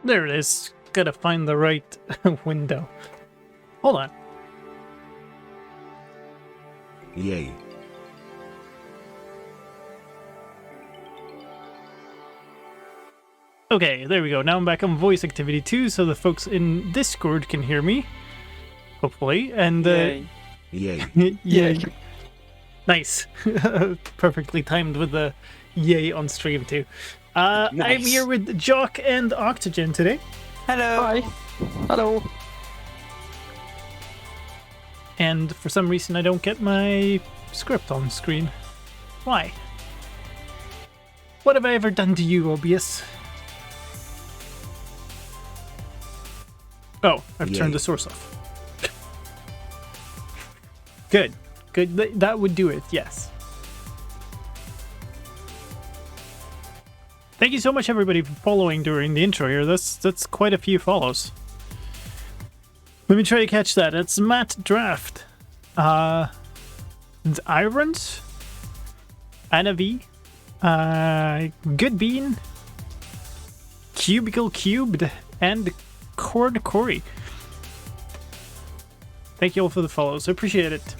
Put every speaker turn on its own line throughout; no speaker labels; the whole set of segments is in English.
There it is. Gotta find the right window. Hold on.
Yay.
Okay, there we go. Now I'm back on voice activity 2, so the folks in Discord can hear me. Hopefully. And,
Yay.
Yay.
yay. Nice. Perfectly timed with the yay on stream, too. I'm
Nice.
here with Jock and Oxygen today.
Hello.
Hi. Hello.
And for some reason, I don't get my script on screen. Why? What have I ever done to you, OBS? Oh, I've turned
Yay.
the source off. Good. Good. That would do it, yes. Thank you so much, everybody, for following during the intro here. That's quite a few follows. Let me try to catch that. It's Matt Draft. It's Irons. Anna V. Good Bean. Cubicle Cubed. And Cord Corey. Thank you all for the follows. I appreciate it.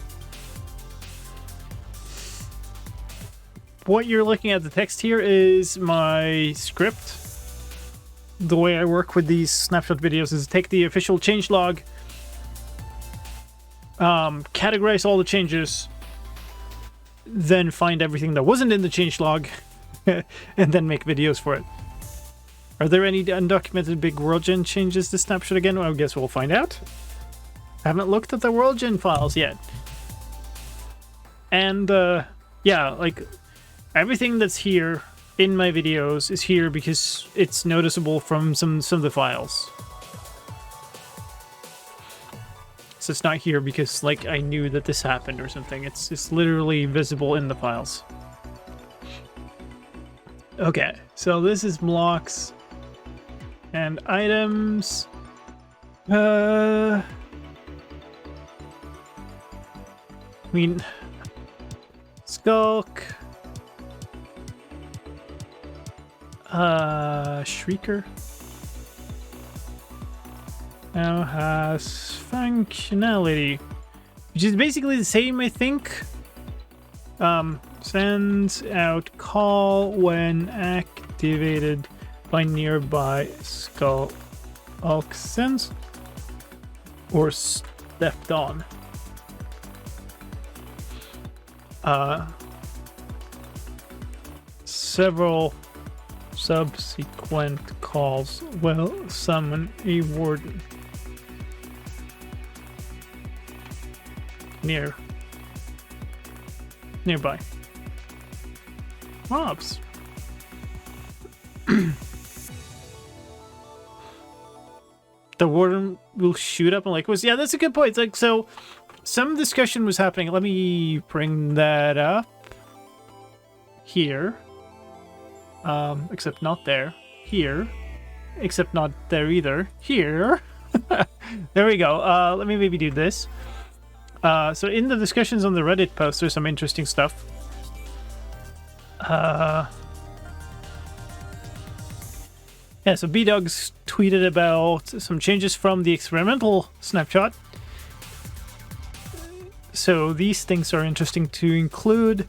What you're looking at, the text here, is my script. The way I work with these snapshot videos is take the official changelog, categorize all the changes, then find everything that wasn't in the changelog, and then make videos for it. Are there any undocumented big WorldGen changes to Snapshot again? Well, I guess we'll find out. I haven't looked at the WorldGen files yet. And, yeah, like, everything that's here in my videos is here because it's noticeable from some of the files. So it's not here because, like, I knew that this happened or something. It's literally visible in the files. Okay, so this is blocks and items. I mean, Skulk. Shrieker now has functionality, which is basically the same, I think. Sends out call when activated by nearby skull auxins or stepped on. Several subsequent calls will summon a warden nearby mobs. The warden will shoot up and like was, yeah, that's a good point. It's like, so some discussion was happening. Let me bring that up here. Except not there. Here. Except not there either. Here. There we go. Let me maybe do this. So in the discussions on the Reddit post, there's some interesting stuff. Yeah, so B-Dogs tweeted about some changes from the experimental snapshot. So these things are interesting to include.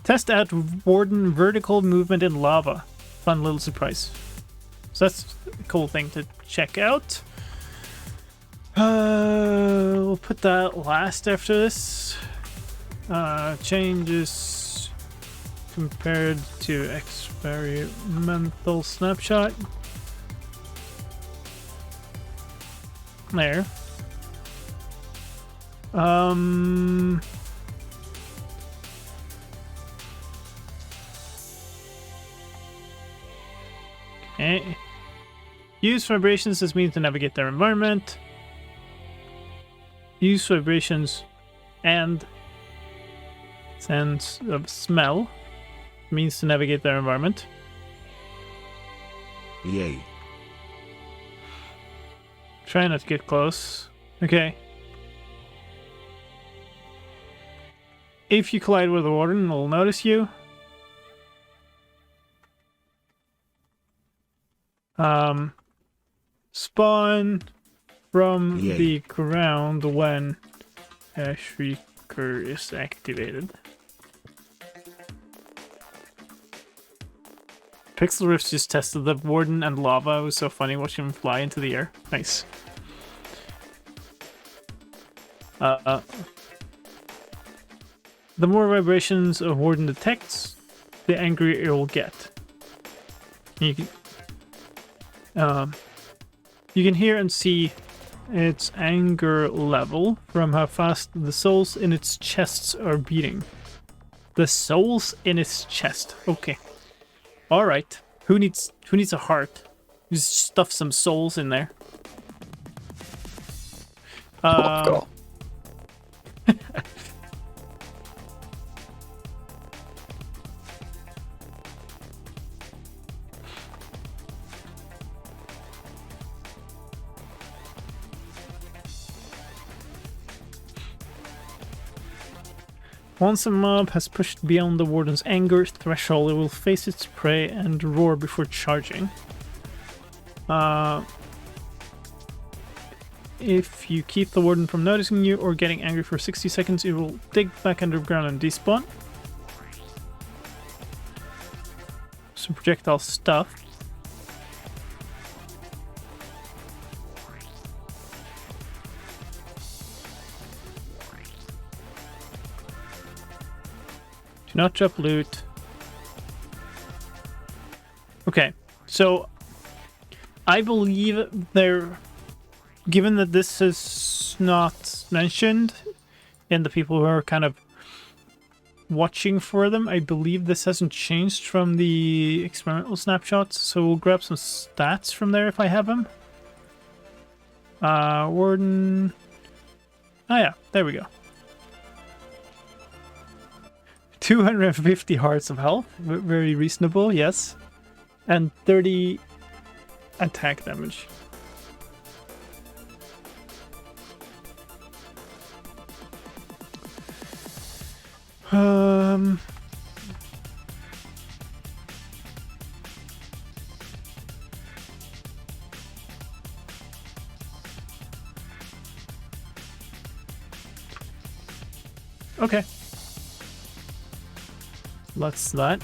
Test out warden vertical movement in lava. Fun little surprise. So that's a cool thing to check out. We'll put that last after this. Changes compared to experimental snapshot. There. Okay. Use vibrations as means to navigate their environment. Use vibrations and sense of smell means to navigate their environment.
Yay.
Try not to get close. Okay. If you collide with a warden, it'll notice you. Spawn from
Yay.
the ground when a shrieker is activated. Pixel Riffs just tested the warden and lava. It was so funny watching him fly into the air. Nice. The more vibrations a warden detects, the angrier it will get. You can hear and see its anger level from how fast the souls in its chests are beating. The souls in its chest. Okay. All right. Who needs a heart? Just stuff some souls in there.
Let's go.
Once a mob has pushed beyond the warden's anger threshold, it will face its prey and roar before charging. If you keep the warden from noticing you or getting angry for 60 seconds, it will dig back underground and despawn. Some projectile stuff. Do not drop loot. Okay, so I believe they're... Given that this is not mentioned in the people who are kind of watching for them, I believe this hasn't changed from the experimental snapshots, so we'll grab some stats from there if I have them. Warden... Oh yeah, there we go. 250 hearts of health, very reasonable, yes. And 30 attack damage. Okay. Let's that.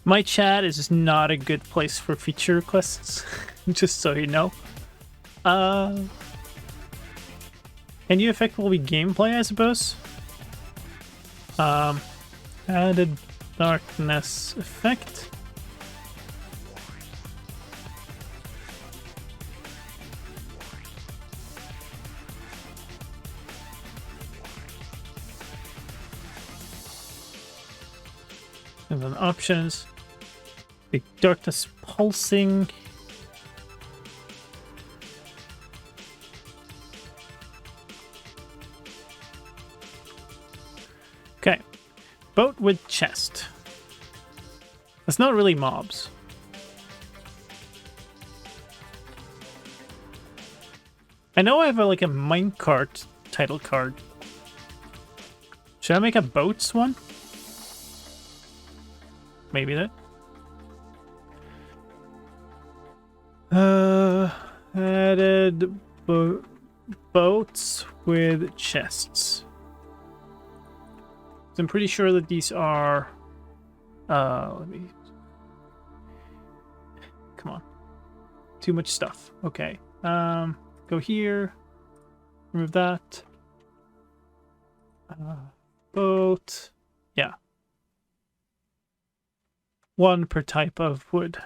My chat is not a good place for feature requests, just so you know. Any effect will be gameplay, I suppose. Added darkness effect. And then options. The darkness pulsing. Okay. Boat with chest. That's not really mobs. I know I have like a minecart title card. Should I make a boats one? Maybe that. Added boats with chests. So I'm pretty sure that these are. Let me. Come on. Too much stuff. Okay. Go here. Remove that. Boat. Yeah. One per type of wood.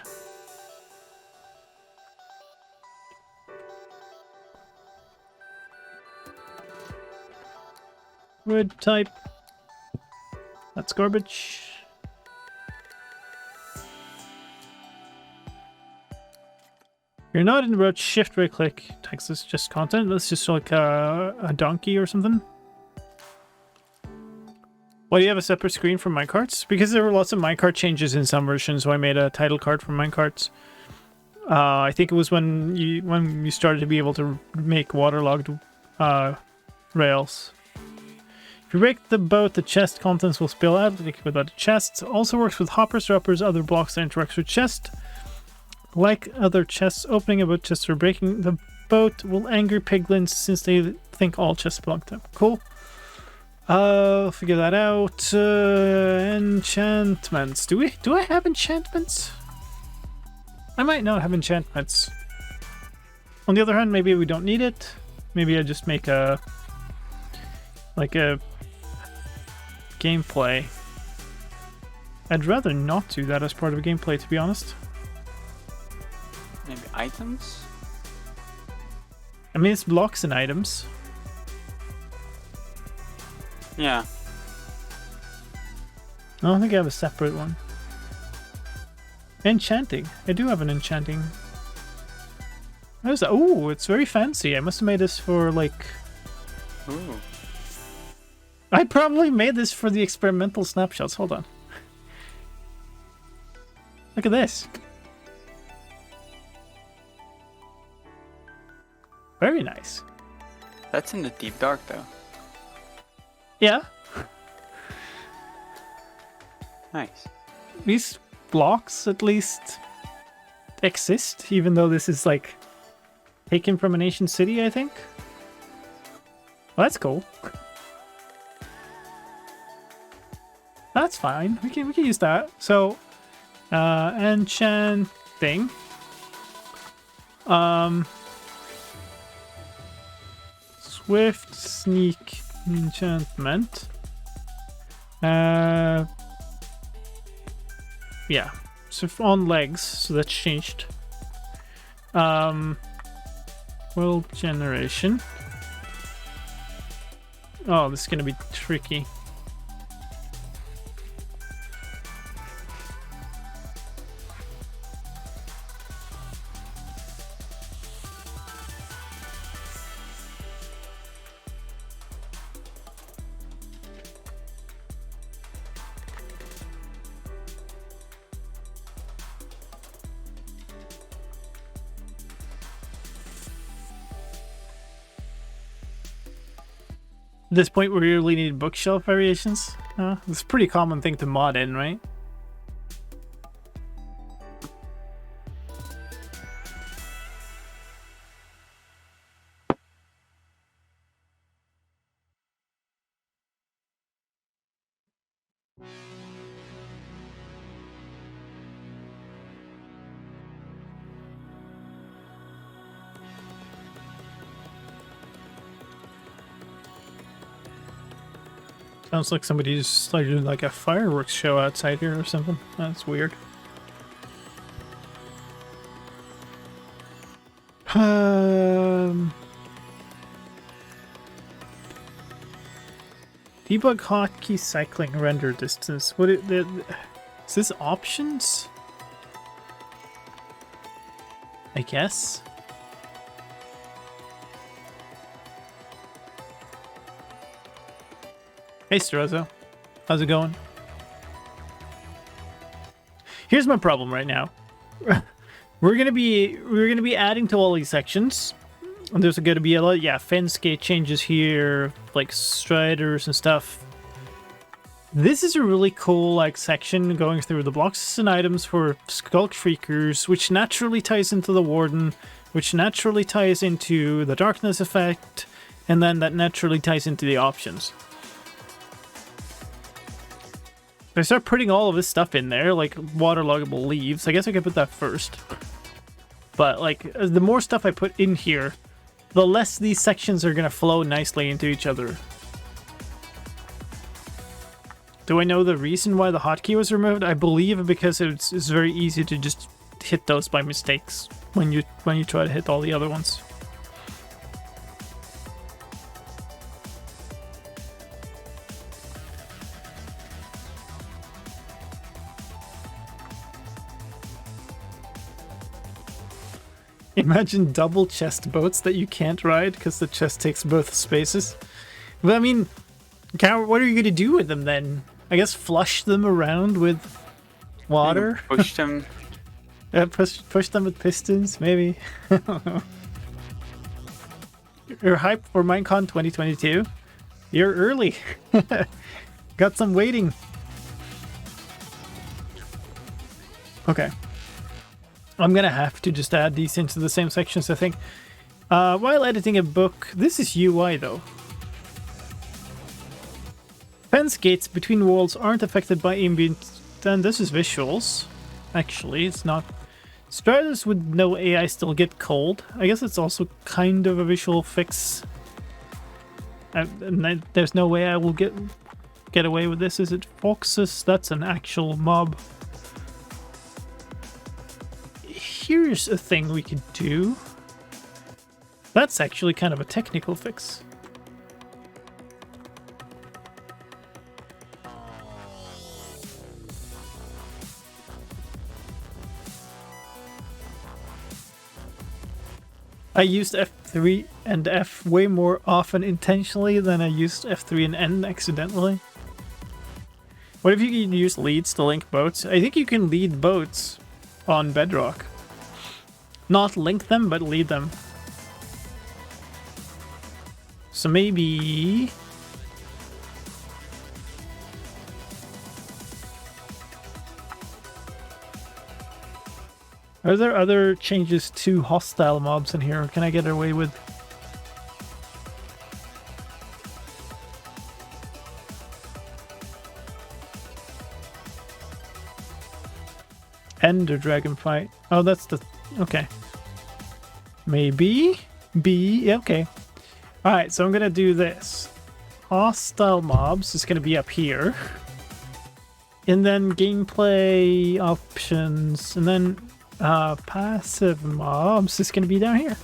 Wood type. That's garbage. You're not in the road. Shift right click. Text is just content. That's just like a donkey or something. Why do you have a separate screen for minecarts? Because there were lots of minecart changes in some versions, so I made a title card for minecarts. I think it was when you started to be able to make waterlogged rails. If you break the boat, the chest contents will spill out without a chest. Also works with hoppers, droppers, other blocks that interact with chest. Like other chests, opening a boat chest or breaking the boat will anger piglins since they think all chests belong to them. Cool. I'll figure that out. Enchantments. Do I have enchantments? I might not have enchantments. On the other hand, maybe we don't need it. Maybe I just make a gameplay. I'd rather not do that as part of a gameplay, to be honest.
Maybe items?
I mean, it's blocks and items.
Yeah.
I don't think I have a separate one. Enchanting. I do have an enchanting. What is that? Oh, it's very fancy. I must have made this for like...
Ooh.
I probably made this for the experimental snapshots. Hold on. Look at this. Very nice.
That's in the deep dark though.
Yeah.
Nice.
These blocks at least exist, even though this is like taken from an ancient city, I think. Well, that's cool. That's fine. We can use that. So enchanting. Swift sneak enchantment. Yeah. So on legs, so that's changed. World generation. Oh, this is gonna be tricky. At this point, we really need bookshelf variations. It's a pretty common thing to mod in, right? Sounds like somebody just started like a fireworks show outside here or something. That's weird. Debug hotkey cycling render distance. Is this options? I guess. Hey Sterozo, how's it going? Here's my problem right now. we're gonna be adding to all these sections. And there's gonna be a lot, fence gate changes here, like striders and stuff. This is a really cool like section going through the blocks and items for Skulk Freakers, which naturally ties into the Warden, which naturally ties into the Darkness effect, and then that naturally ties into the options. If I start putting all of this stuff in there, like waterloggable leaves, I guess I could put that first. But like, the more stuff I put in here, the less these sections are going to flow nicely into each other. Do I know the reason why the hotkey was removed? I believe because it's very easy to just hit those by mistakes when you try to hit all the other ones. Imagine double chest boats that you can't ride because the chest takes both spaces. But I mean, what are you going to do with them then? I guess flush them around with water?
Push them.
Push them with pistons, maybe. You're hyped for Minecon 2022? You're early. Got some waiting. Okay. I'm gonna have to just add these into the same sections, I think. While editing a book, this is UI though. Fence gates between walls aren't affected by ambient, and this is visuals. Actually, it's not. Striders with no AI still get cold. I guess it's also kind of a visual fix. And there's no way I will get away with this. Is it foxes? That's an actual mob. Here's a thing we could do. That's actually kind of a technical fix. I used F3 and F way more often intentionally than I used F3 and N accidentally. What if you can use leads to link boats? I think you can lead boats on Bedrock. Not link them, but lead them. So maybe... Are there other changes to hostile mobs in here, or can I get away with... Ender Dragon fight. Oh, that's the... Okay. Maybe? B? Yeah, okay. Alright, so I'm gonna do this. Hostile mobs is gonna be up here. And then gameplay options, and then... passive mobs is going to be down here.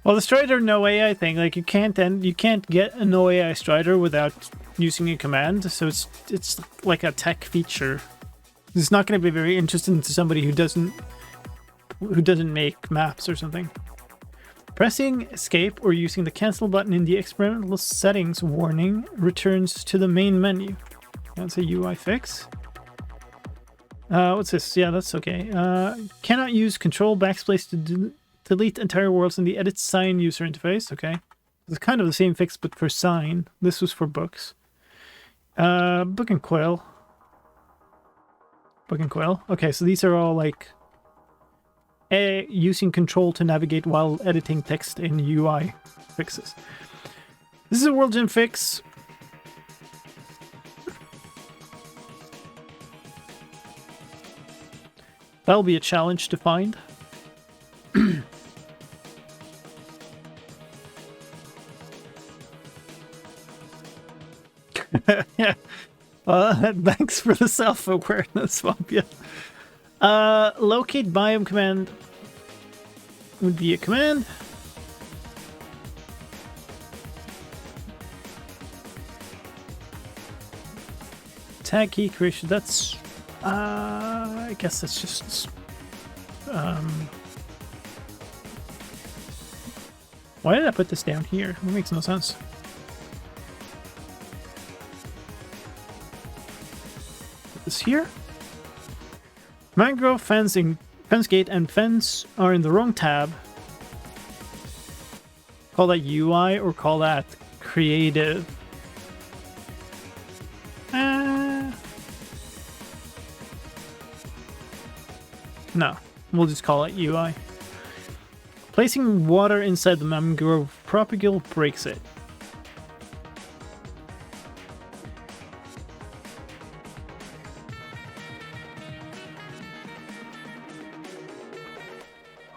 Well, the Strider no AI thing, like you can't get a no AI Strider without using a command, so it's like a tech feature. It's not going to be very interesting to somebody who doesn't make maps or something. Pressing escape or using the cancel button in the experimental settings warning returns to the main menu. That's a UI fix. What's this? Yeah, that's okay. Cannot use control backspace to delete entire worlds in the edit sign user interface. Okay. It's kind of the same fix, but for sign. This was for books. Book and quill. Book and quill. Okay, so these are all like... using control to navigate while editing text in UI fixes. This is a world gen fix. That'll be a challenge to find. Yeah. Thanks for the self-awareness, Fabia. Locate biome command would be a command. Tag key creation, that's I guess that's just why did I put this down here? It makes no sense. Put this here. Mangrove, fencing, fence gate, and fence are in the wrong tab. Call that UI or call that creative. No, we'll just call it UI. Placing water inside the mangrove propagule breaks it.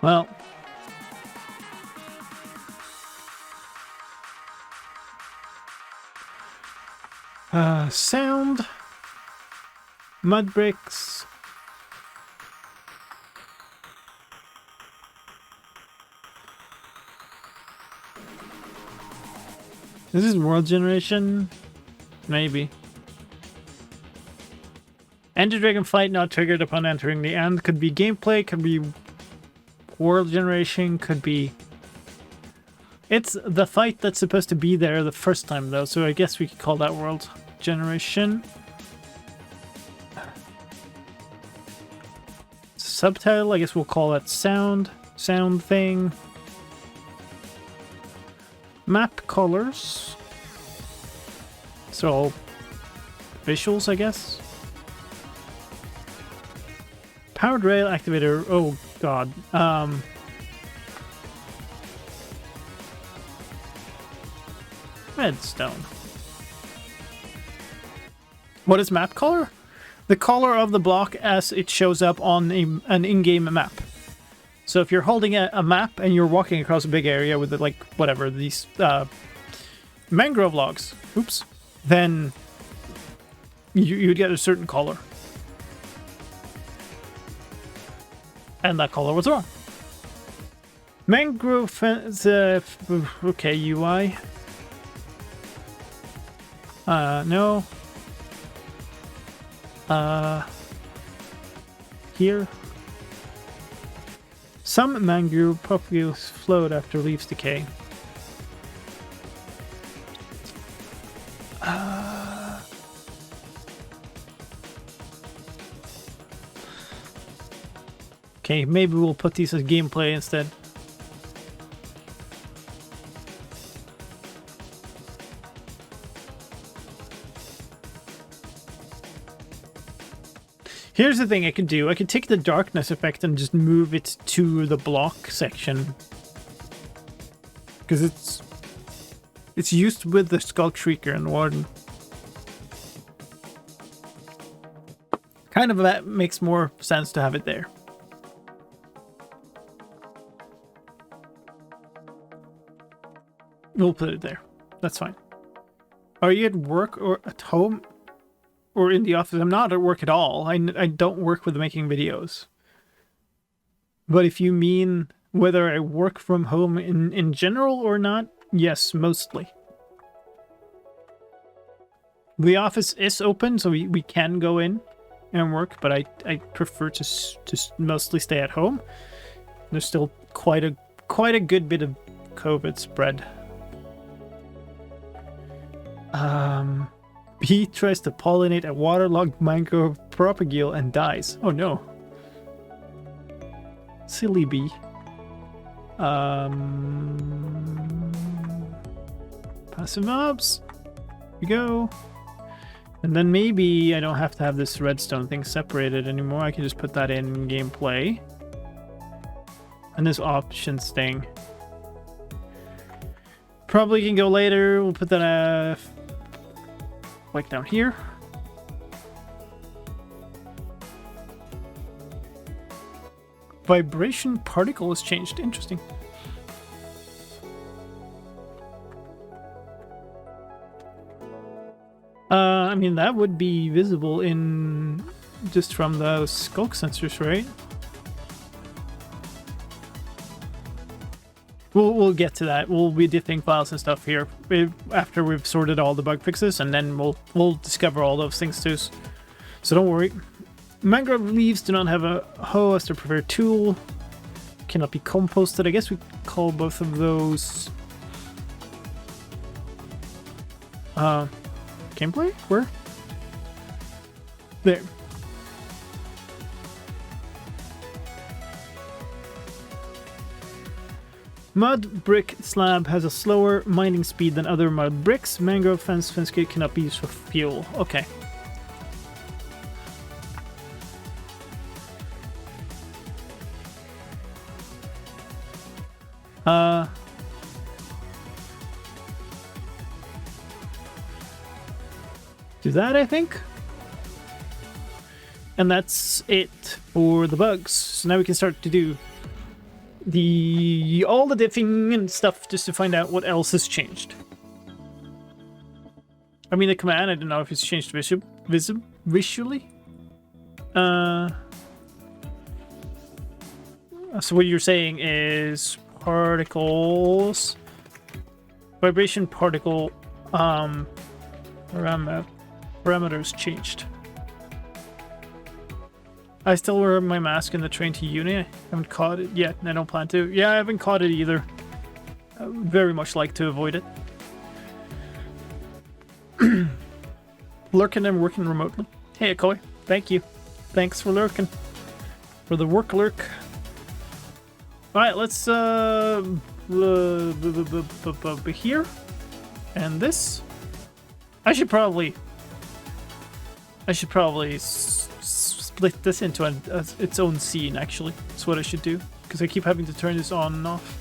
Well, sound, mud bricks, this is world generation, maybe. Ender Dragon fight not triggered upon entering the end. Could be gameplay, could be world generation, could be It's the fight that's supposed to be there the first time, though, so I guess we could call that world generation. Subtitle, I guess we'll call that sound thing. Map colors. So, visuals, I guess. Powered rail activator, oh god. Redstone. What is map color? The color of the block as it shows up on an in-game map. So if you're holding a map and you're walking across a big area with like whatever these mangrove logs, oops, then you'd get a certain color, and that color was wrong. Mangrove fence, okay, UI. No. Here. Some mangrove propagates float after leaves decay. Okay, maybe we'll put these as gameplay instead. Here's the thing I could do. I could take the darkness effect and just move it to the block section. Because it's used with the Skull Shrieker and Warden. Kind of that makes more sense to have it there. We'll put it there. That's fine. Are you at work or at home? Or in the office? I'm not at work at all. I don't work with making videos. But if you mean whether I work from home in general or not, yes, mostly. The office is open, so we can go in and work, but I prefer to mostly stay at home. There's still quite a good bit of COVID spread. Bee tries to pollinate a waterlogged mangrove propagule and dies. Oh no. Silly bee. Passive mobs. Here we go. And then maybe I don't have to have this redstone thing separated anymore. I can just put that in gameplay. And this options thing. Probably can go later. We'll put that like down here. Vibration particle is changed. Interesting. I mean, that would be visible in just from the skulk sensors, right? We'll get to that. We'll be diffing files and stuff here after we've sorted all the bug fixes, and then we'll discover all those things too. So don't worry. Mangrove leaves do not have a hoe as their preferred tool. Cannot be composted. I guess we call both of those gameplay? Where? There. Mud brick slab has a slower mining speed than other mud bricks. Mangrove fence kit cannot be used for fuel. Okay. Do that, I think. And that's it for the bugs. So now we can start to do all the diffing and stuff just to find out what else has changed. I mean, the command, I don't know if it's changed visually. So what you're saying is particles, vibration particle, parameters changed. I still wear my mask in the train to uni. I haven't caught it yet, and I don't plan to. Yeah, I haven't caught it either. very much like to avoid it. Lurking and working remotely. Hey, Akoi. Thank you. Thanks for lurking. For the work lurk. Alright, let's here. And this. I should probably split this into its own scene, actually. That's what I should do. Because I keep having to turn this on and off.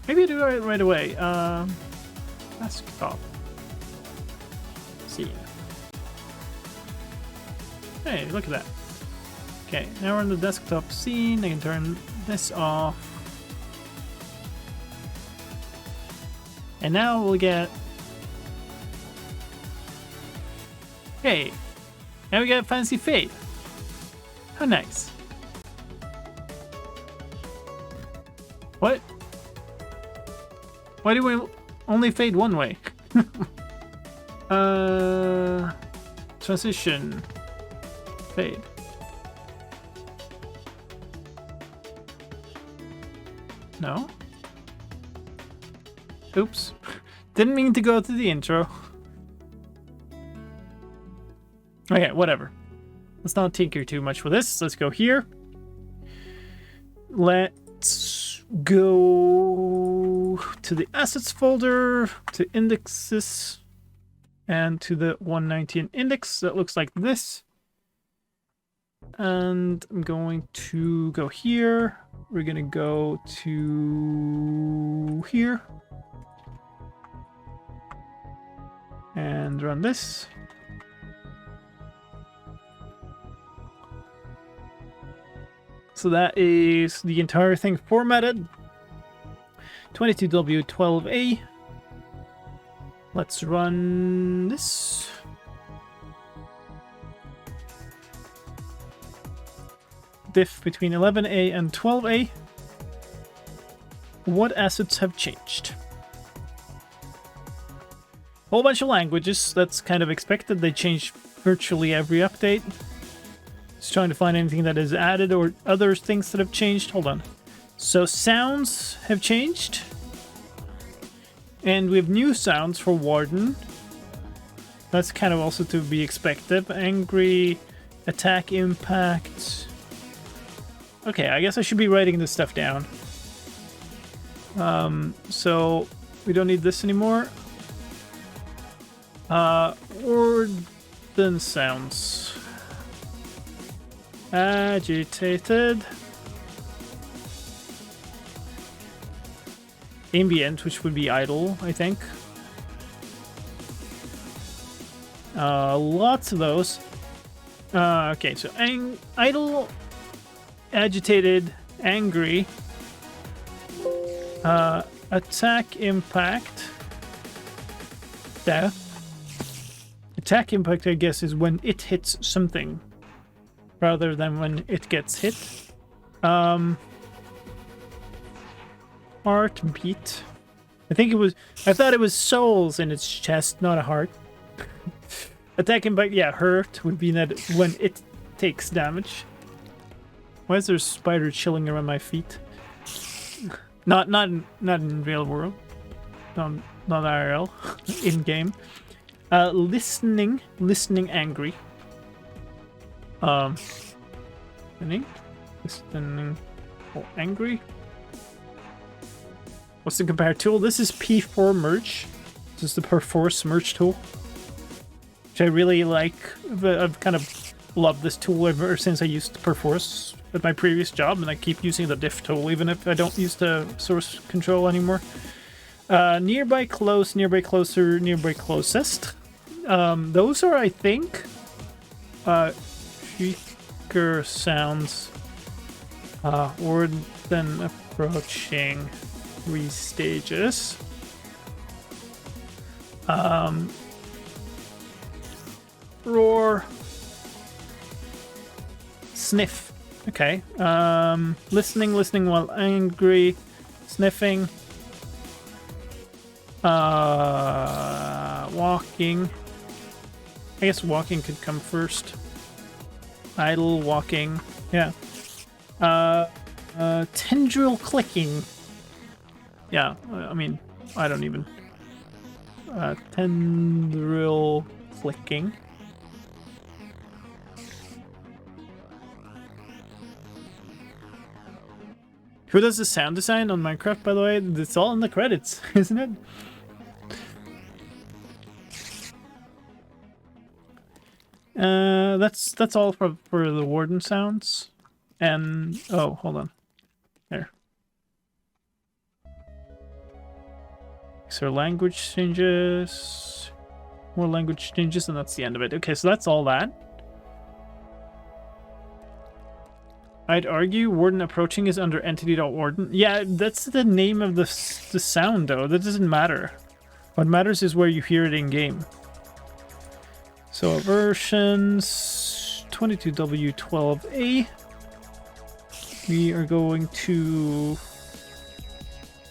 Maybe I do it right away. Desktop. Scene. Hey, look at that. Okay, now we're in the desktop scene. I can turn this off. And now we'll get... Hey, now we got fancy fade. How nice. What? Why do we only fade one way? Transition. Fade. No? Oops. Didn't mean to go to the intro. Okay, whatever. Let's not tinker too much with this. Let's go here. Let's go to the assets folder, to indexes, and to the 119 index. That looks like this. And I'm going to go here. We're going to go to here. And run this. So that is the entire thing formatted. 22W12A. Let's run this. Diff between 11A and 12A. What assets have changed? Whole bunch of languages. That's kind of expected. They change virtually every update. Just trying to find anything that is added or other things that have changed. Hold on. So sounds have changed. And we have new sounds for Warden. That's kind of also to be expected. Angry, attack impact. Okay, I guess I should be writing this stuff down. So we don't need this anymore. Warden sounds. Agitated. Ambient, which would be idle, I think. Lots of those. Okay, so idle, agitated, angry, attack impact, death. Attack impact, I guess, is when it hits something rather than when it gets hit. Heartbeat. I thought it was souls in its chest, not a heart. Attack impact, yeah, hurt would be that when it takes damage. Why is there a spider chilling around my feet? Not in real world. Not IRL. In game. Listening angry. Listening. Oh, angry. What's the compare tool? This is P4 merge. This is the Perforce merge tool, which I really like. I've kind of loved this tool ever since I used Perforce at my previous job, and I keep using the diff tool even if I don't use the source control anymore. Nearby close, nearby closer, nearby closest. Those are, I think, speaker sounds, or then approaching 3 stages. Roar, sniff. Okay. Listening while angry, sniffing. Walking. I guess walking could come first. Idle, walking. Yeah. Tendril clicking. Yeah, I mean, I don't even. Tendril flicking. Who does the sound design on Minecraft, by the way? It's all in the credits, isn't it? That's all for the warden sounds. And oh, hold on. There. So language changes. More language changes, and that's the end of it. Okay, so that's all that. I'd argue warden approaching is under entity.warden. Yeah, that's the name of the sound, though. That doesn't matter. What matters is where you hear it in game. So versions 22W12A. We are going to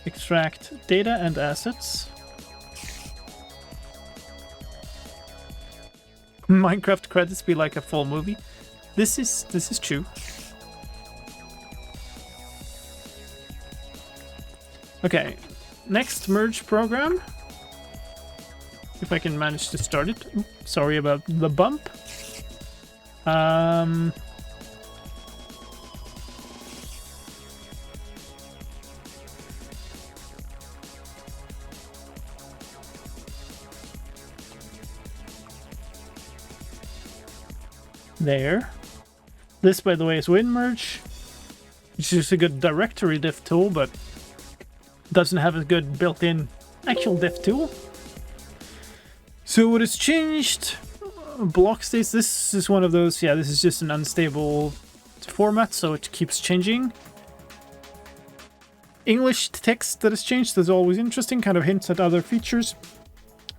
extract data and assets. Minecraft credits be like a full movie. This is true. Okay, next merge program. If I can manage to start it. Oops, sorry about the bump. There. This, by the way, is WinMerge, which is a good directory diff tool, but doesn't have a good built-in actual diff tool. So what has changed? Block states. This is one of those. Yeah, this is just an unstable format, so it keeps changing. English text that has changed is always interesting. Kind of hints at other features.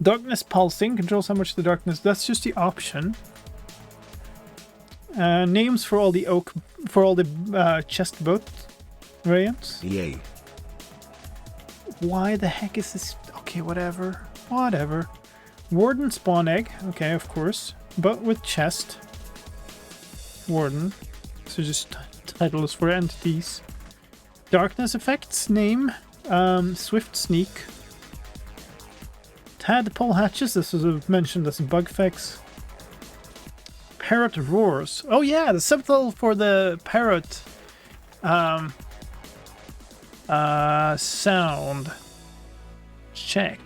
Darkness pulsing controls how much the darkness. That's just the option. Names for all the chest boat variants.
Yay.
Why the heck is this? Okay, whatever. Warden spawn egg. Okay, of course. But with chest. Warden. So just titles for entities. Darkness effects. Name. Swift sneak. Tadpole hatches. This was mentioned as a bug fix. Parrot roars. Oh yeah, the subtitle for the parrot sound. Check.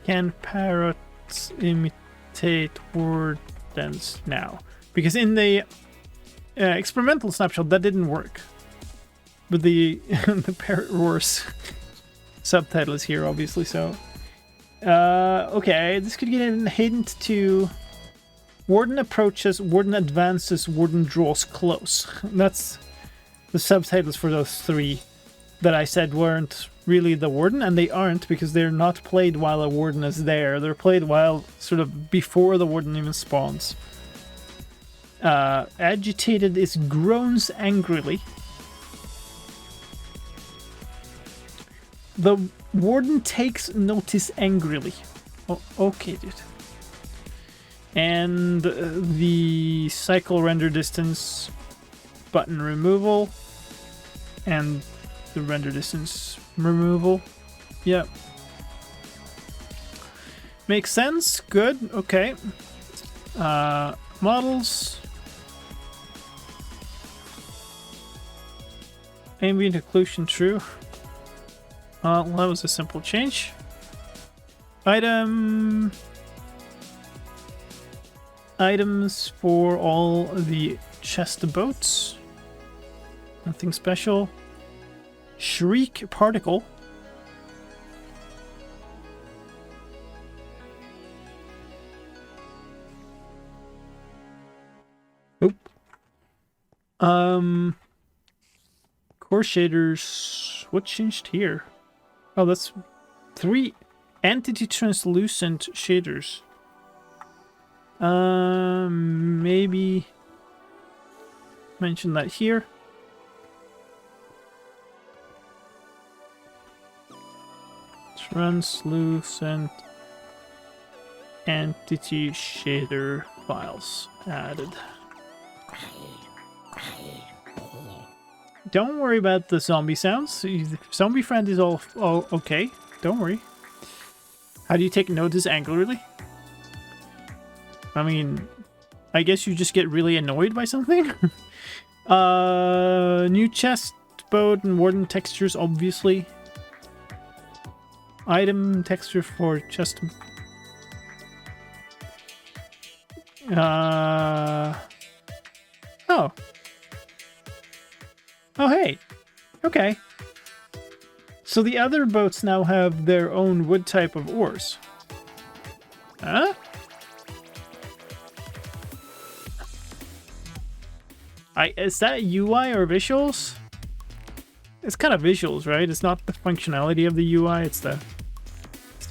Can parrots imitate wardens now? Because in the experimental snapshot that didn't work. But the the parrot roars subtitle is here, obviously. So okay, this could get a hint to warden approaches, warden advances, warden draws close. That's the subtitles for those three that I said weren't really the warden, and they aren't because they're not played while a warden is there. They're played while sort of before the warden even spawns. Agitated is groans angrily. The warden takes notice angrily. Oh, okay, dude. And the cycle render distance button removal and the render distance removal. Yep. Makes sense. Good. Okay. Models. Ambient occlusion true. Well, that was a simple change. Items for all the chest boats. Nothing special. Shriek particle. Oop. Core shaders. What changed here? Oh, that's 3 entity translucent shaders. Maybe mention that here. Translucent entity shader files added. Don't worry about the zombie sounds. Zombie friend is all okay. Don't worry. How do you take notice angrily? I mean, I guess you just get really annoyed by something. New chest, boat, and warden textures, obviously. Item texture for chest. Oh. Oh, hey. Okay. So the other boats now have their own wood type of ores. Huh? Is that UI or visuals? It's kind of visuals, right? It's not the functionality of the UI, it's the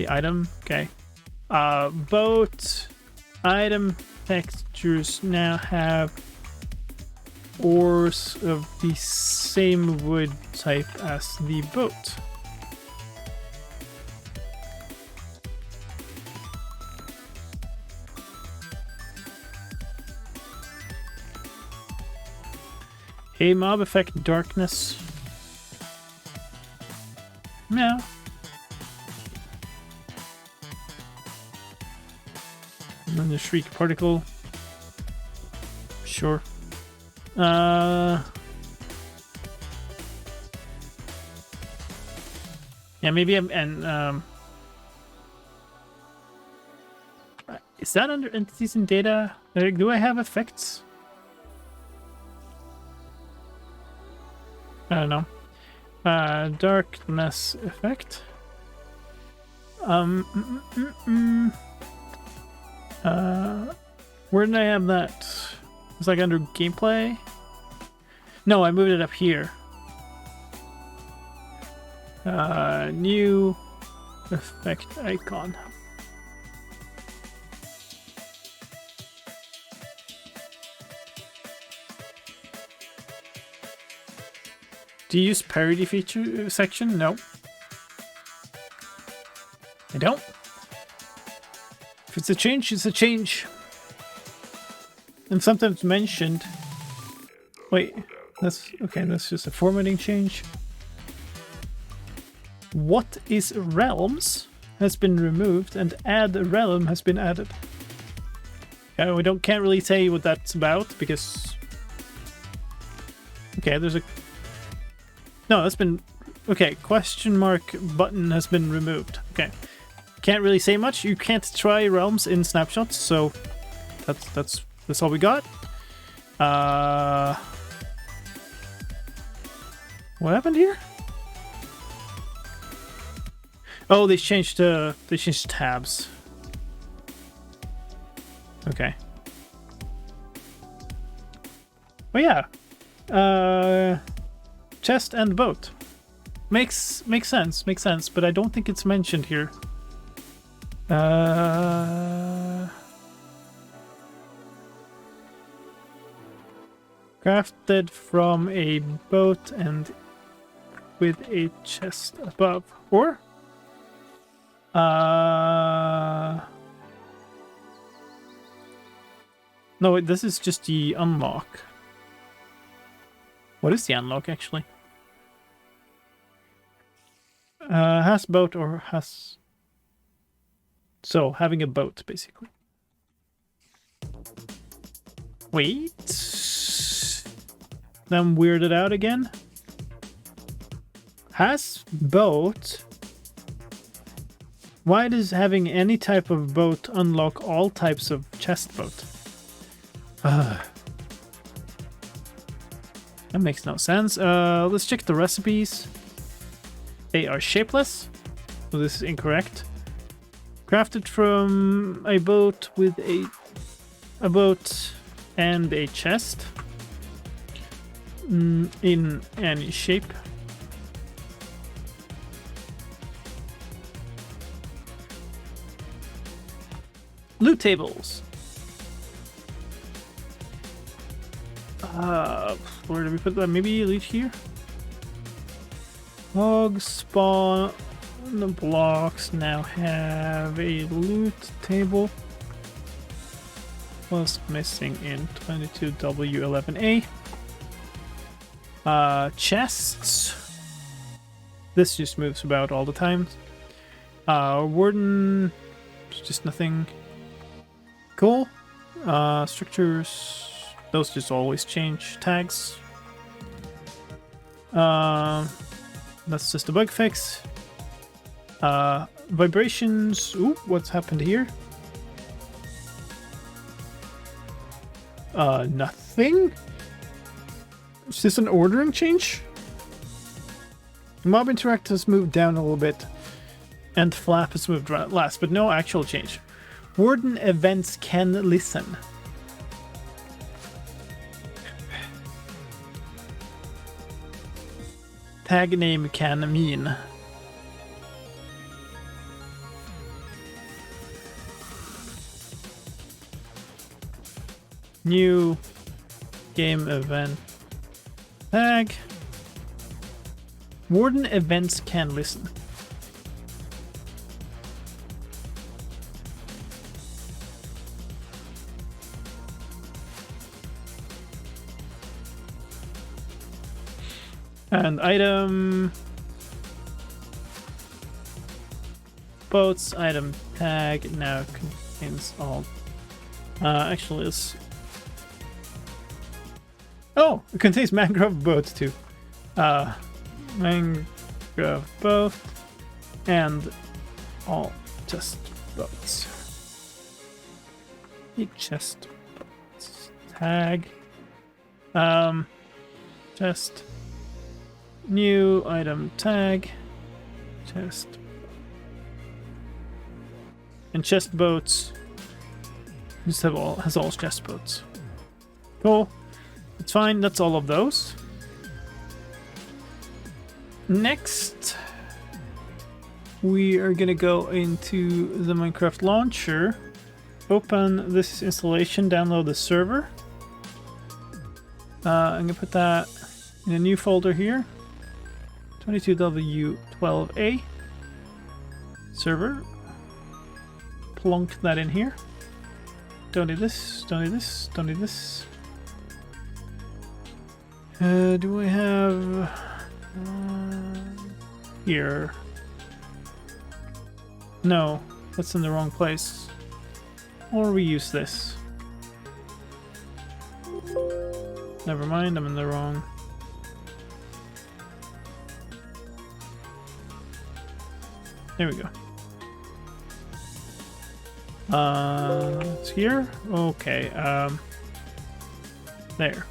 item. Okay. Boat item textures now have ores of the same wood type as the boat. Hey, mob effect darkness. No. And then the shriek particle. Sure. Yeah, maybe is that under entities and data? Like, do I have effects? I don't know. Darkness effect. Where did I have that? It's like under gameplay. No, I moved it up here. New effect icon. Do you use parody feature section? No. I don't. If it's a change, it's a change. And sometimes mentioned. Wait, that's okay, that's just a formatting change. What is realms has been removed and add realm has been added. Yeah, we can't really say what that's about because okay, there's a no, that's been okay, question mark button has been removed. Okay. Can't really say much. You can't try realms in snapshots, so that's all we got. What happened here? Oh, they changed tabs. Okay. Oh yeah. Chest and boat. Makes sense, but I don't think it's mentioned here. Crafted from a boat and with a chest above. Or? No, wait, this is just the unlock. What is the unlock, actually? Has boat or has... So, having a boat, basically. Wait. I'm weirded out again. Has boat... Why does having any type of boat unlock all types of chest boat? That makes no sense. Let's check the recipes. They are shapeless. So this is incorrect. Crafted from a boat with a boat and a chest. In any shape. Loot tables. Where do we put that? Maybe loot here? Log spawn. The blocks now have a loot table. Was missing in 22W11A. Chests. This just moves about all the time. Warden, just nothing. Cool. Structures, those just always change. Tags. That's just a bug fix. Vibrations. Ooh, what's happened here? Nothing? Is this an ordering change? Mob interact has moved down a little bit, and flap has moved last, but no actual change. Warden events can listen. Tag name can mean. New game event tag. Warden events can listen. And item boats item tag now contains all. Actually, it's it contains mangrove boats too. Mangrove boat and all chest boats. Chest boats tag. Chest. New item tag. Chest. And chest boats. Just has all chest boats. Cool. It's fine, that's all of those. Next, we are gonna go into the Minecraft launcher, open this installation, download the server. I'm gonna put that in a new folder here. 22W12A server. Plunk that in here. Don't need this, don't need this, don't need this. Do we have here? No, that's in the wrong place. Or we use this. Never mind, I'm in the wrong. There we go. It's here? Okay, there.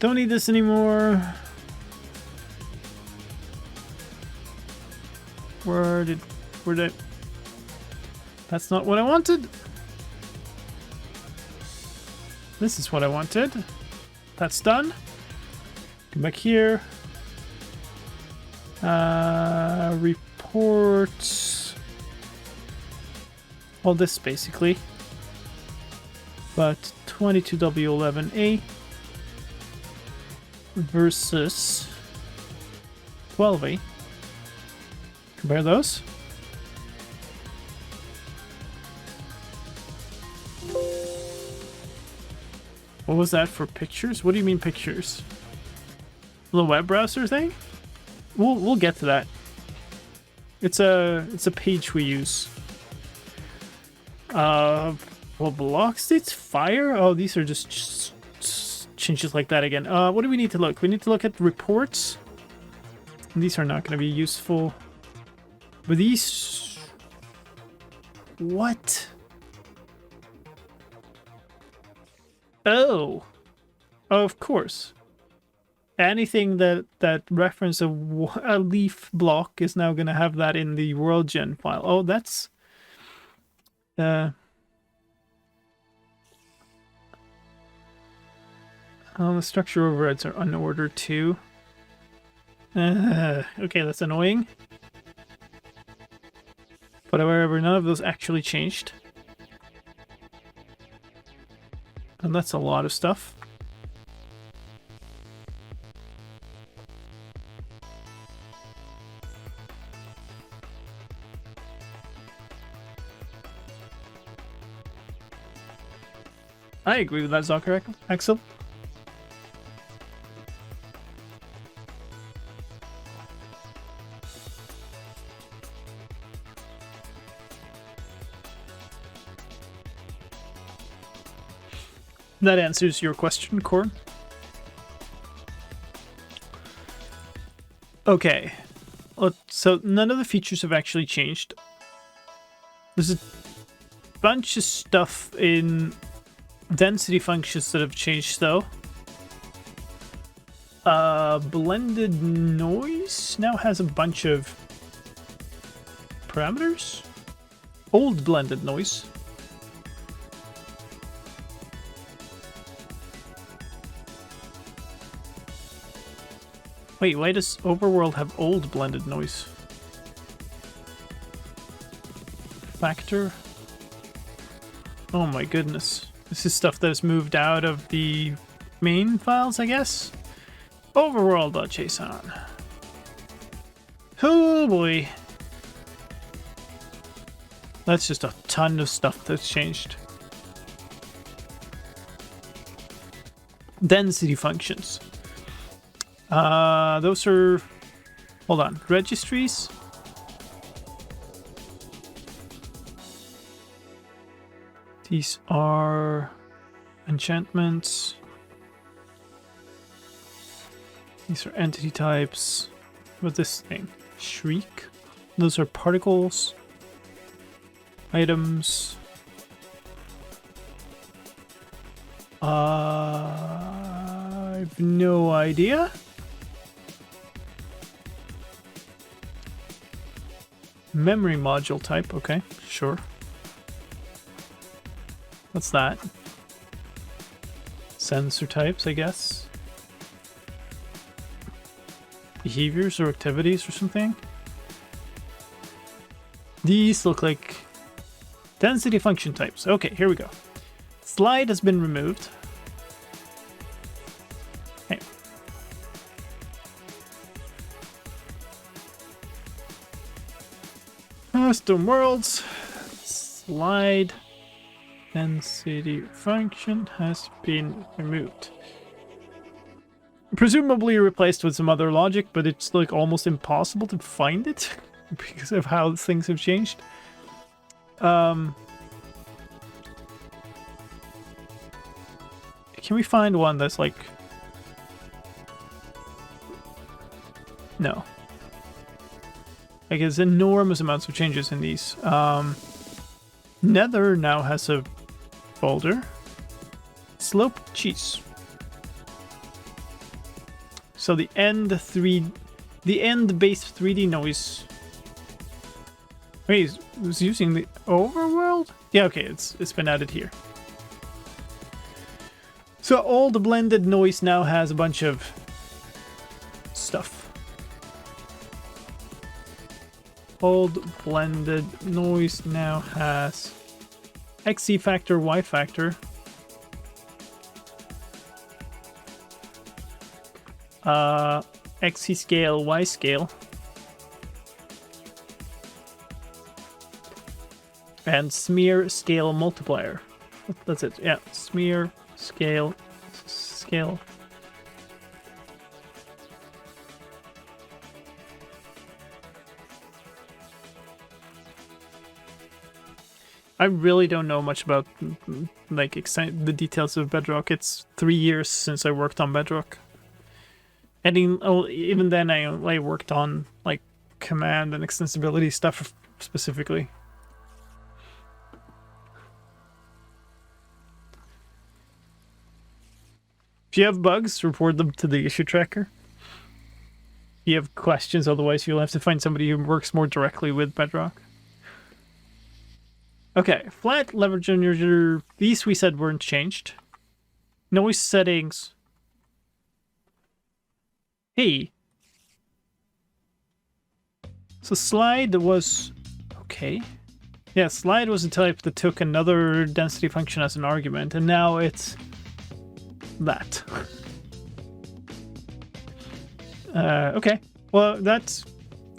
Don't need this anymore. Where did... That's not what I wanted. This is what I wanted. That's done. Come back here. Reports. All this basically. But 22W11A versus 12A. Compare those. What was that for pictures? What do you mean pictures? The web browser thing? We'll get to that. It's a page we use. Well, block states fire. Oh, these are just changes like that again. What do we need to look? We need to look at reports. These are not going to be useful. But these... What? Oh. Of course. Anything that reference a leaf block is now going to have that in the world gen file. Oh, that's... Oh, the structure overrides are unordered too. Okay, that's annoying. But however, none of those actually changed. And that's a lot of stuff. I agree with that, Zocker Axel. That answers your question, Corn. Okay. So none of the features have actually changed. There's a bunch of stuff in density functions that have changed, though. Blended noise now has a bunch of parameters. Old blended noise. Wait, why does Overworld have old blended noise? Factor? Oh my goodness. This is stuff that is moved out of the main files, I guess? Overworld.json. Oh boy. That's just a ton of stuff that's changed. Density functions. Those are... Hold on. Registries? These are enchantments. These are entity types. What's this thing? Shriek? Those are particles. Items. I've no idea. Memory module type, okay, sure. What's that? Sensor types, I guess. Behaviors or activities or something. These look like density function types. Okay, here we go. Slide has been removed. Okay. Custom worlds. Slide density function has been removed. Presumably replaced with some other logic, but it's like almost impossible to find it because of how things have changed. Can we find one that's like... No. Like, there's enormous amounts of changes in these. Nether now has a folder. Slope cheese. So the end base 3D noise. Wait, it was using the overworld? Yeah, okay, it's been added here. So all the blended noise now has a bunch of stuff. Old blended noise now has XZ factor, Y factor. XZ scale, Y scale. And smear scale multiplier. That's it. Yeah, smear scale. I really don't know much about like the details of Bedrock. It's 3 years since I worked on Bedrock. And even then I worked on like command and extensibility stuff specifically. If you have bugs, report them to the issue tracker. If you have questions, otherwise you'll have to find somebody who works more directly with Bedrock. Okay, flat leverage generator. These we said weren't changed. Noise settings. Hey. So slide was okay. Yeah, slide was a type that took another density function as an argument, and now it's that. Okay. Well, that's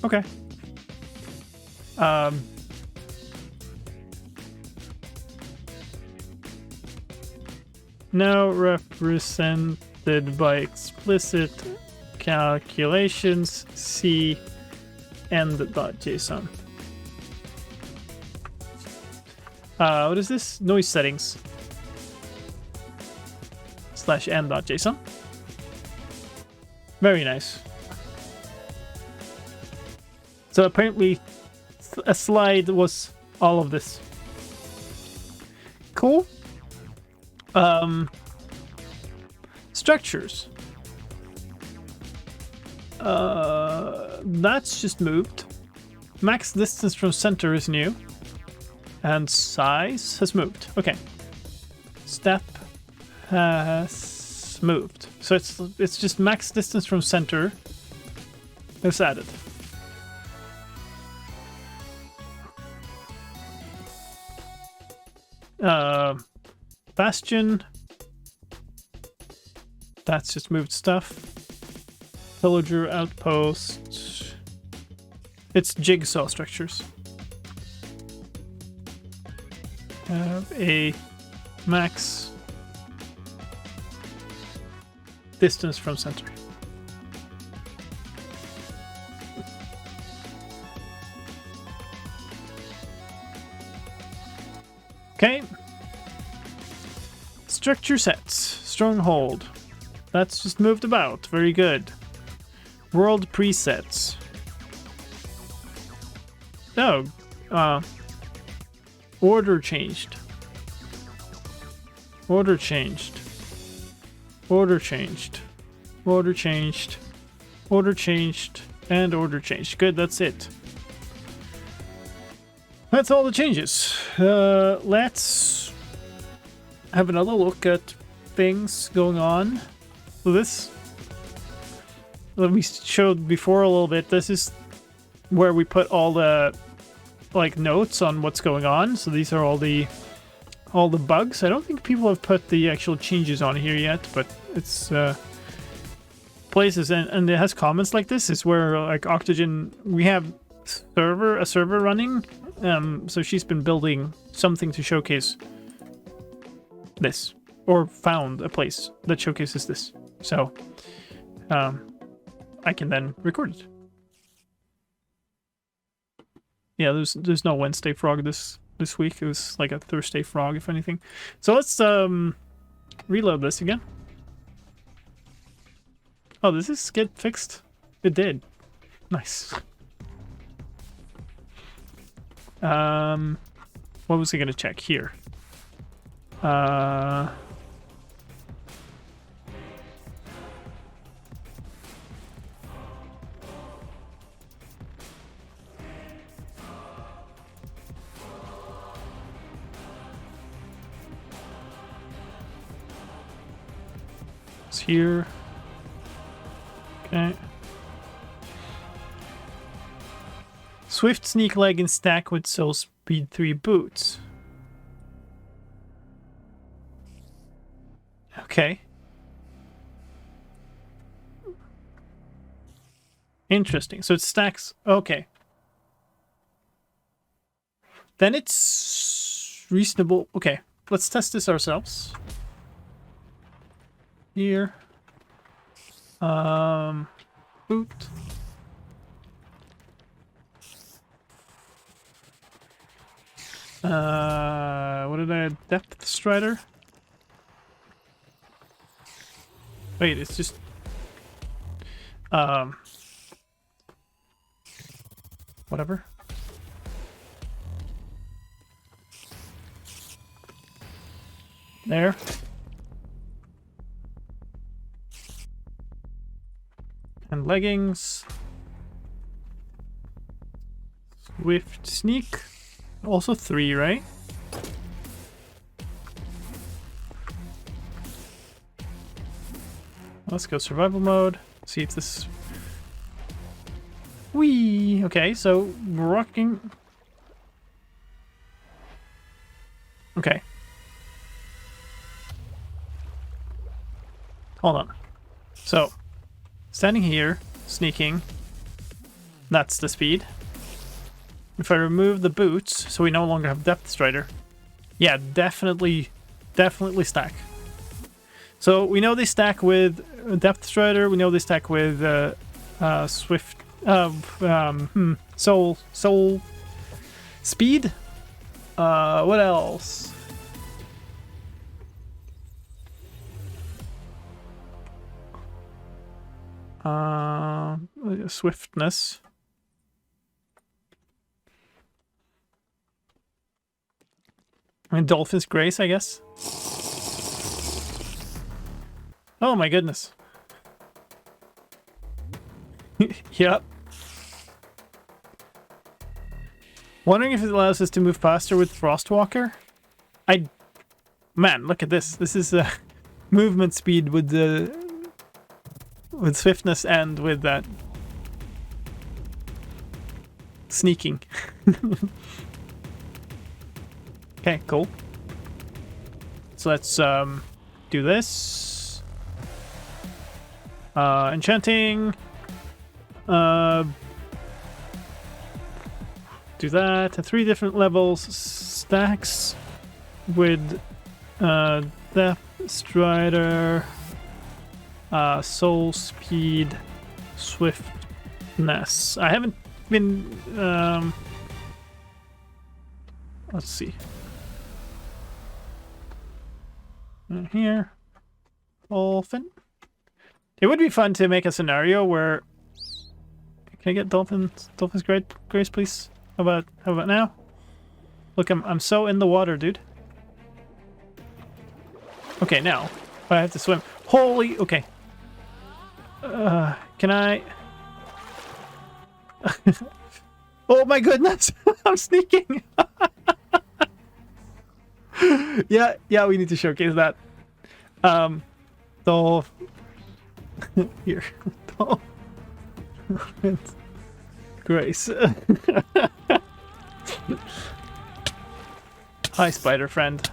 okay. now represented by explicit calculations. See end.json. What is this? Noise settings / end.json. Very nice. So apparently a slide was all of this. Cool. Structures. That's just moved. Max distance from center is new. And size has moved. Okay. Step has moved. So it's just max distance from center is added. Bastion. That's just moved stuff. Pillager outpost. It's jigsaw structures. Have a max distance from center. Okay. Structure sets. Stronghold. That's just moved about. Very good. World presets. Oh. Order changed. Order changed. Order changed. Order changed. Order changed. And order changed. Good, that's it. That's all the changes. Let's have another look at things going on. So this, that we showed before a little bit, this is where we put all the like notes on what's going on. So these are all the bugs. I don't think people have put the actual changes on here yet, but it's places and it has comments like this. Is where like Octogen, we have a server running. So she's been building something to showcase this, or found a place that showcases this. So I can then record it. Yeah, there's no Wednesday frog this week. It was like a Thursday frog, if anything. So let's reload this again. Oh, does this get fixed? It did. Nice. What was I gonna check here? It's here. Okay. Swift sneak leg and stack with soul speed 3 boots. Okay. Interesting. So it stacks. Okay. Then it's reasonable. Okay. Let's test this ourselves. Here. Boot. What did I depth strider? Wait, it's just whatever. There. And leggings. Swift sneak. Also 3, right? Let's go survival mode. See if this... Whee! Okay, so rocking... Okay. Hold on. So, standing here, sneaking. That's the speed. If I remove the boots, so we no longer have depth strider. Yeah, definitely stack. So we know they stack with Depth Strider. We know they stack with Swift. Soul Speed. What else? Swiftness. And Dolphin's Grace, I guess. Oh my goodness. Yep. Wondering if it allows us to move faster with Frostwalker? Man, look at this. This is movement speed with swiftness and with that sneaking. Okay, cool. So let's do this. Enchanting. Do that at 3 different levels. Stacks with Depth Strider, Soul Speed, Swiftness. I haven't been. Let's see. Here, Dolphin. It would be fun to make a scenario where. Can I get Dolphin's Grace, please? How about now? Look, I'm so in the water, dude. Okay, now I have to swim. Holy, okay. Can I? Oh my goodness! I'm sneaking. Yeah, we need to showcase that. Here, Grace. Hi, spider friend.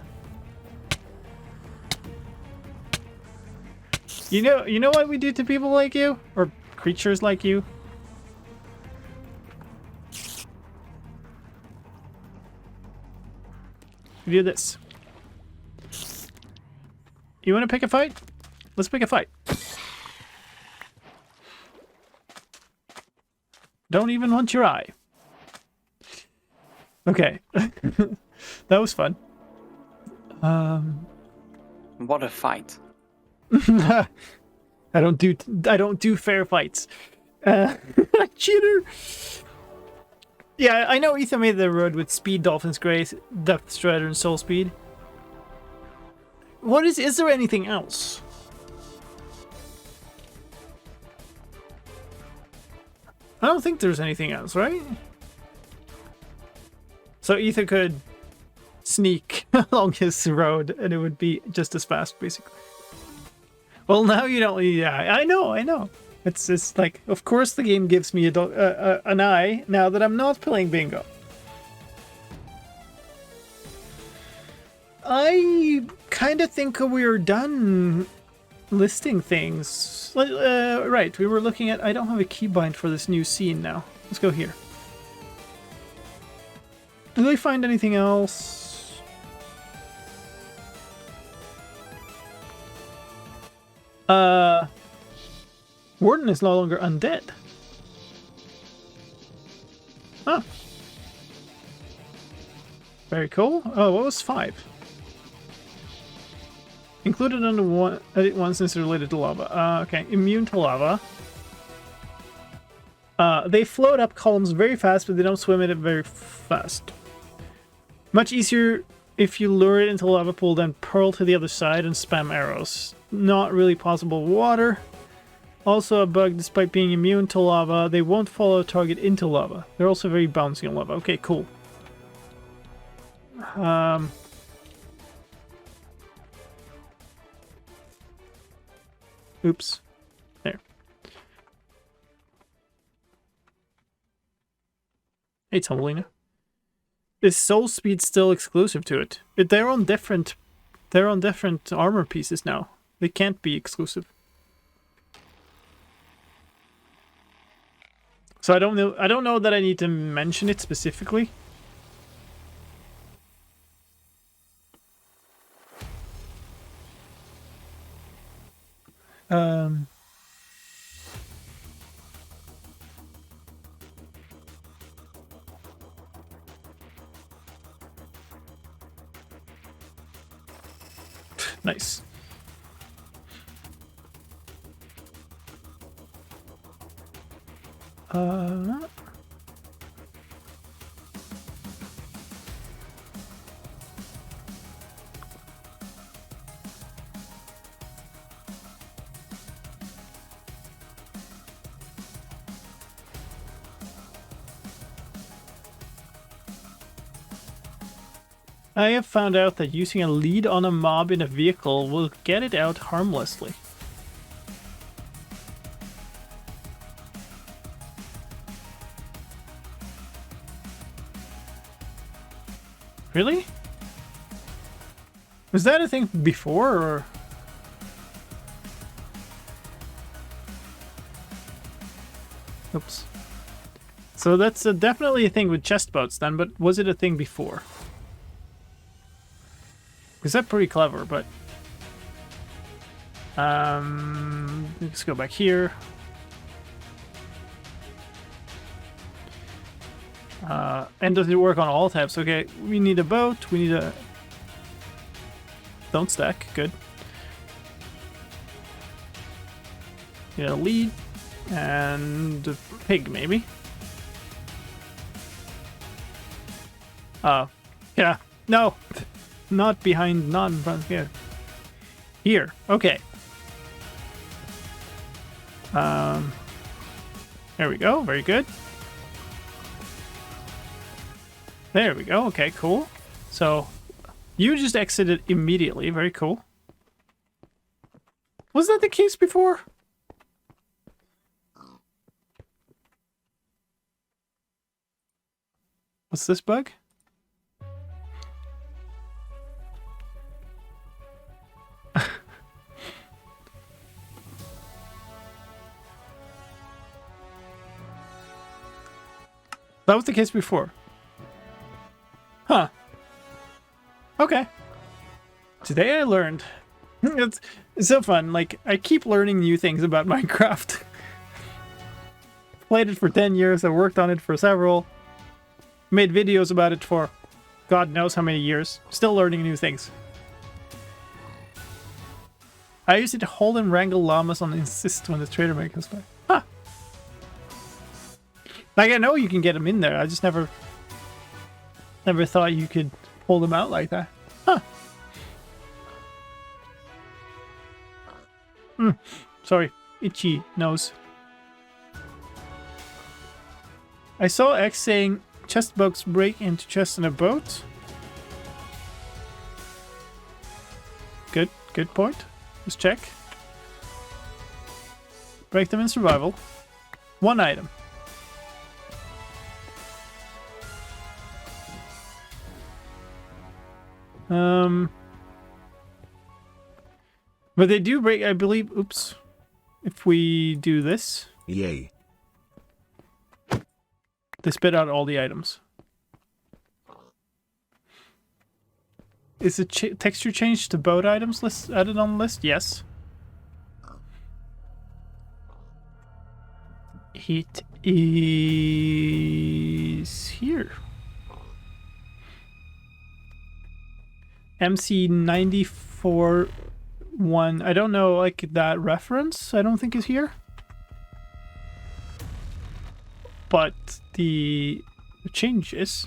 You know what we do to people like you? Or creatures like you? We do this. You want to pick a fight? Let's pick a fight. Don't even want your eye. Okay. That was fun.
What a fight.
I don't do fair fights. Cheater. Yeah, I know Ethan made the road with Speed, Dolphin's Grace, Depth Strider, and Soul Speed. Is there anything else? I don't think there's anything else, right? So Ethan could sneak along his road and it would be just as fast, basically. Well, now you don't. Yeah, I know. It's just like, of course the game gives me an eye now that I'm not playing bingo. I kind of think we're done listing things. Right, we were looking at... I don't have a keybind for this new scene now. Let's go here. Did I find anything else? Warden is no longer undead. Huh. Very cool. Oh, what was 5? Included under one since they're related to lava. Okay, immune to lava. They float up columns very fast, but they don't swim in it very fast. Much easier if you lure it into a lava pool, then pearl to the other side and spam arrows. Not really possible with water. Also a bug, despite being immune to lava, they won't follow a target into lava. They're also very bouncy on lava. Okay, cool. Oops. There. Hey, Tumbleina. Is Soul Speed still exclusive to it? They're on different armor pieces now. They can't be exclusive. So I don't know that I need to mention it specifically. Nice. I have found out that using a lead on a mob in a vehicle will get it out harmlessly. Really? Was that a thing before, or...? Oops. So that's definitely a thing with chest boats then, but was it a thing before? Because that's pretty clever, but... let's go back here. And does it work on all types? Okay, we need a boat, we need a... Don't stack, good. Need a lead, and a pig, maybe? Yeah, no! Not behind, not in front, here. Here, okay. There we go, very good. There we go, okay, cool. So, you just exited immediately, very cool. Was that the case before? What's this bug? That was the case before. Huh. Okay. Today I learned. It's so fun. Like, I keep learning new things about Minecraft. Played it for 10 years. I worked on it for several. Made videos about it for God knows how many years. Still learning new things. I used it to hold and wrangle llamas on insist when the trader makes back. Huh. Like, I know you can get them in there. I just never thought you could pull them out like that. Huh. Sorry. Itchy nose. I saw X saying chest bugs break into chests in a boat. Good point. Let's check. Break them in survival. One item. But they do break, I believe. Oops. If we do this.
Yay.
They spit out all the items. Is the texture changed to boat items list added on the list? Yes. It is here. MC94-1. I don't know, like, that reference, I don't think is here. But the changes.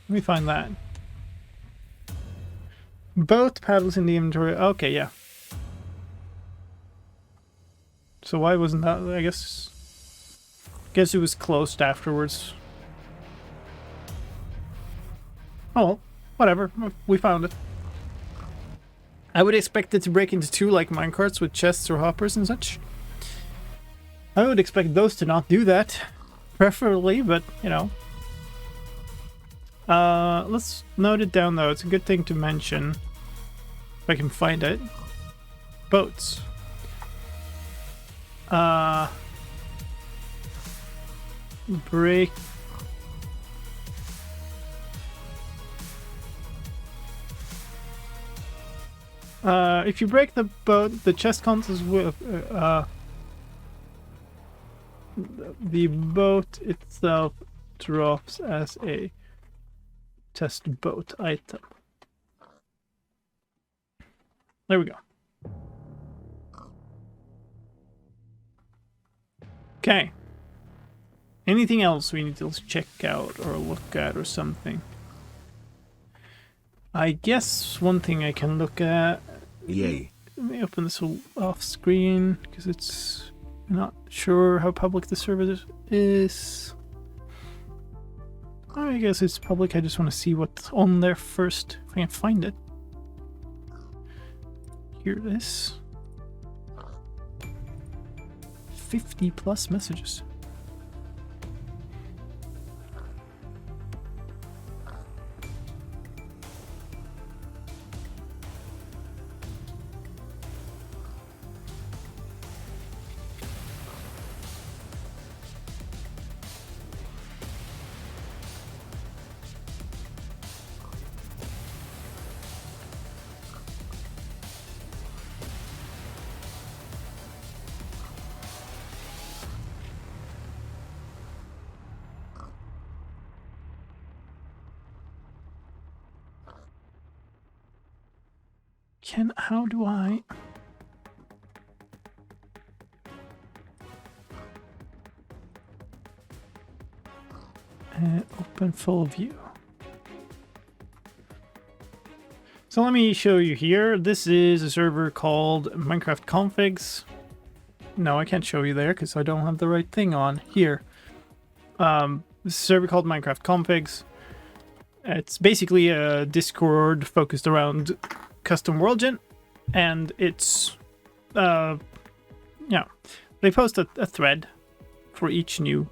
Let me find that. Both paddles in the inventory. Okay, yeah. So why wasn't that? I guess it was closed afterwards. Oh, well, whatever. We found it. I would expect it to break into two like minecarts with chests or hoppers and such. I would expect those to not do that. Preferably, but, you know. Let's note it down, though. It's a good thing to mention. If I can find it. Boats. Break... if you break the boat, the chest counts as with the boat itself drops as a Test boat item. There we go. Okay. Anything else we need to check out or look at or something? I guess one thing I can look at...
Yay.
Let me open this off screen because it's not sure how public the server is. I guess it's public. I just want to see what's on there first, if I can find it. Here it is. 50 plus messages. How do I... open full view. So let me show you here. This is a server called Minecraft Configs. No, I can't show you there because I don't have the right thing on here. This is a server called Minecraft Configs. It's basically a Discord focused around custom world gen, and it's yeah, they post a thread for each new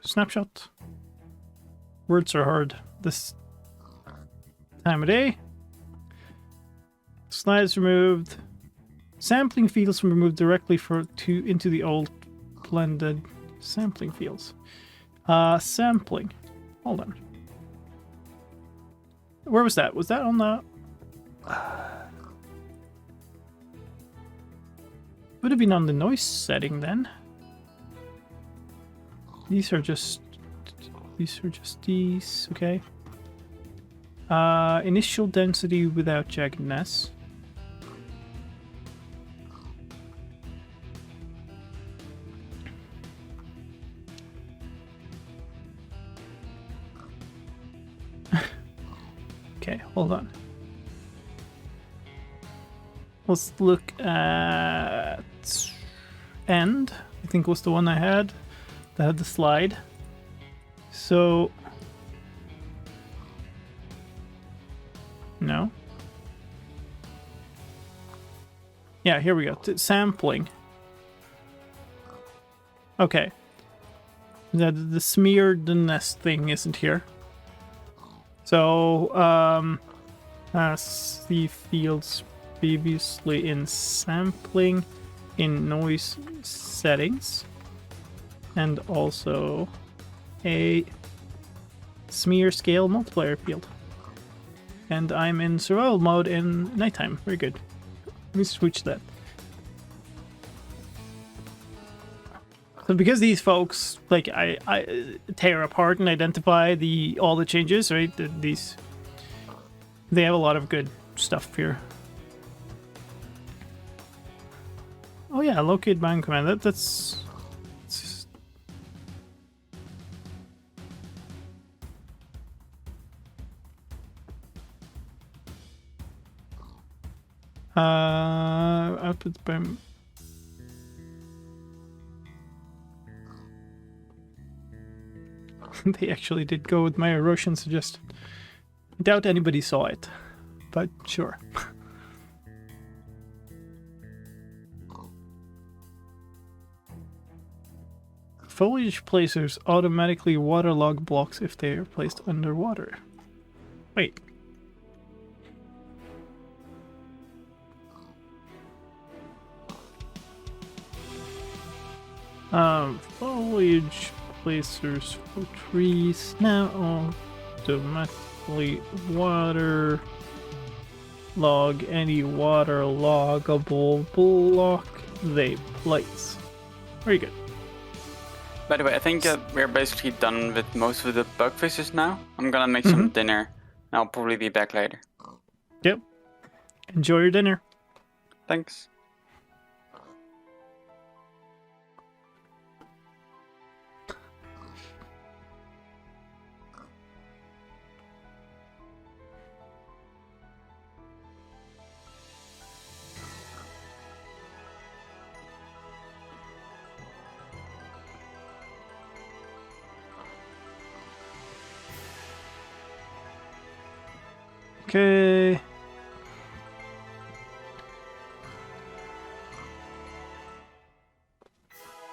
snapshot. Words are hard this time of day. Slides removed. Sampling fields removed directly into the old blended sampling fields. Sampling. Hold on. Where was that? Was that on the... Would have been on the noise setting then. These are just these, okay. Initial density without jaggedness. Okay, hold on. Let's look at end. I think was the one I had that had the slide. So no. Yeah, here we go. Sampling. Okay. The smeared nest thing isn't here. So, as the fields previously in sampling, in noise settings, and also a smear scale multiplier field. And I'm in survival mode in nighttime. Very good. Let me switch that. So because these folks, like, I tear apart and identify all the changes, right? They have a lot of good stuff here. Oh yeah, locate biome command. That's output biome. They actually did go with my erosion suggestion. I doubt anybody saw it, but sure. Foliage placers automatically waterlog blocks if they are placed underwater. Wait. Foliage placers for trees now automatically water log any waterloggable block they place. Very good.
By the way, I think we're basically done with most of the bug fixes now. I'm gonna make some dinner. And I'll probably be back later.
Yep. Enjoy your dinner.
Thanks.
Okay.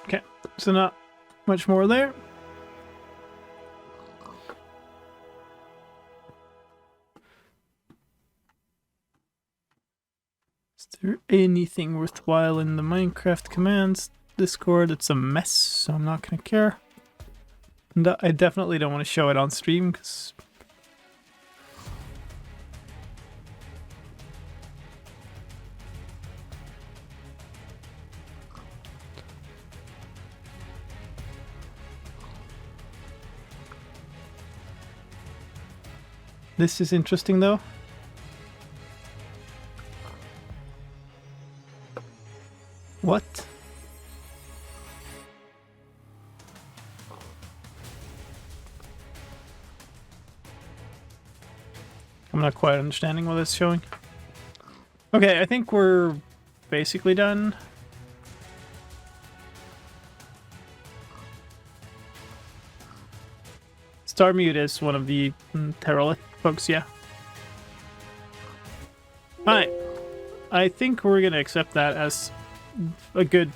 Okay, so not much more there. Is there anything worthwhile in the Minecraft commands Discord? It's a mess, so I'm not gonna care. And I definitely don't want to show it on stream because this is interesting though. What? I'm not quite understanding what it's showing. Okay, I think we're basically done. Star Mute is one of the Terralith folks, yeah. Alright. I think we're gonna accept that as a good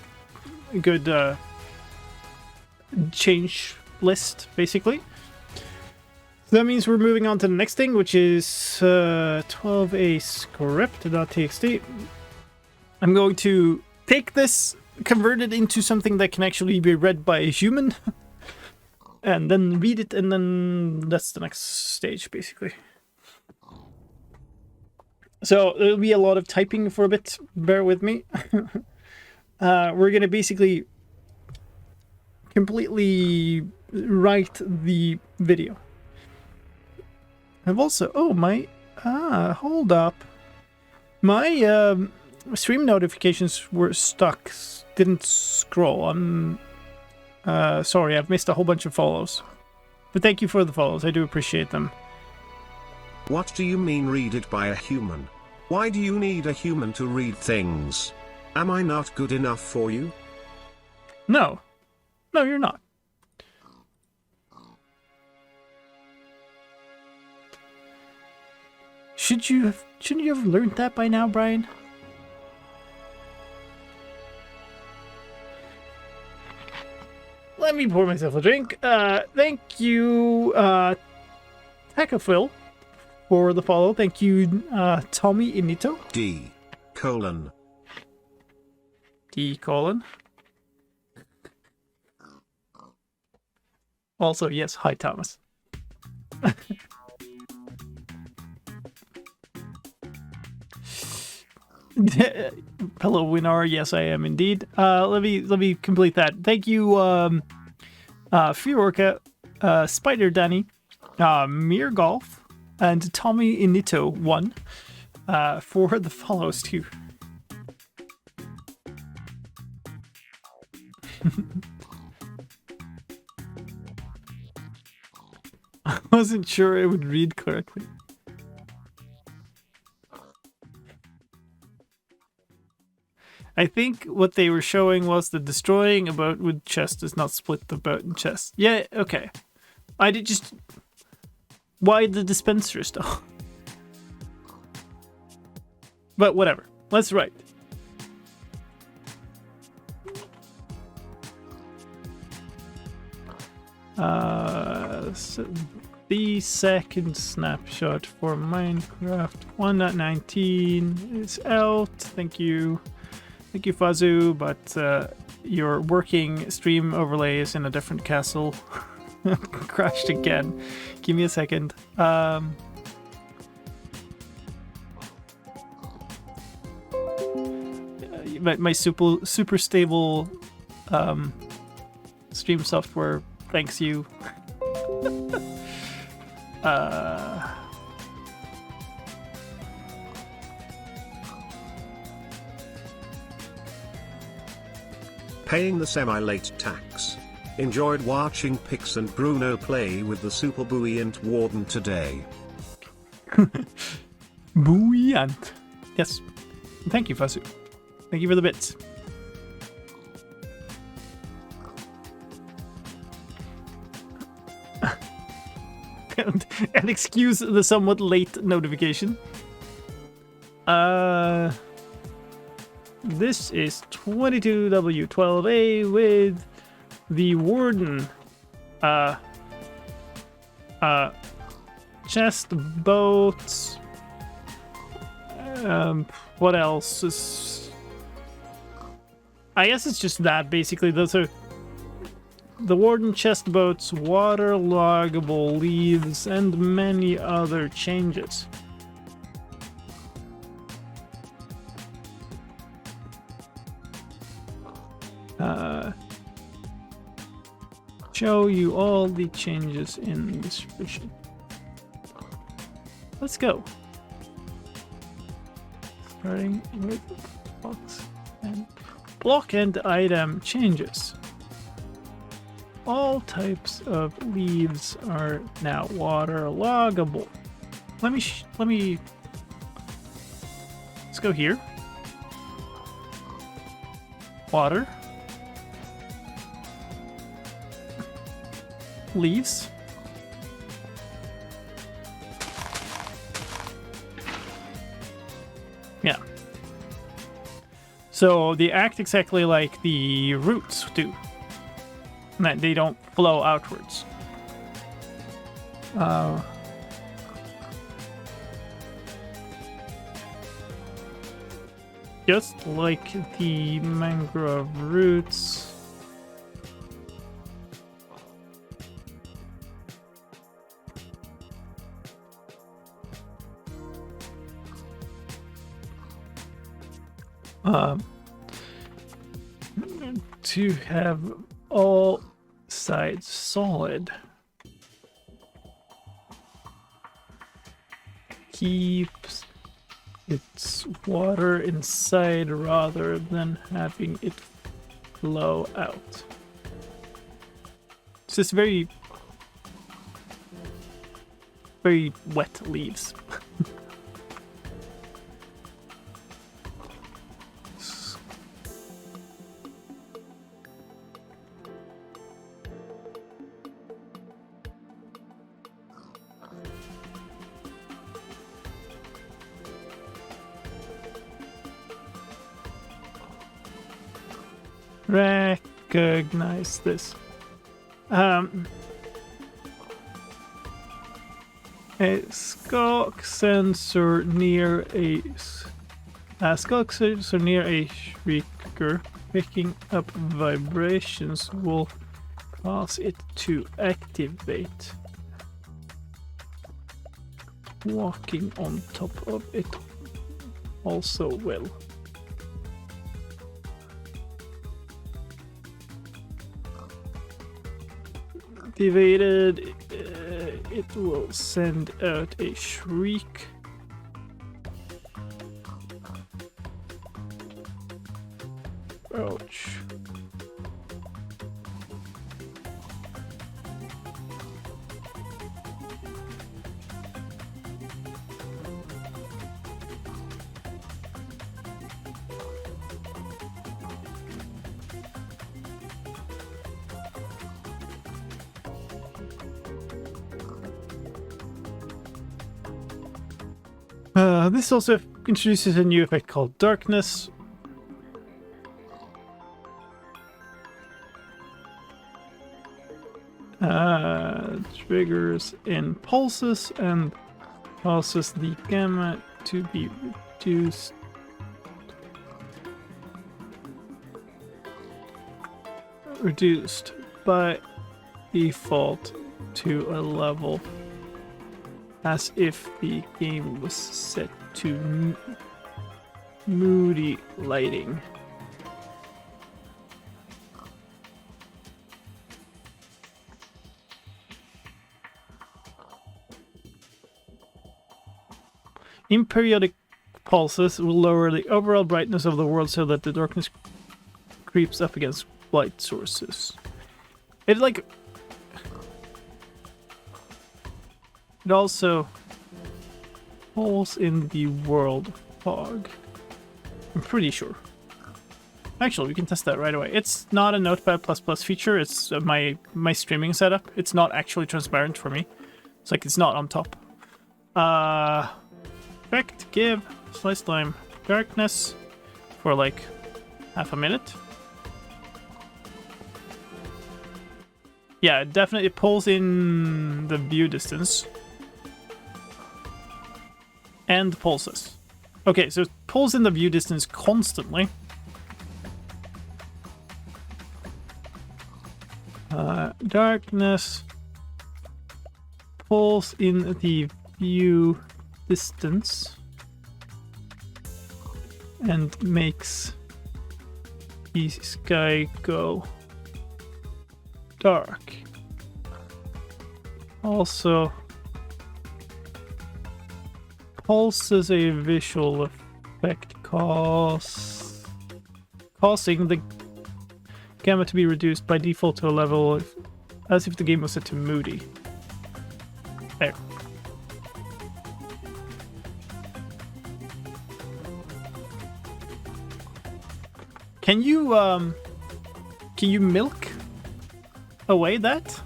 change list, basically. So that means we're moving on to the next thing, which is 12a script.txt. I'm going to take this, convert it into something that can actually be read by a human, and then read it, and then that's the next stage, basically. So there'll be a lot of typing for a bit, bear with me. We're going to basically completely write the video. I've also, hold up. My stream notifications were stuck, didn't scroll. I'm sorry, I've missed a whole bunch of follows. But thank you for the follows, I do appreciate them.
What do you mean read it by a human? Why do you need a human to read things? Am I not good enough for you?
No. No, you're not. Shouldn't you have learned that by now, Brian? Let me pour myself a drink. Thank you, Tacophil, for the follow. Thank you, Tommy Inito.
D.
colon. Also, yes, hi, Thomas. Hello, Winar. Yes, I am indeed. Let me complete that. Thank you, Fiorca, Spider Danny, Mir Golf, and Tommy Inito 1 for the follows too. I wasn't sure it would read correctly. I think what they were showing was that destroying a boat with chest does not split the boat in chest. Yeah, okay. I did just... Why the dispensers though? But whatever. Let's write. So the second snapshot for Minecraft 1.19 is out. Thank you. Thank you, Fazu, but your working stream overlay is in a different castle. Crashed again. Give me a second. My super stable Stream software thanks you.
Paying the semi-late tax. Enjoyed watching Pix and Bruno play with the super buoyant warden today.
Buoyant. Yes. Thank you, Fasu. Thank you for the bits. And excuse the somewhat late notification. This is 22W12A with the warden. Chest boats. What else is? I guess it's just that basically. Those are the warden, chest boats, waterloggable leaves, and many other changes. Show you all the changes in the description. Let's go. Starting with block and item changes. All types of leaves are now waterloggable. Let me. Let's go here. Water. Leaves. Yeah. So they act exactly like the roots do. That they don't flow outwards. Just like the mangrove roots. To have all sides solid. Keeps its water inside rather than having it flow out. It's just very wet leaves. Recognize this. A skulk sensor near a shrieker picking up vibrations will cause it to activate. Walking on top of it also will. Activated, it will send out a shriek. Ouch. This also introduces a new effect called darkness. Triggers in pulses and causes the gamma to be reduced by default to a level as if the game was set to moody lighting. Imperiodic pulses will lower the overall brightness of the world so that the darkness creeps up against light sources. It like... It also pulls in the world fog. I'm pretty sure. Actually, we can test that right away. It's not a Notepad++ feature. It's my streaming setup. It's not actually transparent for me. It's like it's not on top. Effect, give, slicedlime, darkness for like half a minute. Yeah, it definitely pulls in the view distance. And pulses. Okay, so it pulls in the view distance constantly. Darkness pulls in the view distance and makes the sky go dark. Also pulses a visual effect causing the gamma to be reduced by default to a level as if the game was set to moody. There. Can you milk away that?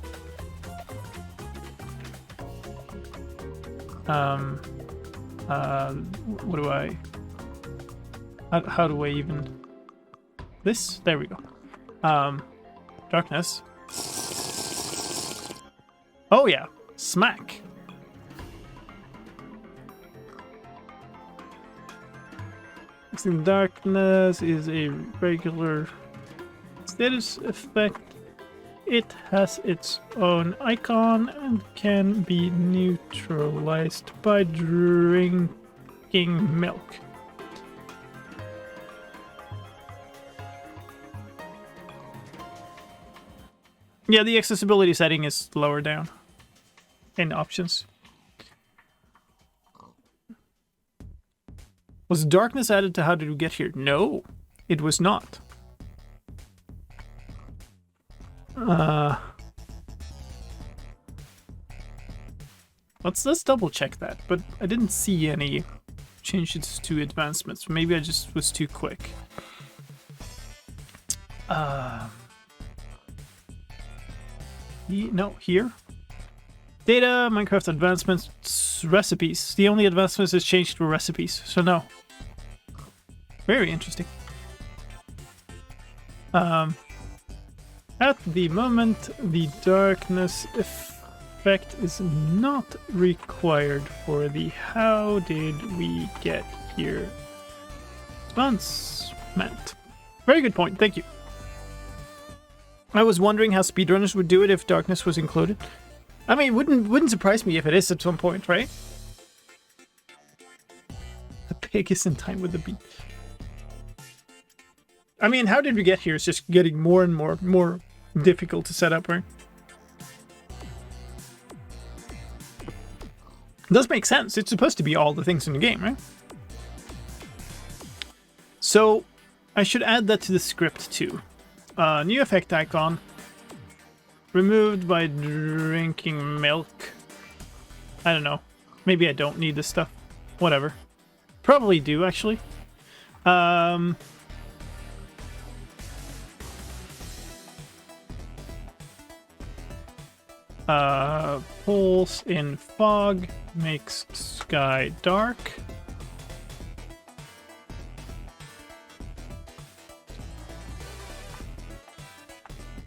What do I... How do I even... This? There we go. Darkness. Oh yeah, smack. Mixing darkness is a regular status effect. It has its own icon and can be neutralized by drinking milk. Yeah, the accessibility setting is lower down in options. Was darkness added to How Did We Get Here? No, it was not. Let's double check that, but I didn't see any changes to advancements. Maybe I just was too quick. No, here. Data, Minecraft advancements, recipes. The only advancements is changed to recipes, so no. Very interesting. At the moment, the darkness effect is not required for the How Did We Get Here advancement. Very good point, thank you. I was wondering how speedrunners would do it if darkness was included. I mean, wouldn't surprise me if it is at some point, right? The pig is in time with the beat. I mean, How Did We Get Here is just getting more and more difficult to set up, right? It does make sense. It's supposed to be all the things in the game, right? So, I should add that to the script too. New effect icon. Removed by drinking milk. I don't know. Maybe I don't need this stuff. Whatever. Probably do, actually. Pulse in fog makes sky dark.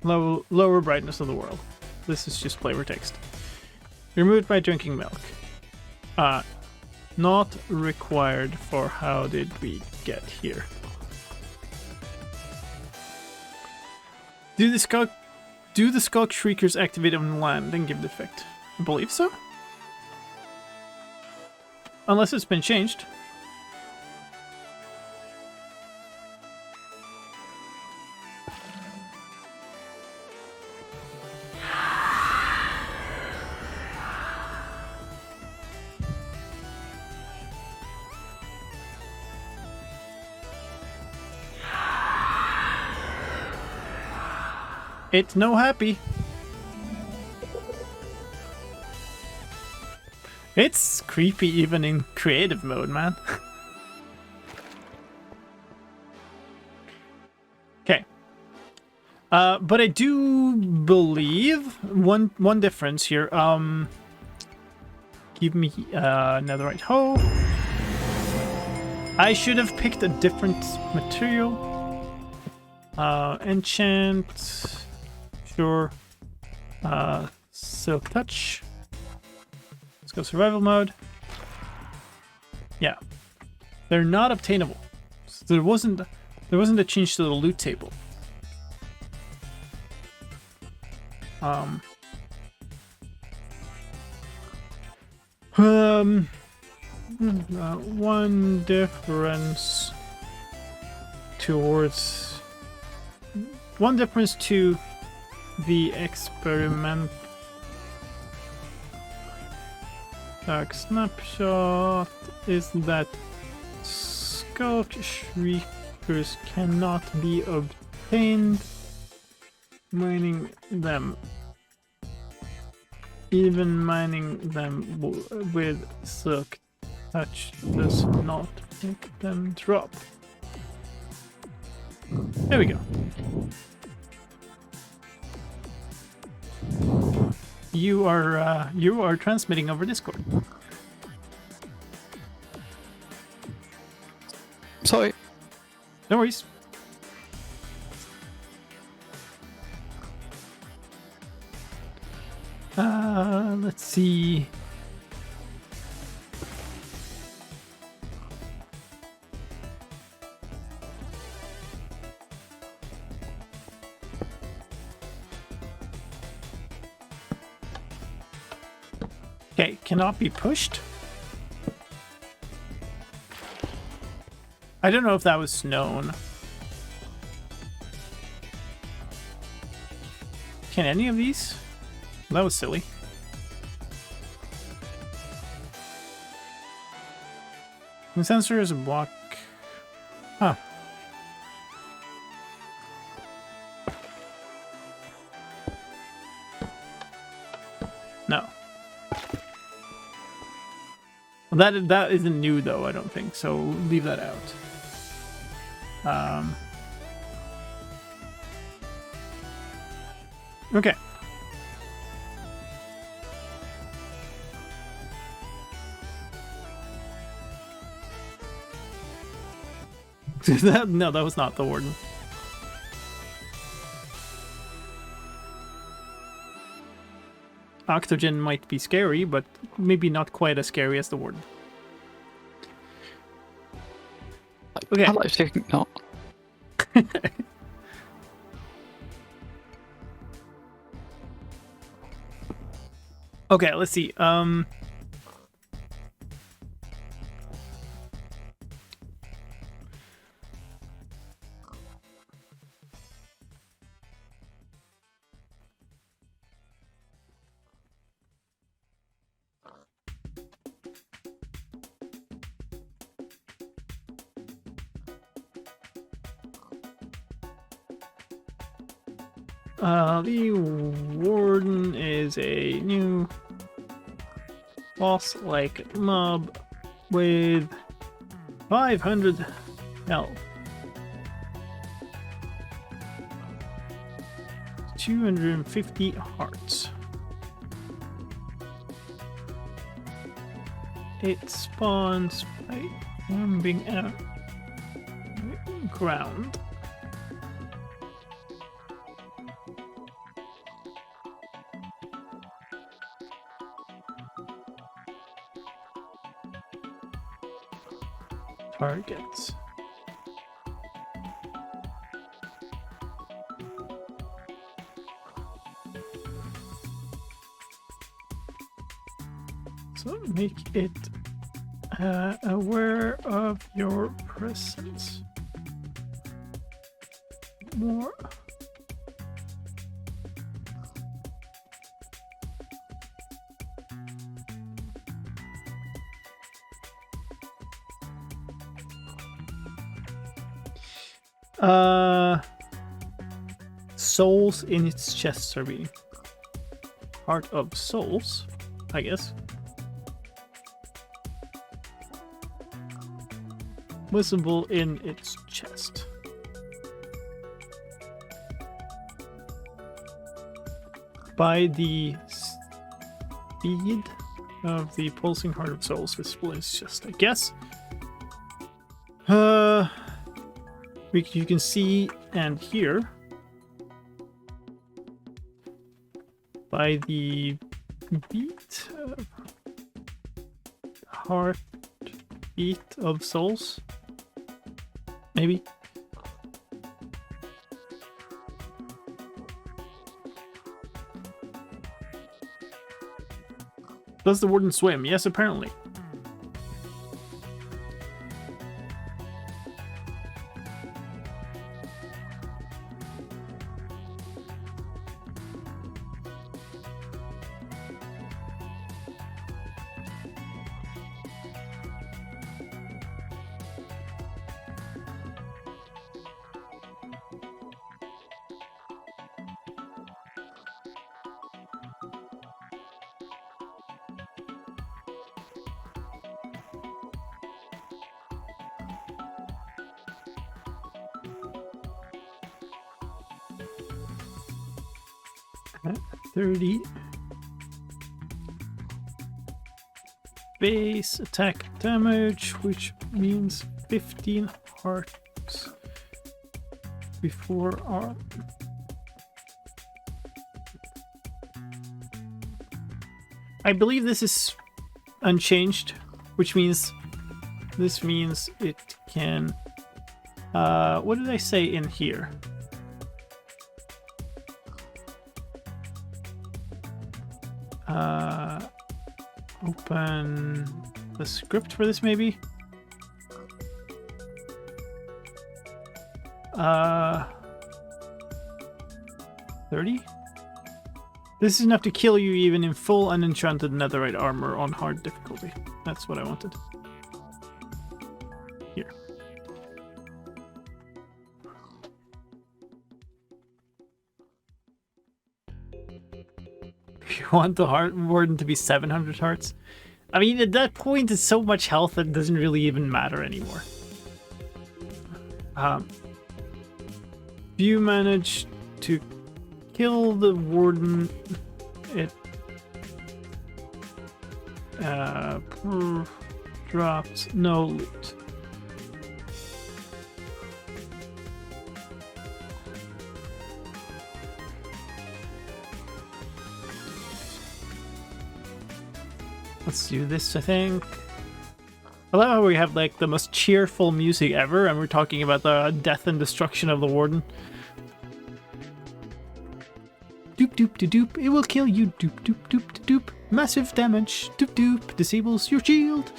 Lower brightness of the world. This is just flavor text. Removed by drinking milk. Not required for How Did We Get Here. Do the Skog Shriekers activate on land and give the effect? I believe so. Unless it's been changed. It's no happy. It's creepy even in creative mode, man. Okay. But I do believe one difference here. Give me netherite hoe. I should have picked a different material. Enchant. Sure. Silk touch. Let's go survival mode. Yeah. They're not obtainable. So there wasn't a change to the loot table. One difference towards to the experiment snapshot is that skulk shriekers cannot be obtained mining them. Even mining them with silk touch does not make them drop. There we go. You are transmitting over Discord.
Sorry.
No worries. Let's see. Okay, cannot be pushed. I don't know if that was known. Can any of these? That was silly. The sensor is a block. Huh. No. Well, that isn't new though, I don't think. So leave that out. Okay. No, that was not the warden. Octogen might be scary, but maybe not quite as scary as the warden. Okay.
I like thinking not.
Okay, let's see. The warden is a new boss-like mob with 500 health. 250 hearts. It spawns by jumping out ground. Targets. So make it aware of your presence. More. souls in its chests are beating. Heart of souls, I guess. Visible in its chest. By the speed of the pulsing heart of souls visible in its chest, I guess. You can see and hear by the beat, heart beat of souls, maybe. Does the warden swim? Yes, apparently. At 30 base attack damage, which means 15 hearts before our... I believe this is unchanged, which means this means it can... what did I say in here? Open the script for this, maybe? 30? This is enough to kill you even in full unenchanted netherite armor on hard difficulty. That's what I wanted. Here. You want the heart warden to be 700 hearts? I mean, at that point, it's so much health that it doesn't really even matter anymore. If you manage to kill the warden, it drops no loot. Let's do this, I think. I love how we have like the most cheerful music ever, and we're talking about the death and destruction of the warden. Doop doop de doop, it will kill you. Doop doop doop de doop, massive damage. Doop doop, disables your shield.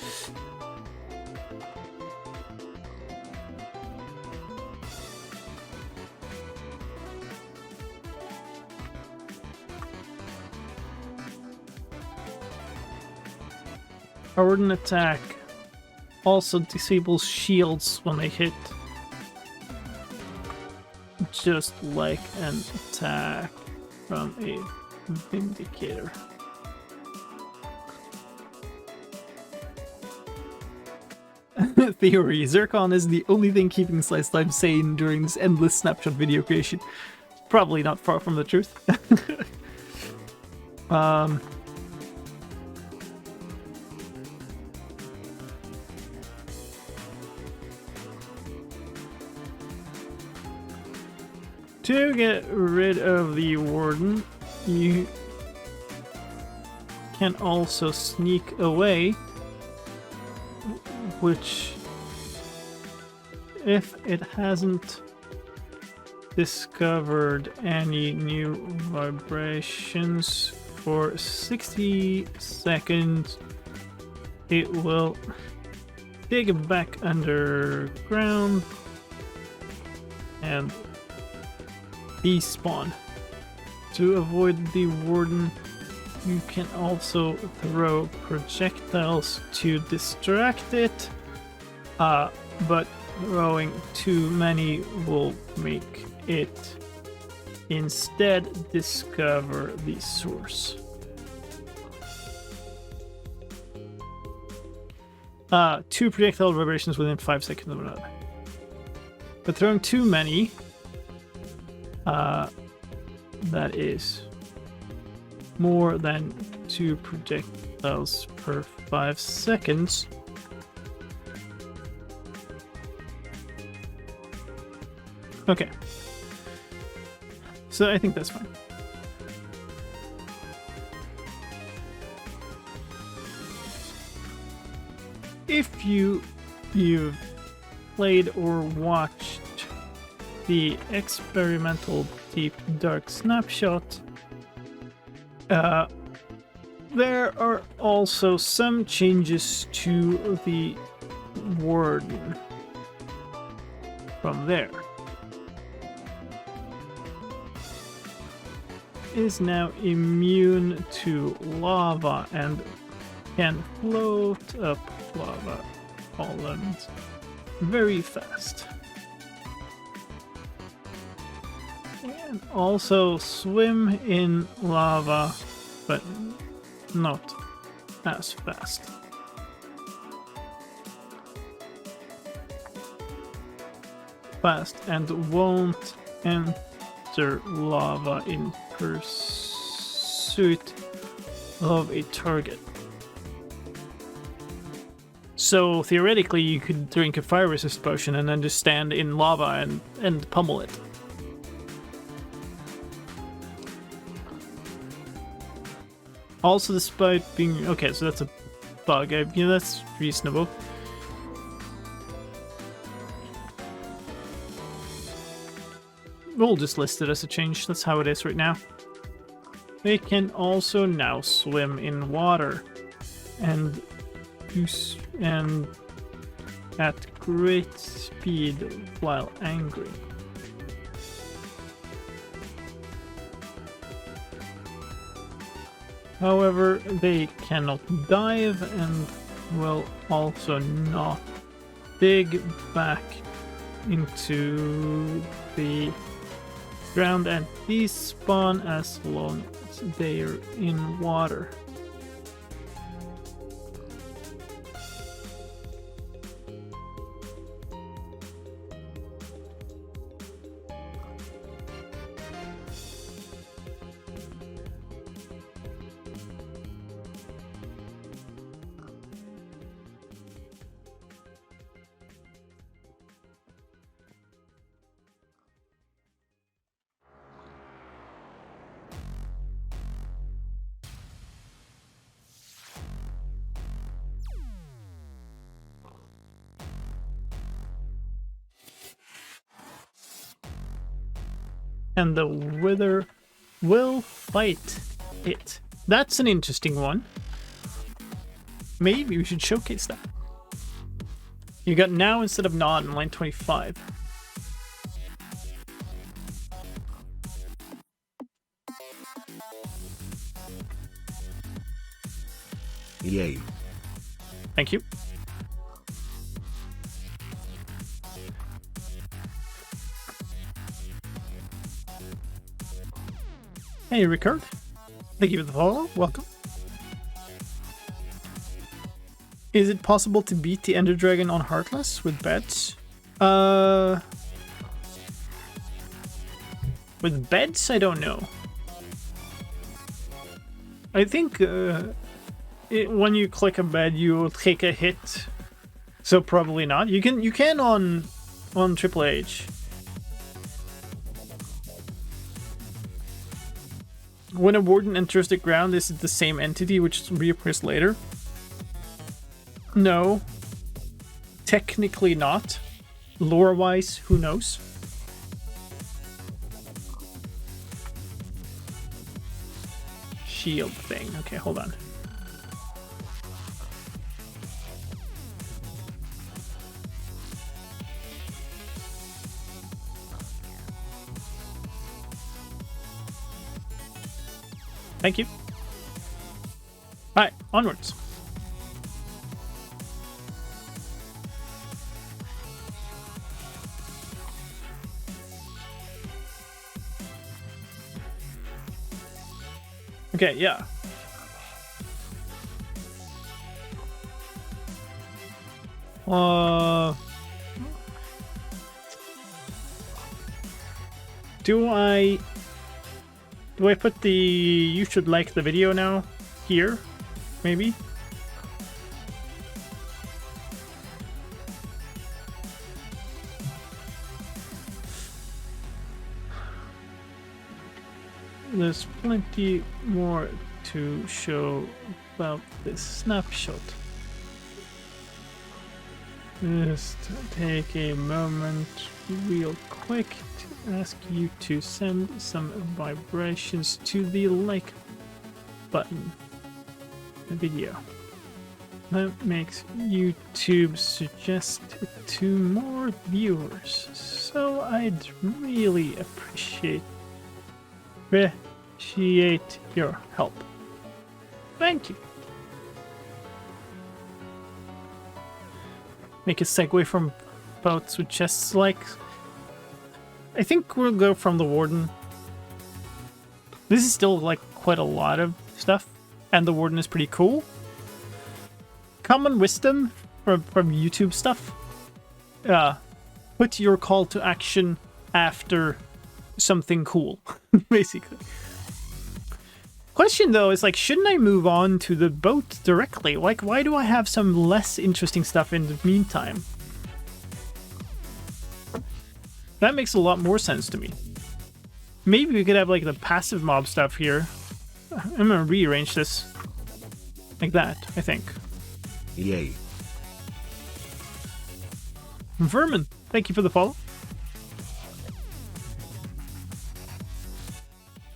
Our warden attack also disables shields when they hit, just like an attack from a Vindicator. Theory: Zircon is the only thing keeping slicedlime sane during this endless snapshot video creation. Probably not far from the truth. To get rid of the warden, you can also sneak away, which, if it hasn't discovered any new vibrations for 60 seconds, it will dig back underground and despawn. To avoid the warden, you can also throw projectiles to distract it, but throwing too many will make it Instead, discover the source. Two projectile vibrations within 5 seconds of another. But throwing too many, that is more than 2 projectiles per 5 seconds. Okay. So I think that's fine. If you've played or watched the experimental Deep Dark Snapshot, there are also some changes to the Warden from there. Is now immune to lava and can float up lava columns very fast. And also swim in lava, but not as fast. Fast and won't enter lava in pursuit of a target. So theoretically, you could drink a fire resist potion and then just stand in lava and pummel it. Also, despite being okay, so that's a bug. That's reasonable. We'll just list it as a change. That's how it is right now. They can also now swim in water and at great speed while angry. However, they cannot dive and will also not dig back into the ground and despawn as long as they are in water. And the wither will fight it. That's an interesting one. Maybe we should showcase that. You got now instead of not in line 25.
Yay.
Thank you. Hey, Rickard. Thank you for the follow. Welcome. Is it possible to beat the Ender Dragon on Heartless with beds? With beds, I don't know. I think when you click a bed, you will take a hit. So probably not. You can on Triple H. When a warden enters the ground, is it the same entity which reappears later? No. Technically not. Lore-wise, who knows? Shield thing. Okay, hold on. Thank you. Alright, onwards. Okay, yeah. Do I put the you should like the video now here? Maybe? There's plenty more to show about this snapshot. Just take a moment real quick to ask you to send some vibrations to the like button the video. That makes YouTube suggest it to more viewers, so I'd really appreciate your help. Thank you. Make a segue from boats with chests like. I think we'll go from the Warden. This is still like quite a lot of stuff, and the Warden is pretty cool. Common wisdom from YouTube stuff. Put your call to action after something cool, basically. Question though is like, shouldn't I move on to the boat directly? Like, why do I have some less interesting stuff in the meantime? That makes a lot more sense to me. Maybe we could have like the passive mob stuff here. I'm gonna rearrange this like that, I think.
Yay.
Vermin, thank you for the follow.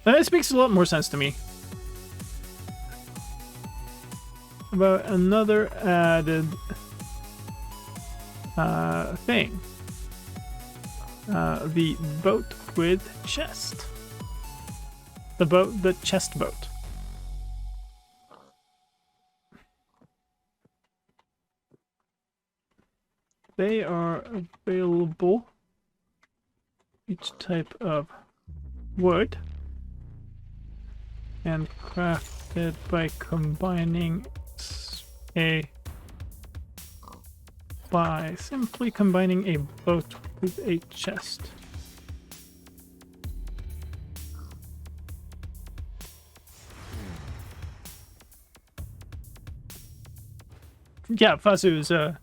This makes a lot more sense to me. About another added thing. The boat with chest. The chest boat. They are available. Each type of wood. And crafted by simply combining a boat with a chest. Yeah, Fazu is a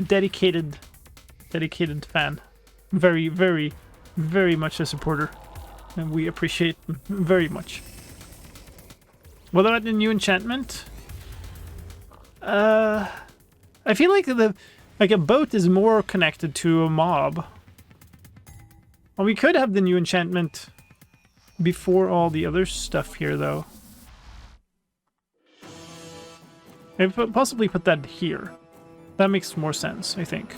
dedicated fan. Very, very, very much a supporter. And we appreciate very much. What about the new enchantment? I feel like a boat is more connected to a mob. Well, we could have the new enchantment before all the other stuff here, though. Maybe possibly put that here. That makes more sense, I think.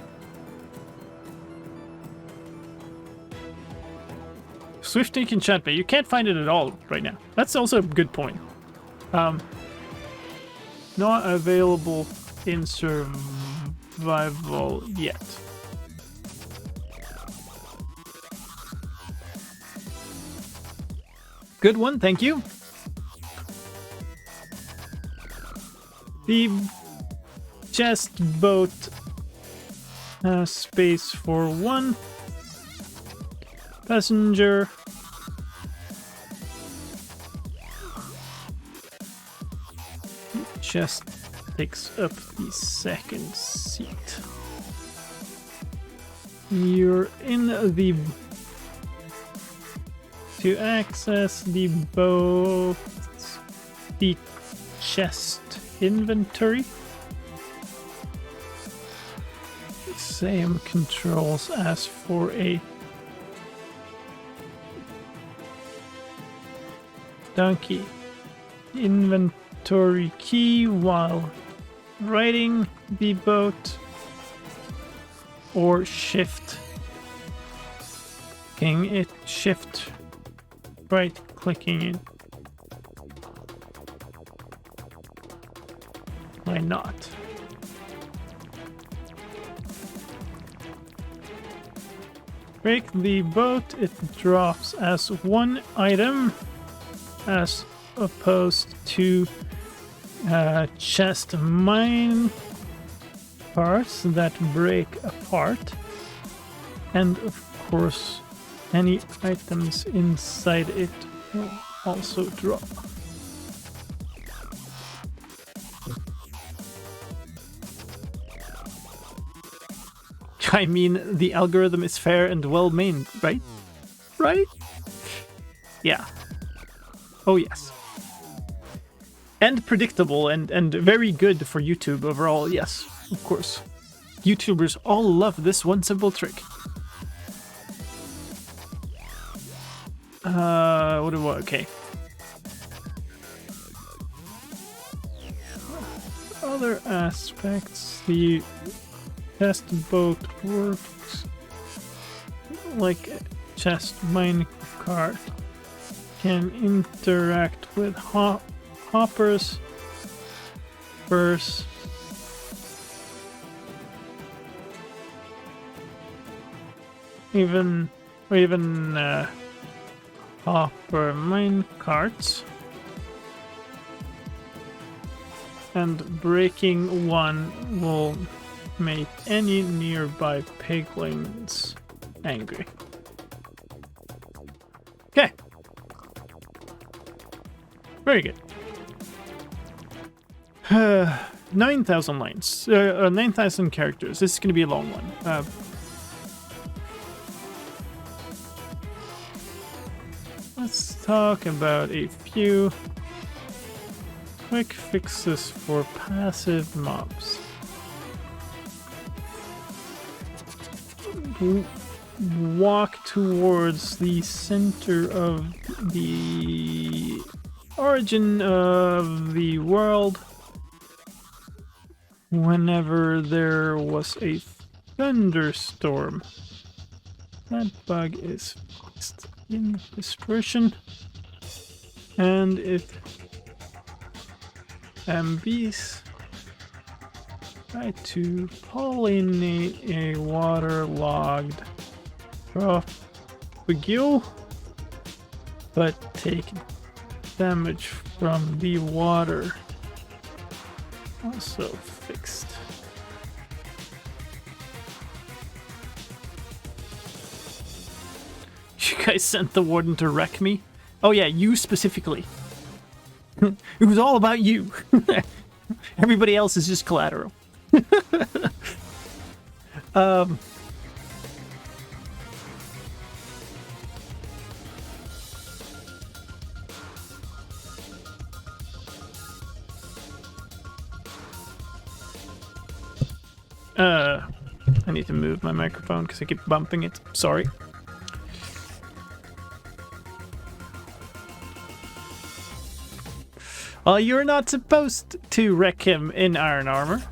Swift Ink enchantment. You can't find it at all right now. That's also a good point. Not available in survival yet. Good one, thank you. The chest boat has space for one passenger. Chest takes up the second seat. You're in the... To access the boat, the chest inventory. Same controls as for a donkey. Inventory key while riding the boat, or shift. Shift, right clicking it. Why not? Break the boat, it drops as one item. as opposed to chest mine parts that break apart, and of course any items inside it will also drop. I mean, the algorithm is fair and well made, right? Right? Yeah. Oh yes. And predictable and very good for YouTube overall, yes, of course. YouTubers all love this one simple trick. What do I, okay. Other aspects, the chest boat works like a chest mine cart, can interact with hoppers, bursts, even hopper mine carts, and breaking one will make any nearby piglins angry. Okay. Very good. 9,000 lines. 9,000 characters. This is going to be a long one. Let's talk about a few quick fixes for passive mobs. Walk towards the center of the origin of the world whenever there was a thunderstorm. That bug is fixed in dispersion, and if MBs try to pollinate a waterlogged propagule, but take damage from the water. Also fixed. You guys sent the warden to wreck me? Oh yeah, you specifically. It was all about you. Everybody else is just collateral. I need to move my microphone because I keep bumping it. Sorry. Well, you're not supposed to wreck him in iron armor.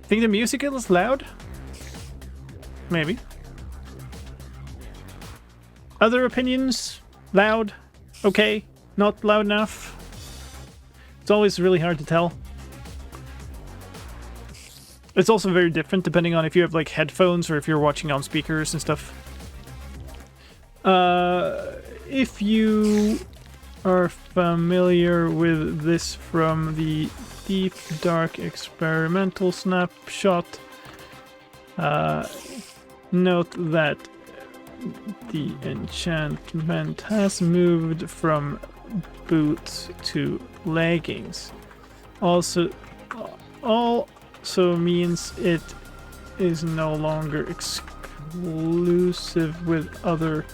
Think the music is loud? Maybe. Other opinions? Loud? Okay. Not loud enough? It's always really hard to tell. It's also very different depending on if you have like headphones or if you're watching on speakers and stuff. If you are familiar with this from the Deep Dark Experimental Snapshot, note that the enchantment has moved from boots to leggings. Also means it is no longer exclusive with other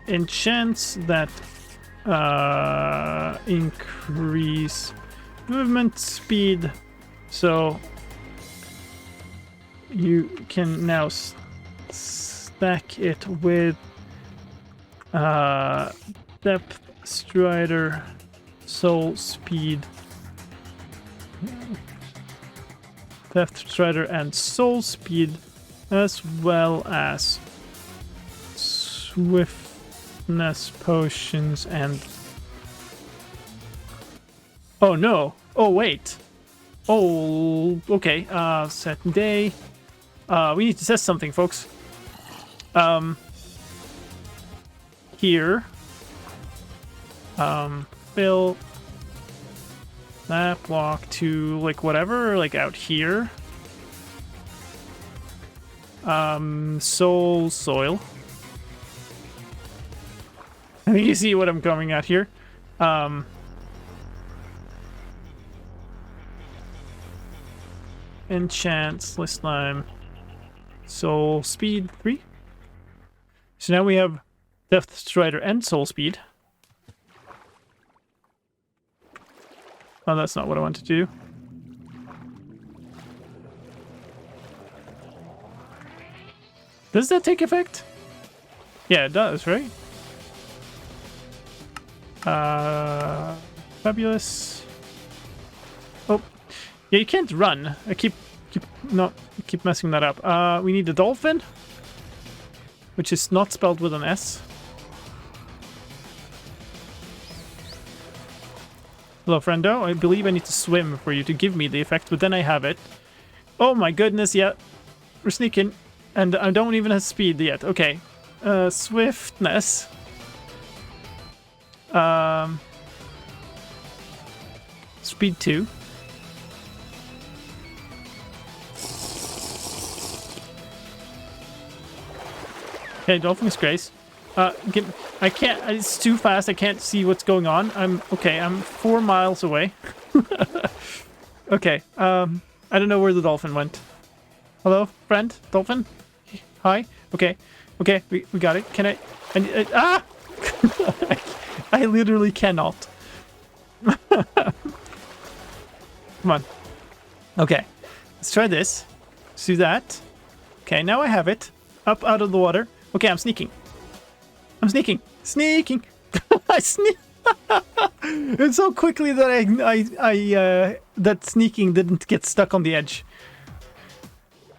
enchants that increase movement speed, so you can now stack it with Depth Strider, Soul Speed, Depth Strider and Soul Speed, as well as Swiftness Potions and... Oh no! Oh wait! Oh, okay, set day. We need to test something, folks. Here. Fill that block to like whatever, like out here. Soil. I think you see what I'm coming at here. Enchant, slicedlime, soul speed 3. So now we have Death Strider and soul speed. Oh, that's not what I want to do. Does that take effect? Yeah, it does, right? Fabulous. Oh, yeah, you can't run. I keep messing that up. We need the dolphin, which is not spelled with an S. Hello, friendo. I believe I need to swim for you to give me the effect, but then I have it. Oh my goodness, yeah. We're sneaking. And I don't even have speed yet. Okay. Swiftness. Speed 2. Okay, Dolphin's Grace. I can't, it's too fast, I can't see what's going on. I'm 4 miles away. Okay, I don't know where the dolphin went. Hello, friend? Dolphin? Hi? Okay, we got it. Can I I literally cannot. Come on. Okay, let's try this. Let's do that. Okay, now I have it. Up out of the water. Okay, I'm sneaking. Sneaking. I sneak. And so quickly that that sneaking didn't get stuck on the edge.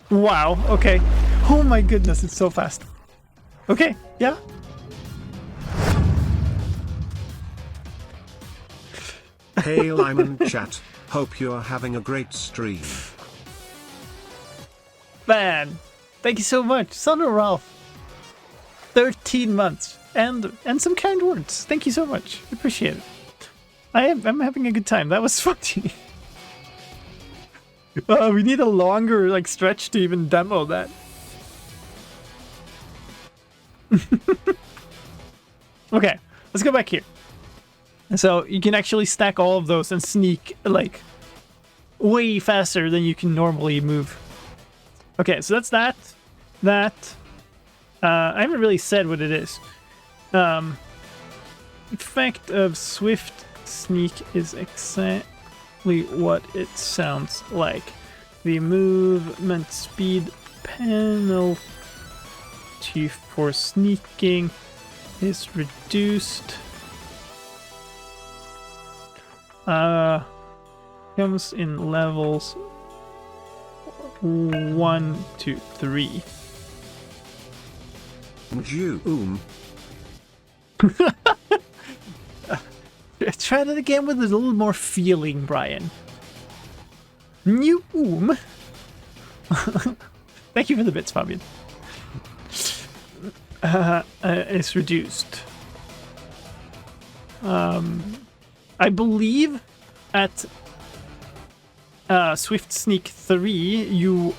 Wow. Okay. Oh my goodness, it's so fast. Okay. Yeah.
Hey Lyman chat, hope you're having a great stream.
Man, thank you so much, Son of Ralph. 13 months and some kind words. Thank you so much. Appreciate it. I'm having a good time. That was funny. We need a longer like stretch to even demo that. Okay, let's go back here. So you can actually stack all of those and sneak like way faster than you can normally move. Okay, so that's that. I haven't really said what it is. Effect of swift sneak is exactly what it sounds like. The movement speed penalty for sneaking is reduced. Comes in levels 1 to 3. Try that again with a little more feeling, Brian. New Thank you for the bits, Fabian. It's reduced. I believe at Swift Sneak 3 you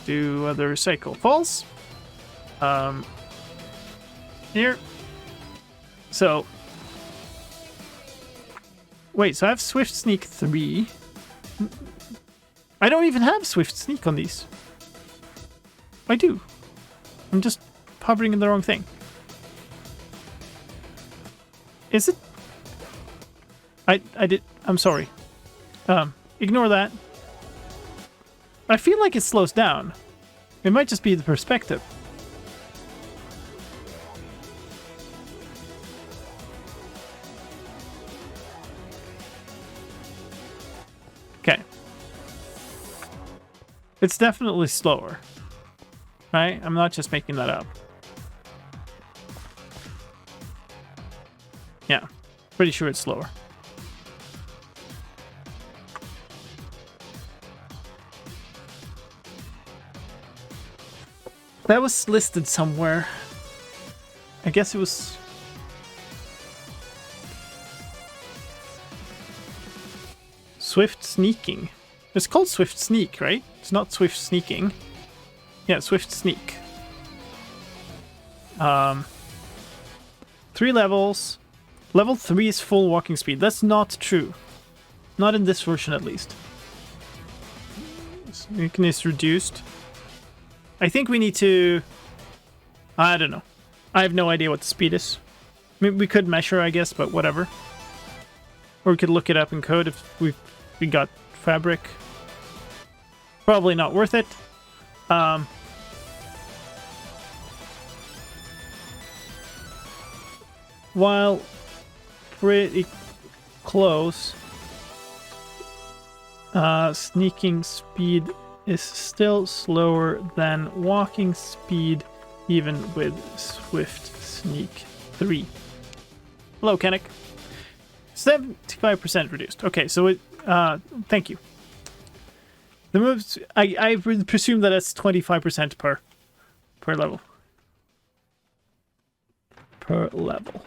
do other cycle falls. Here. So wait, so I have Swift Sneak 3. I don't even have Swift Sneak on these. I do. I'm just hovering in the wrong thing. Is it? I did. I'm sorry. Ignore that. I feel like it slows down. It might just be the perspective. Okay. It's definitely slower. Right? I'm not just making that up. Yeah. Pretty sure it's slower. That was listed somewhere. I guess it was... Swift sneaking. It's called Swift Sneak, right? It's not Swift Sneaking. Yeah, Swift Sneak. 3 levels. Level 3 is full walking speed. That's not true. Not in this version, at least. Sneaking is reduced. I think we need to... I don't know. I have no idea what the speed is. I mean, we could measure, I guess, but whatever. Or we could look it up in code if we got fabric. Probably not worth it. While pretty close, sneaking speed is still slower than walking speed, even with Swift Sneak 3. Hello, Kennick. 75% reduced. Okay, so it, thank you. The moves, I would presume that it's 25% per level. Per level.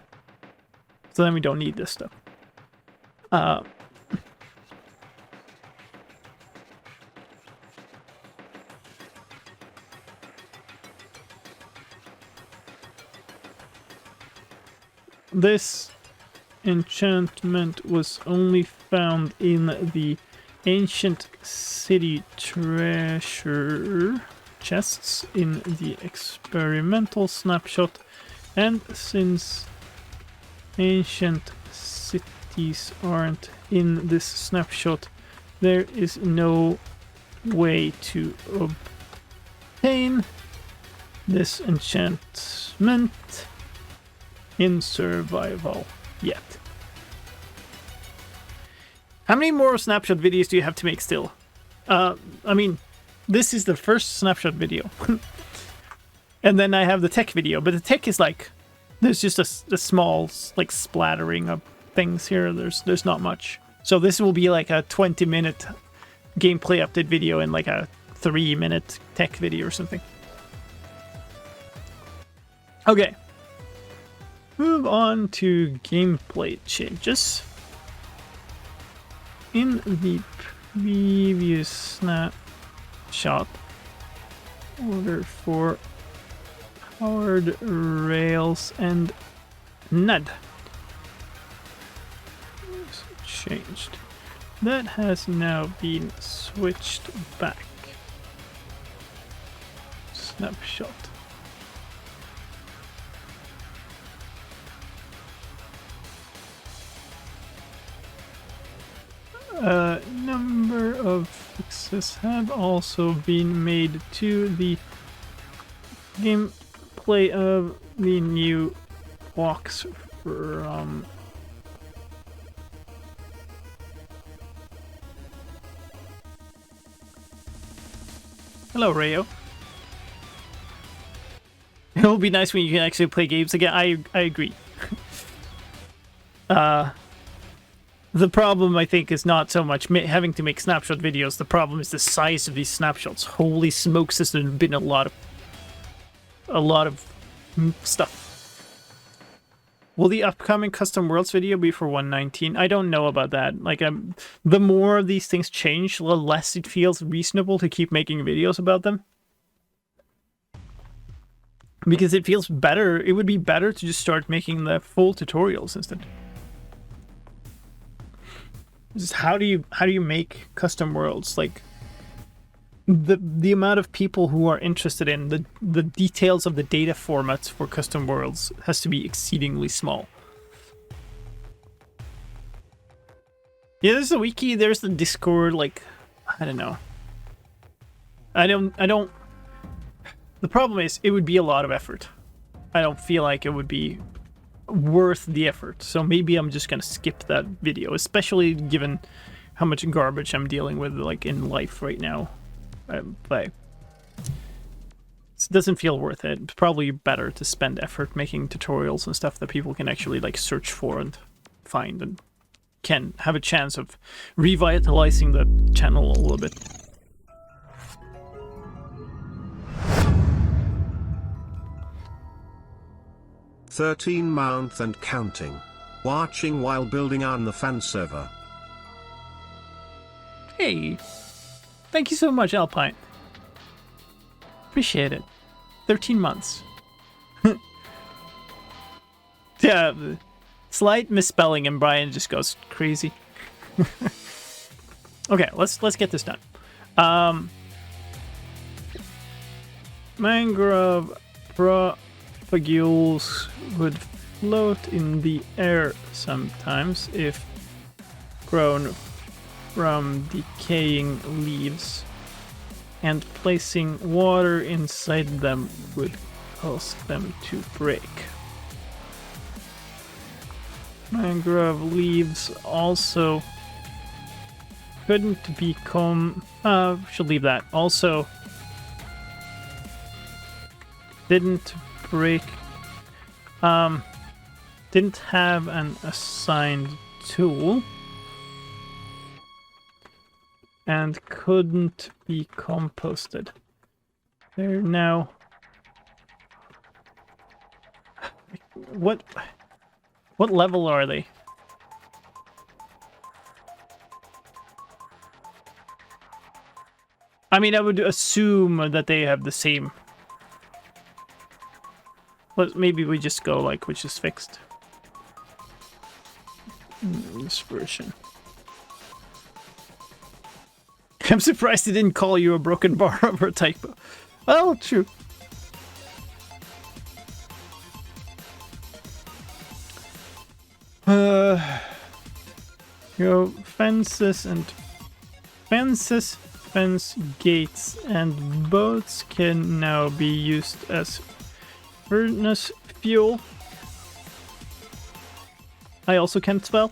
So then we don't need this stuff. This enchantment was only found in the ancient city treasure chests in the experimental snapshot, and since ancient cities aren't in this snapshot, there is no way to obtain this enchantment in survival yet. How many more snapshot videos do you have to make still? I mean, this is the first snapshot video. And then I have the tech video, but the tech is like, there's just a small like splattering of things here. There's not much. So this will be like a 20-minute gameplay update video and like a 3-minute tech video or something. Okay. Move on to gameplay changes. In the previous snapshot, order for powered rails and NUD changed. That has now been switched back. Snapshot. A number of fixes have also been made to the gameplay of the new walks from Hello, Rayo. It'll be nice when you can actually play games again. I agree. The problem, I think, is not so much having to make snapshot videos. The problem is the size of these snapshots. Holy smokes, there's been a lot of stuff. Will the upcoming custom worlds video be for 119? I don't know about that. Like, the more these things change, the less it feels reasonable to keep making videos about them. Because it feels better. It would be better to just start making the full tutorials instead. Just how do you make custom worlds? Like the amount of people who are interested in the details of the data formats for custom worlds has to be exceedingly small. Yeah, there's the wiki, there's the Discord, like I don't know. I don't the problem is it would be a lot of effort. I don't feel like it would be worth the effort, so maybe I'm just gonna skip that video, especially given how much garbage I'm dealing with like in life right now. But it doesn't feel worth it. It's probably better to spend effort making tutorials and stuff that people can actually like search for and find and can have a chance of revitalizing the channel a little bit.
13 month and counting. Watching while building on the fan server.
Hey, thank you so much, Alpine. Appreciate it. 13 months. Yeah, slight misspelling and Brian just goes crazy. Okay, let's get this done. Mangrove propagules would float in the air sometimes if grown from decaying leaves, and placing water inside them would cause them to break. Mangrove leaves also couldn't become... should leave that. Also, didn't break... didn't have an assigned tool. And couldn't be composted. They're now... What level are they? I mean, I would assume that they have the same. But maybe we just go like which is fixed. In this version. I'm surprised they didn't call you a broken bar over a typo. Well, true. Your fences, fence gates, and boats can now be used as furnace fuel. I also can't spell.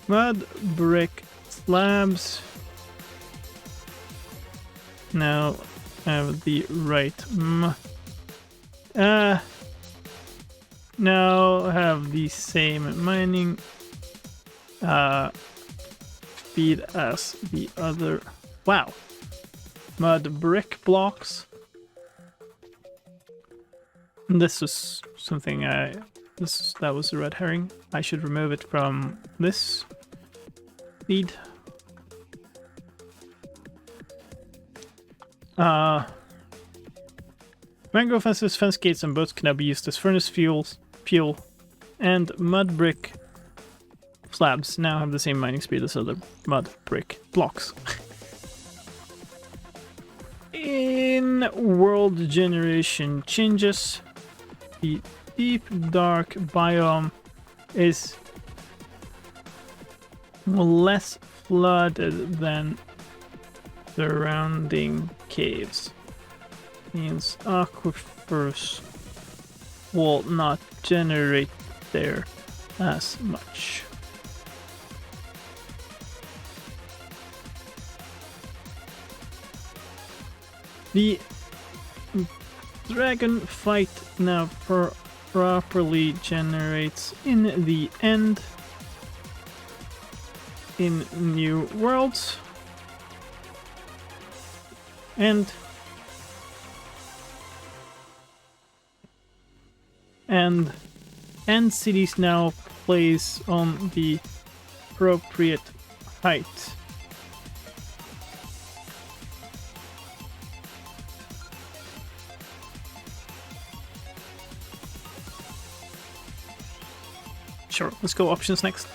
Mud brick slabs now have the right now have the same mining speed as the other. Wow. Mud brick blocks. This was something that was a red herring. I should remove it from this feed. Mangrove fences, fence gates, and boats can now be used as furnace fuel, and mud brick slabs now have the same mining speed as other mud brick blocks. In world generation changes, the deep dark biome is less flooded than surrounding caves. Means aquifers will not generate there as much. The dragon fight now properly generates in the end in new worlds, and cities now place on the appropriate height. Sure, let's go options next.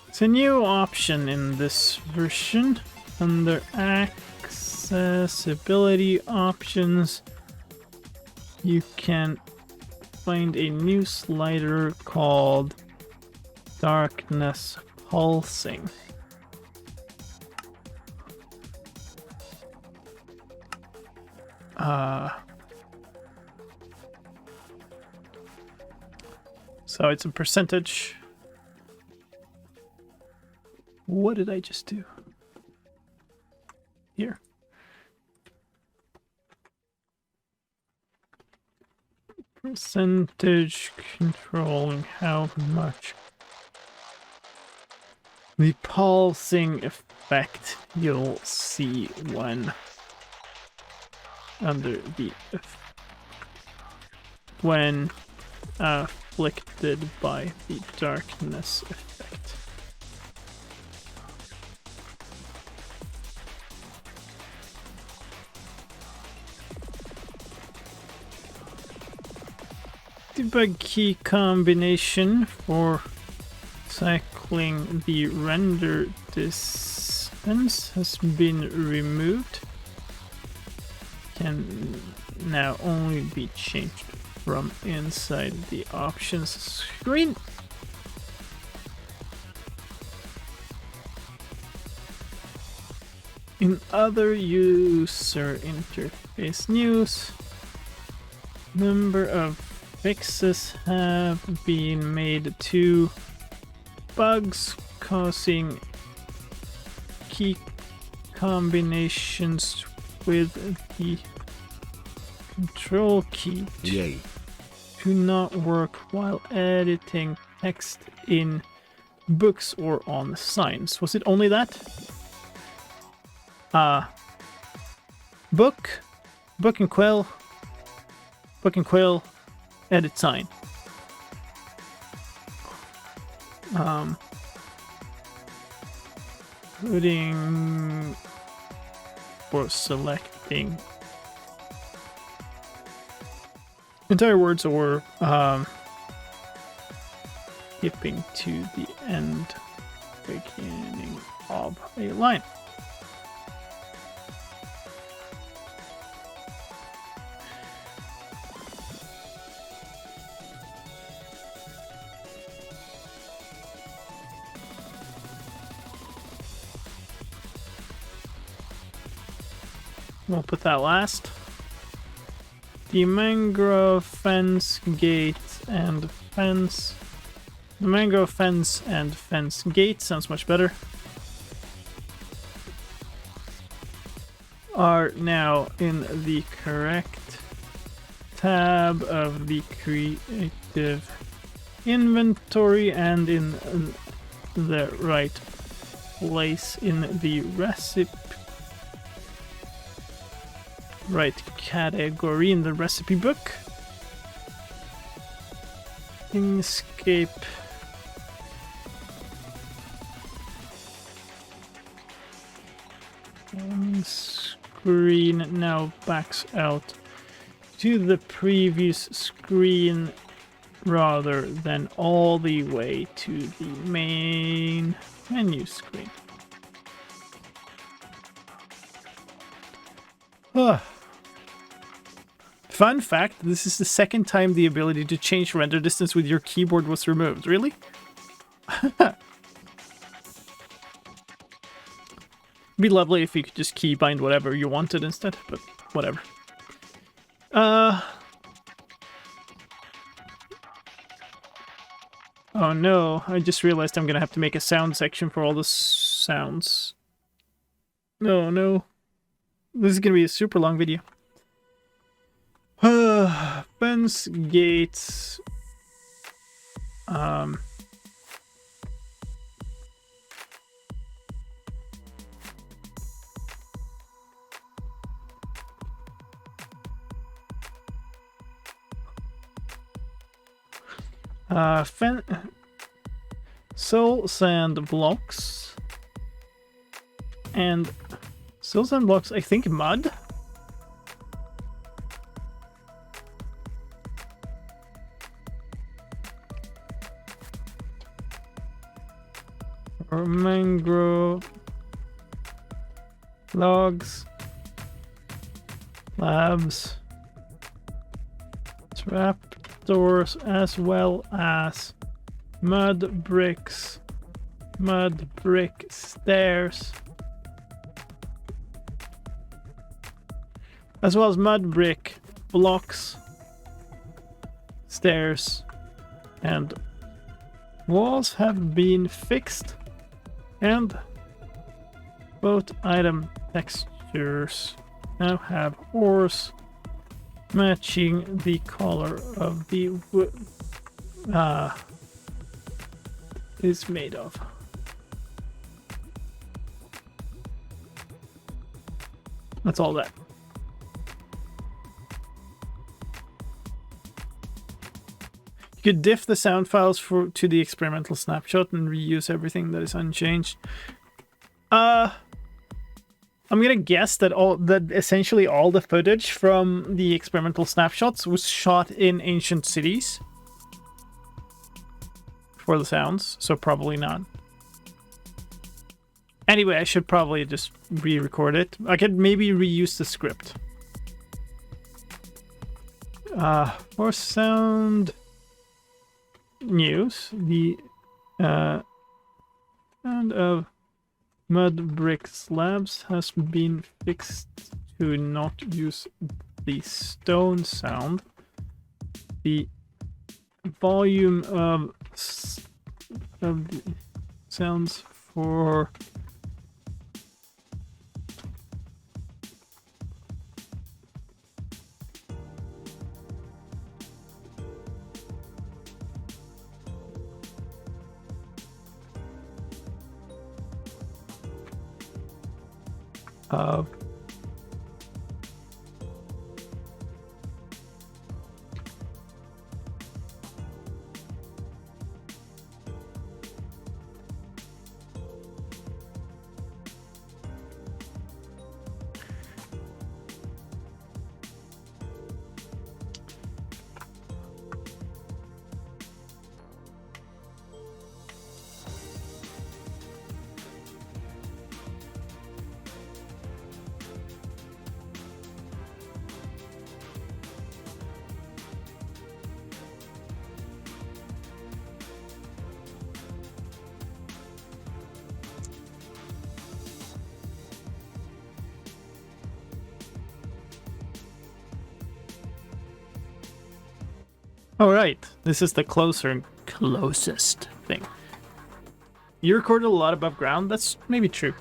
It's a new option in this version under accessibility options. You can find a new slider called Darkness Pulsing. So it's a percentage. What did I just do? Here. percentage controlling how much. The pulsing effect you'll see when under the when afflicted by the darkness effect. Debug key combination for cycling the render distance has been removed. Can now only be changed from inside the options screen. In other user interface news, number of fixes have been made to bugs causing key combinations with the control key to not work while editing text in books or on signs. Was it only that? Book and quill, edit sign. Including for selecting entire words or skipping to the end beginning of a line. We'll put that last. The mangrove fence gate and fence. The mangrove fence and fence gate sounds much better. Are now in the correct tab of the creative inventory and in the right place in the recipe. Right category in the recipe book. Inkscape. Screen now backs out to the previous screen rather than all the way to the main menu screen. Fun fact, this is the second time the ability to change render distance with your keyboard was removed. Really? Be lovely if you could just keybind whatever you wanted instead, but whatever. Oh no, I just realized I'm gonna have to make a sound section for all the sounds. No. This is gonna be a super long video. Fence gates. Soul sand blocks. And soul sand blocks, I think mud. Or mangrove logs, slabs, trapdoors, as well as mud bricks, mud brick stairs, as well as mud brick blocks, stairs, and walls have been fixed. And both item textures now have ores Matching the color of the wood is made of. That's all that. You could diff the sound files to the experimental snapshot and reuse everything that is unchanged. I'm gonna guess that essentially all the footage from the experimental snapshots was shot in ancient cities for the sounds, so probably not. Anyway, I should probably just re-record it. I could maybe reuse the script. For sound news, the sound of mud brick slabs has been fixed to not use the stone sound. The volume of the sounds for of Alright, this is the closest thing. You recorded a lot above ground? That's maybe true.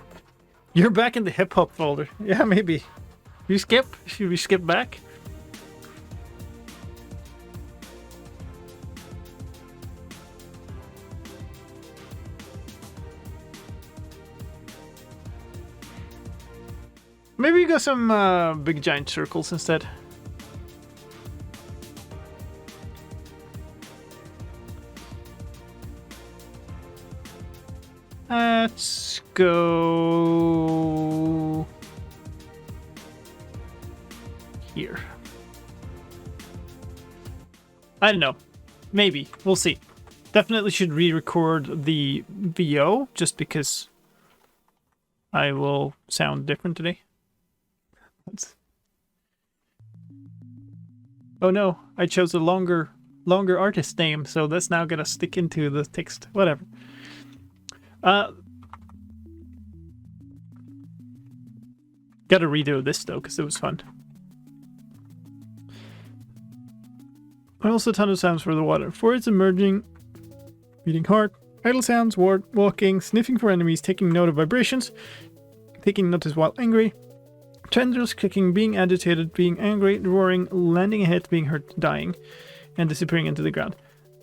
You're back in the hip-hop folder. Yeah, maybe. You skip? Should we skip back? Maybe we go some big giant circles instead. Let's go here. I don't know. Maybe. We'll see. Definitely should re-record the VO just because I will sound different today. Oh no, I chose a longer artist name, so that's now gonna stick into the text. Whatever. Gotta redo this though, because it was fun. Also a ton of sounds for the water. For its emerging, beating heart, idle sounds, walking, sniffing for enemies, taking note of vibrations, taking notice while angry, tendrils clicking, being agitated, being angry, roaring, landing a hit, being hurt, dying, and disappearing into the ground.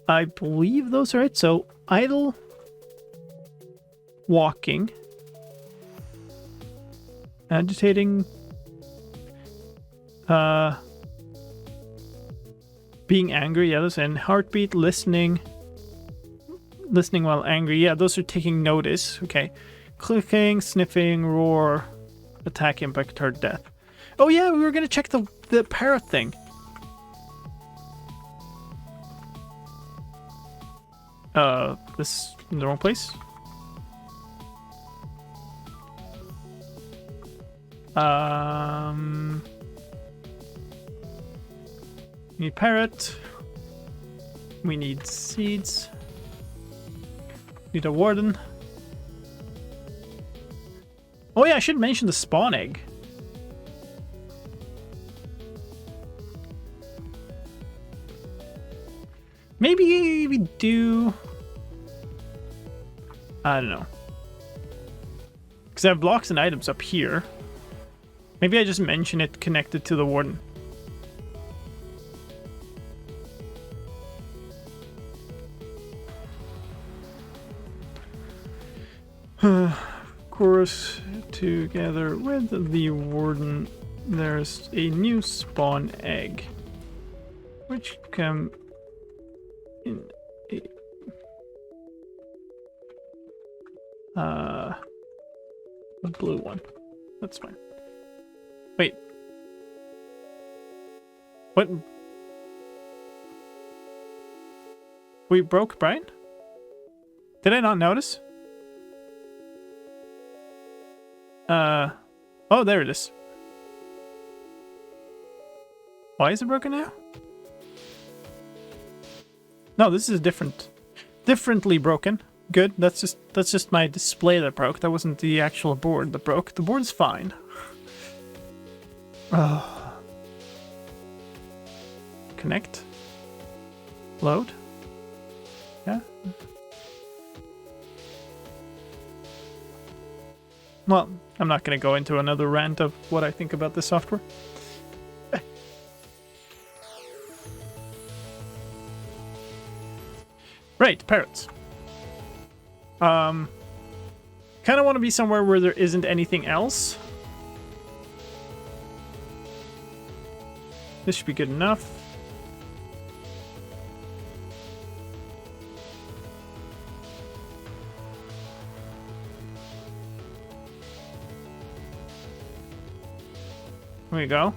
I believe those are it. So idle, walking, agitating, being angry, yeah, those, and heartbeat, listening while angry, yeah, those are taking notice, okay. Clicking, sniffing, roar, attack, impact, hurt, death. Oh yeah, we were gonna check the parrot thing. This in the wrong place? We need parrot. We need seeds. Need a warden. Oh yeah, I should mention the spawn egg. Maybe we do... I don't know. Because I have blocks and items up here. Maybe I just mention it connected to the warden. Of course, together with the warden, there's a new spawn egg, which come in a blue one. That's fine. Wait. What? We broke Brian? Did I not notice? Oh, there it is. Why is it broken now? No, this is differently broken. Good. That's just my display that broke. That wasn't the actual board that broke. The board's fine. Oh. Connect. Load. Yeah. Well, I'm not going to go into another rant of what I think about this software. Right, parrots. Kind of want to be somewhere where there isn't anything else. This should be good enough. There we go.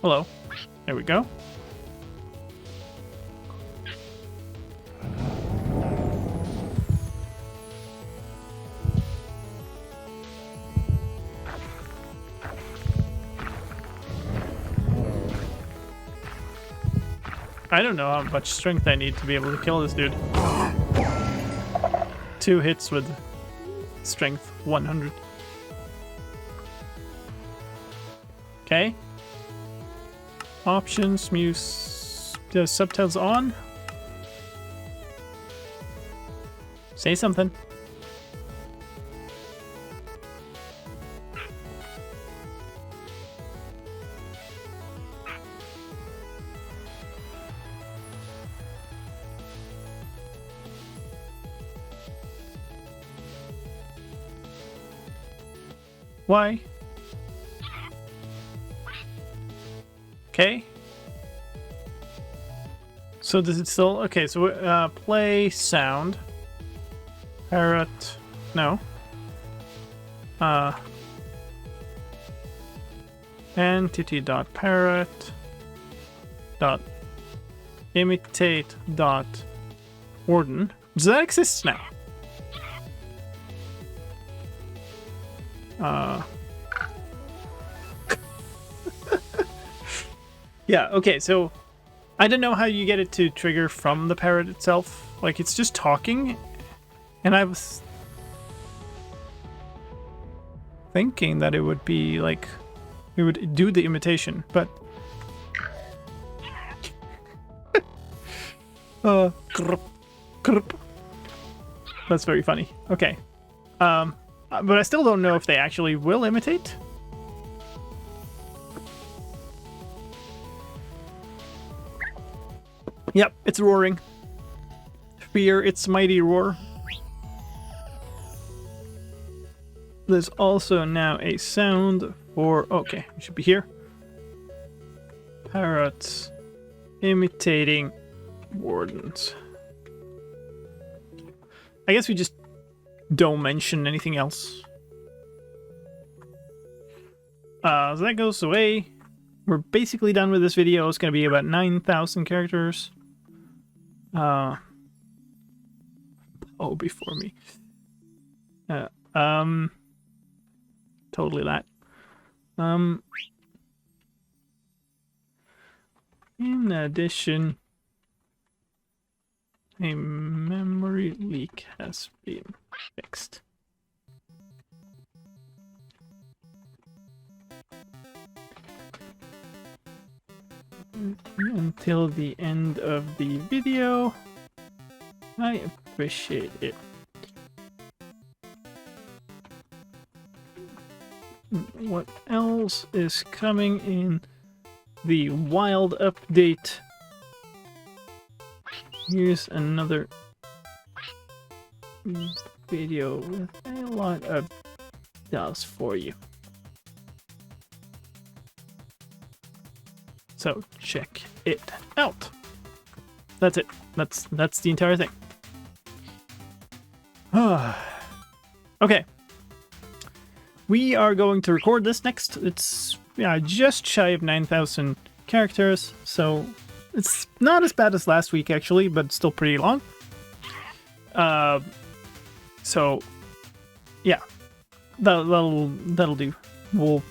Hello. There we go. I don't know how much strength I need to be able to kill this dude. 2 hits with strength 100. Okay. Options, muse, subtitles on. Say something. Why? Okay. So does it still... Okay, so play sound. Parrot... No. Entity.parrot dot imitate dot warden. Does that exist now? Yeah, okay, so I don't know how you get it to trigger from the parrot itself. Like, it's just talking, and I was thinking that it would be like, we would do the imitation, but krp, krp. That's very funny. Okay. But I still don't know if they actually will imitate. Yep, it's roaring. Fear its mighty roar. There's also now a sound for... Okay, it should be here. Parrots imitating wardens. I guess we just don't mention anything else. So that goes away. We're basically done with this video. It's going to be about 9,000 characters. Oh, before me. Totally that. In addition, a memory leak has been fixed. Until the end of the video. I appreciate it. What else is coming in the wild update? Here's another video with a lot of dollars for you. So check it out. That's it. That's the entire thing. Okay. We are going to record this next. It's just shy of 9,000 characters, so it's not as bad as last week actually, but still pretty long. So yeah, that'll do. We'll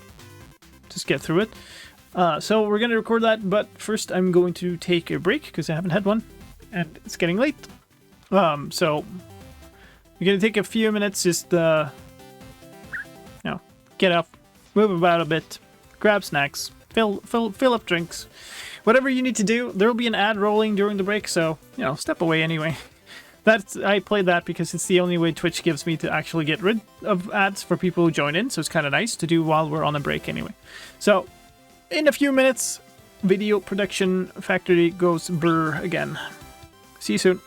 just get through it. So we're gonna record that, but first I'm going to take a break because I haven't had one, and it's getting late. So we're gonna take a few minutes, just get up, move about a bit, grab snacks, fill up drinks, whatever you need to do. There will be an ad rolling during the break, so step away anyway. I played that because it's the only way Twitch gives me to actually get rid of ads for people who join in, so it's kind of nice to do while we're on a break anyway. So in a few minutes, video production factory goes brr again. See you soon.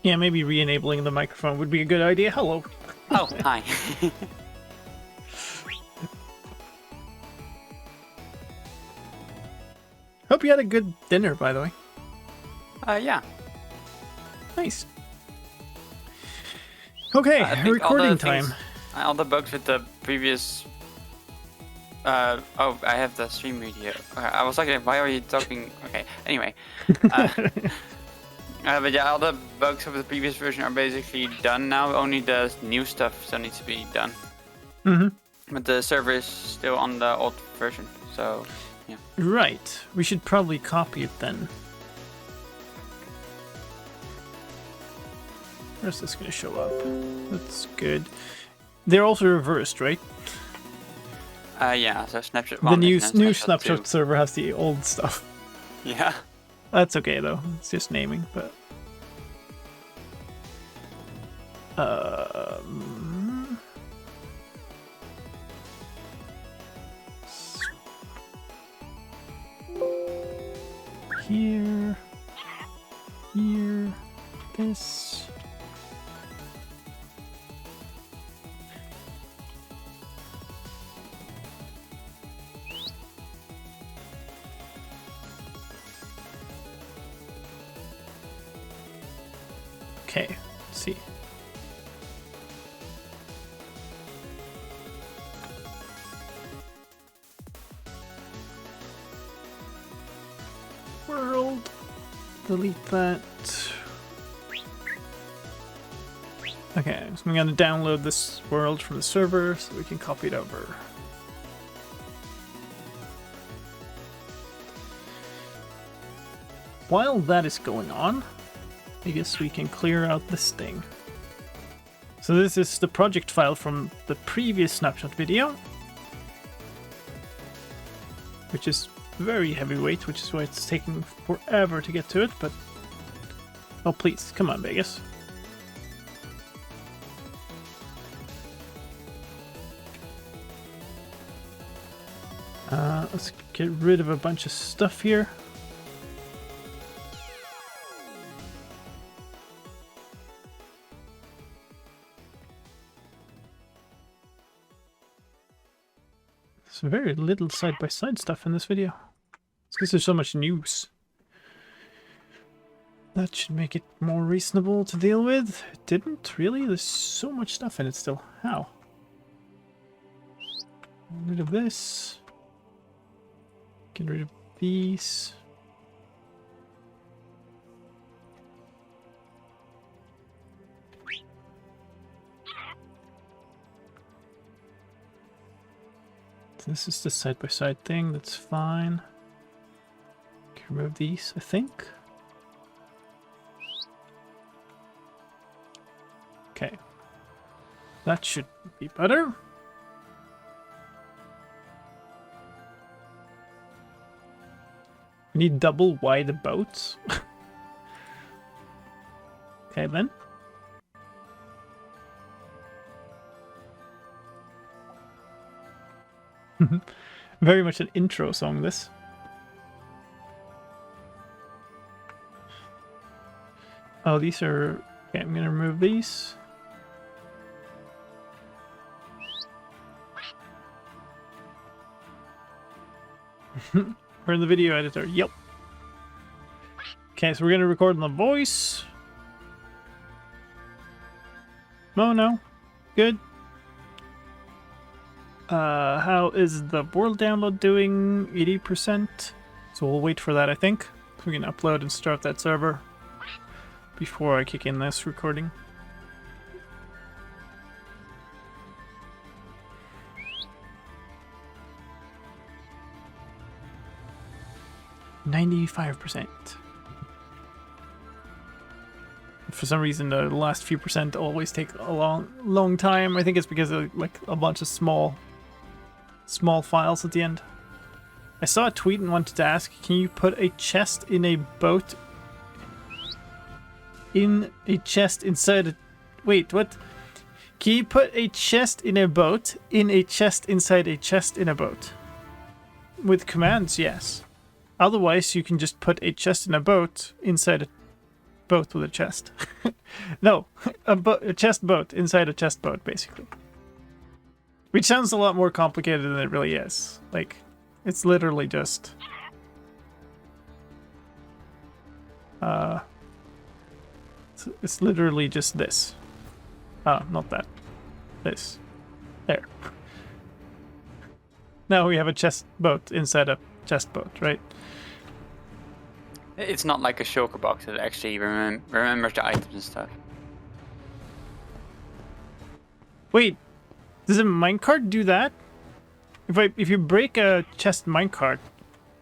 Yeah, maybe re-enabling the microphone would be a good idea. Hello.
Oh, hi.
Hope you had a good dinner, by the way.
Yeah.
Nice. Okay,
I think
recording time.
All the bugs with the previous... oh, I have the stream video. Okay, I was like, why are you talking? Okay, anyway. But yeah, all the bugs of the previous version are basically done now. Only the new stuff still needs to be done.
Mm-hmm.
But the server is still on the old version, so yeah.
Right. We should probably copy it then. Where's this going to show up? That's good. They're also reversed, right?
Yeah, so Snapshot 1
the new
and then
Snapshot
2.
server has the old stuff.
Yeah.
That's okay though. It's just naming, but here, this. Okay, let's see. World. Delete that. Okay, so I'm going to download this world from the server so we can copy it over. While that is going on, I guess we can clear out this thing. So this is the project file from the previous Snapshot video, which is very heavyweight, which is why it's taking forever to get to it, but... Oh please, come on Vegas. Let's get rid of a bunch of stuff here. There's very little side-by-side stuff in this video. It's because there's so much news. That should make it more reasonable to deal with. It didn't, really? There's so much stuff in it still. How? Get rid of this. Get rid of these. This is the side-by-side thing, that's fine. Can remove these, I think. Okay. That should be better. We need double wide boats. Okay then. Very much an intro song, this. Oh, these are... Okay, I'm gonna remove these. We're in the video editor. Yep. Okay, so we're gonna record on the voice. No. Good. How is the world download doing? 80%. So we'll wait for that, I think. We can upload and start that server before I kick in this recording. %. For some reason, the last few percent always take a long time. I think it's because of like a bunch of small files at the end. I saw a tweet and wanted to ask, can you put a chest in a boat? In a chest inside a... Wait, what? Can you put a chest in a boat? In a chest inside a chest in a boat? With commands, yes. Otherwise, you can just put a chest in a boat inside a boat with a chest. No, a chest boat inside a chest boat, basically. Which sounds a lot more complicated than it really is. Like, it's literally just... it's literally just this. Not that. This. There. Now we have a chest boat inside a chest boat, right?
It's not like a shulker box that actually remembers the items and stuff.
Wait, does a minecart do that? If you break a chest minecart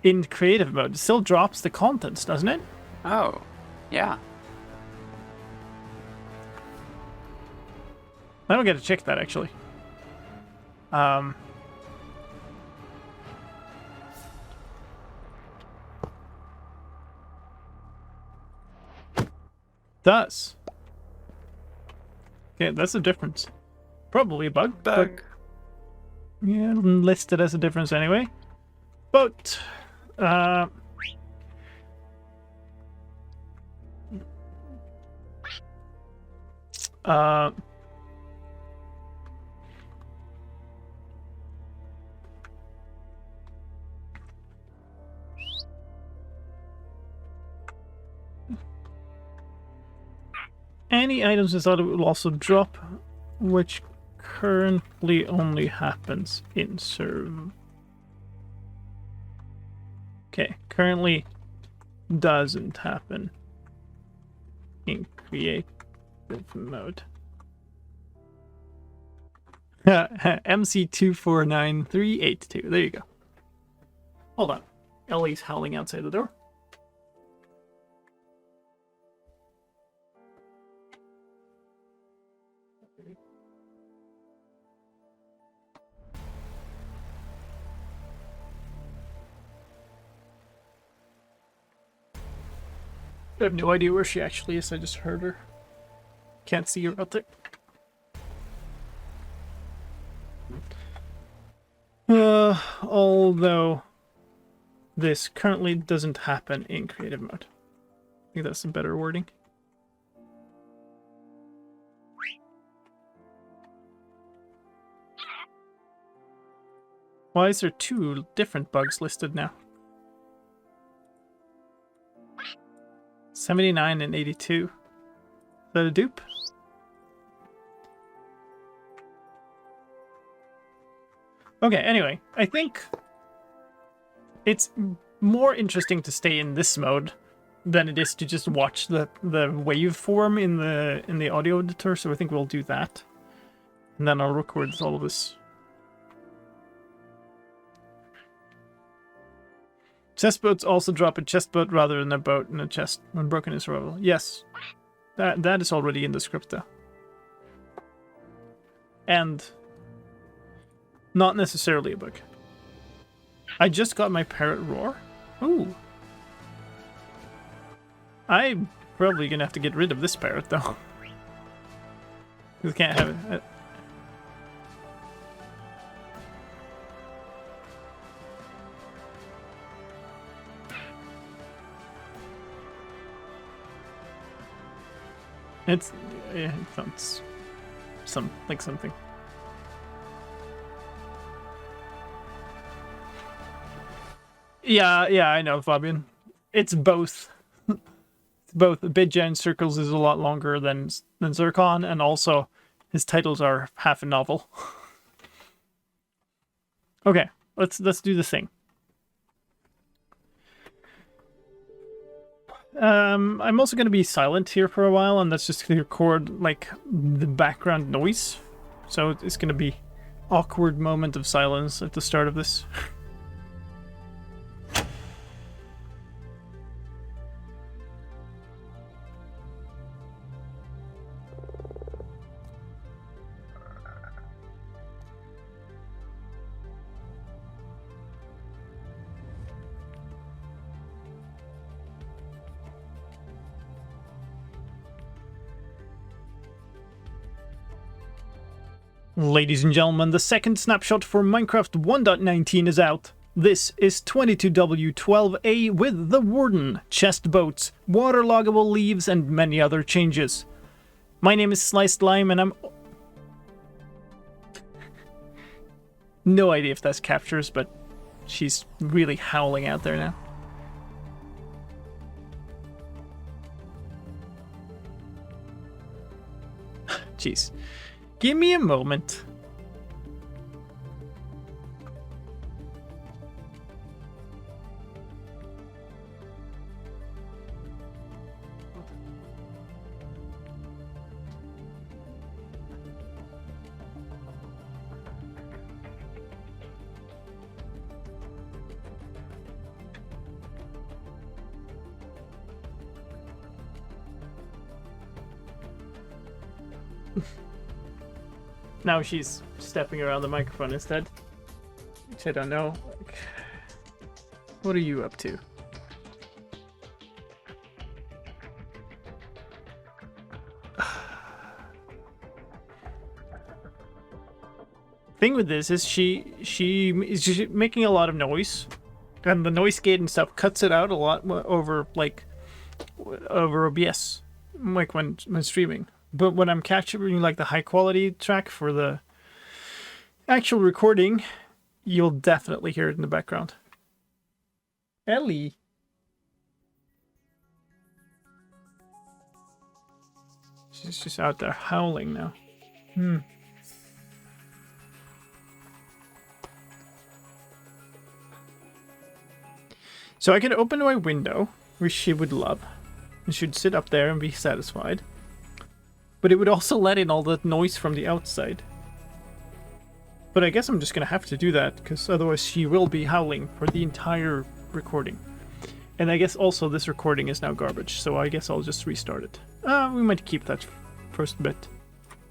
in creative mode, it still drops the contents, doesn't it?
Oh, yeah.
I don't get to check that actually. Does. Okay, that's a difference. Probably a bug.
Bug.
But yeah, listed as a difference anyway. But any items inside it will also drop, which currently only happens in serve. Okay, currently doesn't happen in creative mode. MC249382. There you go. Hold on. Ellie's howling outside the door. I have no idea where she actually is. I just heard her. Can't see her out there. Although this currently doesn't happen in creative mode. I think that's some better wording. Why is there two different bugs listed now? 79 and 82. Is that a dupe? Okay, anyway, I think it's more interesting to stay in this mode than it is to just watch the waveform in the audio editor, so I think we'll do that. And then I'll record all of this. Chest boats also drop a chest boat rather than a boat in a chest when broken in survival. Yes, that is already in the script though. And not necessarily a bug. I just got my parrot roar. Ooh. I'm probably gonna have to get rid of this parrot though. We can't have it. It's yeah, it sounds like something. Yeah, I know, Fabian. It's both. It's both. Bidja in Circles is a lot longer than Zircon, and also his titles are half a novel. Okay, let's do the thing. I'm also going to be silent here for a while, and that's just going to record like the background noise. So it's going to be awkward moment of silence at the start of this. Ladies and gentlemen, the second snapshot for Minecraft 1.19 is out. This is 22W12A with the Warden, chest boats, waterloggable leaves, and many other changes. My name is slicedlime, and I'm... No idea if that's captures, but she's really howling out there now. Jeez. Give me a moment. Now she's stepping around the microphone instead. Which I don't know. Like, what are you up to? Thing with this is she is just making a lot of noise, and the noise gate and stuff cuts it out a lot over over OBS, like when streaming. But when I'm capturing like the high quality track for the actual recording, you'll definitely hear it in the background. Ellie. She's just out there howling now. So I can open my window, which she would love. And she'd sit up there and be satisfied. But it would also let in all the noise from the outside. But I guess I'm just gonna have to do that, because otherwise she will be howling for the entire recording. And I guess also this recording is now garbage, so I guess I'll just restart it. We might keep that first bit.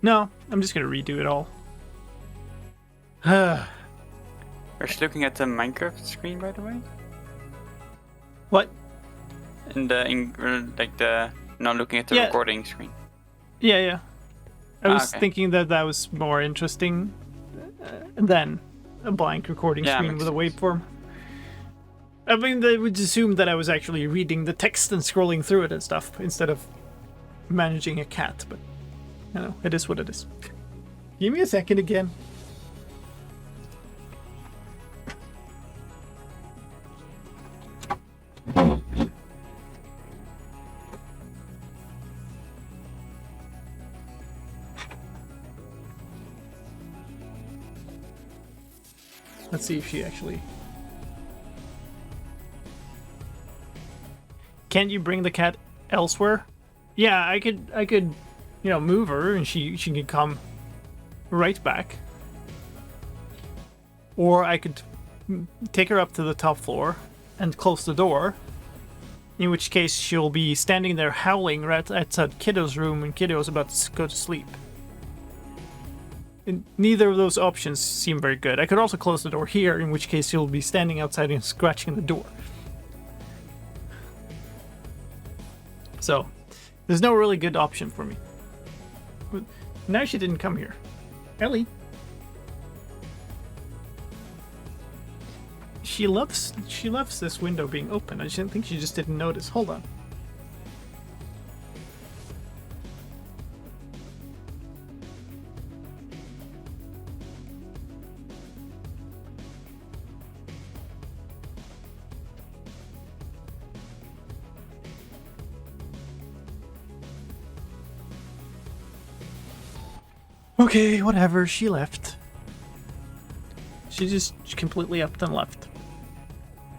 No, I'm just gonna redo it all.
Are you looking at the Minecraft screen, by the way?
What?
Not looking at the recording screen.
Yeah. I was
okay.
thinking that was more interesting than a blank recording screen with a waveform. I mean, they would assume that I was actually reading the text and scrolling through it and stuff instead of managing a cat, but you know, it is what it is. Give me a second again. Let's see if she actually... Can't you bring the cat elsewhere? Yeah, I could, you know, move her and she could come right back. Or I could take her up to the top floor and close the door. In which case she'll be standing there howling right outside Kiddo's room and Kiddo's about to go to sleep. And neither of those options seem very good. I could also close the door here, in which case he'll be standing outside and scratching the door. So, there's no really good option for me. But now she didn't come here. Ellie. She loves this window being open. I think she just didn't notice. Hold on. Okay, whatever, she left. She just completely upped and left.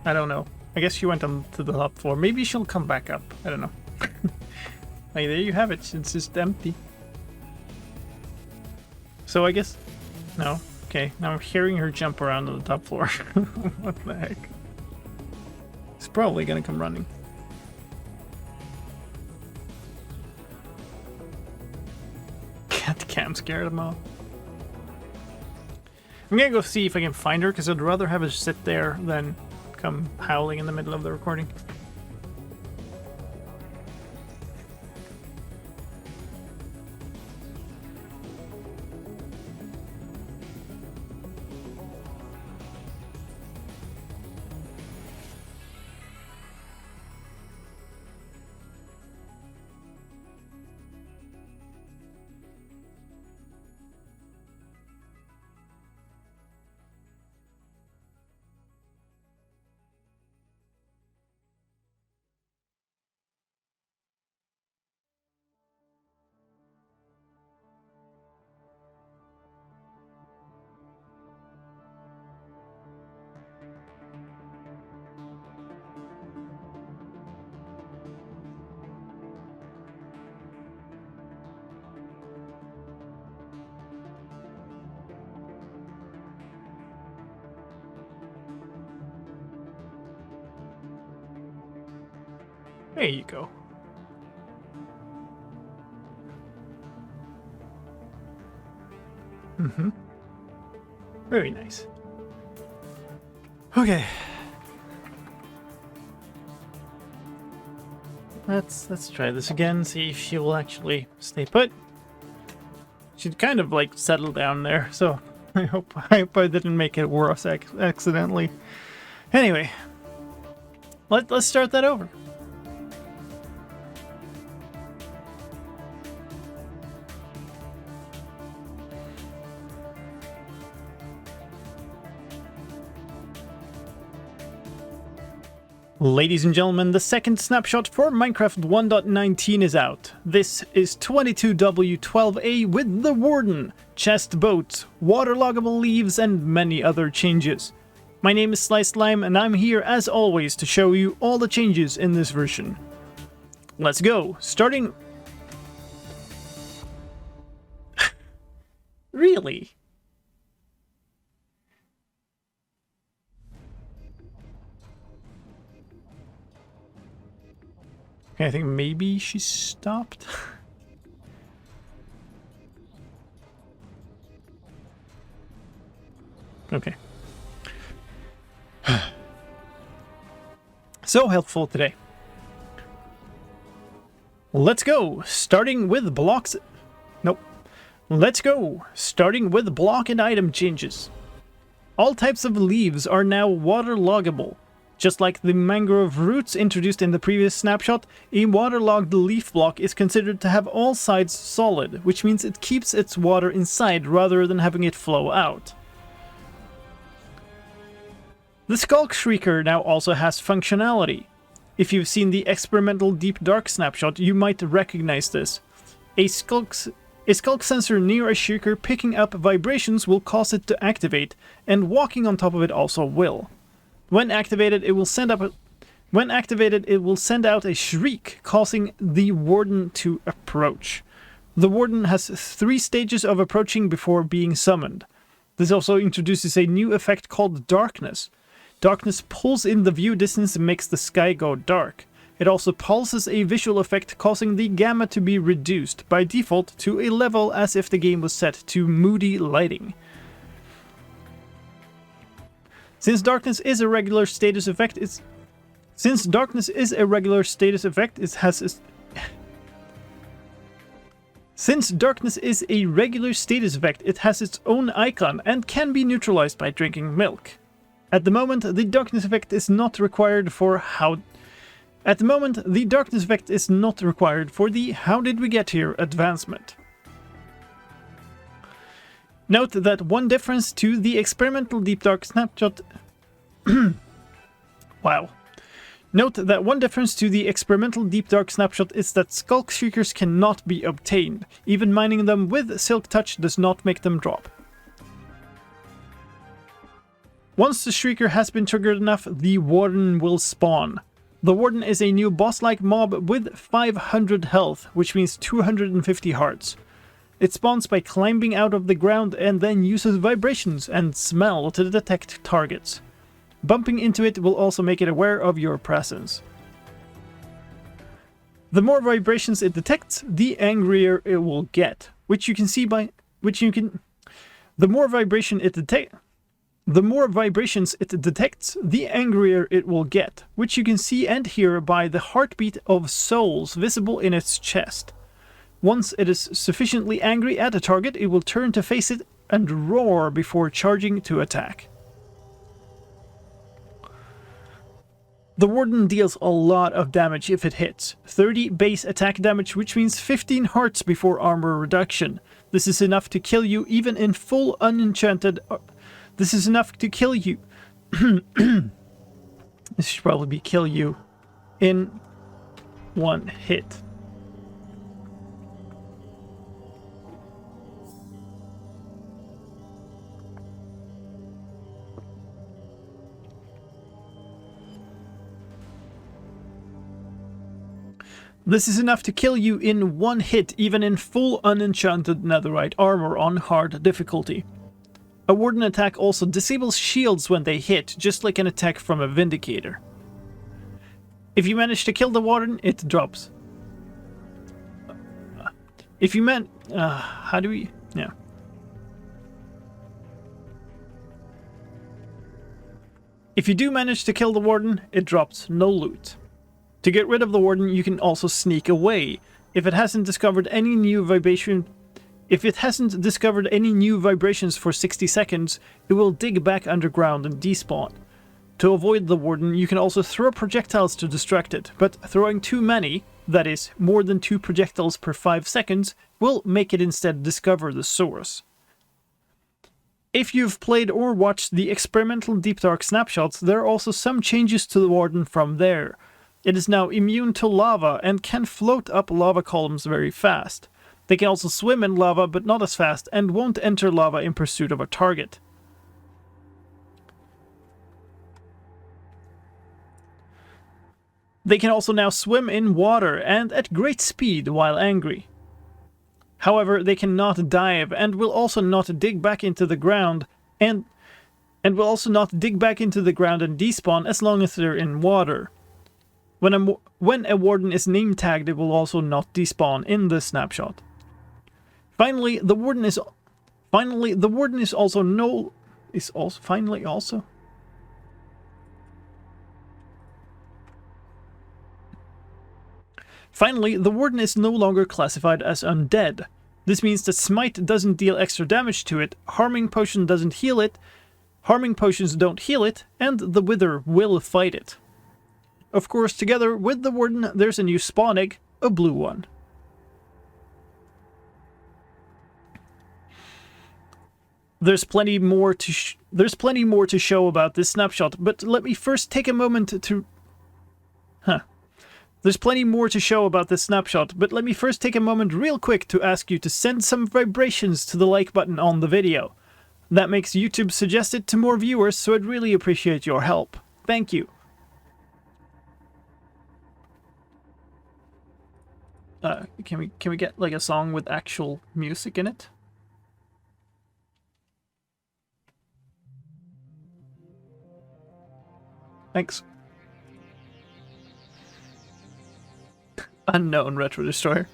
I don't know. I guess she went on to the top floor. Maybe she'll come back up. I don't know. Like, there you have it. It's just empty. So I guess... No. Okay, now I'm hearing her jump around on the top floor. What the heck? It's probably gonna come running. Cat cam scared them off. I'm gonna go see if I can find her, because I'd rather have her sit there than come howling in the middle of the recording. There you go. Mm-hmm. Very nice. Okay. Let's try this again, see if she will actually stay put. She'd kind of like settle down there, so I hope I didn't make it worse accidentally. Anyway, let's start that over. Ladies and gentlemen, the second snapshot for Minecraft 1.19 is out. This is 22W12A with the Warden, chest boats, waterloggable leaves, and many other changes. My name is slicedlime, and I'm here as always to show you all the changes in this version. Let's go, starting... Really? Okay, I think maybe she stopped. Okay. So helpful today. Let's go, starting with blocks. Nope. Let's go, starting with block and item changes. All types of leaves are now waterloggable. Just like the mangrove roots introduced in the previous snapshot, a waterlogged leaf block is considered to have all sides solid, which means it keeps its water inside rather than having it flow out. The Skulk Shrieker now also has functionality. If you've seen the experimental Deep Dark snapshot, you might recognize this. A skulk sensor near a Shrieker picking up vibrations will cause it to activate, and walking on top of it also will. When activated, it will send out a shriek, causing the Warden to approach. The Warden has 3 stages of approaching before being summoned. This also introduces a new effect called Darkness. Darkness pulls in the view distance and makes the sky go dark. It also pulses a visual effect, causing the gamma to be reduced by default to a level as if the game was set to moody lighting. Since darkness is a regular status effect, it has its own icon and can be neutralized by drinking milk. At the moment, the darkness effect is not required for the "How did we get here" advancement. Note that one difference to the experimental Deep Dark snapshot... Wow. Note that one difference to the experimental Deep Dark snapshot is that Skulk Shriekers cannot be obtained. Even mining them with Silk Touch does not make them drop. Once the Shrieker has been triggered enough, the Warden will spawn. The Warden is a new boss-like mob with 500 health, which means 250 hearts. It spawns by climbing out of the ground and then uses vibrations and smell to detect targets. Bumping into it will also make it aware of your presence. The more vibrations it detects, the angrier it will get, The more vibrations it detects, the angrier it will get, which you can see and hear by the heartbeat of souls visible in its chest. Once it is sufficiently angry at a target, it will turn to face it and roar before charging to attack. The Warden deals a lot of damage if it hits. 30 base attack damage, which means 15 hearts before armor reduction. This is enough to kill you even in full unenchanted... This is enough to kill you... This should probably kill you in one hit. This is enough to kill you in one hit, even in full unenchanted netherite armor on hard difficulty. A Warden attack also disables shields when they hit, just like an attack from a Vindicator. If you manage to kill the warden, it drops. If you how do we... Yeah. If you do manage to kill the warden, it drops no loot. To get rid of the warden, you can also sneak away. If it hasn't discovered any new vibrations for 60 seconds, it will dig back underground and despawn. To avoid the warden, you can also throw projectiles to distract it, but throwing too many, that is, more than 2 projectiles per 5 seconds, will make it instead discover the source. If you've played or watched the experimental Deep Dark snapshots, there are also some changes to the warden from there. It is now immune to lava and can float up lava columns very fast. They can also swim in lava, but not as fast, and won't enter lava in pursuit of a target. They can also now swim in water and at great speed while angry. However, they cannot dive and will also not dig back into the ground and despawn as long as they're in water. When a warden is name tagged, it will also not despawn in the snapshot. Finally, the warden is no longer classified as undead. This means that Smite doesn't deal extra damage to it, Harming Potion doesn't heal it, Harming Potions don't heal it, and the Wither will fight it. Of course, together with the Warden, there's a new spawn egg, a blue one. There's plenty more to show about this snapshot, but let me first take a moment to... There's plenty more to show about this snapshot, but let me first take a moment real quick to ask you to send some vibrations to the like button on the video. That makes YouTube suggest it to more viewers, so I'd really appreciate your help. Thank you. Can we get like a song with actual music in it? Thanks. Unknown Retro Destroyer.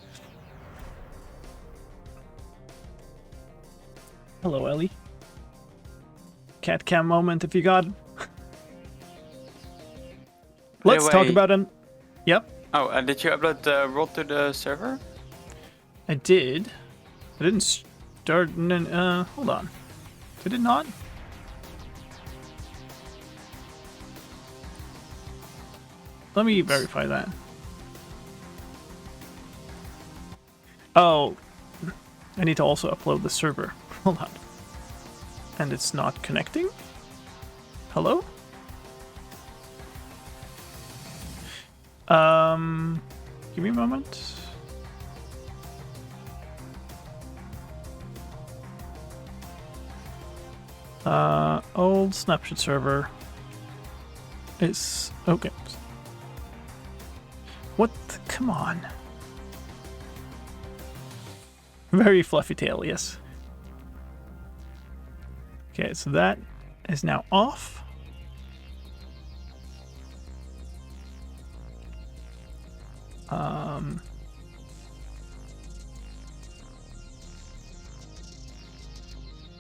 Hello, Ellie. Cat cam moment if you got it. Let's talk about an... Yep.
Oh, did you upload the role to the server?
I did. I didn't start... hold on. Did it not? Let me verify that. Oh, I need to also upload the server. Hold on. And it's not connecting? Hello? Give me a moment. Old Snapshot server is okay. What? Come on. Very fluffy tail, yes. Okay, so that is now off.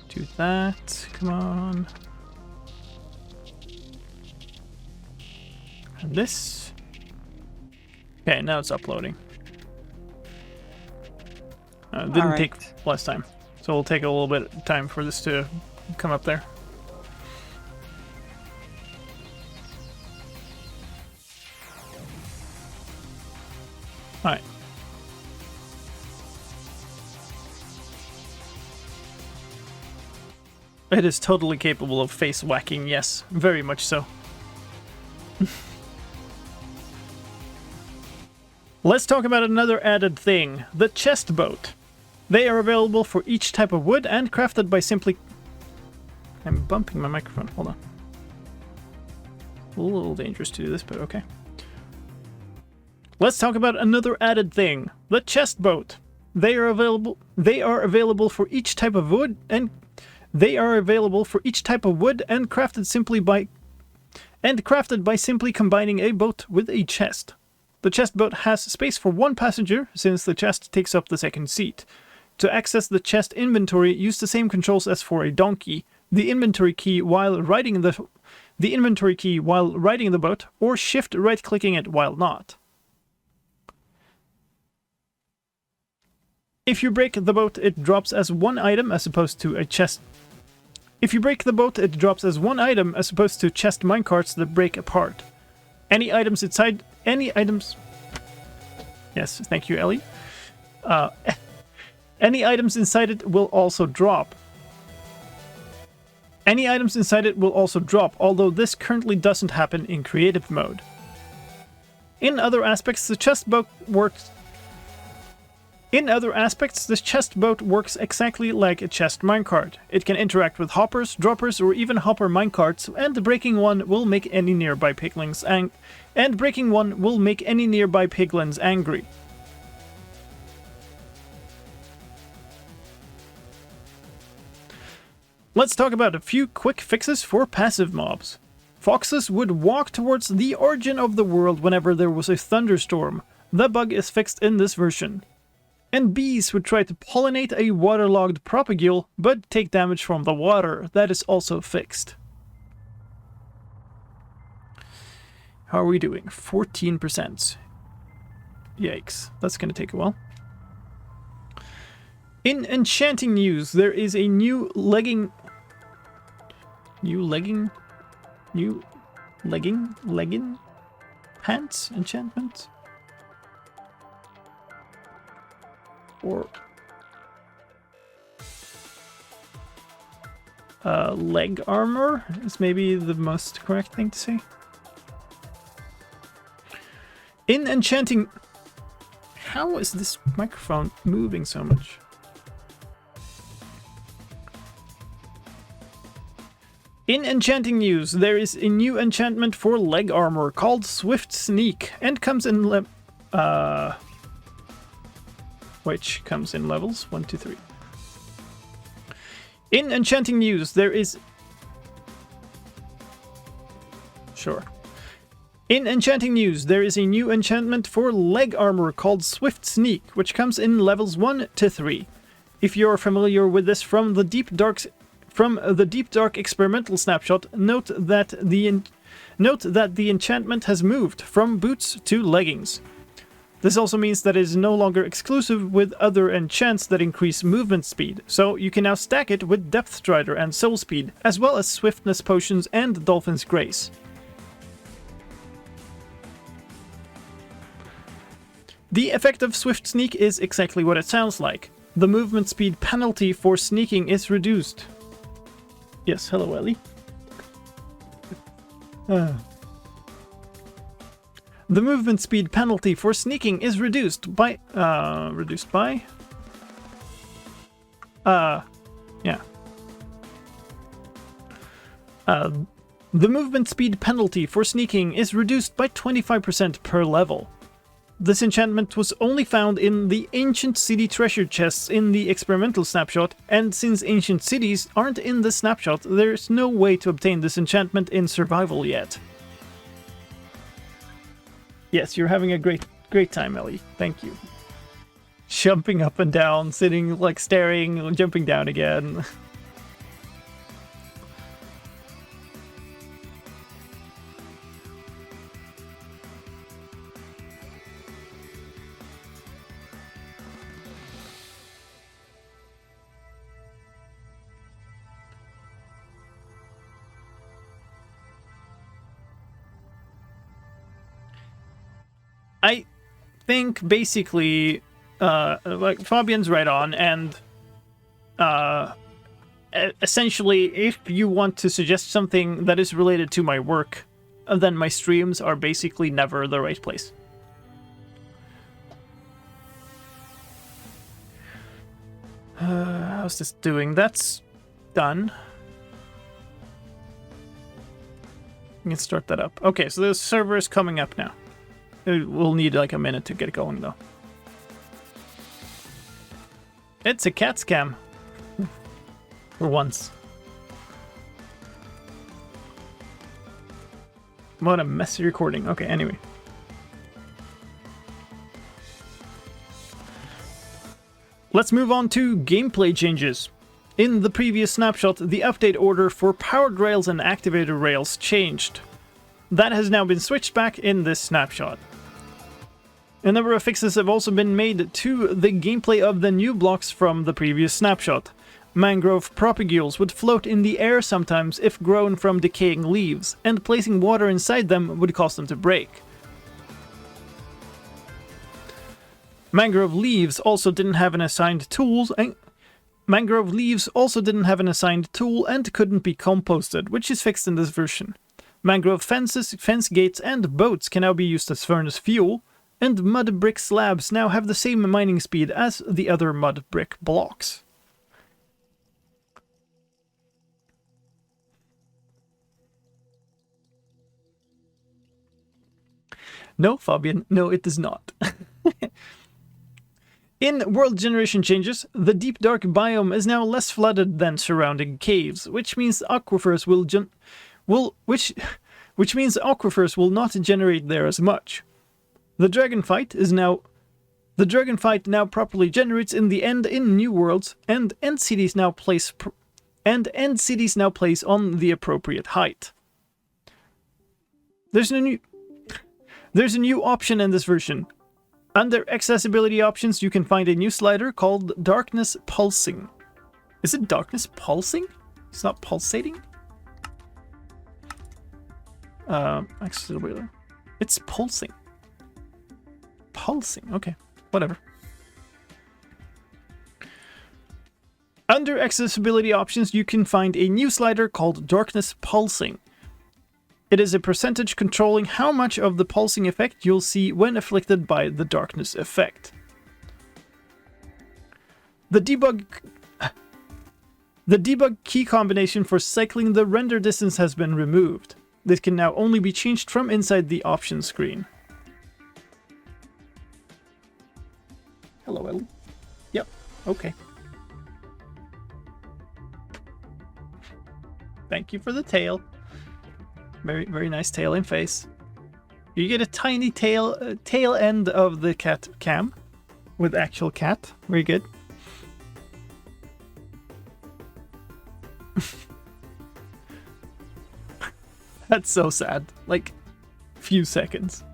Do that. Come on. And this. Okay, now it's uploading. Didn't take less time, so it'll take a little bit of time for this to come up there. Alright. It is totally capable of face whacking, yes, very much so. Let's talk about another added thing, the chest boat. They are available for each type of wood and crafted by simply... I'm bumping my microphone, hold on. A little dangerous to do this, but okay. Let's talk about another added thing, the chest boat. They are available for each type of wood and crafted simply by and crafted by simply combining a boat with a chest. The chest boat has space for one passenger, since the chest takes up the second seat. To access the chest inventory, use the same controls as for a donkey. The inventory key while riding the boat, or shift right-clicking it while not. If you break the boat, it drops as one item as opposed to a chest. If you break the boat, it drops as one item as opposed to chest minecarts that break apart. Any items inside. Yes, thank you, Ellie. Any items inside it will also drop. Although this currently doesn't happen in creative mode. In other aspects, this chest boat works exactly like a chest minecart. It can interact with hoppers, droppers, or even hopper minecarts, and breaking one will make any nearby piglins angry. Let's talk about a few quick fixes for passive mobs. Foxes would walk towards the origin of the world whenever there was a thunderstorm. The bug is fixed in this version. And bees would try to pollinate a waterlogged propagule, but take damage from the water. That is also fixed. How are we doing? 14%. Yikes. That's going to take a while. In enchanting news, there is a new legging pants enchantment? Or leg armor is maybe the most correct thing to say. In enchanting... How is this microphone moving so much? In enchanting news, there is a new enchantment for leg armor called Swift Sneak, and comes in which comes in levels 1, 2, 3. In enchanting news, there is... Sure. In enchanting news, there is a new enchantment for leg armor called Swift Sneak, which comes in levels 1 to 3. If you're familiar with this from the Deep Dark experimental snapshot, note that the enchantment has moved from boots to leggings. This also means that it is no longer exclusive with other enchants that increase movement speed, so you can now stack it with Depth Strider and Soul Speed, as well as Swiftness Potions and Dolphin's Grace. The effect of Swift Sneak is exactly what it sounds like. The movement speed penalty for sneaking is reduced. Yes, hello Ellie. The movement speed penalty for sneaking is reduced by... The movement speed penalty for sneaking is reduced by 25% per level. This enchantment was only found in the Ancient City treasure chests in the experimental snapshot, and since ancient cities aren't in the snapshot, there's no way to obtain this enchantment in survival yet. Yes, you're having a great time, Ellie. Thank you. Jumping up and down, sitting, like, staring, jumping down again. I think basically, like Fabian's right on, and essentially, if you want to suggest something that is related to my work, then my streams are basically never the right place. How's this doing? That's done. We can start that up. Okay, so the server is coming up now. We'll need like a minute to get going though. It's a cat scam. For once. What a messy recording. Okay, anyway. Let's move on to gameplay changes. In the previous snapshot, the update order for powered rails and activated rails changed. That has now been switched back in this snapshot. A number of fixes have also been made to the gameplay of the new blocks from the previous snapshot. Mangrove propagules would float in the air sometimes if grown from decaying leaves, and placing water inside them would cause them to break. Mangrove leaves also didn't have an assigned tool and couldn't be composted, which is fixed in this version. Mangrove fences, fence gates, and boats can now be used as furnace fuel, and mud brick slabs now have the same mining speed as the other mud brick blocks. No, Fabian, no, it does not. In world generation changes, the deep dark biome is now less flooded than surrounding caves, which means aquifers will not generate there as much. The dragonfight now properly generates in the end in new worlds, and end cities now place on the appropriate height. There's a new option in this version. Under accessibility options, you can find a new slider called Darkness Pulsing. Is it Darkness Pulsing? It's not pulsating? Accessibility. It's pulsing. Pulsing, okay. Whatever. Under accessibility options, you can find a new slider called Darkness Pulsing. It is a percentage controlling how much of the pulsing effect you'll see when afflicted by the darkness effect. The debug key combination for cycling the render distance has been removed. This can now only be changed from inside the options screen. Hello, Ellie. Yep, okay. Thank you for the tail. Very, very nice tail and face. You get a tiny tail end of the cat cam with actual cat. Very good. That's so sad. Like, few seconds.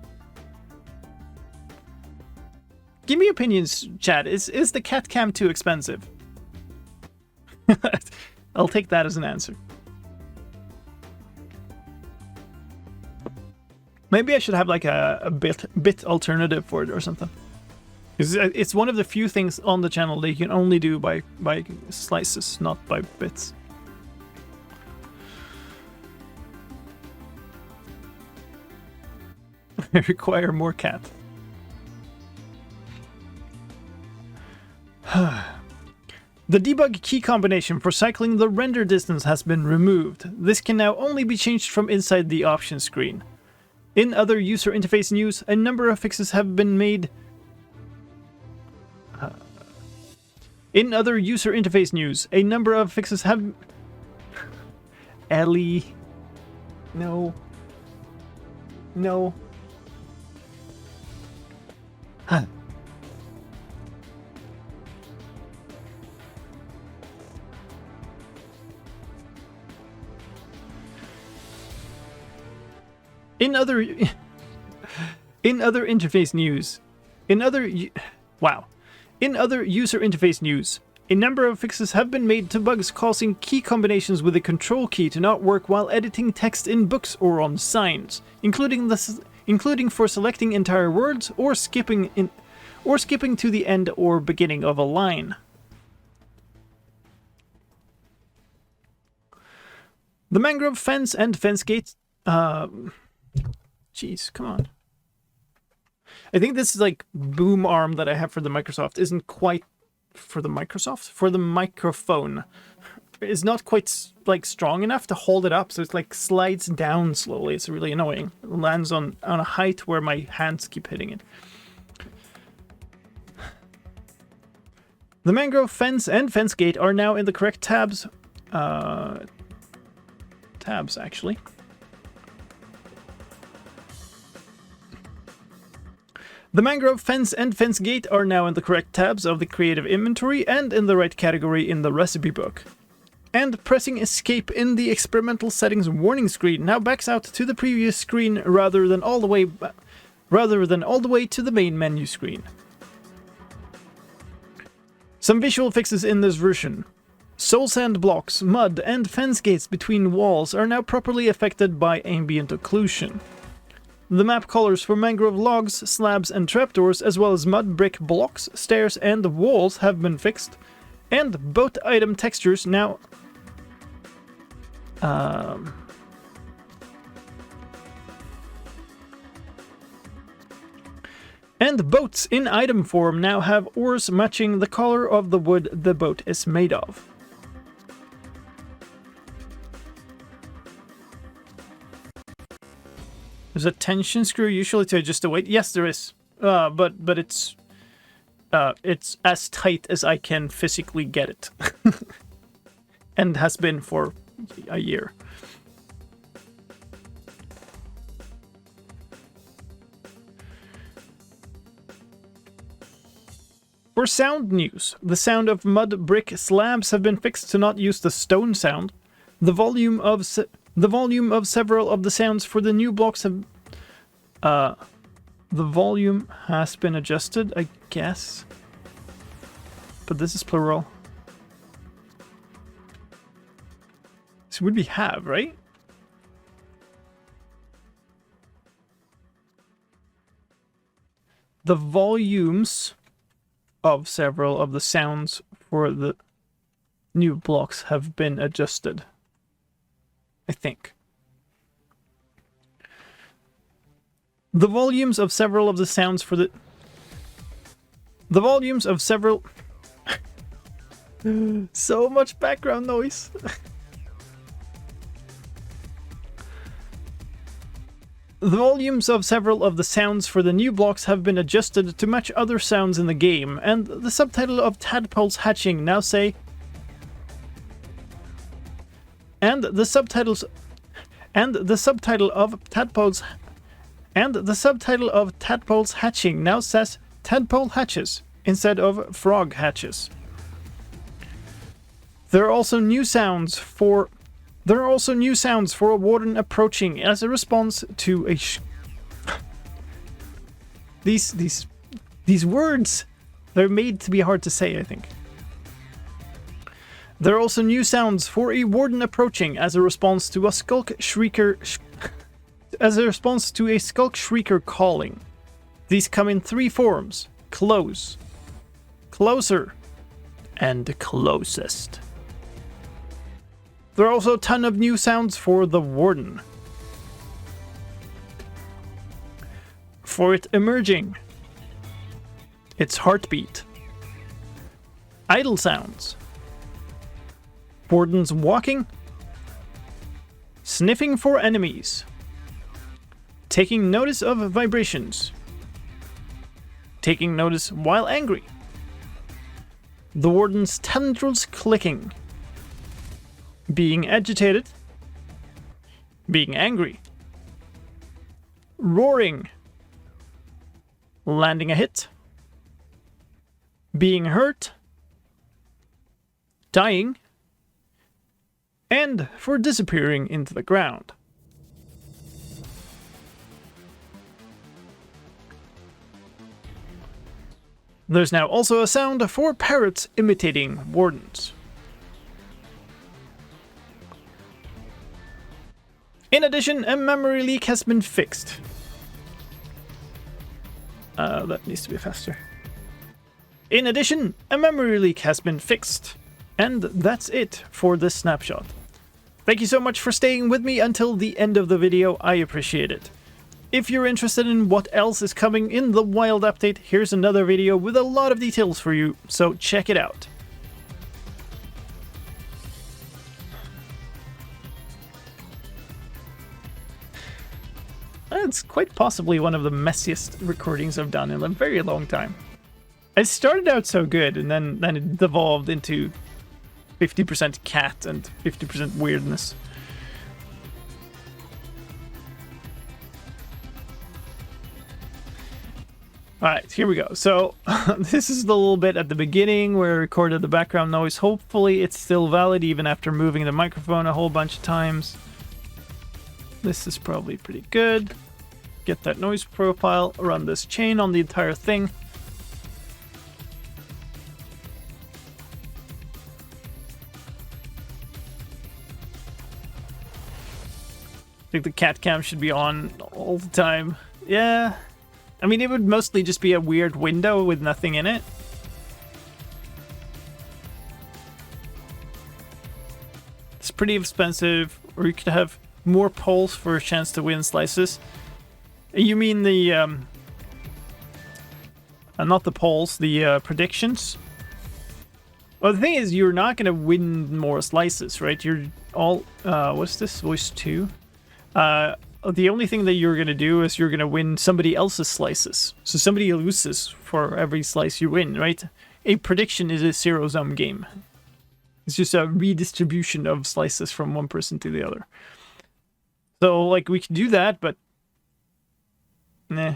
Give me opinions, chat. Is the cat cam too expensive? I'll take that as an answer. Maybe I should have like a bit alternative for it or something. It's one of the few things on the channel that you can only do by slices, not by bits. I require more cat. The debug key combination for cycling the render distance has been removed. This can now only be changed from inside the options screen. In other user interface news, a number of fixes have been made. In other user interface news, a number of fixes have. Ellie. No. No. Huh. In other interface news, in other user interface news, a number of fixes have been made to bugs causing key combinations with the control key to not work while editing text in books or on signs, including for selecting entire words or skipping to the end or beginning of a line. The mangrove fence and fence gates. Jeez, come on. I think this is like boom arm that I have for the Microsoft isn't quite for the Microsoft, for the microphone. Is not quite like strong enough to hold it up, so it's like slides down slowly. It's really annoying. It lands on a height where my hands keep hitting it. The mangrove fence and fence gate are now in the correct tabs. Tabs, actually. The mangrove fence and fence gate are now in the correct tabs of the creative inventory and in the right category in the recipe book. And pressing escape in the experimental settings warning screen now backs out to the previous screen rather than all the way to the main menu screen. Some visual fixes in this version. Soul sand blocks, mud, and fence gates between walls are now properly affected by ambient occlusion. The map colors for mangrove logs, slabs, and trapdoors, as well as mud, brick, blocks, stairs, and walls have been fixed, and boat item textures now... And boats in item form now have oars matching the color of the wood the boat is made of. There's a tension screw usually to adjust the weight. Yes, there is. But it's as tight as I can physically get it. And has been for a year. For sound news, the sound of mud brick slabs have been fixed to not use the stone sound. The volume of several of the sounds for the new blocks have... the volume has been adjusted, I guess. But this is plural. This would be have, right? The volumes of several of the sounds for the new blocks have been adjusted. I think. The volumes of several of the sounds for the... The volumes of several... So much background noise. The volumes of several of the sounds for the new blocks have been adjusted to match other sounds in the game, and the subtitle of tadpoles hatching now say... And the subtitle of tadpoles hatching now says tadpole hatches instead of frog hatches. There are also new sounds for a warden approaching as a response to a these words, they're made to be hard to say, I think. There are also new sounds for a warden approaching as a response to a skulk shrieker calling. These come in 3 forms: close, closer, and closest. There are also a ton of new sounds for the warden. For it emerging, its heartbeat, idle sounds, wardens walking, sniffing for enemies, taking notice of vibrations, taking notice while angry, the warden's tendrils clicking, being agitated, being angry, roaring, landing a hit, being hurt, dying, and for disappearing into the ground. There's now also a sound for parrots imitating wardens. In addition, a memory leak has been fixed. That needs to be faster. In addition, a memory leak has been fixed. And that's it for this snapshot. Thank you so much for staying with me until the end of the video. I appreciate it. If you're interested in what else is coming in the Wild update, here's another video with a lot of details for you, so check it out. It's quite possibly one of the messiest recordings I've done in a very long time. It started out so good, and then it devolved into 50% cat and 50% weirdness. Alright, here we go. So, this is the little bit at the beginning where I recorded the background noise. Hopefully it's still valid even after moving the microphone a whole bunch of times. This is probably pretty good. Get that noise profile, run this chain on the entire thing. I think the cat cam should be on all the time. Yeah. I mean, it would mostly just be a weird window with nothing in it. It's pretty expensive, or you could have more polls for a chance to win slices. You mean the, not the polls, the predictions? Well, the thing is, you're not going to win more slices, right? You're all, what's this? Voice 2? The only thing that you're going to do is you're going to win somebody else's slices. So somebody loses for every slice you win, right? A prediction is a zero-sum game. It's just a redistribution of slices from one person to the other. So, like, we can do that, but... nah.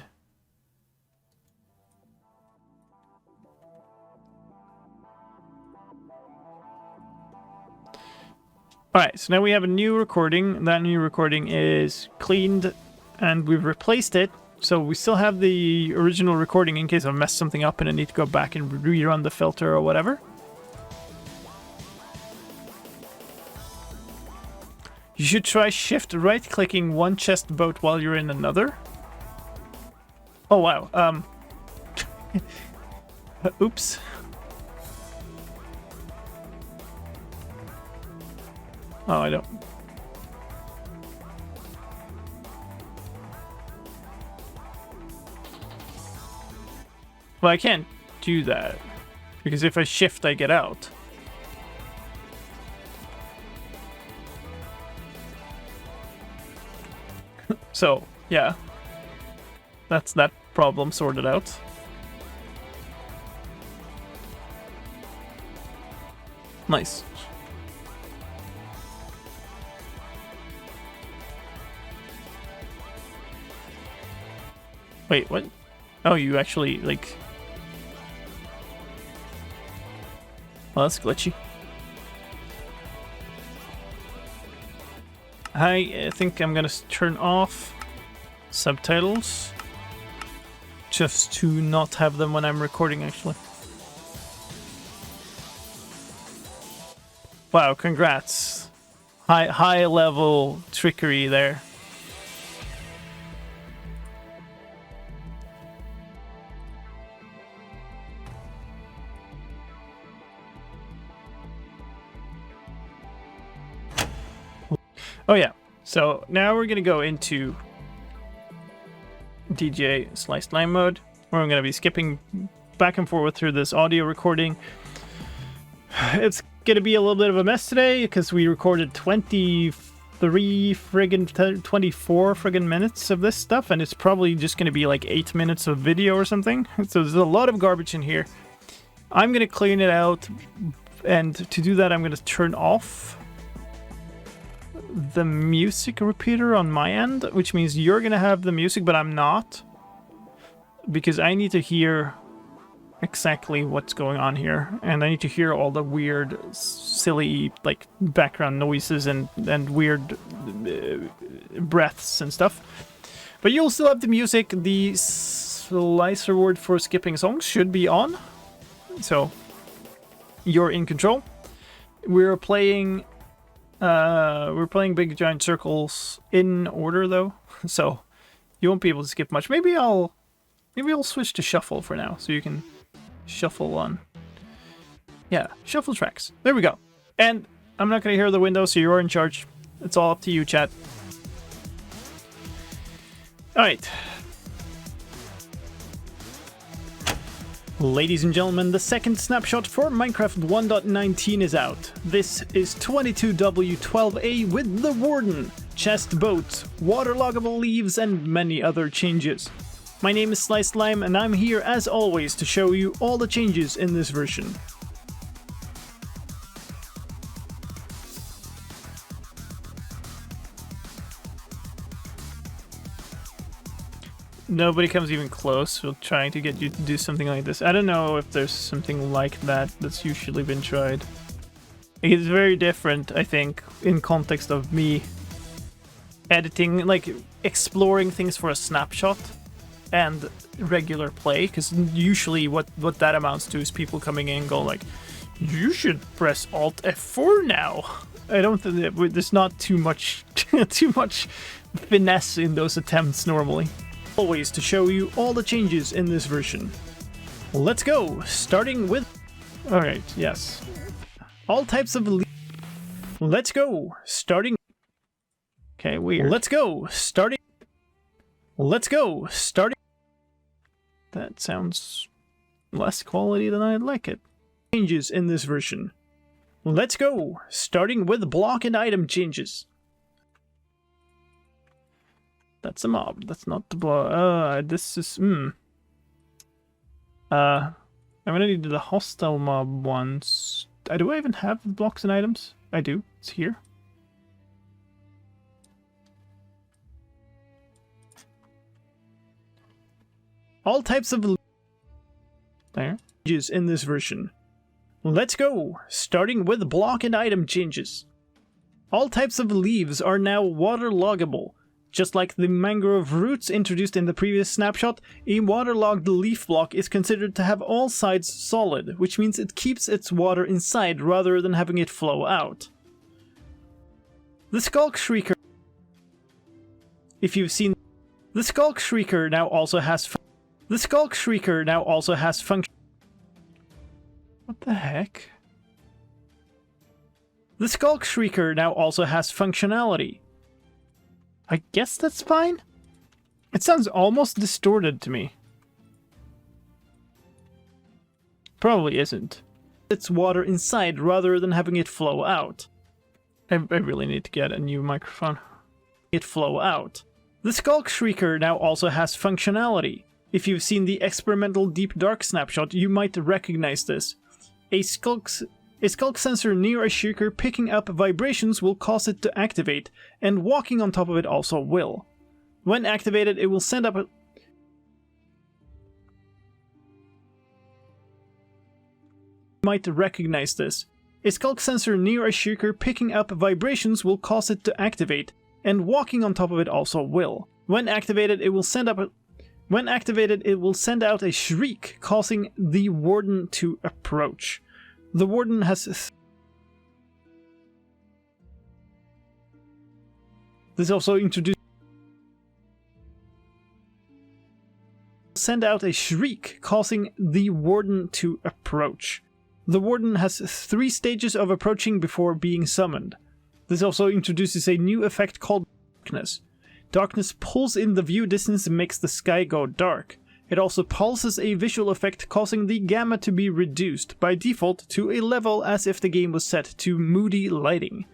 Alright, so now we have a new recording. That new recording is cleaned, and we've replaced it. So we still have the original recording in case I messed something up and I need to go back and rerun the filter or whatever. You should try shift right-clicking one chest boat while you're in another. Oh, wow. Oops. Oh, I don't. Well, I can't do that. Because if I shift, I get out. So, yeah. That's that problem sorted out. Nice. Wait, what? Oh, you actually, like... Well, that's glitchy. I think I'm gonna turn off subtitles. Just to not have them when I'm recording, actually. Wow, congrats. High level trickery there. Oh yeah, so now we're gonna go into DJ slicedlime mode, where I'm gonna be skipping back and forth through this audio recording. It's gonna be a little bit of a mess today because we recorded 24 friggin' minutes of this stuff, and it's probably just gonna be like 8 minutes of video or something. So there's a lot of garbage in here. I'm gonna clean it out, and to do that I'm gonna turn off the music repeater on my end, which means you're gonna have the music, but I'm not, because I need to hear exactly what's going on here, and I need to hear all the weird, silly, like, background noises and weird breaths and stuff. But you'll still have the music. The slice reward for skipping songs should be on, so you're in control. We're playing Big Giant Circles in order, though, so you won't be able to skip much. Maybe I'll switch to shuffle for now, so you can shuffle on. Yeah, shuffle tracks. There we go. And I'm not going to hear the window, so you're in charge. It's all up to you, chat. Alright. Ladies and gentlemen, the second snapshot for Minecraft 1.19 is out. This is 22W12A with the Warden, chest boats, waterloggable leaves, and many other changes. My name is slicedlime, and I'm here as always to show you all the changes in this version. Nobody comes even close to trying to get you to do something like this. I don't know if there's something like that that's usually been tried. It's very different, I think, in context of me editing, like exploring things for a snapshot and regular play, because usually what that amounts to is people coming in and go like, you should press Alt F4 now. I don't think that there's not too much too much finesse in those attempts normally. Always to show you all the changes in this version. Let's go, starting with... Alright, yes. All types of... Let's go, starting... Okay, weird. Let's go, starting... Let's go, starting... That sounds less quality than I'd like it. Changes in this version. Let's go, starting with block and item changes. That's a mob, that's not the block. This is... I'm gonna need the hostile mob ones. Do I even have blocks and items? I do, it's here. All types of... There. Changes in this version. Let's go, starting with block and item changes. All types of leaves are now waterloggable. Just like the mangrove roots introduced in the previous snapshot, a waterlogged leaf block is considered to have all sides solid, which means it keeps its water inside rather than having it flow out. The Skulk Shrieker... If you've seen... The Skulk Shrieker now also has... The Skulk Shrieker now also has function... What the heck? The Skulk Shrieker now also has functionality. I guess that's fine? It sounds almost distorted to me. Probably isn't. It's water inside rather than having it flow out. I really need to get a new microphone. It flow out. The Skulk Shrieker now also has functionality. If you've seen the experimental Deep Dark snapshot, you might recognize this. A skulk sensor near a shrieker picking up vibrations will cause it to activate, and walking on top of it also will. When activated, it will send up a... You might recognize this. A skulk sensor near a shrieker picking up vibrations will cause it to activate, and walking on top of it also will. When activated, it will send up a... When activated, it will send out a shriek, causing the warden to approach. The warden has... This also introduces... Send out a shriek, causing the warden to approach. The warden has 3 stages of approaching before being summoned. This also introduces a new effect called darkness. Darkness pulls in the view distance and makes the sky go dark. It also pulses a visual effect causing the gamma to be reduced by default to a level as if the game was set to moody lighting.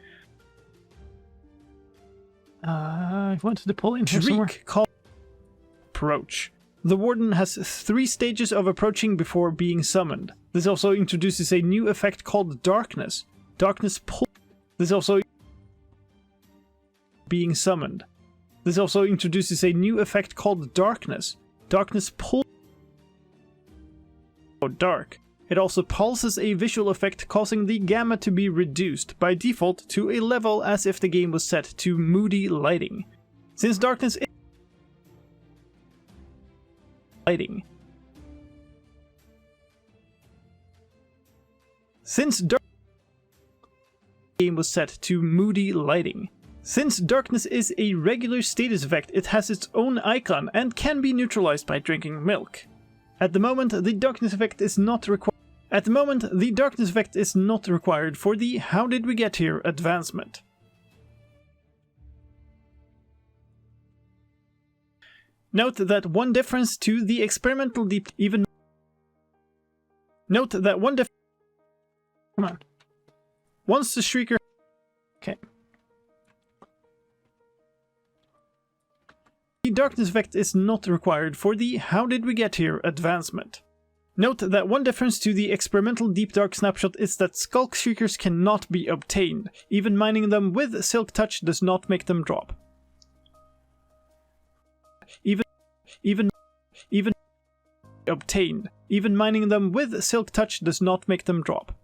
I wanted to pull in here somewhere. Approach. The warden has 3 stages of approaching before being summoned. This also introduces a new effect called darkness. Darkness pulls... This also... being summoned. This also introduces a new effect called darkness. Darkness pulls... dark. It also pulses a visual effect causing the gamma to be reduced by default to a level as if the game was set to moody lighting. Since darkness is... lighting. Since dark... game was set to moody lighting. Since darkness is a regular status effect, it has its own icon and can be neutralized by drinking milk. At the moment, the darkness effect is not required. At the moment, the darkness effect is not required for the "How did we get here" advancement. Note that one difference to the experimental deep even. Note that one difference. Come on. Once the shrieker. Okay. The darkness effect is not required for the "How did we get here" advancement. Note that one difference to the experimental Deep Dark snapshot is that Skulk Shriekers cannot be obtained. Even mining them with Silk Touch does not make them drop. Even obtained. Even mining them with Silk Touch does not make them drop.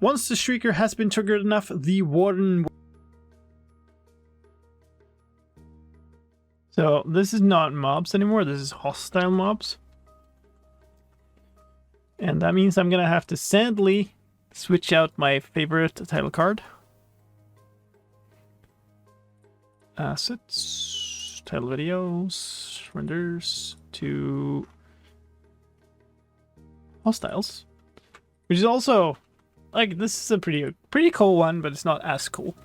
Once the Shrieker has been triggered enough, the Warden... So, this is not mobs anymore, this is hostile mobs. And that means I'm gonna have to sadly switch out my favorite title card. Assets, title videos, renders to hostiles. Which is also, like, this is a pretty cool one, but it's not as cool.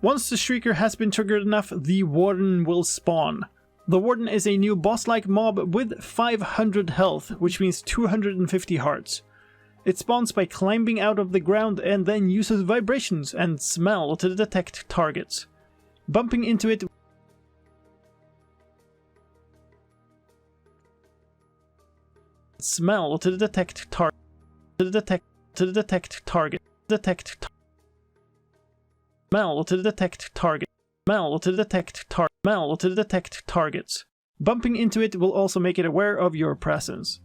Once the Shrieker has been triggered enough, the Warden will spawn. The Warden is a new boss-like mob with 500 health, which means 250 hearts. It spawns by climbing out of the ground and then uses vibrations and smell to detect targets. Bumping into it smell to detect target. Smell to detect target. Smell to detect targets. Bumping into it will also make it aware of your presence.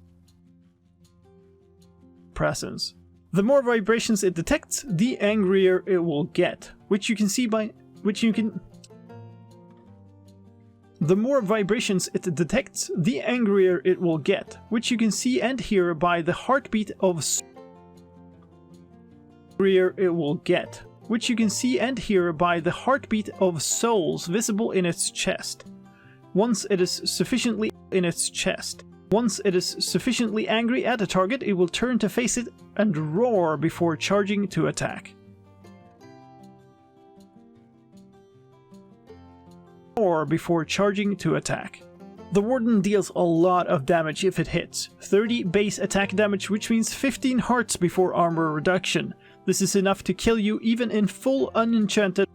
The more vibrations it detects, the angrier it will get, The more vibrations it detects, the angrier it will get, which you can see and hear by the heartbeat of souls visible in its chest. Once it is sufficiently angry at a target, it will turn to face it and roar before charging to attack. The Warden deals a lot of damage if it hits. 30 base attack damage, which means 15 hearts before armor reduction. This is enough to kill you even in full unenchanted.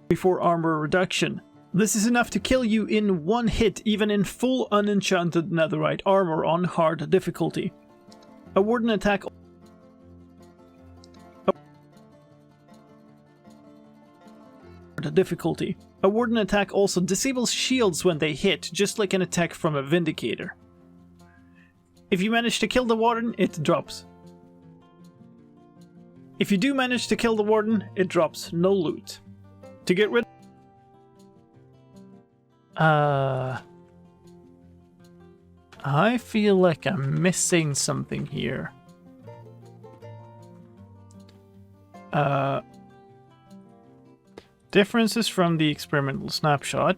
Before armor reduction. This is enough to kill you in one hit, even in full unenchanted netherite armor on hard difficulty. A Warden attack also disables shields when they hit, just like an attack from a Vindicator. If you manage to kill the Warden, it drops. If you do manage to kill the Warden, it drops no loot. To get rid I feel like I'm missing something here. Differences from the experimental snapshot.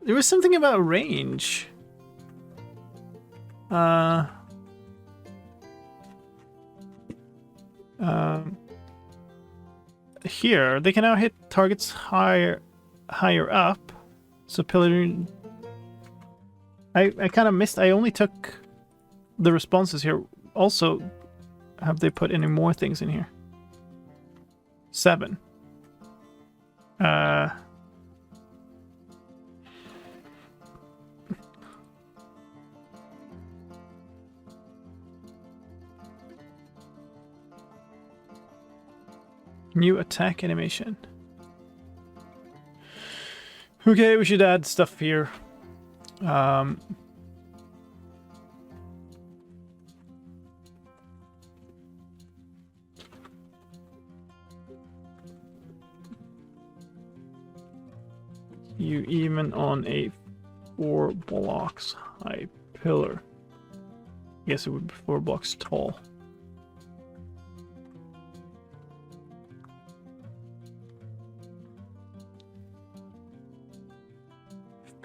There was something about range. Here, they can now hit targets higher up. So pillar. I kind of missed. I only took the responses here. Also, have they put any more things in here? 7. New attack animation. Okay, we should add stuff here. You even on a 4 blocks high pillar. I guess it would be 4 blocks tall.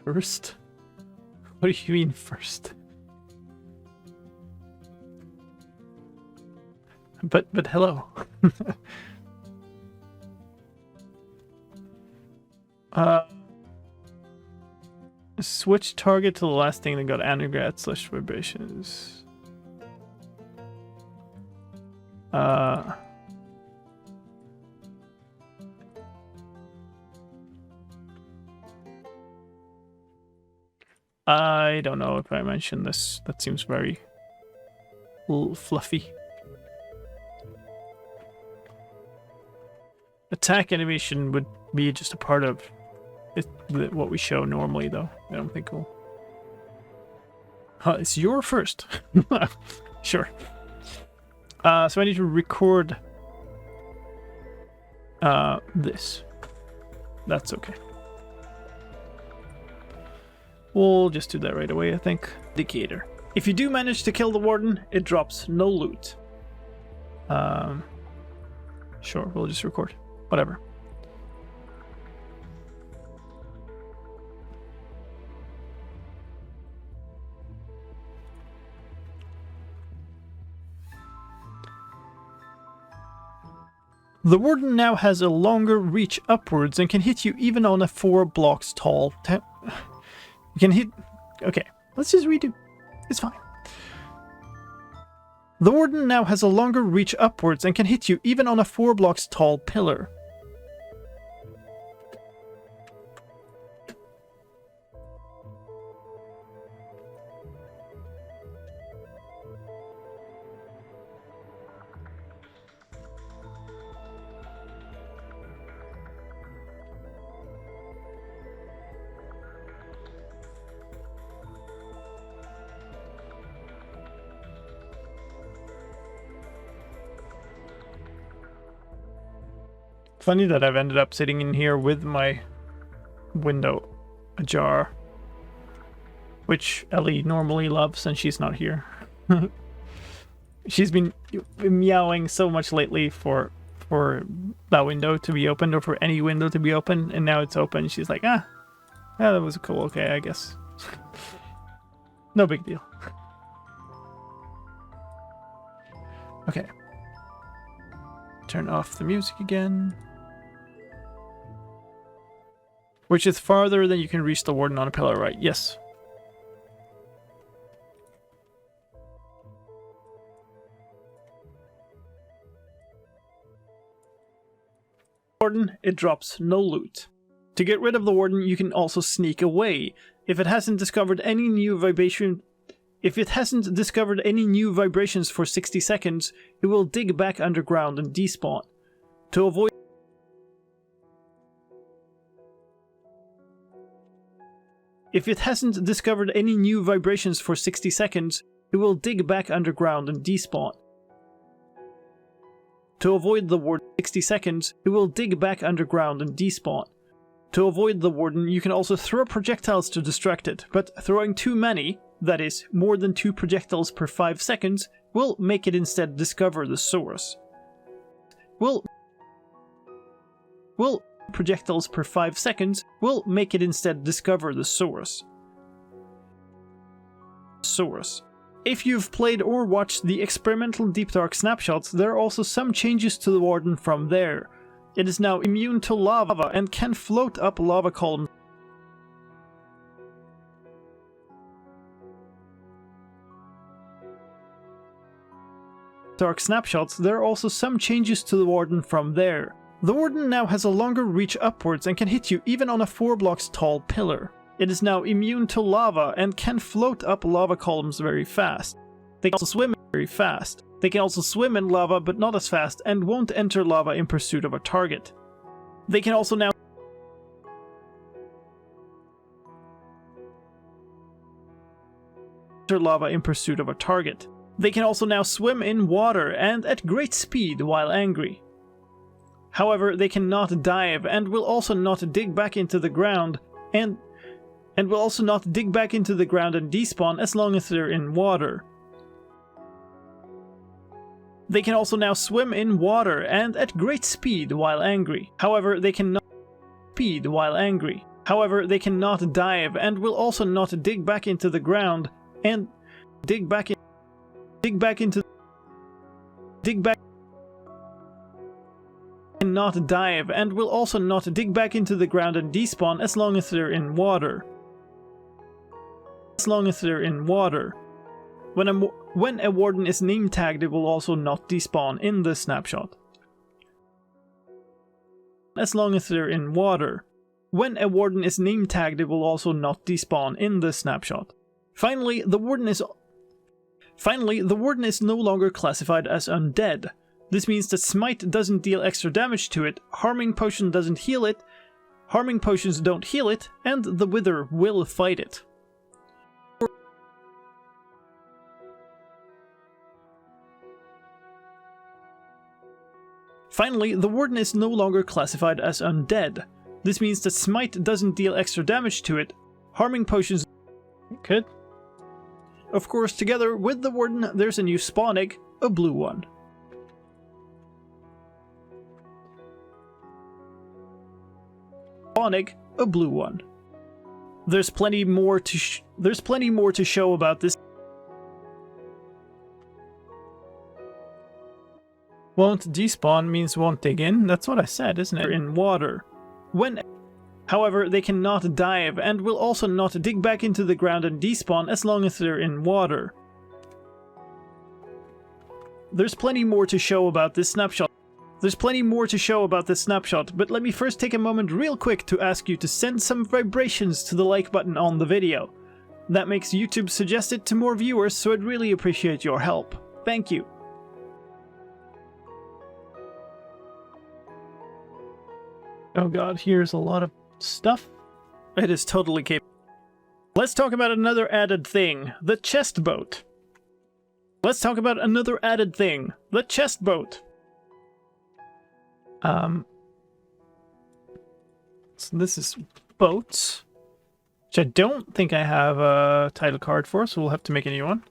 First? What do you mean first? But hello. Switch target to the last thing that got undergrad / vibrations. I don't know if I mentioned this. That seems very fluffy. Attack animation would be just a part of it, what we show normally, though. I don't think we'll... it's your first. Sure. So I need to record this. That's okay. We'll just do that right away, I think. Indicator. If you do manage to kill the warden, it drops no loot. Sure, we'll just record. Whatever. The warden now has a longer reach upwards and can hit you even on a 4 blocks tall you can hit... Okay, let's just redo. It's fine. The warden now has a longer reach upwards and can hit you even on a 4 blocks tall pillar. Funny that I've ended up sitting in here with my window ajar, which Ellie normally loves, and she's not here. She's been meowing so much lately for that window to be opened, or for any window to be open, and now it's open. She's like, yeah, that was cool. Okay, I guess. No big deal. Okay. Turn off the music again. Which is farther than you can reach the warden on a pillar, right? Yes. Warden, it drops no loot. To get rid of the warden, you can also sneak away. If it hasn't discovered any new vibrations for 60 seconds, it will dig back underground and despawn. To avoid If it hasn't discovered any new vibrations for 60 seconds, it will dig back underground and despawn. To avoid the warden 60 seconds, it will dig back underground and despawn. To avoid the warden, you can also throw projectiles to distract it, but throwing too many, that is, more than 2 projectiles per 5 seconds, will make it instead discover the source. Projectiles per 5 seconds will make it instead discover the source. If you've played or watched the experimental Deep Dark snapshots, there are also some changes to the warden from there. It is now immune to lava and can float up lava columns. Dark snapshots, there are also some changes to the warden from there. The warden now has a longer reach upwards and can hit you even on a 4 blocks tall pillar. It is now immune to lava and can float up lava columns very fast. They can also swim very fast. They can also swim in lava but not as fast and won't enter lava in pursuit of a target. They can also now enter lava in pursuit of a target. They can also now swim in water and at great speed while angry. However, they cannot dive and will also not dig back into the ground and despawn as long as they're in water. They can also now swim in water and at great speed while angry. However, they cannot dive and will also not dig back into the ground and cannot dive and will also not dig back into the ground and despawn as long as they're in water. When a warden is name tagged, it will also not despawn in the snapshot. As long as they're in water. When a warden is name tagged, it will also not despawn in the snapshot. Finally, the warden is no longer classified as undead. This means that Smite doesn't deal extra damage to it, Harming Potion doesn't heal it, Harming Potions don't heal it, and the Wither will fight it. Finally, the warden is no longer classified as undead. This means that Smite doesn't deal extra damage to it, Harming Potions could. Of course, together with the warden, there's a new spawn egg, a blue one. Spawn egg, a blue one. There's plenty more to show about this. Won't despawn means won't dig in. That's what I said, isn't it? In water. However, they cannot dive and will also not dig back into the ground and despawn as long as they're in water. There's plenty more to show about this snapshot. But let me first take a moment real quick to ask you to send some vibrations to the like button on the video. That makes YouTube suggest it to more viewers, so I'd really appreciate your help. Thank you. Oh god, here's a lot of stuff. It is totally capable. Let's talk about another added thing, the chest boat. So this is boats, which I don't think I have a title card for, so we'll have to make a new one.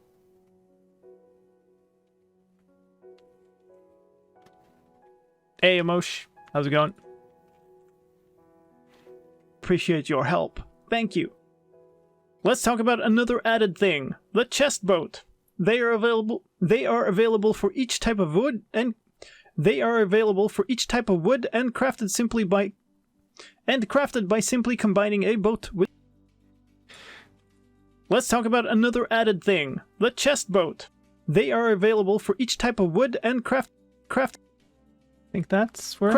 Hey, Emosh, how's it going? Appreciate your help. Thank you. Let's talk about another added thing, the chest boat. They are available for each type of wood and crafted by simply combining a boat with. Let's talk about another added thing, the chest boat. They are available for each type of wood and I think that's where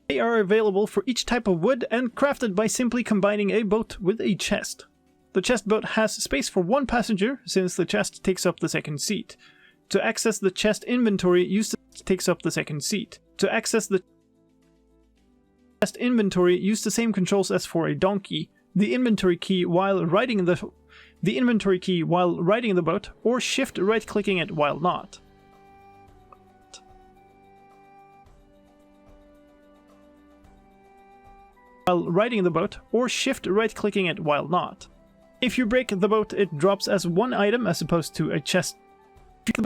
They are available for each type of wood and crafted by simply combining a boat with a chest. The chest boat has space for one passenger, since the chest takes up the second seat. To access the chest inventory, use the same controls as for a donkey. The inventory key while riding the boat, or shift right-clicking it while not. If you break the boat, it drops as one item as opposed to a chest. Chest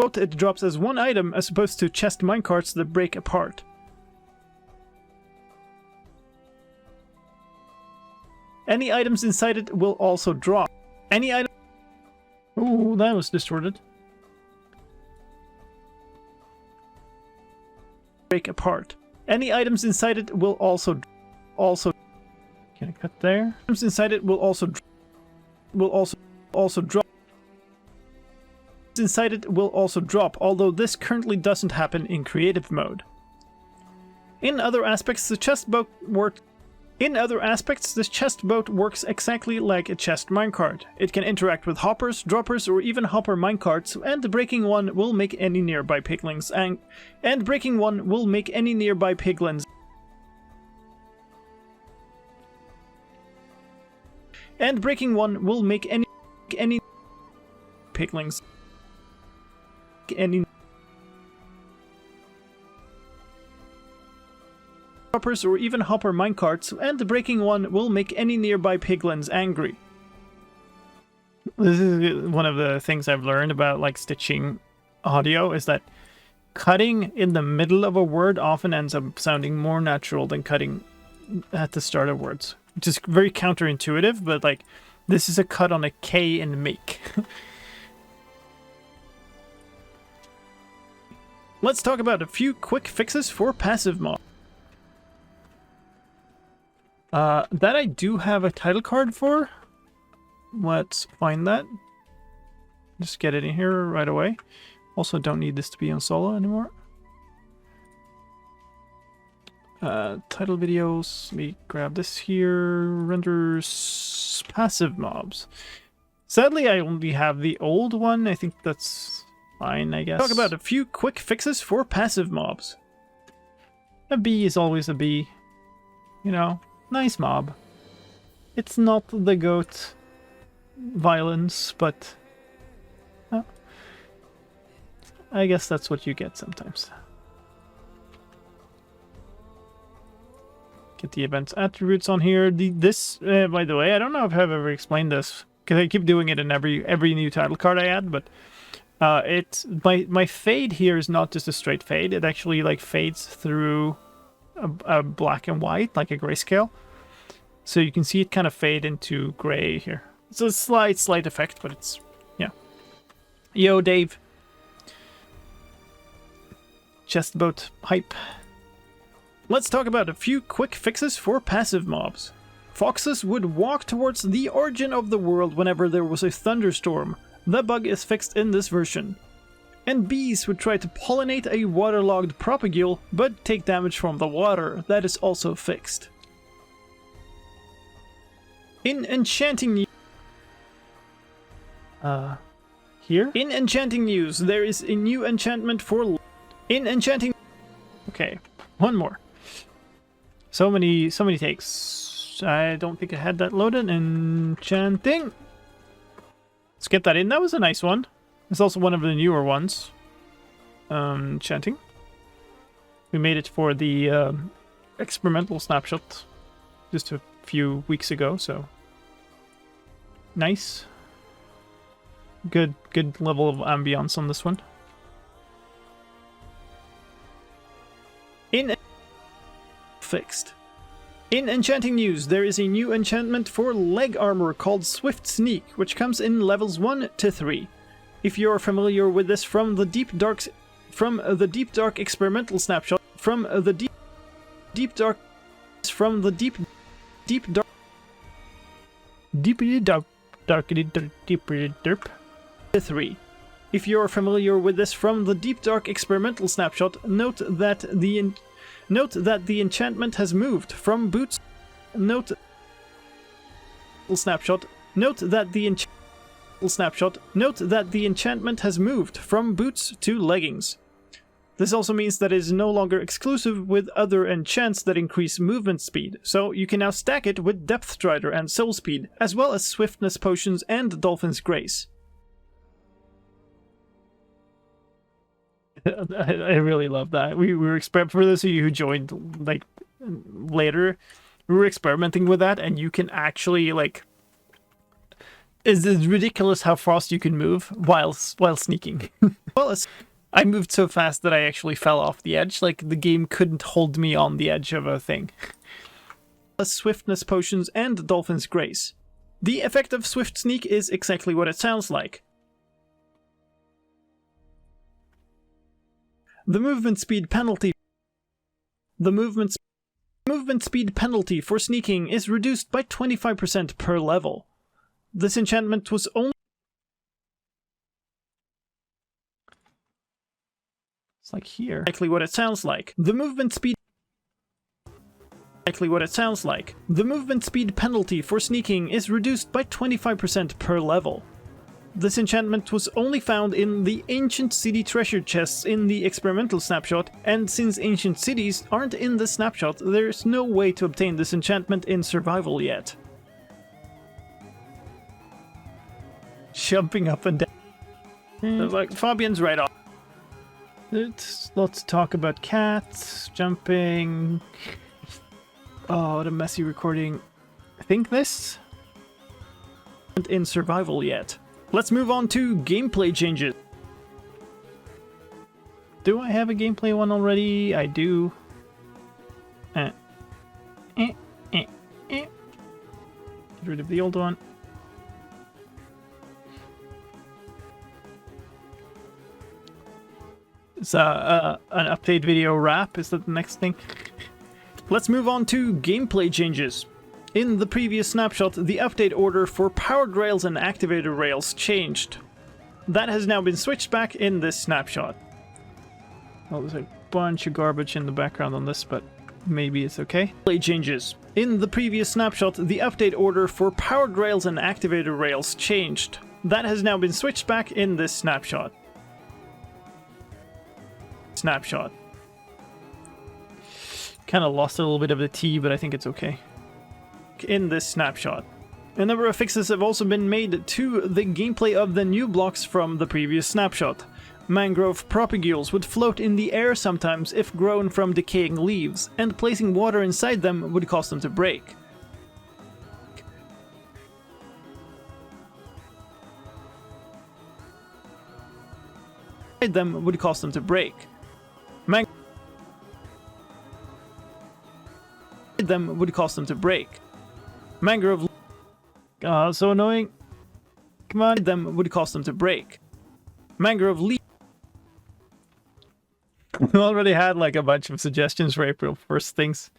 minecarts that break apart. Any items inside it will also drop. Ooh, that was distorted. Break apart. Any items inside it will also. Can I cut there? Items inside it will also drop. Inside it will also drop, although this currently doesn't happen in creative mode. In other aspects, this chest boat works exactly like a chest minecart. It can interact with hoppers, droppers, or even hopper minecarts, and breaking one will make any nearby piglins droppers or even hopper minecarts, and breaking one will make any nearby piglins angry. This is one of the things I've learned about like stitching audio, is that cutting in the middle of a word often ends up sounding more natural than cutting at the start of words. Which is very counterintuitive, but like this is a cut on a K in make. Let's talk about a few quick fixes for passive mod. That I do have a title card for. Let's find that. Just get it in here right away. Also, don't need this to be on solo anymore. Title videos. Let me grab this here. Renders passive mobs. Sadly, I only have the old one. I think that's fine, I guess. Talk about a few quick fixes for passive mobs. A bee is always a bee. You know, nice mob. It's not the goat violence, but I guess that's what you get sometimes. Get the event's attributes on here. This, by the way, I don't know if I've ever explained this, because I keep doing it in every new title card I add, but it's my fade here is not just a straight fade. It actually like fades through a black and white, like a grayscale. So you can see it kind of fade into gray here. It's a slight effect, but it's, yeah. Yo, Dave. Chestboat hype. Let's talk about a few quick fixes for passive mobs. Foxes would walk towards the origin of the world whenever there was a thunderstorm. The bug is fixed in this version. And bees would try to pollinate a waterlogged propagule, but take damage from the water. That is also fixed. In enchanting news... here? In enchanting news, there is a new enchantment for... In enchanting... Okay, one more. So many takes. I don't think I had that loaded. Enchanting. Let's get that in. That was a nice one. It's also one of the newer ones. Enchanting. We made it for the experimental snapshot just a few weeks ago, so nice. Good level of ambience on this one. In fixed. In enchanting news, there is a new enchantment for leg armor called Swift Sneak, which comes in levels 1 to 3. If you're familiar with this from the deep dark experimental snapshot, from the deep dark to 3. If you're familiar with this from the deep dark experimental snapshot, note that the enchantment has moved from boots. Note that the enchantment has moved from boots to leggings. This also means that it is no longer exclusive with other enchants that increase movement speed, so you can now stack it with Depth Strider and Soul Speed, as well as Swiftness Potions and Dolphin's Grace. I really love that. We were for those of you who joined like later, we were experimenting with that, and you can actually like, it's ridiculous how fast you can move while sneaking. Well, I moved so fast that I actually fell off the edge. Like the game couldn't hold me on the edge of a thing. Swiftness Potions and Dolphin's Grace. The effect of Swift Sneak is exactly what it sounds like. The movement speed penalty for sneaking is reduced by 25% per level. This enchantment was only... It's like here. Exactly what it sounds like. The movement speed penalty for sneaking is reduced by 25% per level. This enchantment was only found in the Ancient City treasure chests in the experimental snapshot, and since ancient cities aren't in the snapshot, there's no way to obtain this enchantment in survival yet. Jumping up and down. Like, Fabian's right off. Let's talk about cats, jumping. Oh, what a messy recording. I think this? Isn't in survival yet. Let's move on to gameplay changes. Do I have a gameplay one already? I do. Get rid of the old one. It's an update video wrap. Is that the next thing? Let's move on to gameplay changes. In the previous snapshot, the update order for powered rails and activated rails changed. That has now been switched back in this snapshot. Well, there's a bunch of garbage in the background on this, but maybe it's okay. Play changes. In the previous snapshot, the update order for powered rails and activated rails changed. That has now been switched back in this snapshot. Kind of lost a little bit of the T, but I think it's okay. In this snapshot. A number of fixes have also been made to the gameplay of the new blocks from the previous snapshot. Mangrove propagules would float in the air sometimes if grown from decaying leaves, and placing water inside them would cause them to break. Mangrove. Oh, so annoying. Come on, them would cause them to break. Mangrove leaf. We already had like a bunch of suggestions for April 1st things.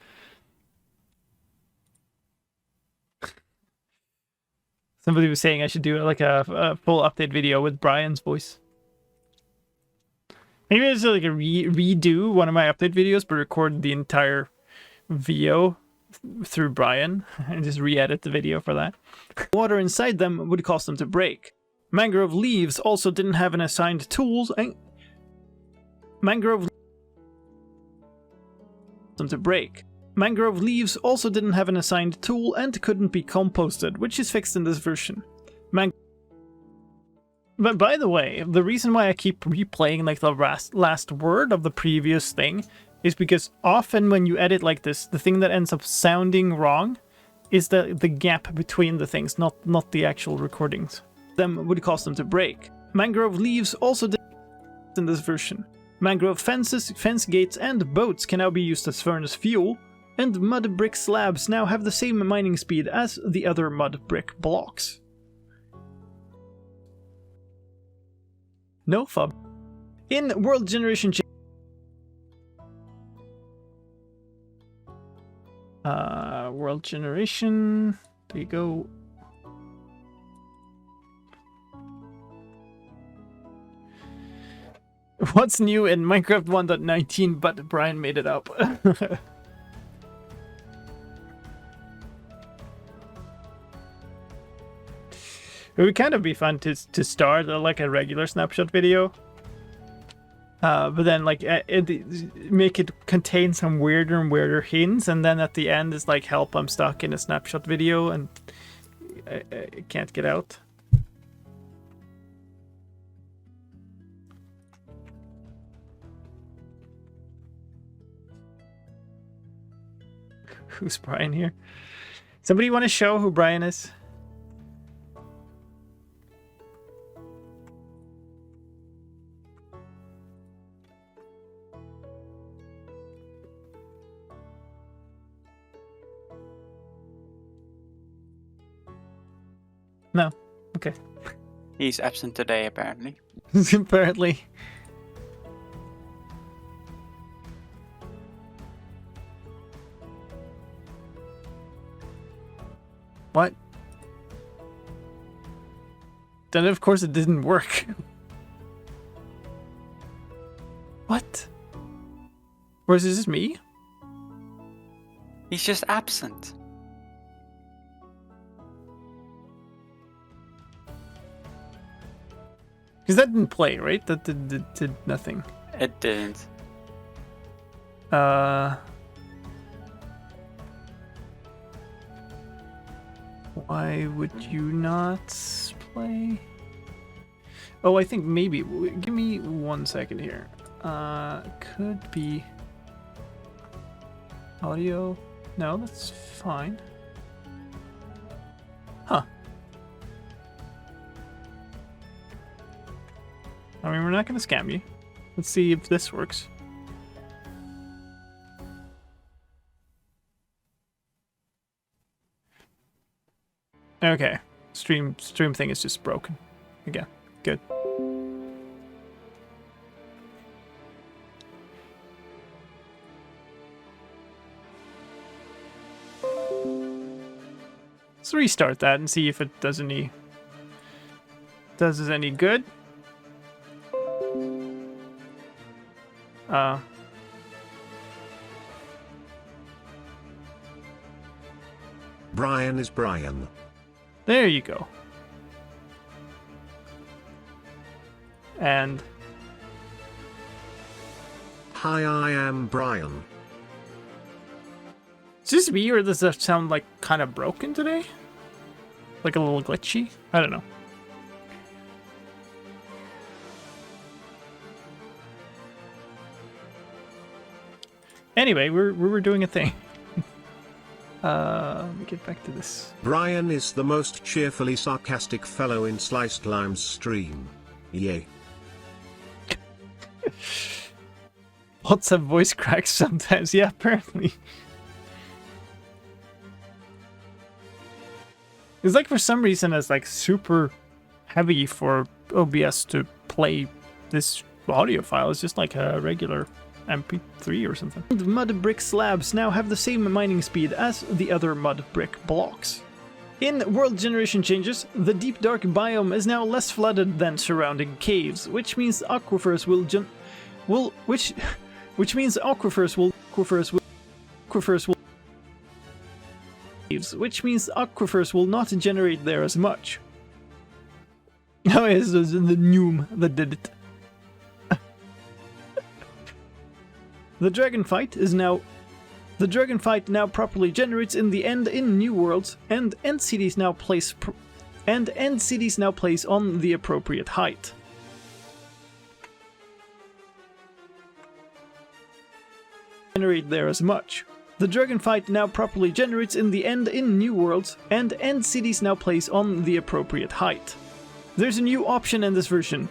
Somebody was saying I should do like a full update video with Brian's voice. Maybe it's like a redo one of my update videos, but record the entire VO through Brian and just re-edit the video for that. Water inside them would cause them to break. Mangrove leaves also didn't have an assigned tools. Mangrove leaves also didn't have an assigned tool and couldn't be composted, which is fixed in this version. But by the way, the reason why I keep replaying like the last word of the previous thing is because often when you edit like this, the thing that ends up sounding wrong is the gap between the things, not the actual recordings. Them would cause them to break. Mangrove leaves also did in this version. Mangrove fences, fence gates, and boats can now be used as furnace fuel, and mud brick slabs now have the same mining speed as the other mud brick blocks. No fub. In world generation world generation, there you go. What's new in Minecraft 1.19 but Brian made it up? It would kind of be fun to start like a regular snapshot video. But then like make it contain some weirder and weirder hints, and then at the end is like, help, I'm stuck in a snapshot video and I can't get out. Who's Brian here? Somebody want to show who Brian is? No. Okay.
He's absent today, apparently.
Apparently. What? Then of course it didn't work. What? Or is this just me?
He's just absent.
Because that didn't play, right? That did nothing.
It didn't.
Why would you not play? Oh, I think maybe. Give me 1 second here. Could be audio. No, that's fine. Huh. I mean, we're not going to scam you. Let's see if this works. Okay. Stream thing is just broken. Again. Good. Let's restart that and see if it does any good.
Brian is Brian.
There you go. And
Hi, I am Brian.
is this me or does that sound like kind of broken today? Like a little glitchy? I don't know. Anyway, we're doing a thing. Let me get back to this.
Brian is the most cheerfully sarcastic fellow in Sliced Lime's stream. Yay.
Lots of voice cracks sometimes. Yeah, apparently. It's like for some reason it's like super heavy for OBS to play this audio file. It's just like a regular MP3 or something. The mud brick slabs now have the same mining speed as the other mud brick blocks. In world generation changes, the deep dark biome is now less flooded than surrounding caves, which means aquifers will not generate there as much. Oh, it's the Noom that did it. The dragon fight now properly generates in the end in new worlds, and end cities now place on the appropriate height. Generate there as much. The dragon fight now properly generates in the end in new worlds, and end cities now place on the appropriate height. There's a new option in this version.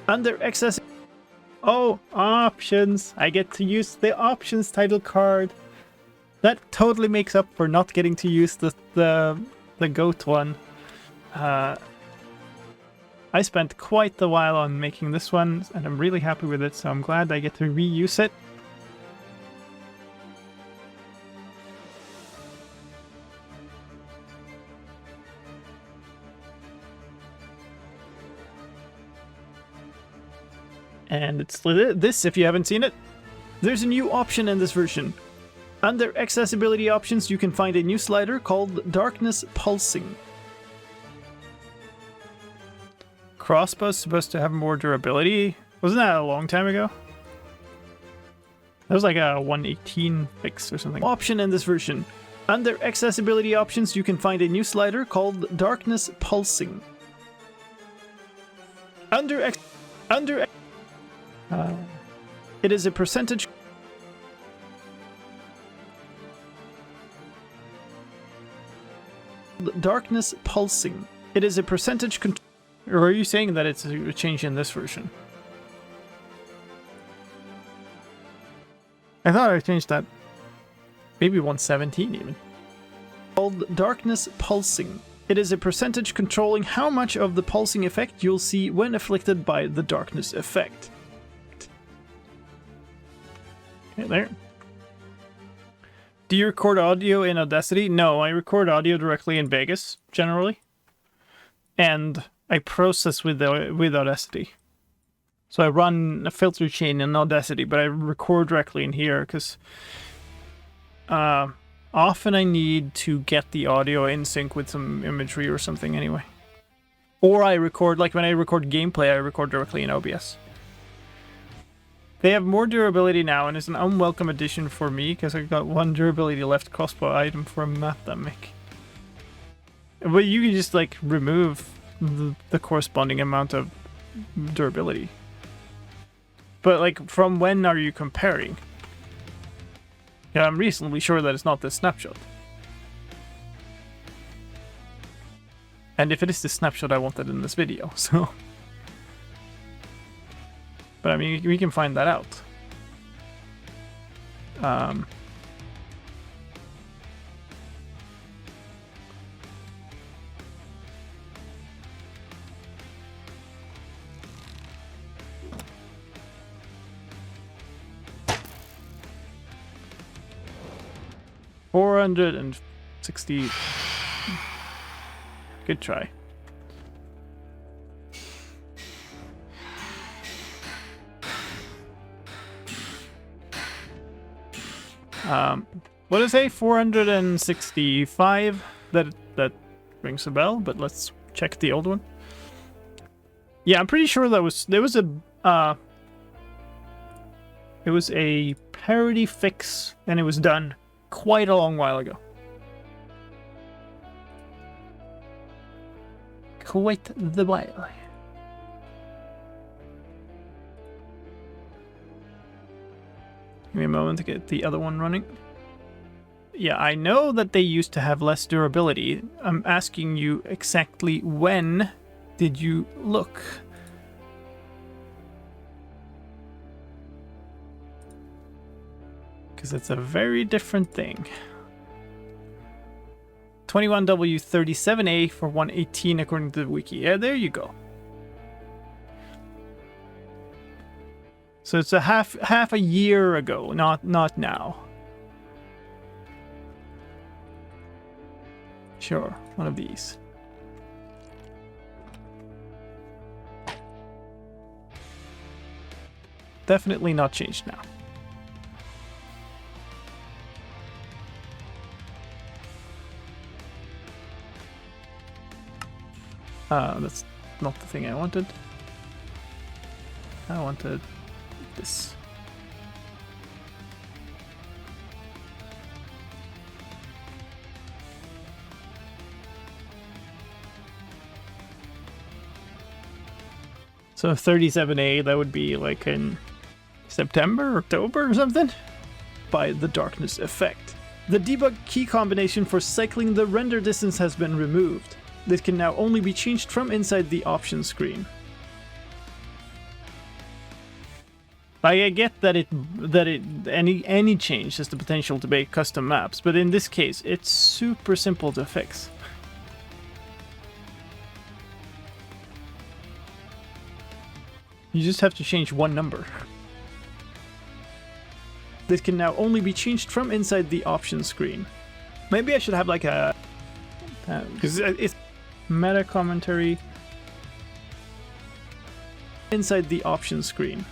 Under access. Oh, options. I get to use the options title card. That totally makes up for not getting to use the goat one. I spent quite a while on making this one, and I'm really happy with it, so I'm glad I get to reuse it. And it's this if you haven't seen it. There's a new option in this version. Under accessibility options, you can find a new slider called Darkness Pulsing. Crossbow's supposed to have more durability. Wasn't that a long time ago? That was like a 118 fix or something. Option in this version. Under accessibility options, you can find a new slider called Darkness Pulsing. It is a percentage. Darkness Pulsing. It is a percentage. Or are you saying that it's a change in this version? I thought I changed that. Maybe 117 even. Called Darkness Pulsing. It is a percentage controlling how much of the pulsing effect you'll see when afflicted by the darkness effect. Okay, there. Do you record audio in Audacity? No, I record audio directly in Vegas, generally. And I process with Audacity. So I run a filter chain in Audacity, but I record directly in here, because often I need to get the audio in sync with some imagery or something anyway. Or I record, like when I record gameplay, I record directly in OBS. They have more durability now, and it's an unwelcome addition for me, because I've got one durability left crossbow item for a map that make. But you can just, like, remove the corresponding amount of durability. But, like, from when are you comparing? Yeah, I'm reasonably sure that it's not the snapshot. And if it is the snapshot, I want that in this video, so... But I mean, we can find that out. 460. Good try. What did I say? 465? that rings a bell, but let's check the old one. Yeah, I'm pretty sure there was a parody fix, and it was done quite a long while ago. Quite the while. Give me a moment to get the other one running. Yeah, I know that they used to have less durability. I'm asking you exactly when did you look? Because it's a very different thing. 21W37A for 118 according to the wiki. Yeah, there you go. So it's a half a year ago, not now. Sure, one of these. Definitely not changed now. That's not the thing I wanted. I wanted this. So 37A, that would be like in September, October or something? By the darkness effect. The debug key combination for cycling the render distance has been removed. This can now only be changed from inside the options screen. I get that any change has the potential to make custom maps, but in this case, it's super simple to fix. You just have to change one number. This can now only be changed from inside the options screen. Maybe I should have like a... because it's meta commentary inside the options screen.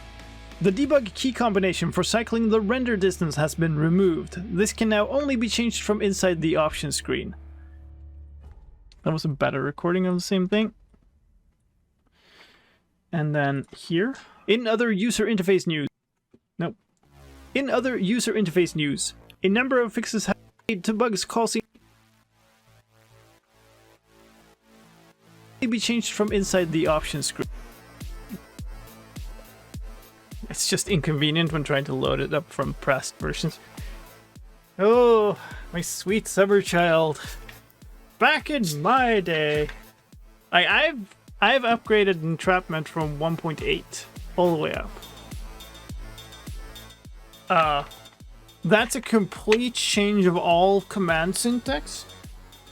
The debug key combination for cycling the render distance has been removed. This can now only be changed from inside the options screen. That was a better recording of the same thing. And then here, in other user interface news. Nope. In other user interface news, a number of fixes have been made to bugs causing be changed from inside the options screen. It's just inconvenient when trying to load it up from pressed versions. Oh, my sweet summer child. Back in my day, I've upgraded entrapment from 1.8 all the way up. That's a complete change of all command syntax.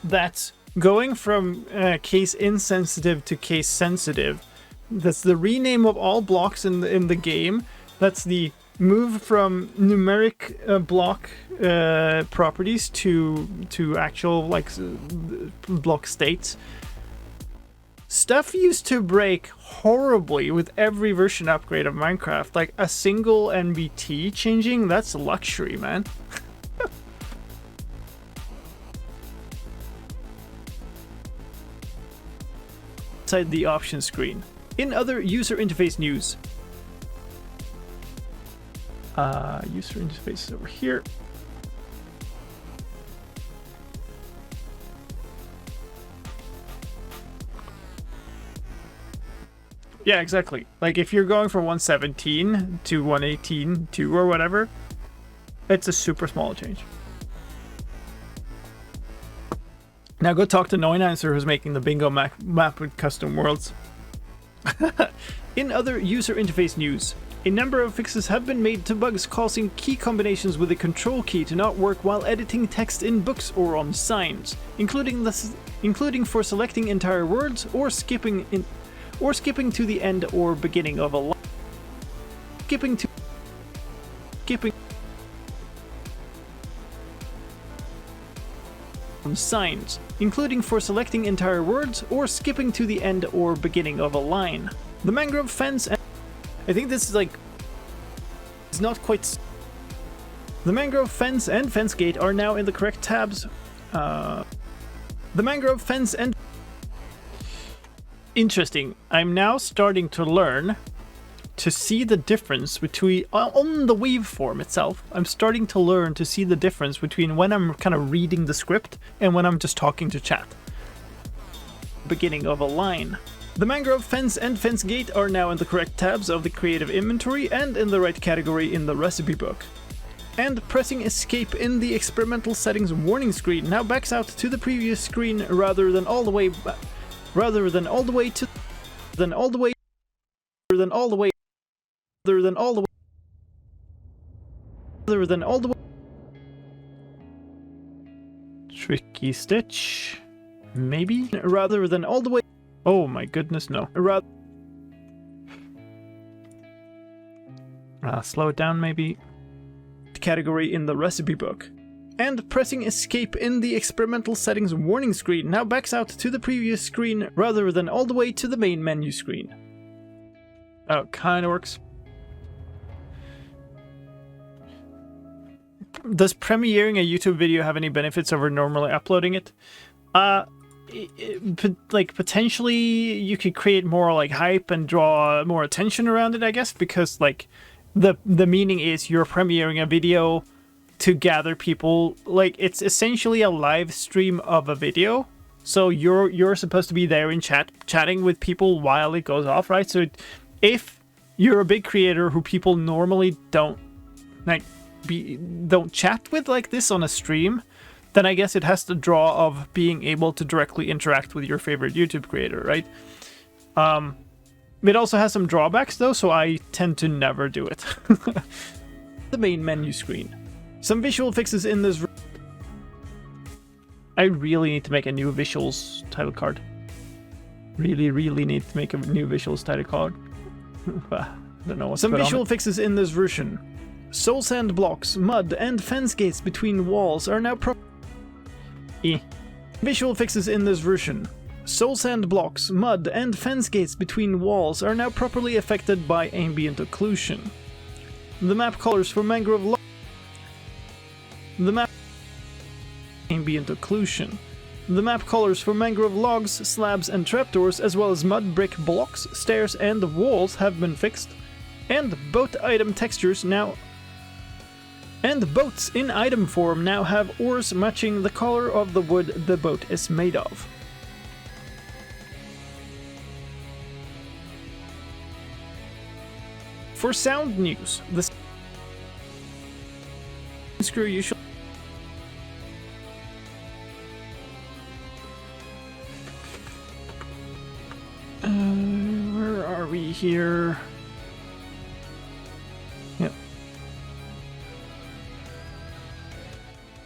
That's going from case insensitive to case sensitive. That's the rename of all blocks in the game. That's the move from numeric block properties to actual like block states. Stuff used to break horribly with every version upgrade of Minecraft. Like a single NBT changing, that's luxury, man. Inside the options screen. In other user interface news. User interface is over here. Yeah, exactly. Like if you're going from 117 to 118.2 or whatever, it's a super small change. Now go talk to Noinanswer, who's making the bingo map with custom worlds. In other user interface news, a number of fixes have been made to bugs causing key combinations with the control key to not work while editing text in books or on signs, including for selecting entire words or skipping to the end or beginning of a line. Skipping signs, including for selecting entire words or skipping to the end or beginning of a line. The mangrove fence and I think this is like it's not quite. The mangrove fence and fence gate are now in the correct tabs. The mangrove fence and... Interesting. I'm now starting to learn to see the difference between... On the waveform itself, I'm starting to learn to see the difference between when I'm kind of reading the script and when I'm just talking to chat. Beginning of a line. The mangrove fence and fence gate are now in the correct tabs of the creative inventory and in the right category in the recipe book. And pressing escape in the experimental settings warning screen now backs out to the previous screen rather than all the way to Tricky Stitch, maybe, rather than all the way. Oh my goodness, no. Slow it down, maybe. Category in the recipe book. And pressing escape in the experimental settings warning screen now backs out to the previous screen rather than all the way to the main menu screen. Oh, it kind of works. Does premiering a YouTube video have any benefits over normally uploading it? Like potentially you could create more like hype and draw more attention around it, I guess, because like the meaning is you're premiering a video to gather people. Like it's essentially a live stream of a video, so you're supposed to be there in chatting with people while it goes off, right? So if you're a big creator who people normally don't chat with like this on a stream, then I guess it has the draw of being able to directly interact with your favorite YouTube creator, right? It also has some drawbacks though, so I tend to never do it. The main menu screen. Some visual fixes in this... I really need to make a new visuals title card. Really need to make a new visuals title card. I don't know what's some visual fixes in this version. Soul sand blocks, mud, and fence gates between walls are now Visual fixes in this version. Soul sand blocks, mud, and fence gates between walls are now properly affected by ambient occlusion. The map colors for mangrove ambient occlusion. The map colors for mangrove logs, slabs, and trapdoors, as well as mud, brick, blocks, stairs, and walls have been fixed. And boat item textures now... And boats in item form now have oars matching the color of the wood the boat is made of. For sound news, the screw usually... where are we here? Yep.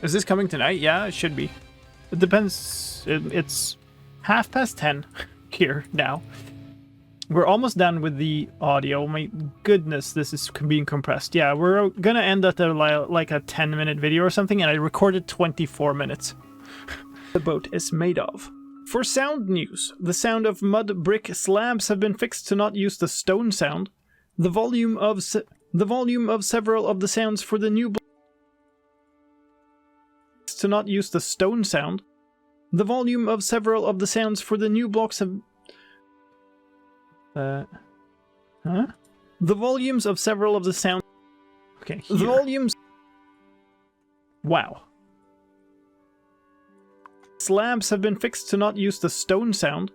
Is this coming tonight? Yeah, it should be. It depends. It's 10:30 here now. We're almost done with the audio. My goodness, this is being compressed. Yeah, we're gonna end at like a 10-minute video or something, and I recorded 24 minutes. The boat is made of. For sound news, the sound of mud brick slabs have been fixed to not use the stone sound. The volume of several of the sounds for the new to not use the stone sound. The volume of several of the sounds for the new blocks have... The volumes of several of the sounds... Okay, here. The volumes... Wow. Slabs have been fixed to not use the stone sound.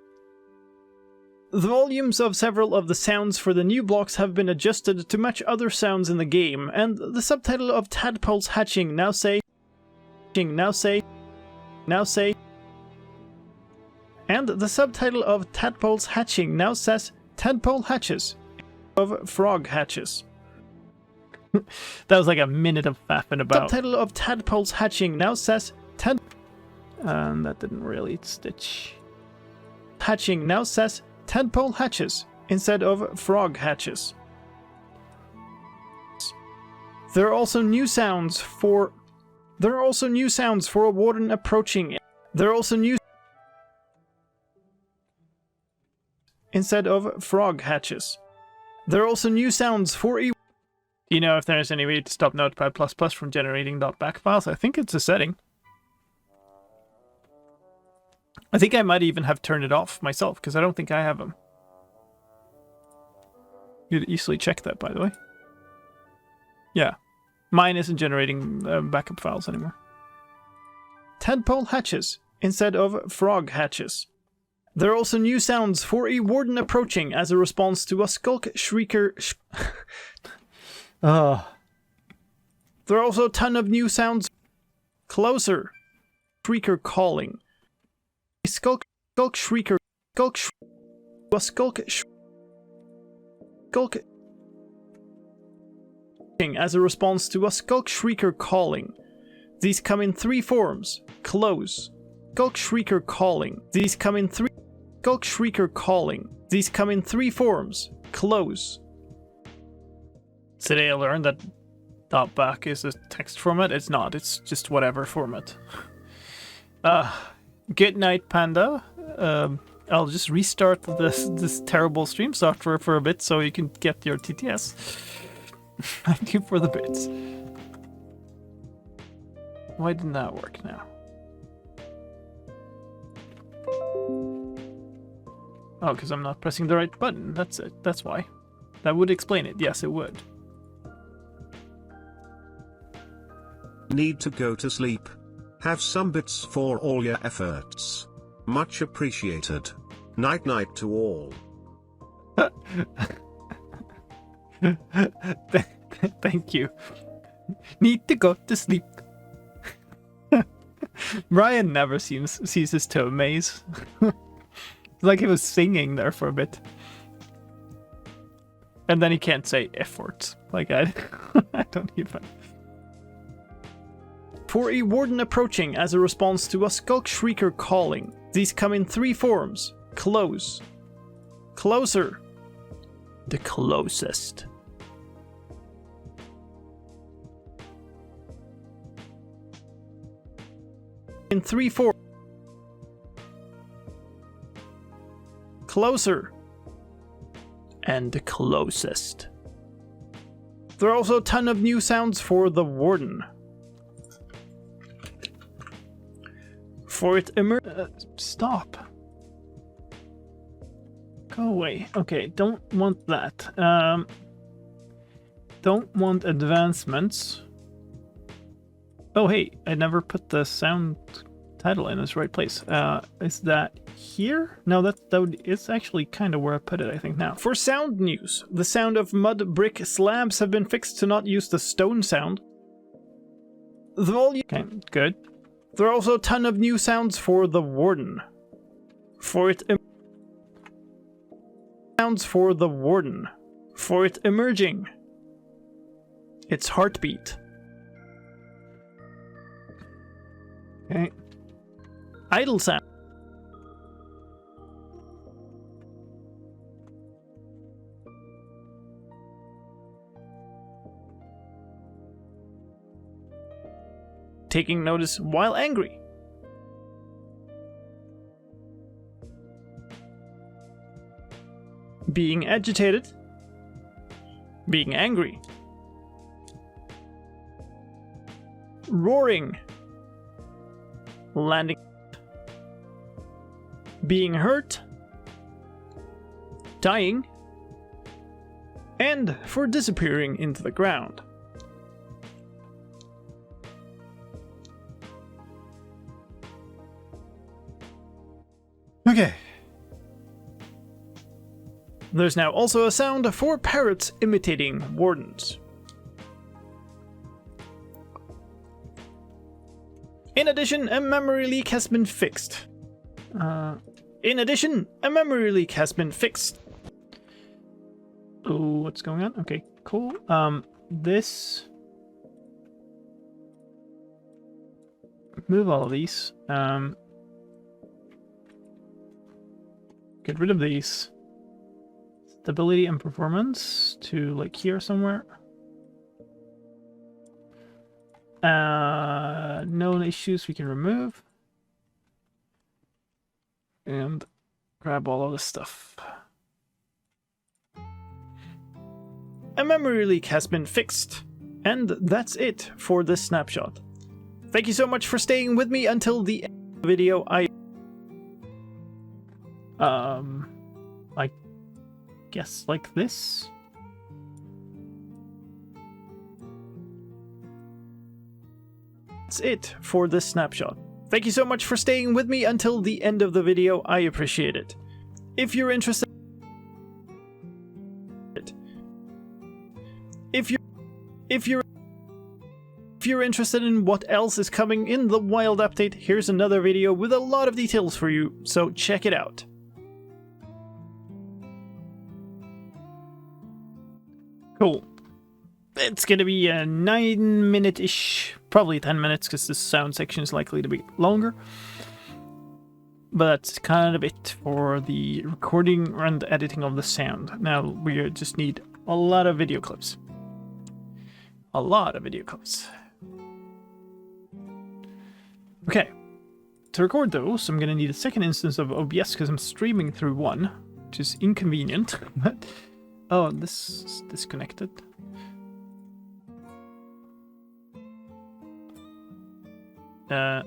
The volumes of several of the sounds for the new blocks have been adjusted to match other sounds in the game, and the subtitle of tadpoles hatching now say... And the subtitle of Tadpoles Hatching now says Tadpole Hatches of Frog Hatches. That was like a minute of faffing about. Subtitle of Tadpoles Hatching now says that didn't really stitch. Hatching now says Tadpole Hatches instead of Frog Hatches. There are also new sounds for a warden approaching. There are also new instead of frog hatches. There are also new sounds for Do you know if there's any way to stop Notepad++ from generating .back files? I think it's a setting. I think I might even have turned it off myself, because I don't think I have them. You'd easily check that, by the way. Yeah. Mine isn't generating backup files anymore. Tadpole hatches instead of frog hatches. There are also new sounds for a warden approaching as a response to a skulk shrieker. There are also a ton of new sounds. Closer. Shrieker calling. A skulk shrieker. A skulk as a response to a skulk shrieker calling. These come in 3 forms. Close. Skulk shrieker calling. These come in 3. Skulk shrieker calling. These come in 3 forms. Close. Today I learned that .back is a text format. It's not. It's just whatever format. Good night, Panda. I'll just restart this terrible stream software for a bit so you can get your TTS. Thank you for the bits. Why didn't that work now? Oh, because I'm not pressing the right button. That's it. That's why. That would explain it. Yes, it would.
Need to go to sleep. Have some bits for all your efforts. Much appreciated. Night night to all.
Thank you. Need to go to sleep. Brian never ceases to amaze. It's like he was singing there for a bit. And then he can't say efforts. Like I don't even. For a warden approaching as a response to a skulk shrieker calling. These come in 3 forms. Close. Closer. The closest. In 3 forms. Closer. And the closest. There are also a ton of new sounds for the warden. For it stop. Go away. Okay, don't want that. Don't want advancements. Oh hey, I never put the sound title in its right place. Is that here? No, it's actually kind of where I put it, I think now. For sound news, the sound of mud brick slabs have been fixed to not use the stone sound. The volume. Okay, good. There are also a ton of new sounds for the warden. For it sounds for the warden. For it emerging. Its heartbeat. Okay. Idle sound. Taking notice while angry. Being agitated. Being angry. Roaring. Landing. Being hurt. Dying. And for disappearing into the ground. Okay. There's now also a sound for parrots imitating wardens. In addition, a memory leak has been fixed. Oh, what's going on? Okay, cool. This. Move all of these. Get rid of these. Stability and performance to like here somewhere. Known issues we can remove. And grab all of this stuff. A memory leak has been fixed. And that's it for this snapshot. Thank you so much for staying with me until the end of the video. I guess like this. That's it for this snapshot. Thank you so much for staying with me until the end of the video. I appreciate it. If you're interested, if you're interested in what else is coming in the Wild update, here's another video with a lot of details for you, so check it out. Cool. It's gonna be a 9-minute-ish, probably 10 minutes, because the sound section is likely to be longer. But that's kind of it for the recording and editing of the sound. Now we just need a lot of video clips. A lot of video clips. Okay. To record those, I'm gonna need a second instance of OBS because I'm streaming through one, which is inconvenient. But oh, this is disconnected. I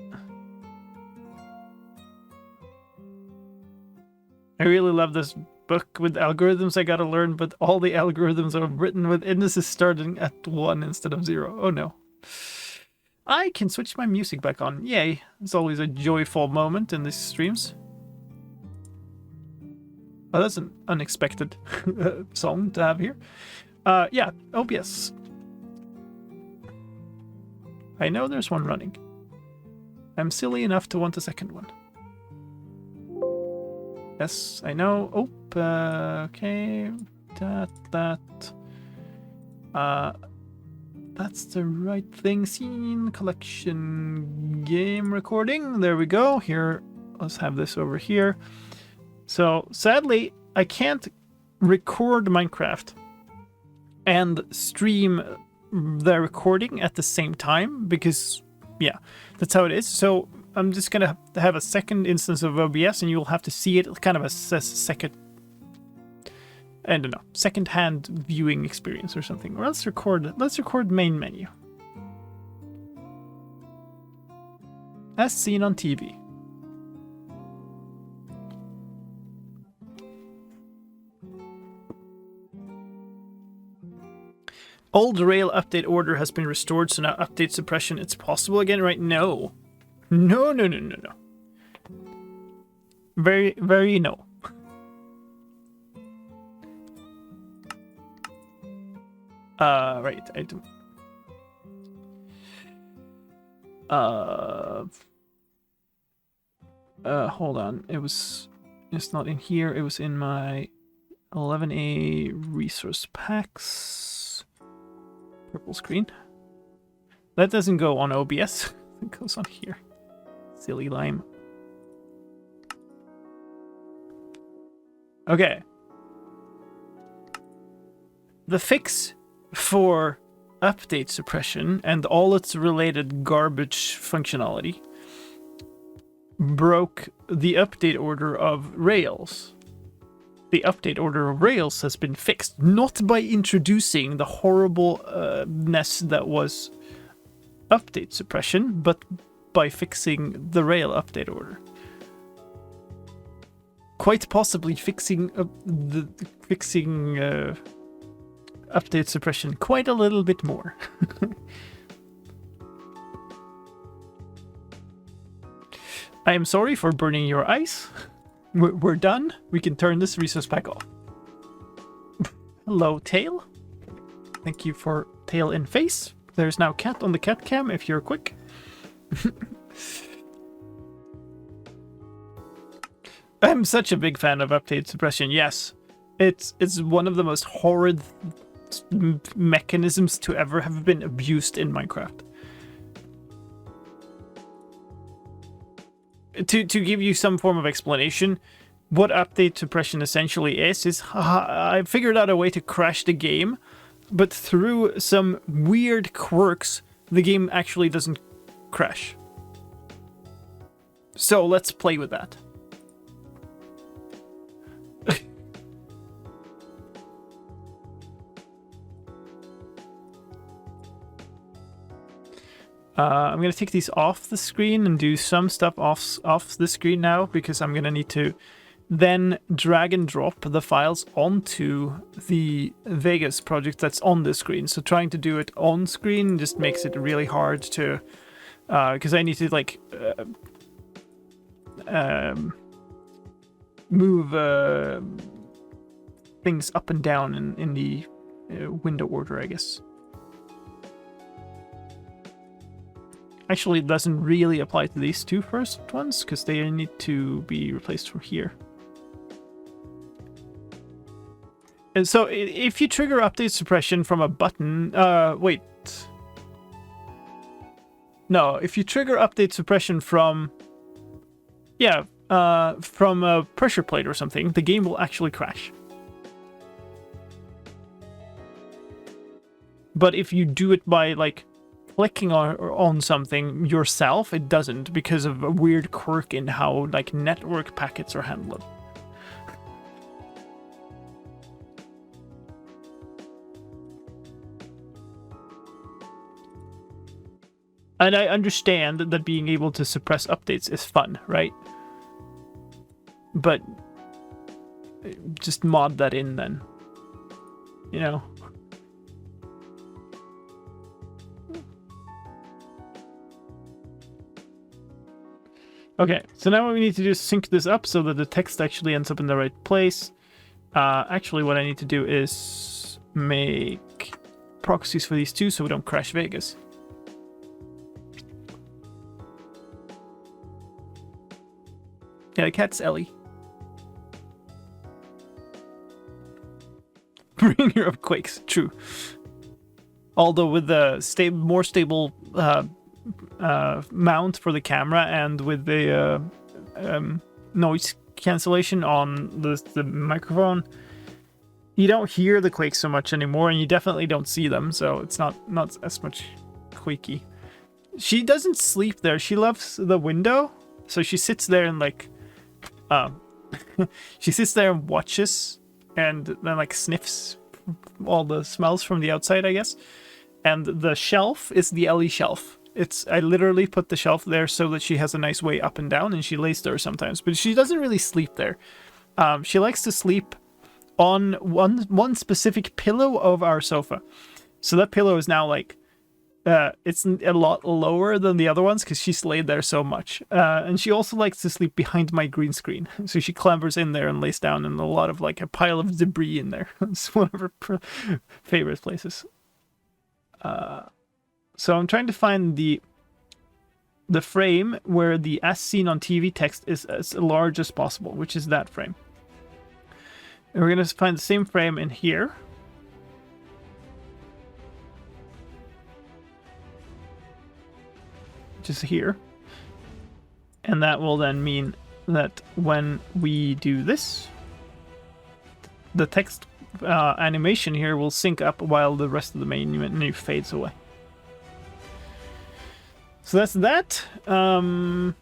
really love this book with algorithms I gotta learn, but all the algorithms are written with indices starting at 1 instead of 0. Oh no. I can switch my music back on. Yay. It's always a joyful moment in these streams. Oh, that's an unexpected song to have here. Yeah, OBS. I know there's one running. I'm silly enough to want a second one. Yes, I know. Oh, okay. That's the right thing. Scene, collection, game recording. There we go. Here, let's have this over here. So, sadly, I can't record Minecraft and stream the recording at the same time because, yeah, that's how it is. So I'm just gonna have a second instance of OBS, and you'll have to see it kind of as a second, I don't know, second-hand viewing experience or something. Or let's record main menu, as seen on TV. Old rail update order has been restored, so now update suppression, it's possible again, right? No. No. Very, very no. Right, I do. Hold on. It's not in here. It was in my 11A resource packs. Purple screen. That doesn't go on OBS. It goes on here. Silly lime. Okay. The fix for update suppression and all its related garbage functionality broke the update order of Rails. The update order of Rails has been fixed, not by introducing the horribleness that was update suppression, but by fixing the rail update order. Quite possibly fixing update suppression quite a little bit more. I am sorry for burning your eyes. We're done. We can turn this resource pack off. Hello, tail. Thank you for tail in face. There's now cat on the cat cam if you're quick. I'm such a big fan of update suppression. Yes, it's one of the most horrid mechanisms to ever have been abused in Minecraft. To give you some form of explanation, what update suppression essentially is I figured out a way to crash the game, but through some weird quirks, the game actually doesn't crash. So let's play with that. I'm going to take these off the screen and do some stuff off the screen now, because I'm going to need to then drag and drop the files onto the Vegas project that's on the screen. So trying to do it on screen just makes it really hard to, because I need to like move things up and down in the window order, I guess. Actually, it doesn't really apply to these two first ones because they need to be replaced from here. And so if you trigger update suppression from a button, wait. No, if you trigger update suppression from, from a pressure plate or something, the game will actually crash. But if you do it by like clicking on something yourself, it doesn't, because of a weird quirk in how like network packets are handled. And I understand that being able to suppress updates is fun, right? But just mod that in then. You know? Okay, so now what we need to do is sync this up so that the text actually ends up in the right place. Actually, what I need to do is make proxies for these two so we don't crash Vegas. Yeah, the cat's Ellie. Bringer of quakes, true. Although with the more stable mount for the camera and with the noise cancellation on the microphone, you don't hear the quakes so much anymore, and you definitely don't see them, so it's not as much quaky. She doesn't sleep there. She loves the window, so she sits there and like she sits there and watches and then like sniffs all the smells from the outside, I guess. And the shelf is the Ellie shelf. I literally put the shelf there so that she has a nice way up and down, and she lays there sometimes, but she doesn't really sleep there. She likes to sleep on one specific pillow of our sofa. So that pillow is now like it's a lot lower than the other ones because she's laid there so much. And she also likes to sleep behind my green screen. So she clambers in there and lays down in a lot of like a pile of debris in there. It's one of her favorite places. So I'm trying to find the frame where the as seen on TV text is as large as possible, which is that frame. And we're going to find the same frame in here. Just here. And that will then mean that when we do this, the text animation here will sync up while the rest of the main menu fades away. So that's that. Well,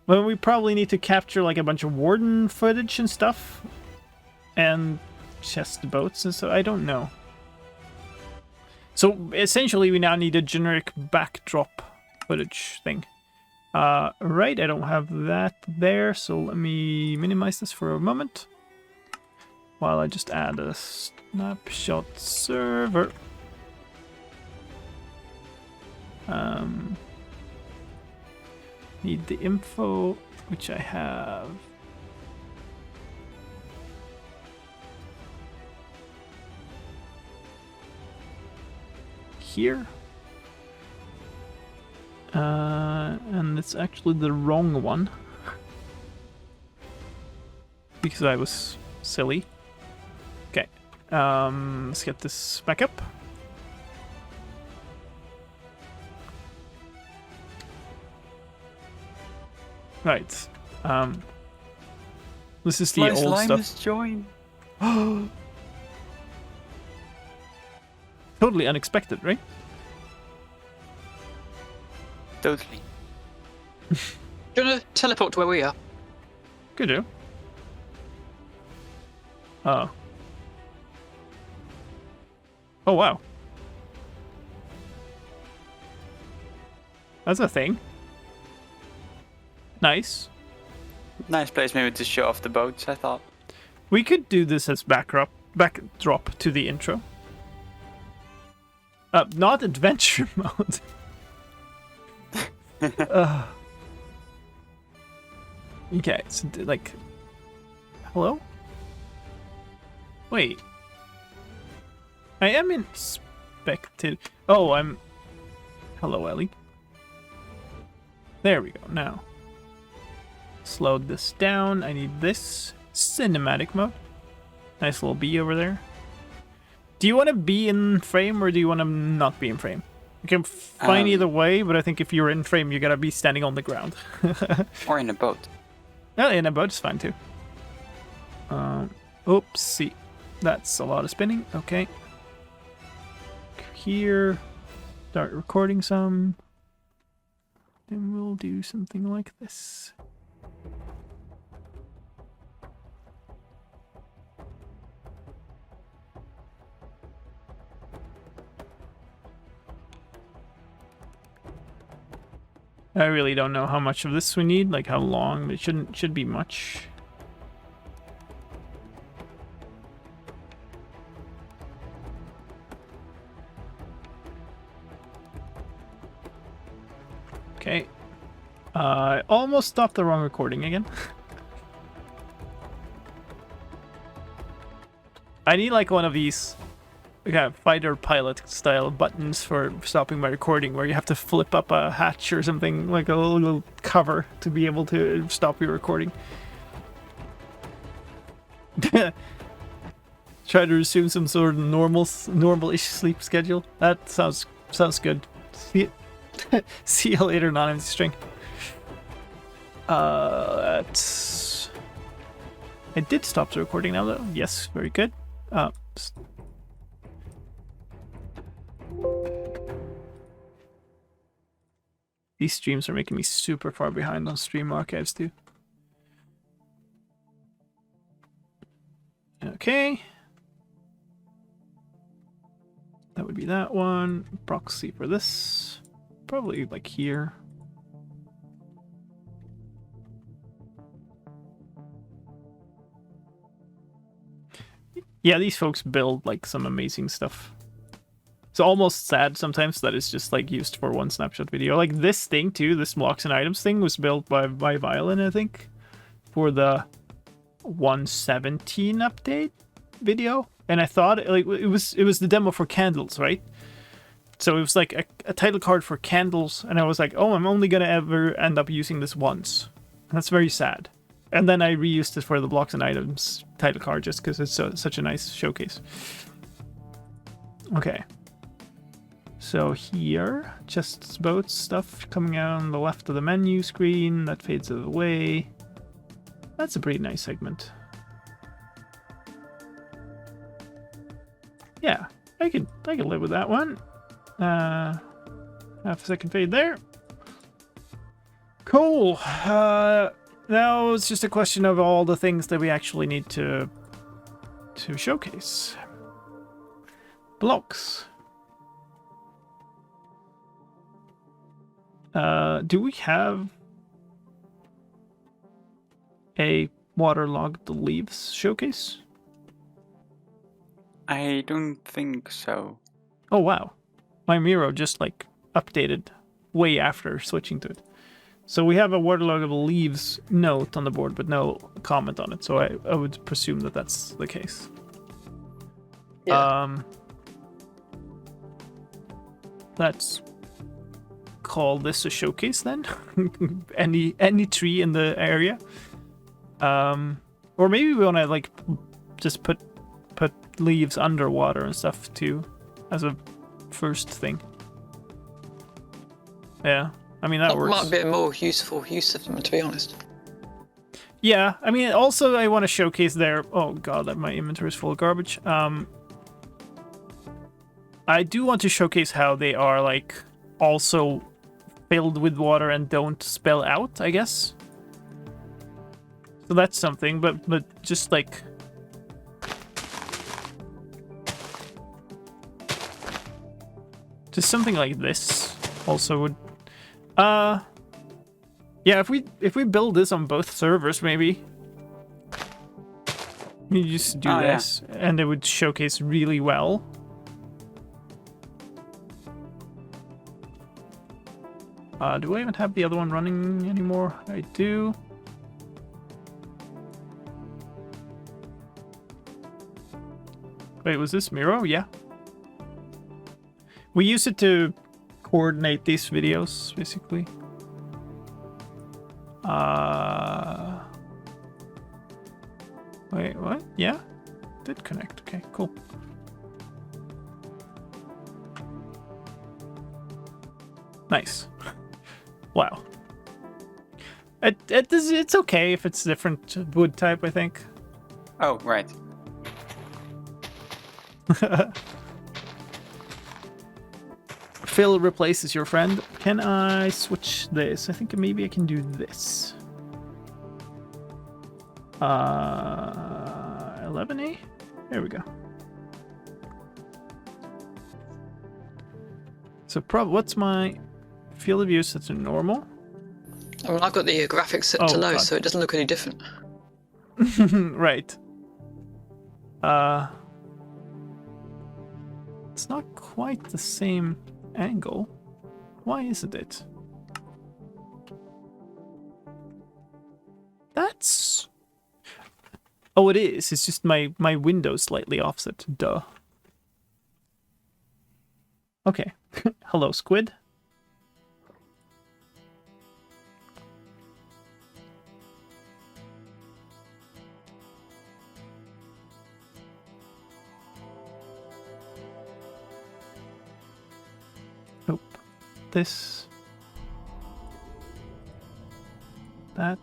we probably need to capture like a bunch of warden footage and stuff. And chest boats and so I don't know. So essentially we now need a generic backdrop footage thing. Right, I don't have that there, so let me minimize this for a moment while I just add a snapshot server. Need the info, which I have. Here. And it's actually the wrong one. Because I was silly. Okay. Let's get this back up. Right. This is the old stuff.
Has joined.
Totally unexpected, right?
Totally.
Do you want to teleport to where we are?
Could do. Oh. Oh, wow. That's a thing. Nice.
Nice place maybe to show off the boats, I thought.
We could do this as backdrop to the intro. Not adventure mode. Okay, so like, hello? Wait. I am inspected. Oh, I'm. Hello, Ellie. There we go. Now, slow this down. I need this cinematic mode. Nice little bee over there. Do you want to be in frame or do you want to not be in frame? You can fine either way, but I think if you're in frame, you gotta be standing on the ground.
Or in a boat.
Yeah, in a boat is fine too. Oopsie. That's a lot of spinning. Okay. Here. Start recording some. Then we'll do something like this. I really don't know how much of this we need, like how long, but it should be much. Okay. I almost stopped the wrong recording again. I need like one of these fighter pilot style buttons for stopping my recording where you have to flip up a hatch or something, like a little cover to be able to stop your recording. Try to resume some sort of normal-ish sleep schedule. That sounds good. See you later, anonymous string. I did stop the recording now though. Yes, very good. These streams are making me super far behind on stream archives too. Okay. That would be that one. Proxy for this. Probably like here. Yeah, these folks build like some amazing stuff. It's almost sad sometimes that it's just like used for one snapshot video. Like this thing too, this blocks and items thing was built by Violin, I think, for the 117 update video. And I thought like it was the demo for candles, right? So it was like a title card for candles, and I was like, oh, I'm only gonna ever end up using this once. And that's very sad. And then I reused it for the blocks and items title card just because it's such a nice showcase. Okay. So here, chests, boats, stuff coming out on the left of the menu screen. That fades away. That's a pretty nice segment. Yeah, I can live with that one. Half a second fade there. Cool. Now it's just a question of all the things that we actually need to showcase. Blocks. Do we have a waterlogged leaves showcase?
I don't think so.
Oh wow. My Miro just like updated way after switching to it. So we have a waterlogged leaves note on the board, but no comment on it. So I would presume that that's the case.
Yeah.
Let's call this a showcase then. any tree in the area. Or maybe we want to like just put leaves underwater and stuff too as a first thing. Yeah, I mean that works.
Might be a more useful use of them, to be honest.
Yeah, I mean also I want to showcase their. Oh god, that my inventory is full of garbage. I do want to showcase how they are like also filled with water and don't spill out, I guess. So that's something, but just like just something like this also would Yeah, if we build this on both servers, maybe you just do this, and it would showcase really well. Do I even have the other one running anymore? I do. Wait, was this Miro? Yeah. We use it to coordinate these videos, basically. Wait, what? Yeah? Did connect. Okay, cool. Nice. Wow. It's okay if it's different wood type, I think.
Oh, right.
Phil replaces your friend. Can I switch this? I think maybe I can do this. 11A? There we go. So what's my field of view set to normal?
Oh, well, I've got the graphics set to low,
God.
so it doesn't look any different.
Right. It's not quite the same angle. Why isn't it? That's... Oh, it is. It's just my window's slightly offset. Duh. Okay. Hello, squid. Nope. This. That.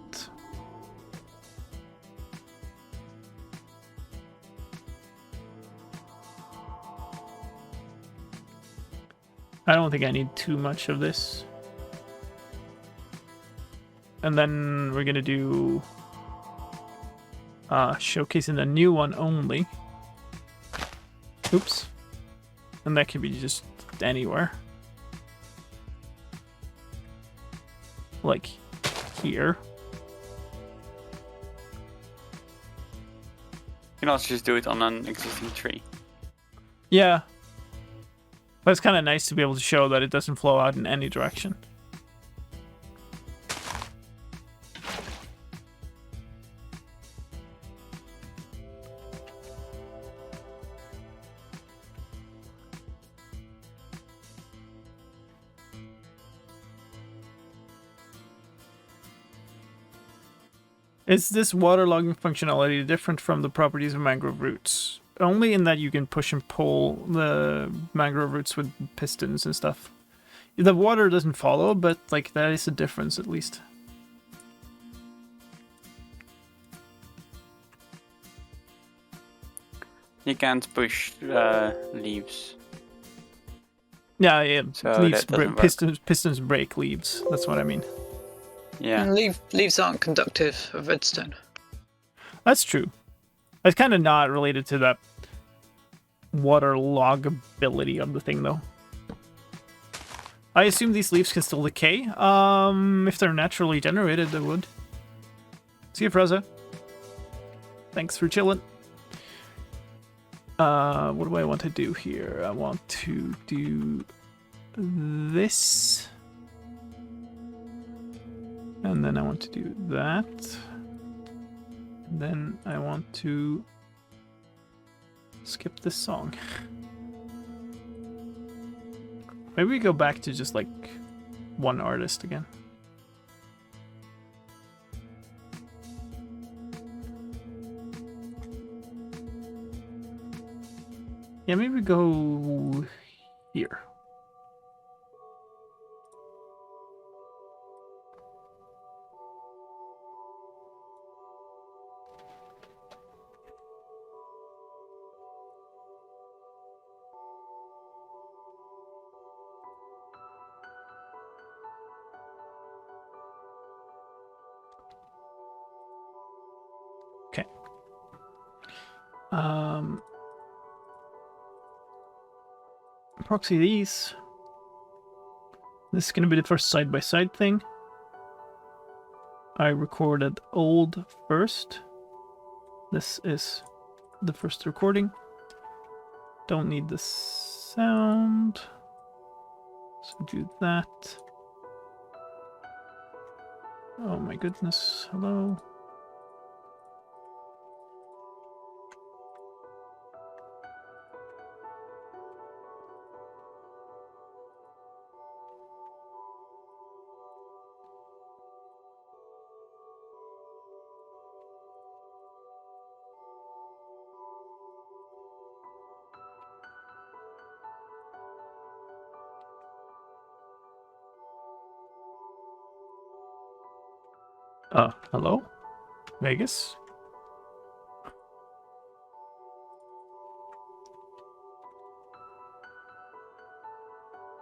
I don't think I need too much of this. And then we're gonna do showcasing the new one only. Oops. And that can be just anywhere. Like here.
You can also just do it on an existing tree.
Yeah. But it's kind of nice to be able to show that it doesn't flow out in any direction. Is this waterlogging functionality different from the properties of mangrove roots? Only in that you can push and pull the mangrove roots with pistons and stuff. The water doesn't follow, but like that is a difference at least.
You can't push leaves.
Yeah, yeah.
So
Leaves
that doesn't work.
pistons break leaves. That's what I mean.
Yeah.
And leaves aren't conductive of redstone.
That's true. It's kind of not related to that waterloggability of the thing, though. I assume these leaves can still decay. If they're naturally generated, they would. See you, Freza. Thanks for chilling. What do I want to do here? I want to do this. And then I want to do that. And then I want to skip this song. Maybe we go back to just like one artist again. Yeah, maybe go here. Okay. Proxy these. This is going to be the first side-by-side thing. I recorded old first. This is the first recording. Don't need the sound. So do that. Oh my goodness. Hello. Hello? Vegas?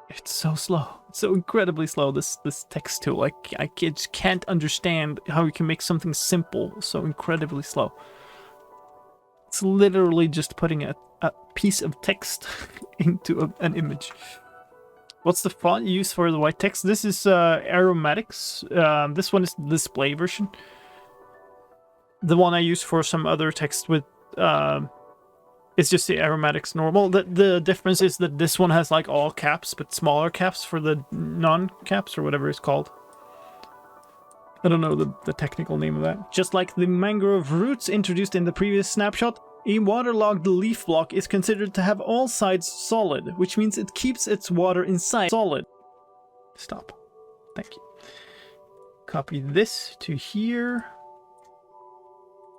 It's so slow. It's so incredibly slow, this text tool. I just can't understand how you can make something simple so incredibly slow. It's literally just putting a piece of text into an image. What's the font used for the white text? This is Aromatics. This one is the display version. The one I use for some other text with it's just the Aromatics normal. The difference is that this one has like all caps, but smaller caps for the non-caps or whatever it's called. I don't know the technical name of that. Just like the mangrove roots introduced in the previous snapshot, a waterlogged leaf block is considered to have all sides solid, which means it keeps its water inside solid. Stop. Thank you. Copy this to here.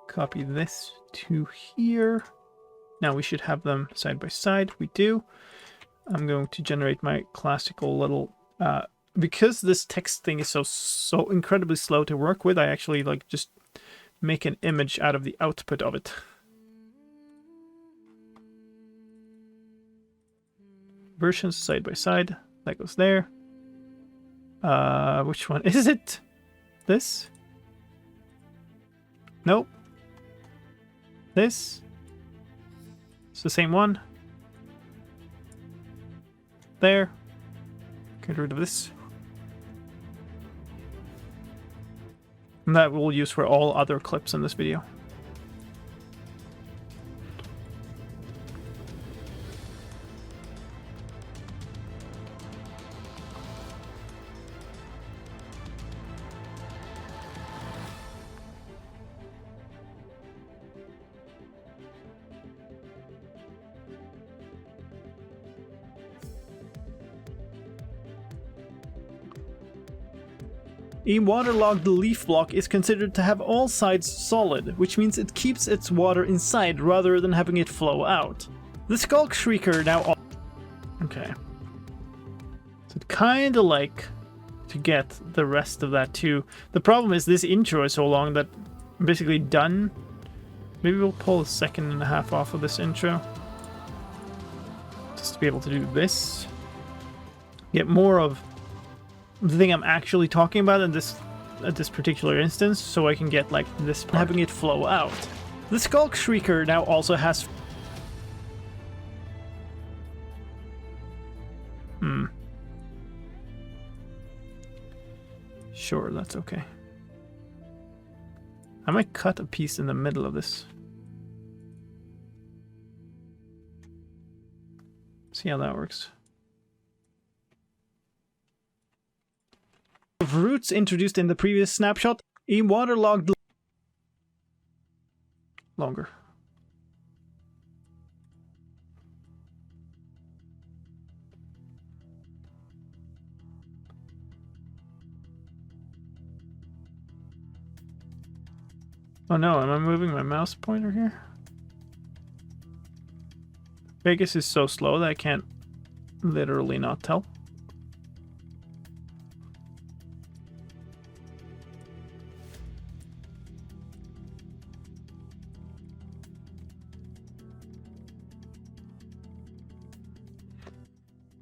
Copy this to here. Now we should have them side by side. We do. I'm going to generate my classical little... because this text thing is so incredibly slow to work with, I actually like just make an image out of the output of it. Versions side by side. That goes there. Which one is it? This? Nope. This? It's the same one. There. Get rid of this. And that we'll use for all other clips in this video. A waterlogged leaf block is considered to have all sides solid, which means it keeps its water inside rather than having it flow out. The Skulk Shrieker now... Okay. So I'd kinda like to get the rest of that too. The problem is this intro is so long that I'm basically done. Maybe we'll pull a second and a half off of this intro. Just to be able to do this. Get more of the thing I'm actually talking about in this at this particular instance, so I can get like this part. Having it flow out. The Skulk Shrieker now also has Sure, that's okay. I might cut a piece in the middle of this. See how that works. Of roots introduced in the previous snapshot, a waterlogged... Longer. Oh no, am I moving my mouse pointer here? Vegas is so slow that I can't literally not tell.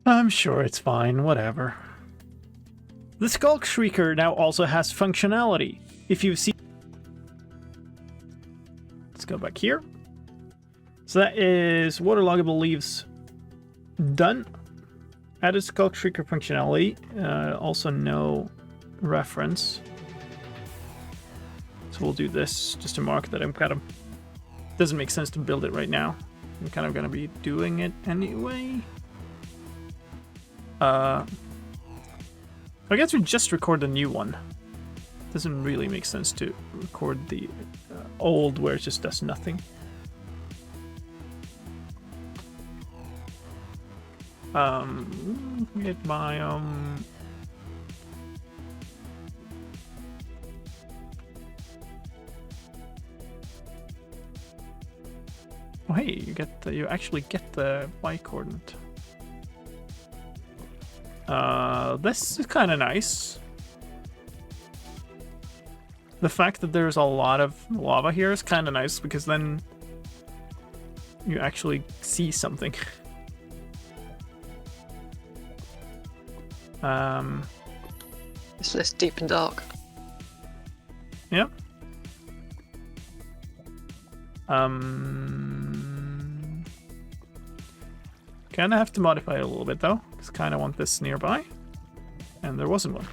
I'm sure it's fine, whatever. The Skulk Shrieker now also has functionality. If you've seen... Let's go back here. So that is waterloggable leaves done. Added Skulk Shrieker functionality. Also no reference. So we'll do this just to mark that I'm kind of... Doesn't make sense to build it right now. I'm kind of going to be doing it anyway. I guess we just record the new one. Doesn't really make sense to record the old where it just does nothing. Get my oh hey, you actually get the Y coordinate. This is kind of nice. The fact that there's a lot of lava here is kind of nice because then you actually see something.
It's less deep and dark.
Yeah. Kind of have to modify it a little bit though, because kind of want this nearby, and there wasn't one.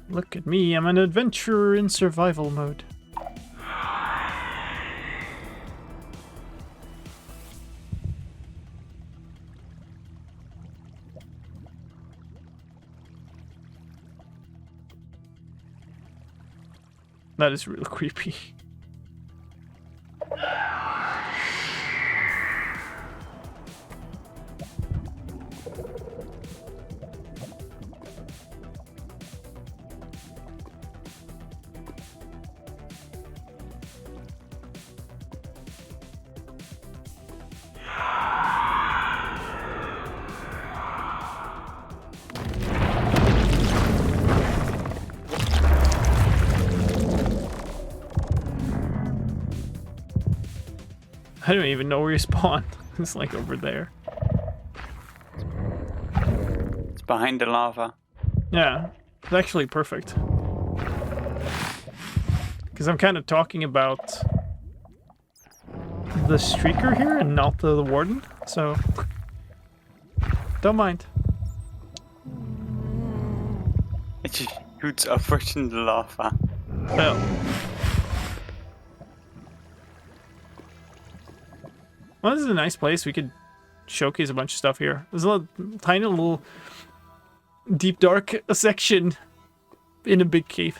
Look at me, I'm an adventurer in survival mode. That is real creepy. I don't even know where you spawn. It's like over there.
It's behind the lava.
Yeah, it's actually perfect. Because I'm kind of talking about the streaker here and not the warden, so don't mind.
It just shoots upwards in the lava.
Well. Well, this is a nice place. We could showcase a bunch of stuff here. There's a tiny little deep dark section in a big cave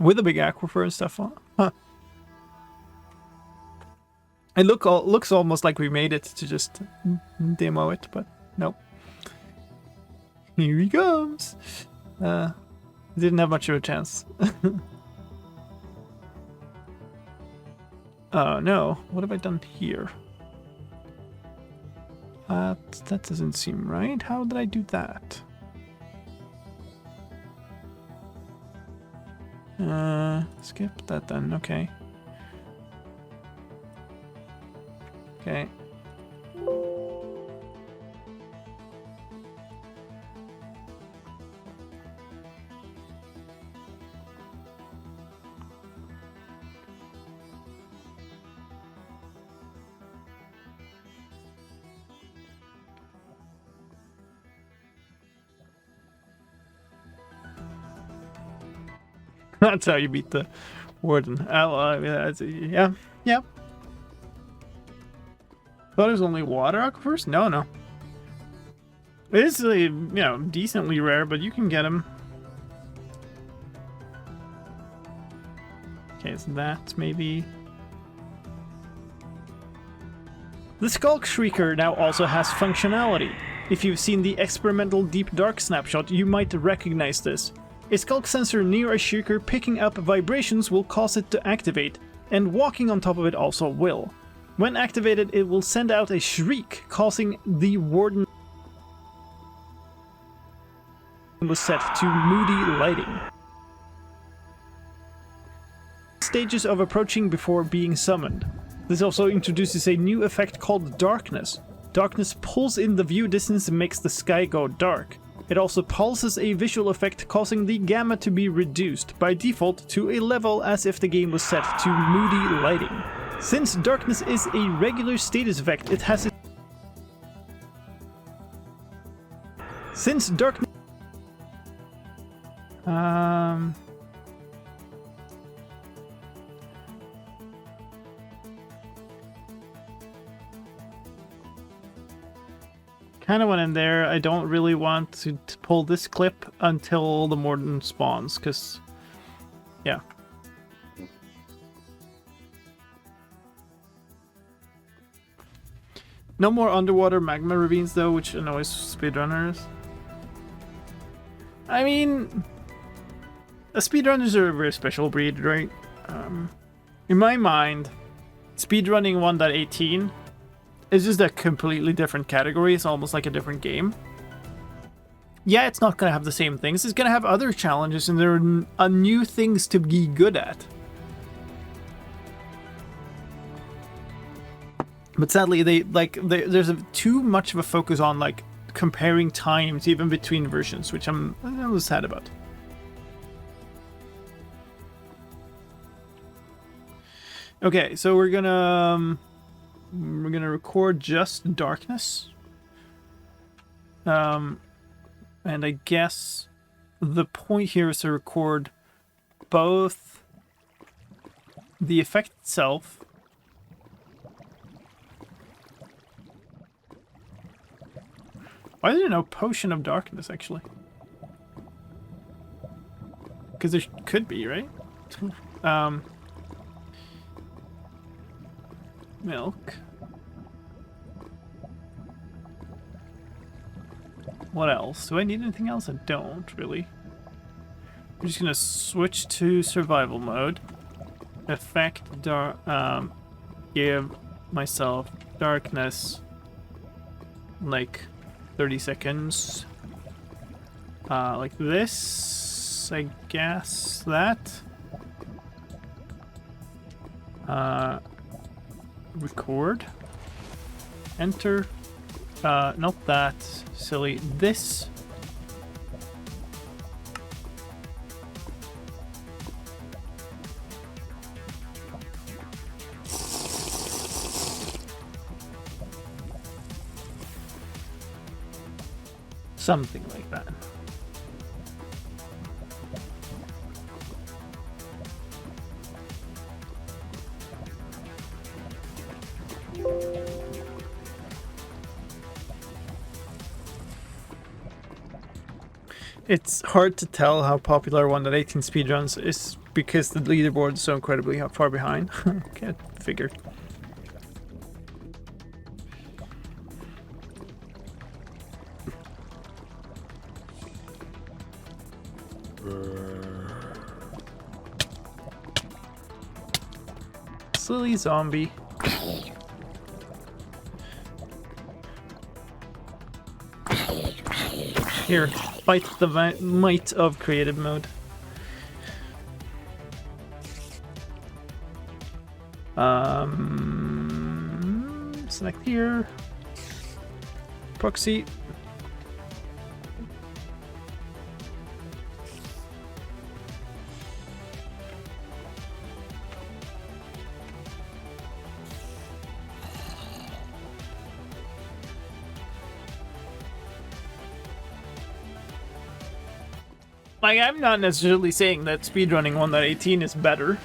with a big aquifer and stuff on. Huh. It looks almost like we made it to just demo it, but nope. Here he comes. Didn't have much of a chance. Oh no, what have I done here? That doesn't seem right. How did I do that? Skip that then, okay. Okay. That's how you beat the warden. Yeah. Thought it was only water aquifers? No. It is, decently rare, but you can get them. Okay, so that maybe. The Skulk Shrieker now also has functionality. If you've seen the experimental Deep Dark snapshot, you might recognize this. A skulk sensor near a shrieker picking up vibrations will cause it to activate, and walking on top of it also will. When activated, it will send out a shriek, causing the warden was set to moody lighting. Stages of approaching before being summoned. This also introduces a new effect called darkness. Darkness pulls in the view distance and makes the sky go dark. It also pulses a visual effect causing the gamma to be reduced by default to a level as if the game was set to moody lighting. Since darkness is a regular status effect, it has Since darkness... kind of went in there. I don't really want to pull this clip until the Morden spawns, because... yeah. No more underwater magma ravines, though, which annoys speedrunners. I mean... speedrunners are a very special breed, right? In my mind, speedrunning 1.18 is just a completely different category. It's almost like a different game. Yeah, it's not going to have the same things. It's going to have other challenges, and there are new things to be good at. But sadly, there's too much of a focus on like comparing times even between versions, which I'm a little sad about. Okay, so we're gonna record just darkness. And I guess the point here is to record both the effect itself Why is there no potion of darkness, actually? Because there could be, right? Milk. What else? Do I need anything else? I don't, really. I'm just gonna switch to survival mode. Effect give myself darkness like 30 seconds. Like this, I guess that. Record. Enter. Not that. Silly. This. Something like that. It's hard to tell how popular 1.18 speedruns is because the leaderboard is so incredibly far behind. Can't figure. Silly zombie. Here, fight the might of creative mode. Select here. Proxy. Like, I'm not necessarily saying that speedrunning 1.18 is better.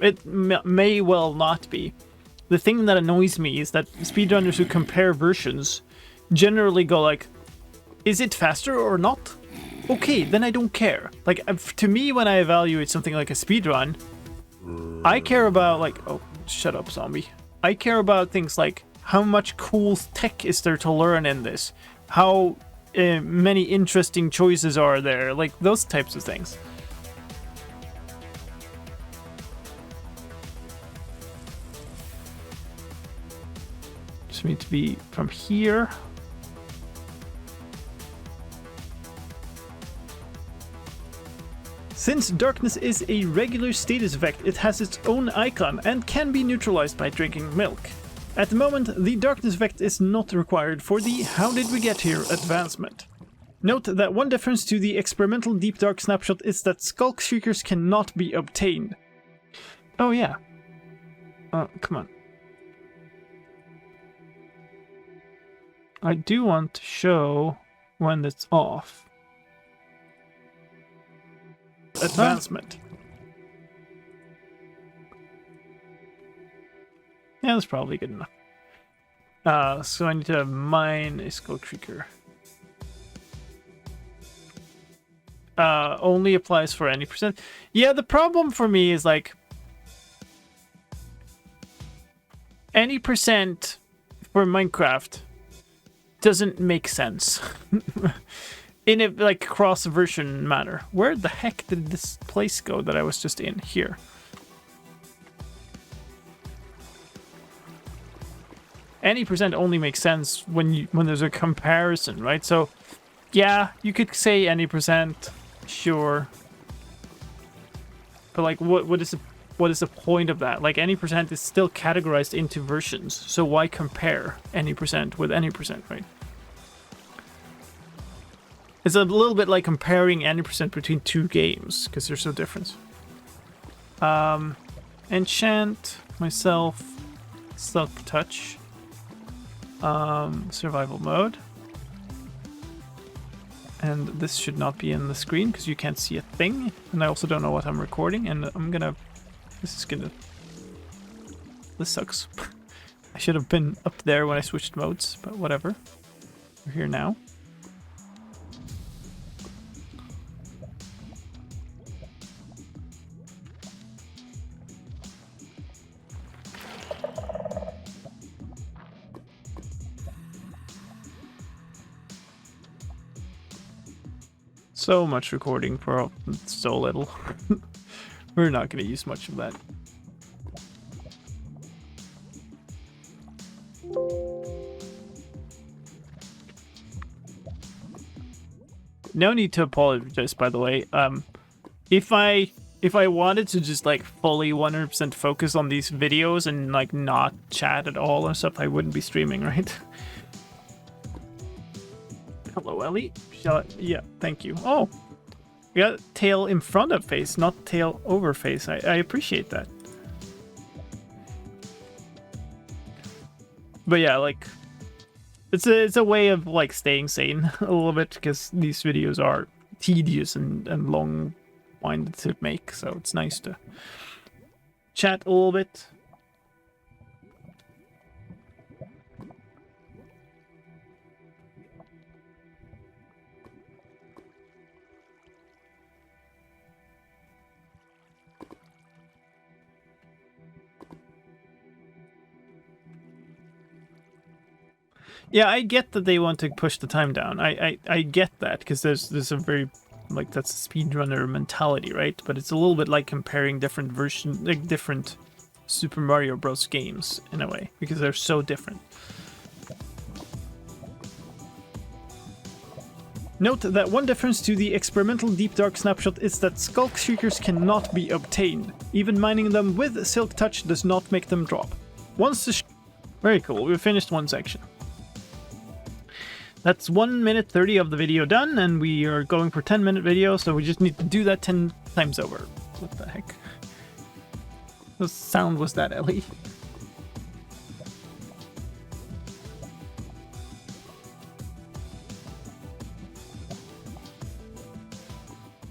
It may well not be. The thing that annoys me is that speedrunners who compare versions generally go like, is it faster or not? Okay, then I don't care. Like, to me, when I evaluate something like a speedrun, I care about, like, oh, shut up, zombie. I care about things like, how much cool tech is there to learn in this? How many interesting choices are there, like those types of things. Just need to be from here. Since darkness is a regular status effect, it has its own icon and can be neutralized by drinking milk. At the moment, the darkness effect is not required for the How Did We Get Here advancement. Note that one difference to the experimental Deep Dark Snapshot is that Skulk Shriekers cannot be obtained. Oh yeah. Come on. I do want to show when it's off. Advancement. Yeah, that's probably good enough. So I need to mine a skull creaker. Only applies for any percent. Yeah, the problem for me is like any percent for Minecraft doesn't make sense in a like cross version matter. Where the heck did this place go that I was just in? Here. Any percent only makes sense when there's a comparison, right? So yeah, you could say any percent, sure. But like what is the point of that? Like any percent is still categorized into versions. So why compare any percent with any percent, right? It's a little bit like comparing any percent between two games because they're so different. Enchant myself Silk Touch. Survival mode. And this should not be in the screen because you can't see a thing. And I also don't know what I'm recording. And this sucks. I should have been up there when I switched modes, but whatever. We're here now. So much recording for so little. We're not going to use much of that. No need to apologize, by the way. If I wanted to just like fully 100% focus on these videos and like not chat at all and stuff, I wouldn't be streaming, right? Hello, Ellie. Yeah, thank you. Oh, we got tail in front of face, not tail over face. I appreciate that. But yeah, like it's a way of like staying sane a little bit because these videos are tedious and long-winded to make, so it's nice to chat a little bit. Yeah, I get that they want to push the time down. I get that because there's a very like that's a speedrunner mentality, right? But it's a little bit like comparing different versions, like different Super Mario Bros. Games in a way because they're so different. Note that one difference to the experimental Deep Dark Snapshot is that Skull Shriekers cannot be obtained. Even mining them with Silk Touch does not make them drop. Once the very cool, we finished one section. That's 1 minute 30 of the video done, and we are going for 10-minute video, so we just need to do that 10 times over. What the heck? What sound was that, Ellie?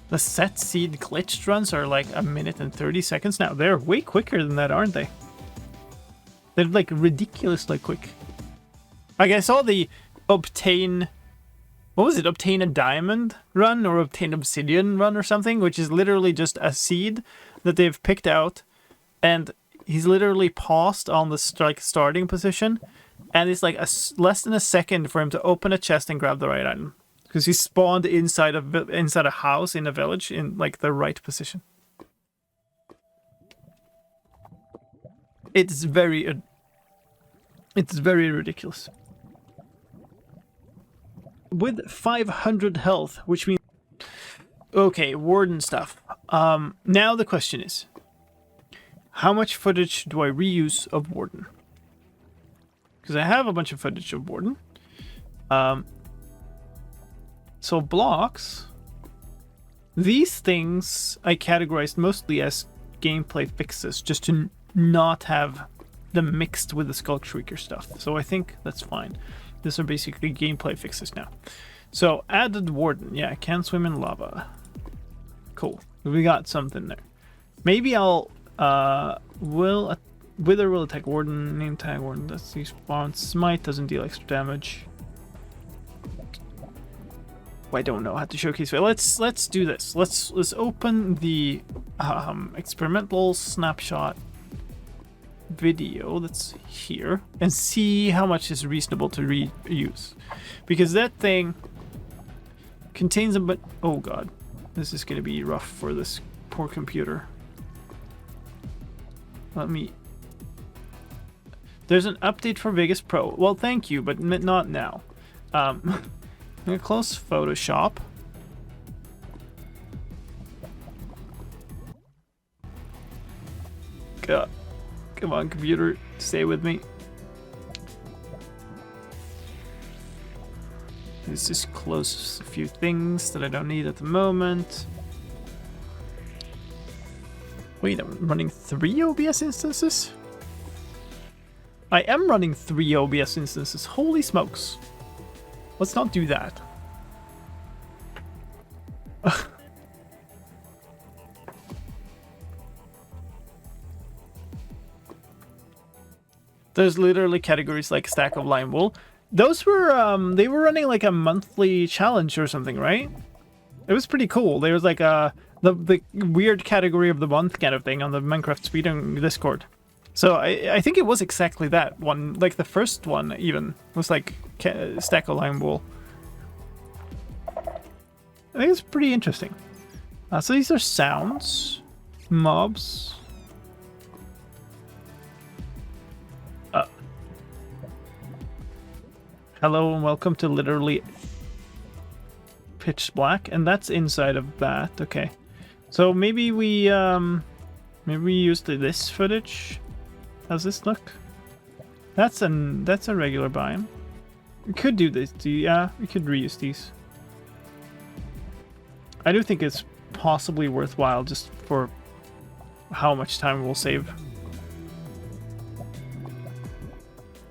The set seed glitched runs are like 1 minute and 30 seconds now. They're way quicker than that, aren't they? They're like ridiculously quick. Like I saw the obtain, what was it? Obtain a diamond run or obtain obsidian run or something, which is literally just a seed that they've picked out, and he's literally paused on the starting position, and it's like less than a second for him to open a chest and grab the right item because he spawned inside a house in a village in like the right position. It's very ridiculous. With 500 health, which means... Okay, warden stuff. Now the question is, how much footage do I reuse of warden? Because I have a bunch of footage of warden. So blocks. These things I categorized mostly as gameplay fixes, just to not have them mixed with the Skull Shrieker stuff. So I think that's fine. These are basically gameplay fixes now. So added warden. Yeah, can swim in lava. Cool. We got something there. Maybe I'll Wither will attack warden. Name tag warden. That's the spawn. Smite doesn't deal extra damage. I don't know how to showcase it. Let's do this. Let's open the experimental snapshot video that's here and see how much is reasonable to reuse, because that thing contains a bit. Oh god, this is gonna be rough for this poor computer. There's an update for Vegas Pro. Well, thank you, but not now. I'm gonna close Photoshop. God. Come on, computer, stay with me. Let's just close a few things that I don't need at the moment. Wait, I'm running 3 OBS instances? I am running 3 OBS instances. Holy smokes. Let's not do that. There's literally categories like stack of lime wool. Those were they were running like a monthly challenge or something, right? It was pretty cool. There was like the weird category of the month kind of thing on the Minecraft Speedrun Discord. So I think it was exactly that one. Like the first one even was like stack of lime wool. I think it's pretty interesting. So these are sounds, mobs. Hello and welcome to literally pitch black, and that's inside of that. Okay, so maybe we use this footage. How's this look? That's a regular biome. We could do this. Yeah, we could reuse these. I do think it's possibly worthwhile just for how much time we'll save.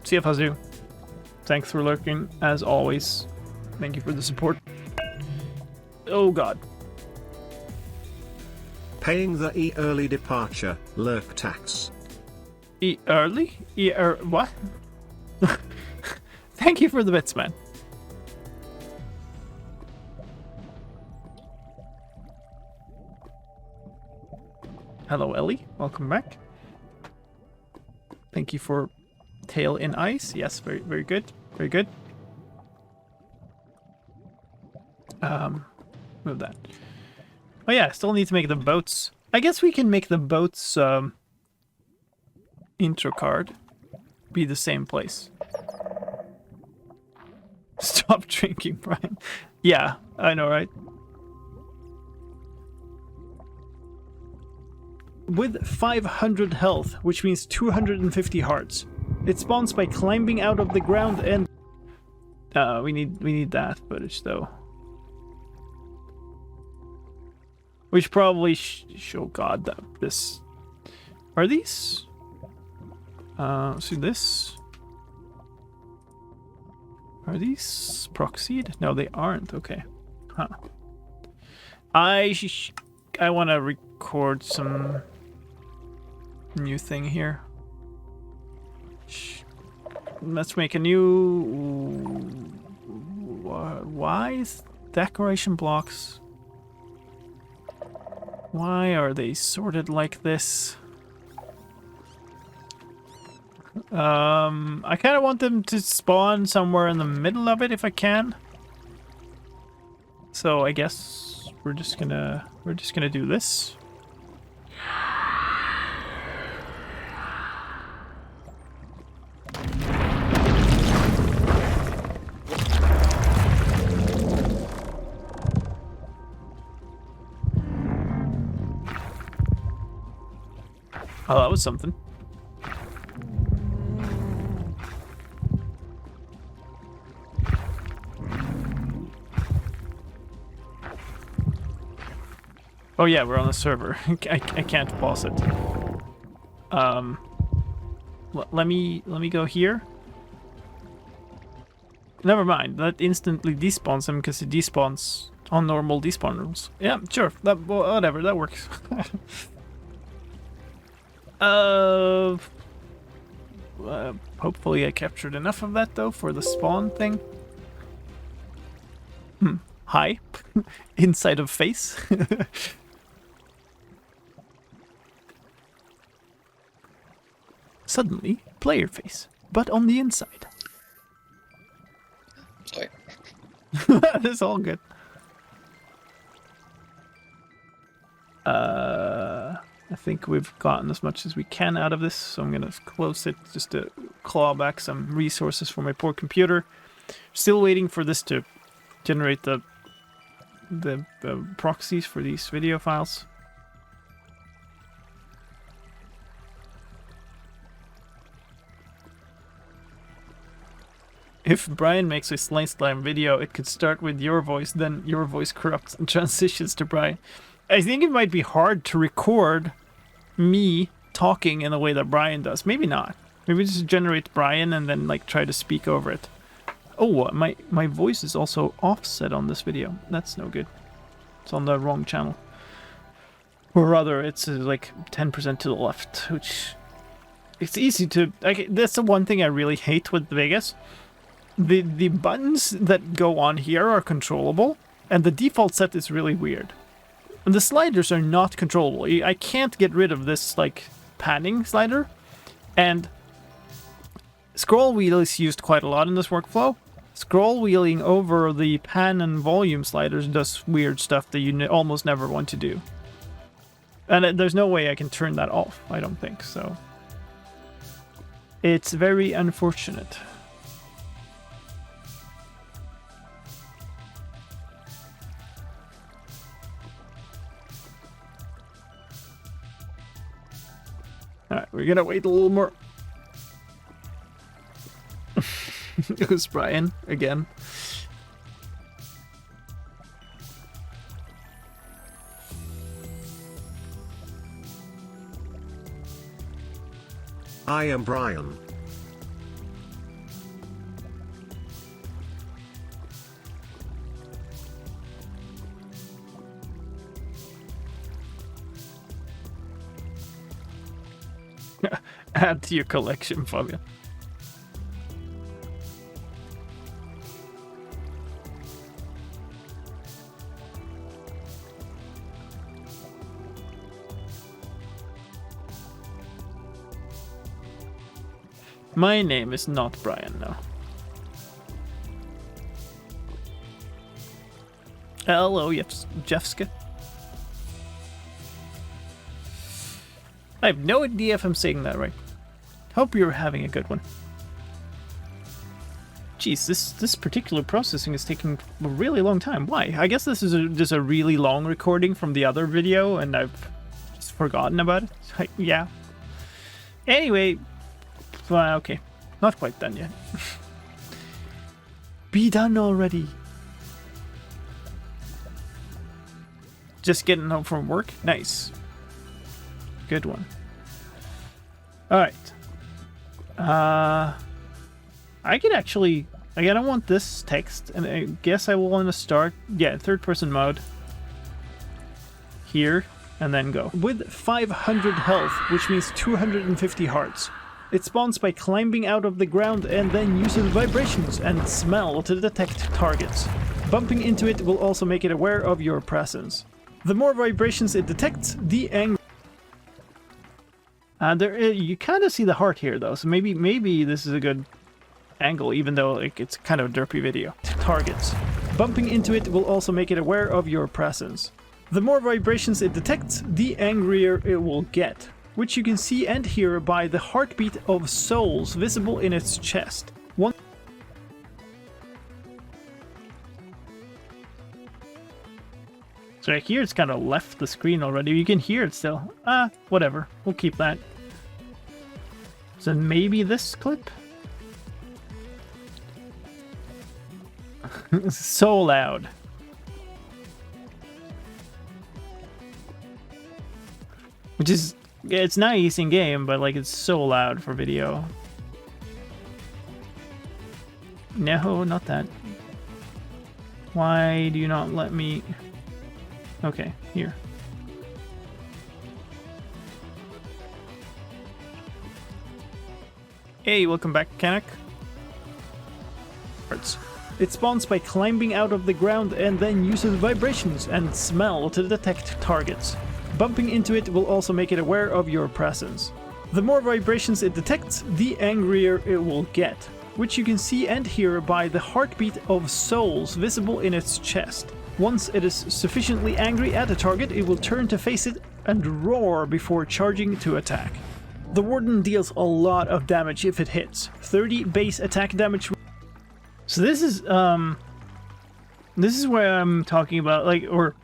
See if Hazu. Thanks for lurking, as always. Thank you for the support. Oh god.
Paying the early departure lurk tax.
Early? What? Thank you for the bits, man. Hello, Ellie. Welcome back. Thank you for tail in ice. Yes, very, very good. Very good. Move that. Oh yeah, still need to make the boats. I guess we can make the boats intro card be the same place. Stop drinking, Brian. Yeah, I know, right? With 500 health, which means 250 hearts. It spawns by climbing out of the ground and... we need that footage, though. We should probably show God that this... Are these? See this? Are these proxied? No, they aren't. Okay. Huh. I want to record some new thing here. Let's make a new... Why is decoration blocks... Why are they sorted like this? I kind of want them to spawn somewhere in the middle of it if I can. So I guess we're just gonna do this. Oh, that was something. Oh yeah, we're on the server. I can't pause it. Let me go here. Never mind. That instantly despawns him because he despawns on normal despawn rules. Yeah, sure. Whatever. That works. Hopefully I captured enough of that though for the spawn thing. Hi. Inside of face. Suddenly, player face, but on the inside.
Sorry.
That's all good. I think we've gotten as much as we can out of this, so I'm gonna close it just to claw back some resources for my poor computer. Still waiting for this to generate the proxies for these video files. If Brian makes a slicedlime video, it could start with your voice, then your voice corrupts and transitions to Brian. I think it might be hard to record me talking in the way that Brian does. Maybe not. Maybe just generate Brian and then like try to speak over it. Oh, my voice is also offset on this video. That's no good. It's on the wrong channel. Or rather, it's like 10% to the left, which... It's easy to... that's the one thing I really hate with Vegas. The buttons that go on here are controllable, and the default set is really weird. And the sliders are not controllable. I can't get rid of this, like, panning slider. And scroll wheel is used quite a lot in this workflow. Scroll wheeling over the pan and volume sliders does weird stuff that you almost never want to do. And there's no way I can turn that off, I don't think, so... It's very unfortunate. Alright, we're gonna wait a little more. It was Brian again.
I am Brian.
Add to your collection, Fabian. My name is not Brian now. Hello, Jeffska. I have no idea if I'm saying that right. Hope you're having a good one. Jeez, this particular processing is taking a really long time. Why? I guess this is just a really long recording from the other video, and I've just forgotten about it. Yeah. Anyway, okay. Not quite done yet. Be done already. Just getting home from work? Nice. Good one. Alright. I could actually... I don't want this text, and I guess I will want to start... Yeah, third person mode. Here, and then go. With 500 health, which means 250 hearts. It spawns by climbing out of the ground and then uses vibrations and smell to detect targets. Bumping into it will also make it aware of your presence. The more vibrations it detects, the angrier. You kind of see the heart here, though, so maybe this is a good angle, even though it's kind of a derpy video. Targets. Bumping into it will also make it aware of your presence. The more vibrations it detects, the angrier it will get, which you can see and hear by the heartbeat of souls visible in its chest. So right here it's kind of left the screen already. You can hear it still. Whatever. We'll keep that. So maybe this clip? So loud. Which is... Yeah, it's nice in game, but like it's so loud for video. No, not that. Why do you not let me... Okay, here. Hey, welcome back, Kanak. It spawns by climbing out of the ground and then uses vibrations and smell to detect targets. Bumping into it will also make it aware of your presence. The more vibrations it detects, the angrier it will get, which you can see and hear by the heartbeat of souls visible in its chest. Once it is sufficiently angry at a target, it will turn to face it and roar before charging to attack. The Warden deals a lot of damage if it hits. 30 base attack damage. So this is where I'm talking about, like, or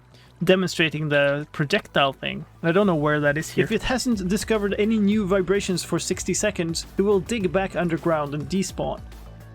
demonstrating the projectile thing. I don't know where that is here. If it hasn't discovered any new vibrations for 60 seconds, it will dig back underground and despawn.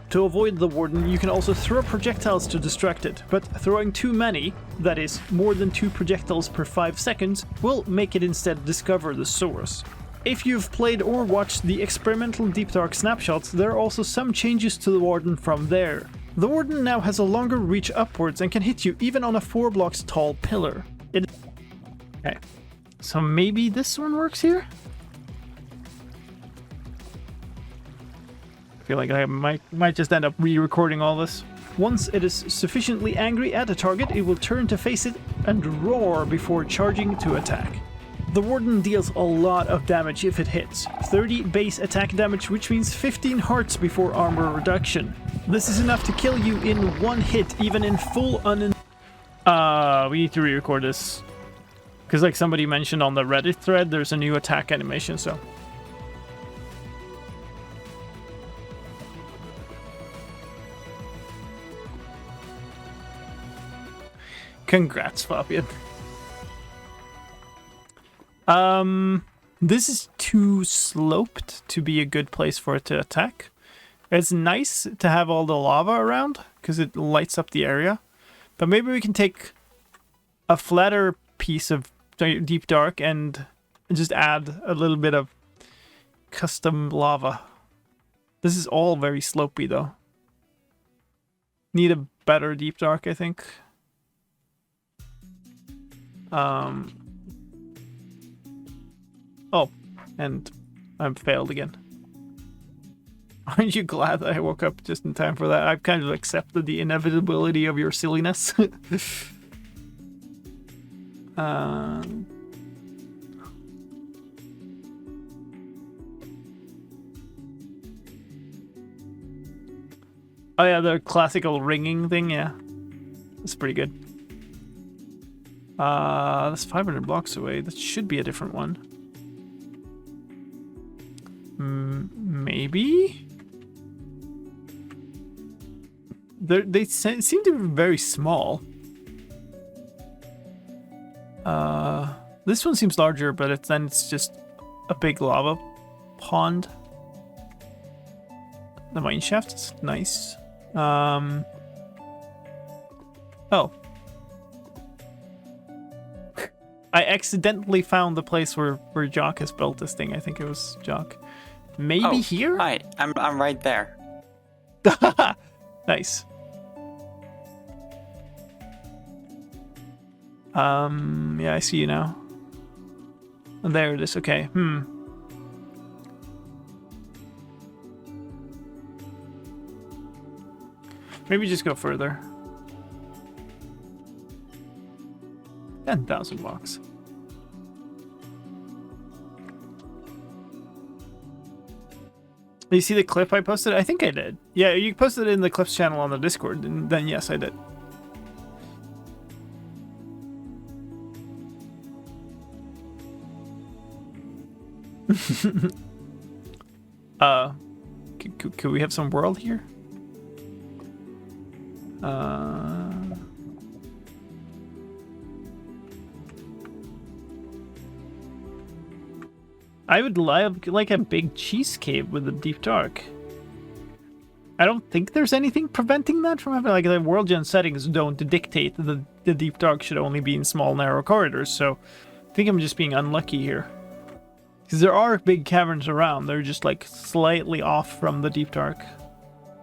To avoid the Warden, you can also throw projectiles to distract it, but throwing too many, that is, more than 2 projectiles per 5 seconds, will make it instead discover the source. If you've played or watched the experimental Deep Dark snapshots, there are also some changes to the Warden from there. The Warden now has a longer reach upwards and can hit you even on a 4 blocks tall pillar. Okay, so maybe this one works here? I feel like I might just end up re-recording all this. Once it is sufficiently angry at a target, it will turn to face it and roar before charging to attack. The Warden deals a lot of damage if it hits. 30 base attack damage, which means 15 hearts before armor reduction. This is enough to kill you in one hit, even in full we need to re-record this. Because like somebody mentioned on the Reddit thread, there's a new attack animation, so... Congrats, Fabian. This is too sloped to be a good place for it to attack. It's nice to have all the lava around, because it lights up the area. But maybe we can take a flatter piece of Deep Dark and just add a little bit of custom lava. This is all very slopey, though. Need a better Deep Dark, I think. Oh, and I'm failed again. Aren't you glad that I woke up just in time for that? I've kind of accepted the inevitability of your silliness. Oh yeah, the classical ringing thing, yeah. That's pretty good. That's 500 blocks away. That should be a different one. Maybe? They seem to be very small. This one seems larger, but it's just a big lava pond. The mine shaft is nice. Oh. I accidentally found the place where Jock has built this thing. I think it was Jock. Maybe here?
Hi, I'm right there.
Nice. Yeah, I see you now. And there it is. Okay. Maybe just go further. 10,000 blocks. You see the clip I posted? I think I did. Yeah, you posted it in the clips channel on the Discord, and then yes, I did. Could we have some world here? I would like a big cheese cave with a Deep Dark. I don't think there's anything preventing that from happening. Like, the world gen settings don't dictate that the Deep Dark should only be in small, narrow corridors, so I think I'm just being unlucky here. Because there are big caverns around, they're just like slightly off from the Deep Dark.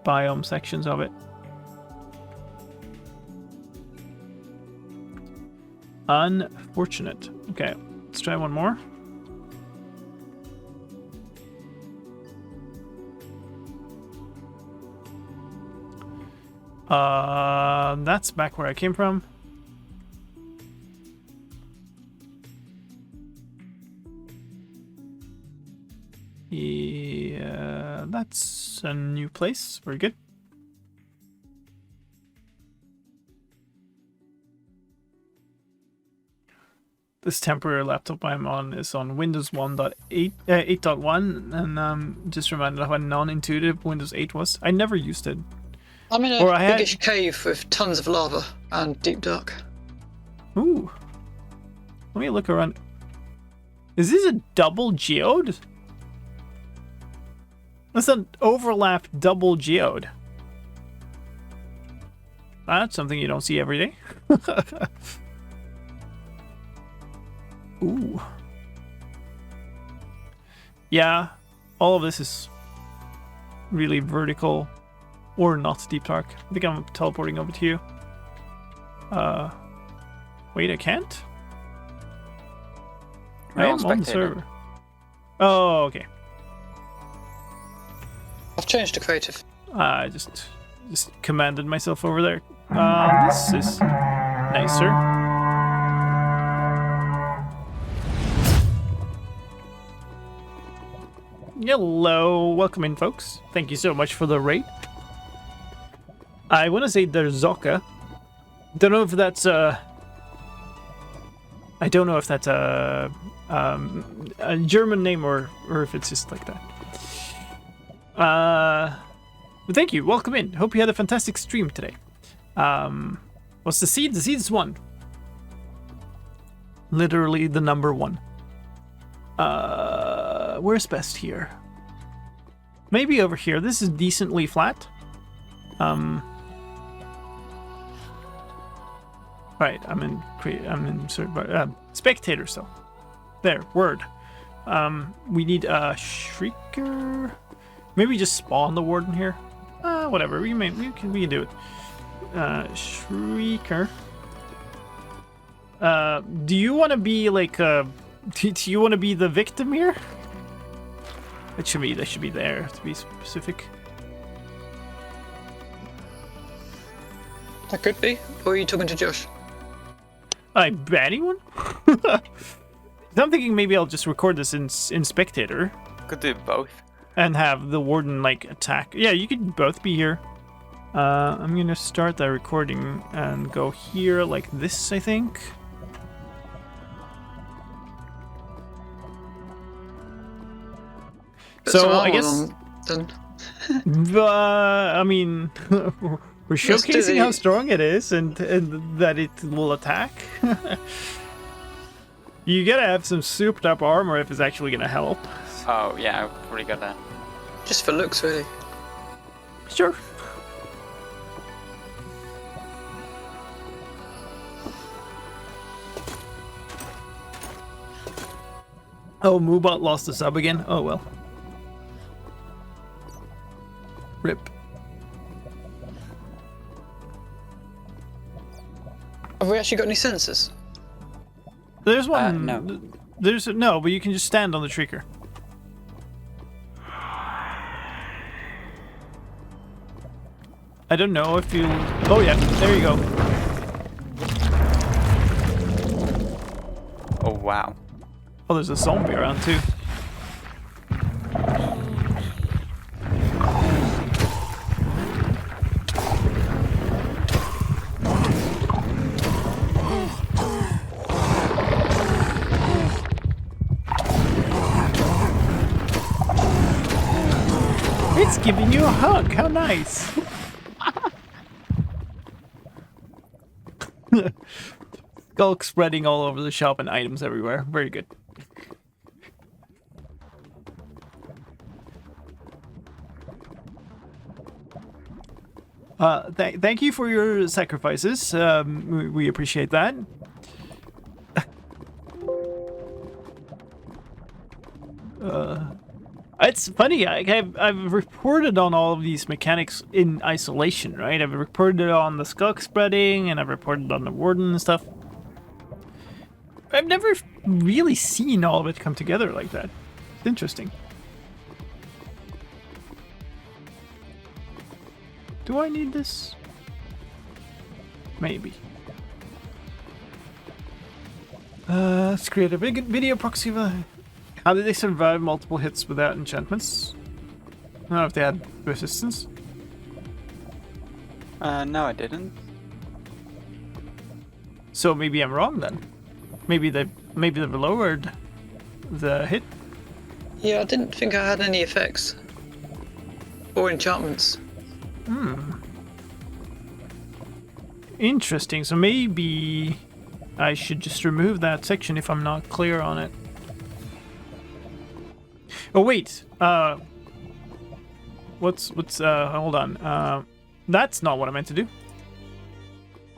biome sections of it. Unfortunate. Okay, let's try one more. That's back where I came from. Yeah, that's a new place. Very good. This temporary laptop I'm on is on Windows 8.1, and just reminded of how non-intuitive Windows 8 was. I never used it.
I'm in
Or
a
I had-
biggish cave with tons of lava and deep dark.
Ooh. Let me look around. Is this a double geode? That's an overlap double geode. That's something you don't see every day. Ooh. Yeah, all of this is really vertical or not deep dark. I think I'm teleporting over to you. Wait, I can't? I am on the server. Oh, okay.
I've changed to creative.
I just commanded myself over there. This is nicer. Hello, welcome in, folks. Thank you so much for the raid. I want to say there's Zoka. Don't know if that's I don't know if that's a German name or if it's just like that. But thank you. Welcome in. Hope you had a fantastic stream today. What's the seed? The seed's 1. Literally the number 1. Where's best here? Maybe over here. This is decently flat. Right, I'm in spectator still. There, word. We need a shrieker. Maybe just spawn the warden here. Whatever. We can do it. Shrieker. Do you want to be like do you want to be the victim here? That should be there to be specific.
That could be. Or are you talking to Josh?
I bet anyone. I'm thinking maybe I'll just record this in spectator.
Could do both.
And have the warden like attack. Yeah, you could both be here. I'm gonna start that recording and go here like this, I think. So I guess.
Then.
I mean, we're showcasing how strong it is and that it will attack. You gotta have some souped up armor if it's actually gonna help.
Oh yeah, I've probably got that.
Just for looks, really.
Sure. Oh, Moobot lost a sub again? Oh well. Rip.
Have we actually got any sensors?
There's one.
No.
There's no, but you can just stand on the trigger. I don't know if you. Oh yeah, there you go.
Oh wow.
Oh, there's a zombie around too. It's giving you a hug. How nice. Skulk spreading all over the shop and items everywhere. Very good. Thank you for your sacrifices. We appreciate that. It's funny. I've reported on all of these mechanics in isolation, right? I've reported on the skulk spreading, and I've reported on the warden and stuff. I've never really seen all of it come together like that. It's interesting. Do I need this? Maybe. Let's create a big video proxy. How did they survive multiple hits without enchantments? I don't know if they had resistance.
No, I didn't.
So maybe I'm wrong then. Maybe they've lowered the hit.
Yeah, I didn't think I had any effects. Or enchantments.
Interesting. So maybe I should just remove that section if I'm not clear on it. Oh wait. Hold on. That's not what I meant to do.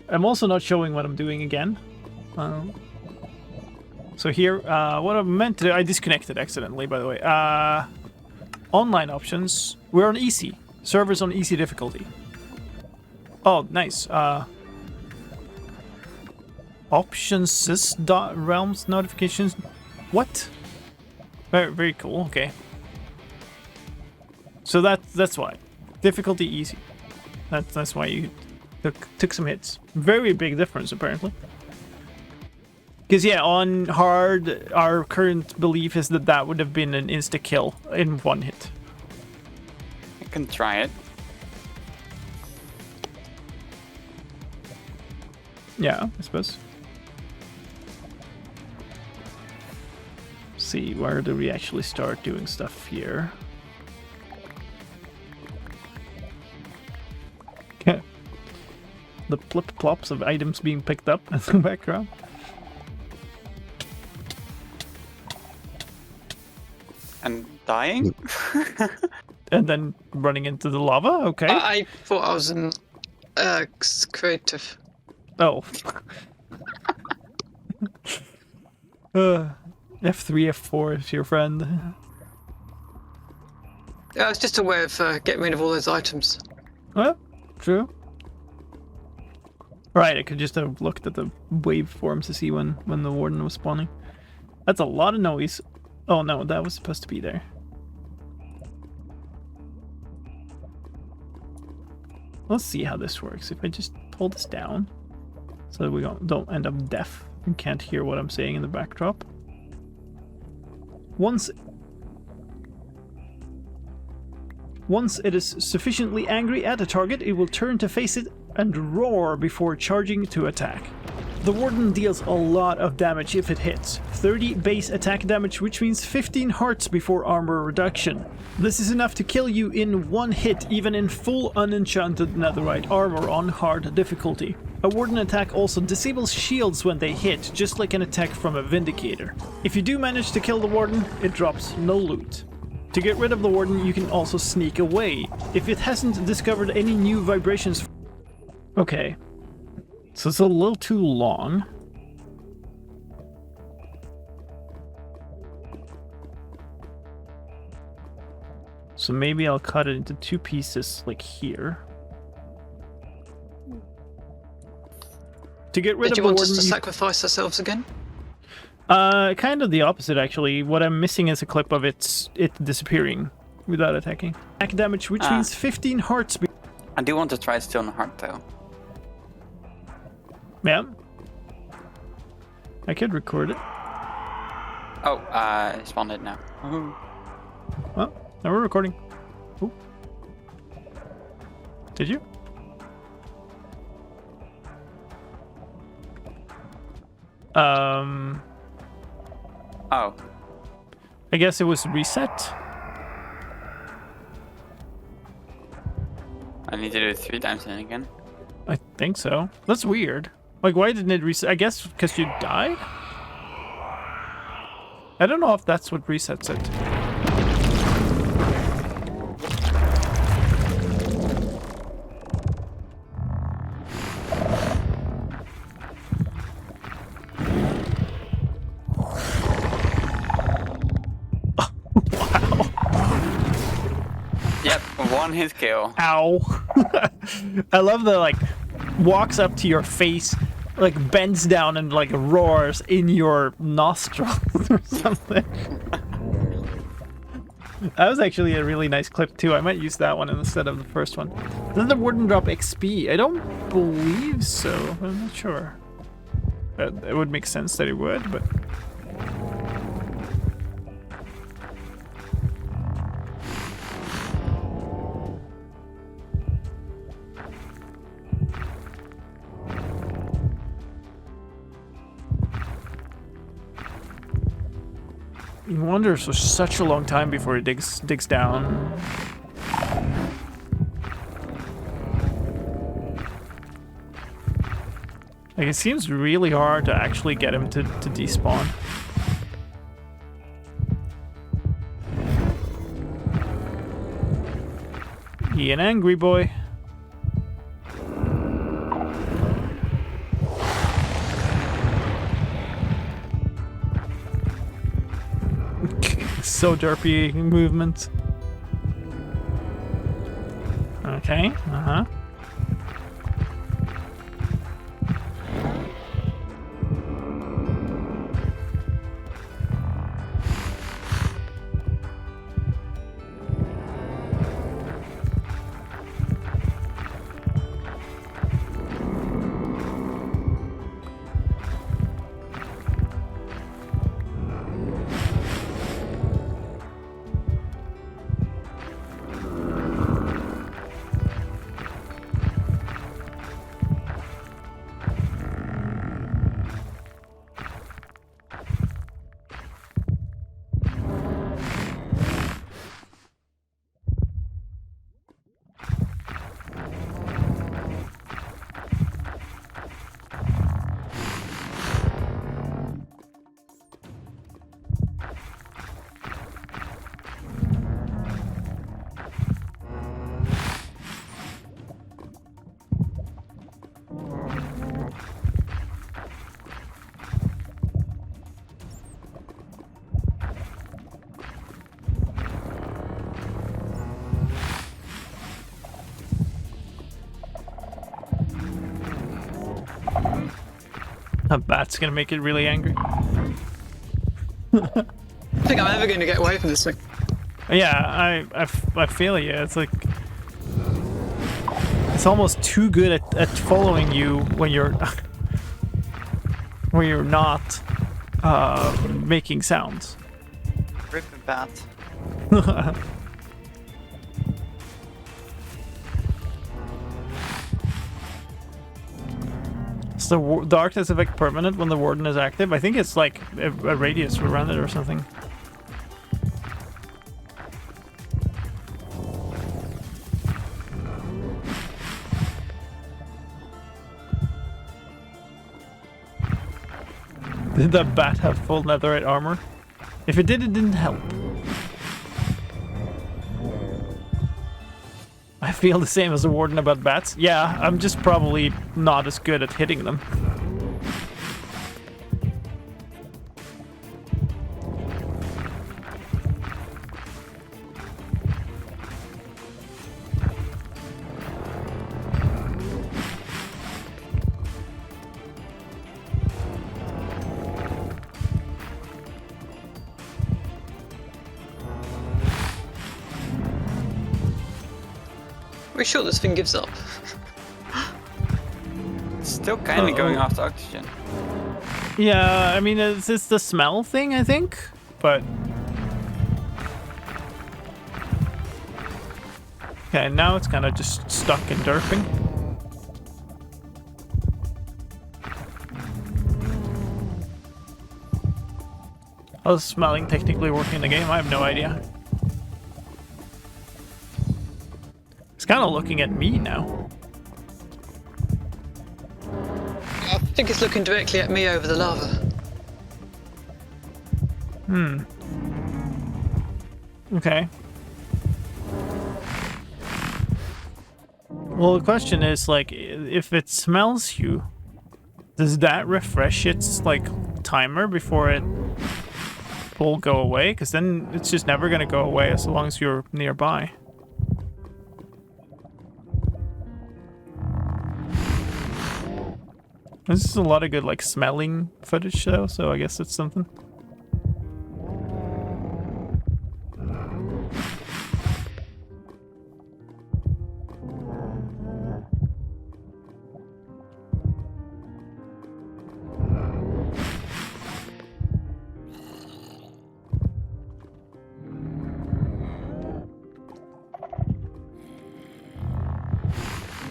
I'm also not showing what I'm doing again. So here, what I meant to do, I disconnected accidentally, by the way. Online options. We're on easy. Servers on easy difficulty. Oh, nice. Options, realms, notifications. What? Very, very cool. Okay. So that's why. Difficulty easy. That's why you took some hits. Very big difference, apparently. Because, yeah, on hard, our current belief is that would have been an insta-kill in one hit.
I can try it.
Yeah, I suppose. See, where do we actually start doing stuff here? Okay. The plip-plops of items being picked up in the background.
And dying?
And then running into the lava? Okay.
I thought I was in creative.
Oh. F3, F4 is your friend.
Yeah, I was just aware of getting rid of all those items.
Well, true. Right, I could just have looked at the waveforms to see when the warden was spawning. That's a lot of noise. Oh no, that was supposed to be there. Let's see how this works. If I just pull this down so that we don't end up deaf and can't hear what I'm saying in the backdrop. Once it is sufficiently angry at a target, it will turn to face it and roar before charging to attack. The Warden deals a lot of damage if it hits. 30 base attack damage, which means 15 hearts before armor reduction. This is enough to kill you in one hit, even in full unenchanted netherite armor on hard difficulty. A Warden attack also disables shields when they hit, just like an attack from a Vindicator. If you do manage to kill the Warden, it drops no loot. To get rid of the Warden, you can also sneak away, if it hasn't discovered any new vibrations. Okay. So it's a little too long. So maybe I'll cut it into two pieces, like here. To get rid of the warden,
Did you want us to sacrifice ourselves again?
Kind of the opposite, actually. What I'm missing is a clip of it disappearing without attacking. Attack damage, which means 15 hearts.
I do want to try Stone Heart, though.
Yeah. I could record it.
Oh, I spawned it now. Woohoo.
Well, now we're recording. Ooh. Did you?
Oh.
I guess it was reset.
I need to do it 3 times then again.
I think so. That's weird. Like, why didn't it reset? I guess because you died? I don't know if that's what resets it. Wow.
One hit kill.
Ow. I love the, like, walks up to your face, like, bends down and, like, roars in your nostrils or something. That was actually a really nice clip, too. I might use that one instead of the first one. Does the warden drop XP? I don't believe so. I'm not sure. It would make sense that it would, but... He wanders for such a long time before he digs down. Like, it seems really hard to actually get him to despawn. He an angry boy. So derpy movement. Okay, uh-huh. That's gonna make it really angry.
I think I'm ever going to get away from this thing.
Yeah, I feel you. It's like it's almost too good at following you when you're when you're not making sounds.
Rip a bat.
Is the darkness effect permanent when the warden is active? I think it's like a radius around it or something. Did the bat have full netherite armor? If it did, it didn't help. I feel the same as the warden about bats. Yeah, I'm just probably not as good at hitting them.
Are we sure this thing gives up?
It's still kind of going off the oxygen.
Yeah, I mean, it's the smell thing, I think, but... Okay, now it's kind of just stuck and derping. How's smelling technically working in the game? I have no idea. It's kind of looking at me now.
I think it's looking directly at me over the lava.
Okay. Well, the question is, like, if it smells you, does that refresh its, like, timer before it will go away? Because then it's just never going to go away as long as you're nearby. This is a lot of good, like, smelling footage, though, so I guess it's something.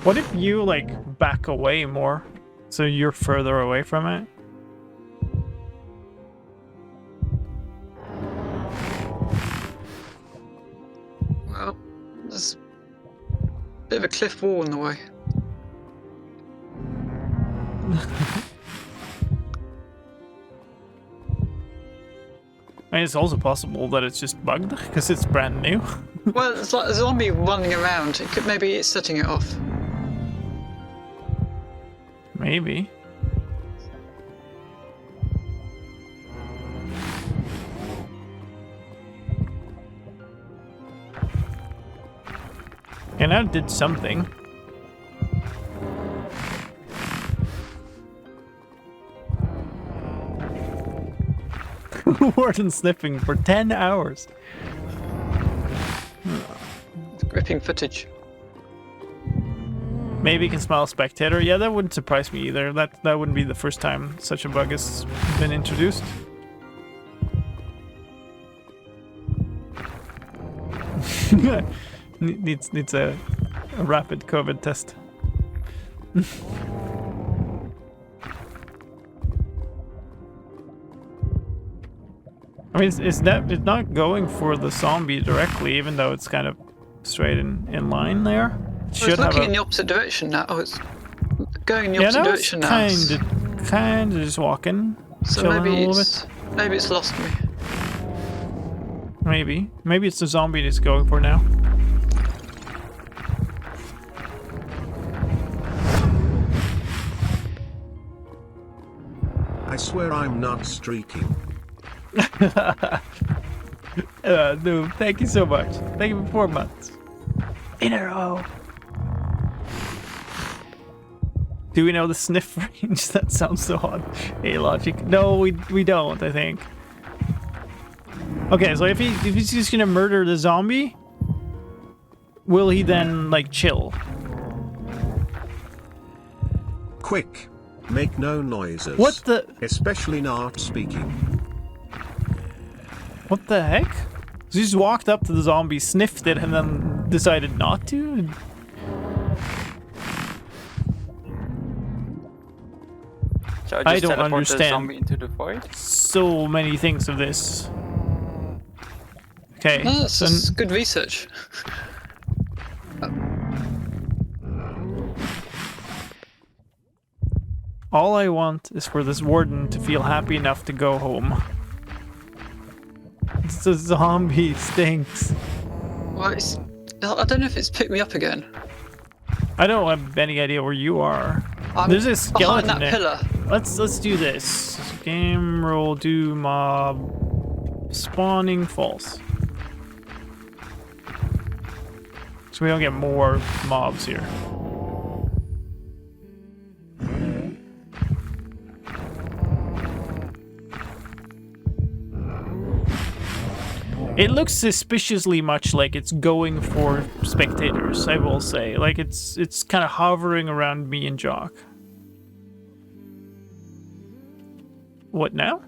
What if you, like, back away more? So you're further away from it?
Well, there's a bit of a cliff wall in the way.
I mean, it's also possible that it's just bugged, because it's brand new.
Well, it's like a zombie running around. Maybe it's setting it off.
Maybe. And that did something. Warden sniffing for 10 hours.
Gripping footage.
Maybe you can smell a spectator. Yeah, that wouldn't surprise me either. That wouldn't be the first time such a bug has been introduced. needs a rapid COVID test. I mean, it's not going for the zombie directly, even though it's kind of straight in line there.
It's looking in the opposite direction now. Oh, it's going in the opposite direction now.
Kind of just walking,
So
chilling
maybe
a little bit.
maybe it's lost me.
Maybe it's the zombie it's going for now.
I swear I'm not streaking.
No, thank you so much. Thank you for 4 months. In a row. Do we know the sniff range? That sounds so odd. A-logic. No, we don't, I think. Okay, so if he's just gonna murder the zombie, will he then, like, chill?
Quick. Make no noises.
What the...
Especially not speaking.
What the heck? So he just walked up to the zombie, sniffed it, and then decided not to?
So
I
just
don't
teleport
understand.
the zombie into the void?
So many things of this. Okay.
No, that's
so
just good research.
all I want is for this warden to feel happy enough to go home. The zombie stinks.
Well, I don't know if it's picked me up again.
I don't have any idea where you are.
I'm
There's a skeleton
behind that
there.
pillar.
Let's do this. Game roll do mob spawning false. So we don't get more mobs here. It looks suspiciously much like it's going for spectators, I will say. Like it's kind of hovering around me and Jock. What now?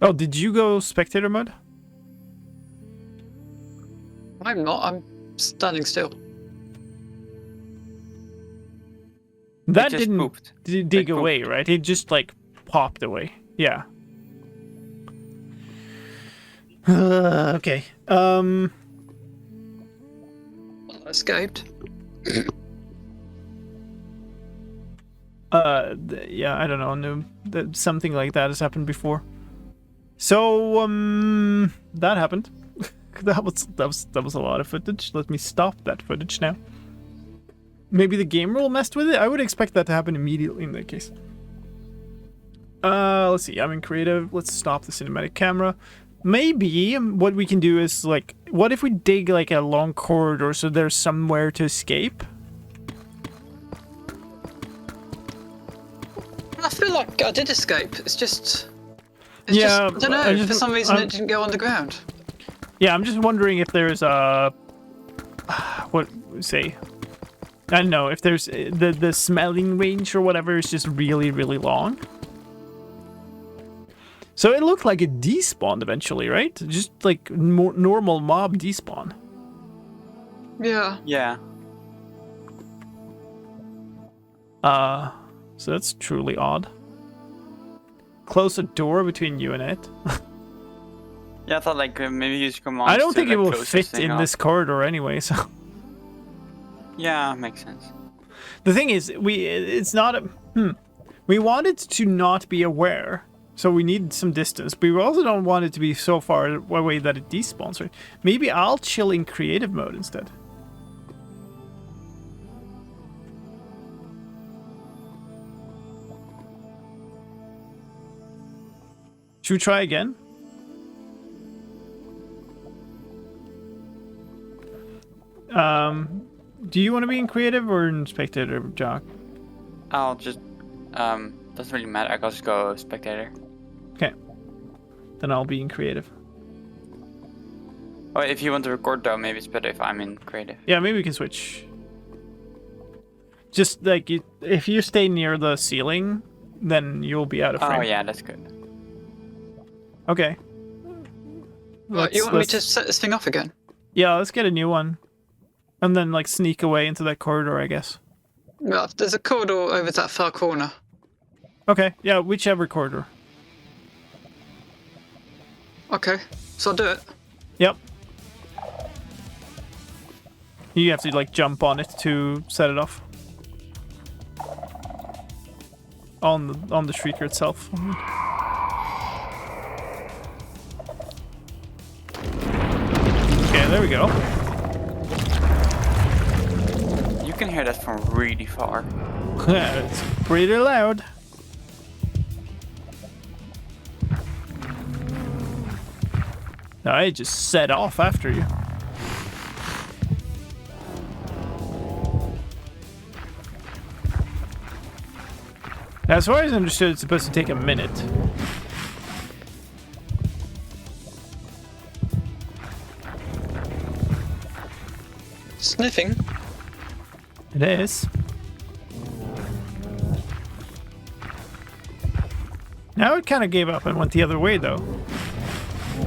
Oh, did you go spectator mode?
I'm not. I'm standing still.
That
just
didn't
pooped.
dig
It
away, right? It just like popped away. Yeah. Okay.
I escaped.
Yeah, I don't know. No, something like that has happened before. So, that happened. that was a lot of footage. Let me stop that footage now. Maybe the game rule messed with it. I would expect that to happen immediately in that case. Let's see. I'm in creative. Let's stop the cinematic camera. Maybe what we can do is like, what if we dig like a long corridor so there's somewhere to escape?
I did escape. It's just.
Yeah,
I don't know.
I just-
For some reason,
I'm-
it didn't go underground.
Yeah, I'm just wondering if there's a what say. I don't know if there's the smelling range or whatever is just really long. So it looked like it despawned eventually, right? Just like normal mob despawn.
Yeah.
Yeah.
So that's truly odd. Close a door between you and it.
Yeah, I thought like maybe use commands.
I don't
to,
think it
like,
will
close
fit
thing
in
off.
this corridor anyway. So
Yeah, makes sense.
the thing is, it's not a. We wanted to not be aware, so we need some distance. But we also don't want it to be so far away that it despawns. Right? Maybe I'll chill in creative mode instead. Should we try again? Do you want to be in creative or in spectator, Jock?
I'll just doesn't really matter. I can just go spectator.
Okay. Then I'll be in creative.
Oh, if you want to record though, maybe it's better if I'm in creative.
Yeah, maybe we can switch. Just like if you stay near the ceiling, then you'll be out of frame.
Oh yeah, that's good.
Okay.
Right, you want me to set this thing off again?
Yeah, let's get a new one. And then like sneak away into that corridor, I guess.
Well, there's a corridor over that far corner.
Okay, yeah, whichever corridor.
Okay, so I'll do it.
Yep. You have to like jump on it to set it off. On the shrieker itself. Okay, there we go.
You can hear that from really far.
It's pretty loud. I just set off after you. Now, as far as I understood, it's supposed to take a minute.
Sniffing.
It is. Now it kind of gave up and went the other way, though.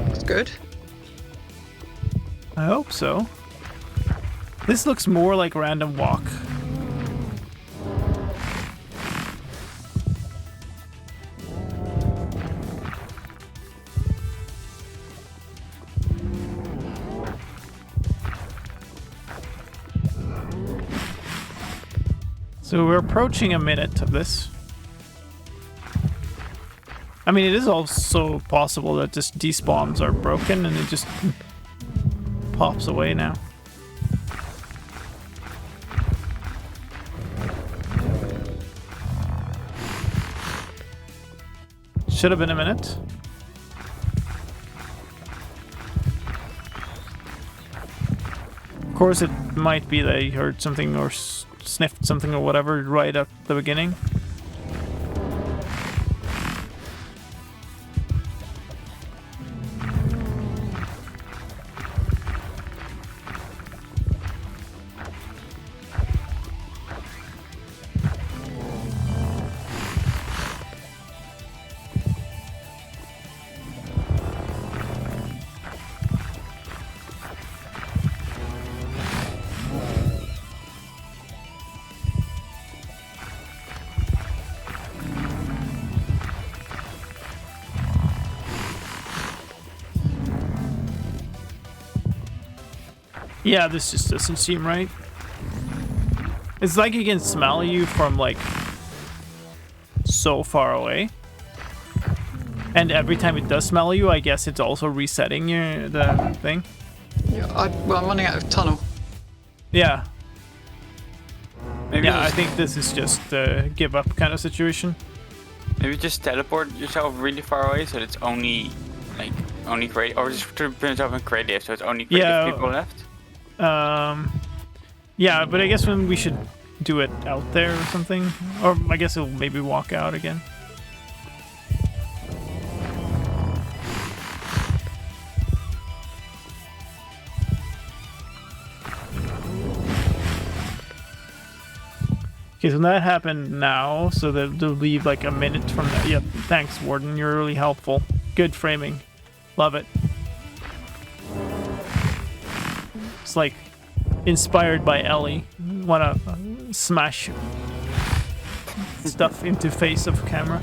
It's good.
I hope so. This looks more like random walk. So we're approaching a minute of this. I mean, it is also possible that just despawns are broken and it just pops away now. Should have been a minute. Of course, it might be that he heard something or sniffed something or whatever right at the beginning. Yeah, this just doesn't seem right. It's like he can smell you from like so far away. And every time it does smell you, I guess it's also resetting the thing.
Yeah, I'm running out of tunnel.
Yeah.
Maybe
Yeah, I
just,
think this is just a give up kind of situation.
maybe just teleport yourself really far away so it's only creative, or just to put yourself in creative so it's only creative
Yeah.
people left.
Yeah, but I guess when we should do it out there or something. Or I guess it'll maybe walk out again. Okay, so that happened now, so that they'll leave like a minute from that. Yep, thanks, Warden. You're really helpful. Good framing. Love it. It's like inspired by Ellie. Wanna smash stuff into face of camera.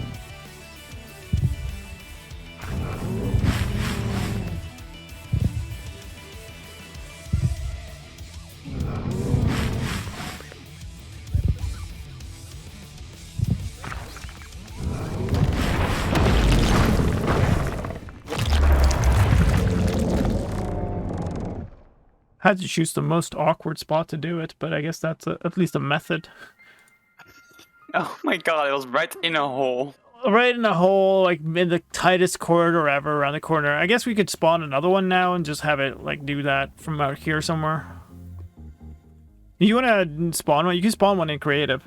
Had to choose the most awkward spot to do it, but I guess that's at least a method.
Oh my god, it was right in a hole.
Right in a hole, like in the tightest corridor ever around the corner. I guess we could spawn another one now and just have it like do that from out here somewhere. You want to spawn one? You can spawn one in creative.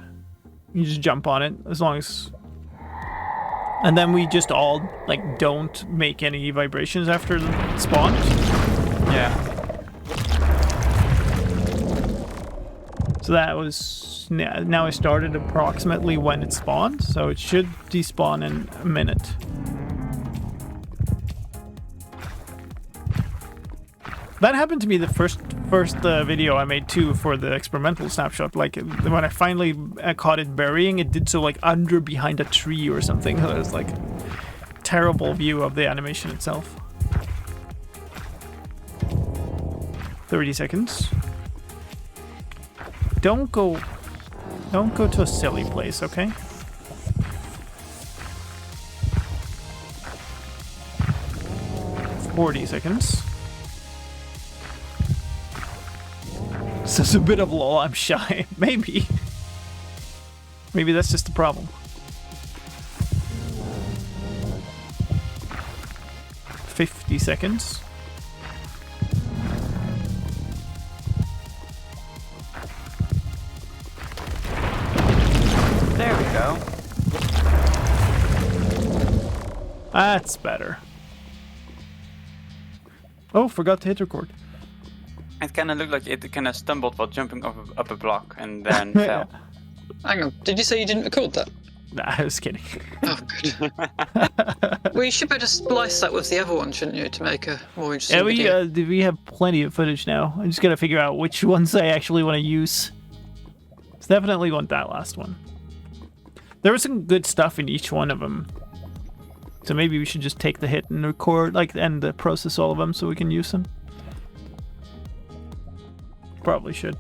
You just jump on it as long as... And then we just all like don't make any vibrations after the spawn.
Yeah.
So that was, now I started approximately when it spawned, so it should despawn in a minute. That happened to me the first video I made too for the experimental snapshot. Like when I finally caught it burying, it did so like under behind a tree or something. So it was like terrible view of the animation itself. 30 seconds. Don't go to a silly place, okay? "40 seconds. This is a bit of lull, I'm shy. Maybe. Maybe that's just the problem. 50 seconds.
There we go.
That's better. Oh, forgot to hit record.
It kind of looked like it kind of stumbled while jumping up a block and then fell.
Hang on, did you say you didn't record that?
Nah, I was kidding.
Oh, good. Well, you should better splice that with the other one, shouldn't you, to make a more interesting
Yeah,
video?
we have plenty of footage now. I just gotta figure out which ones I actually want to use. So definitely want that last one. There was some good stuff in each one of them. So maybe we should just take the hit and record, like, and process all of them so we can use them. Probably should.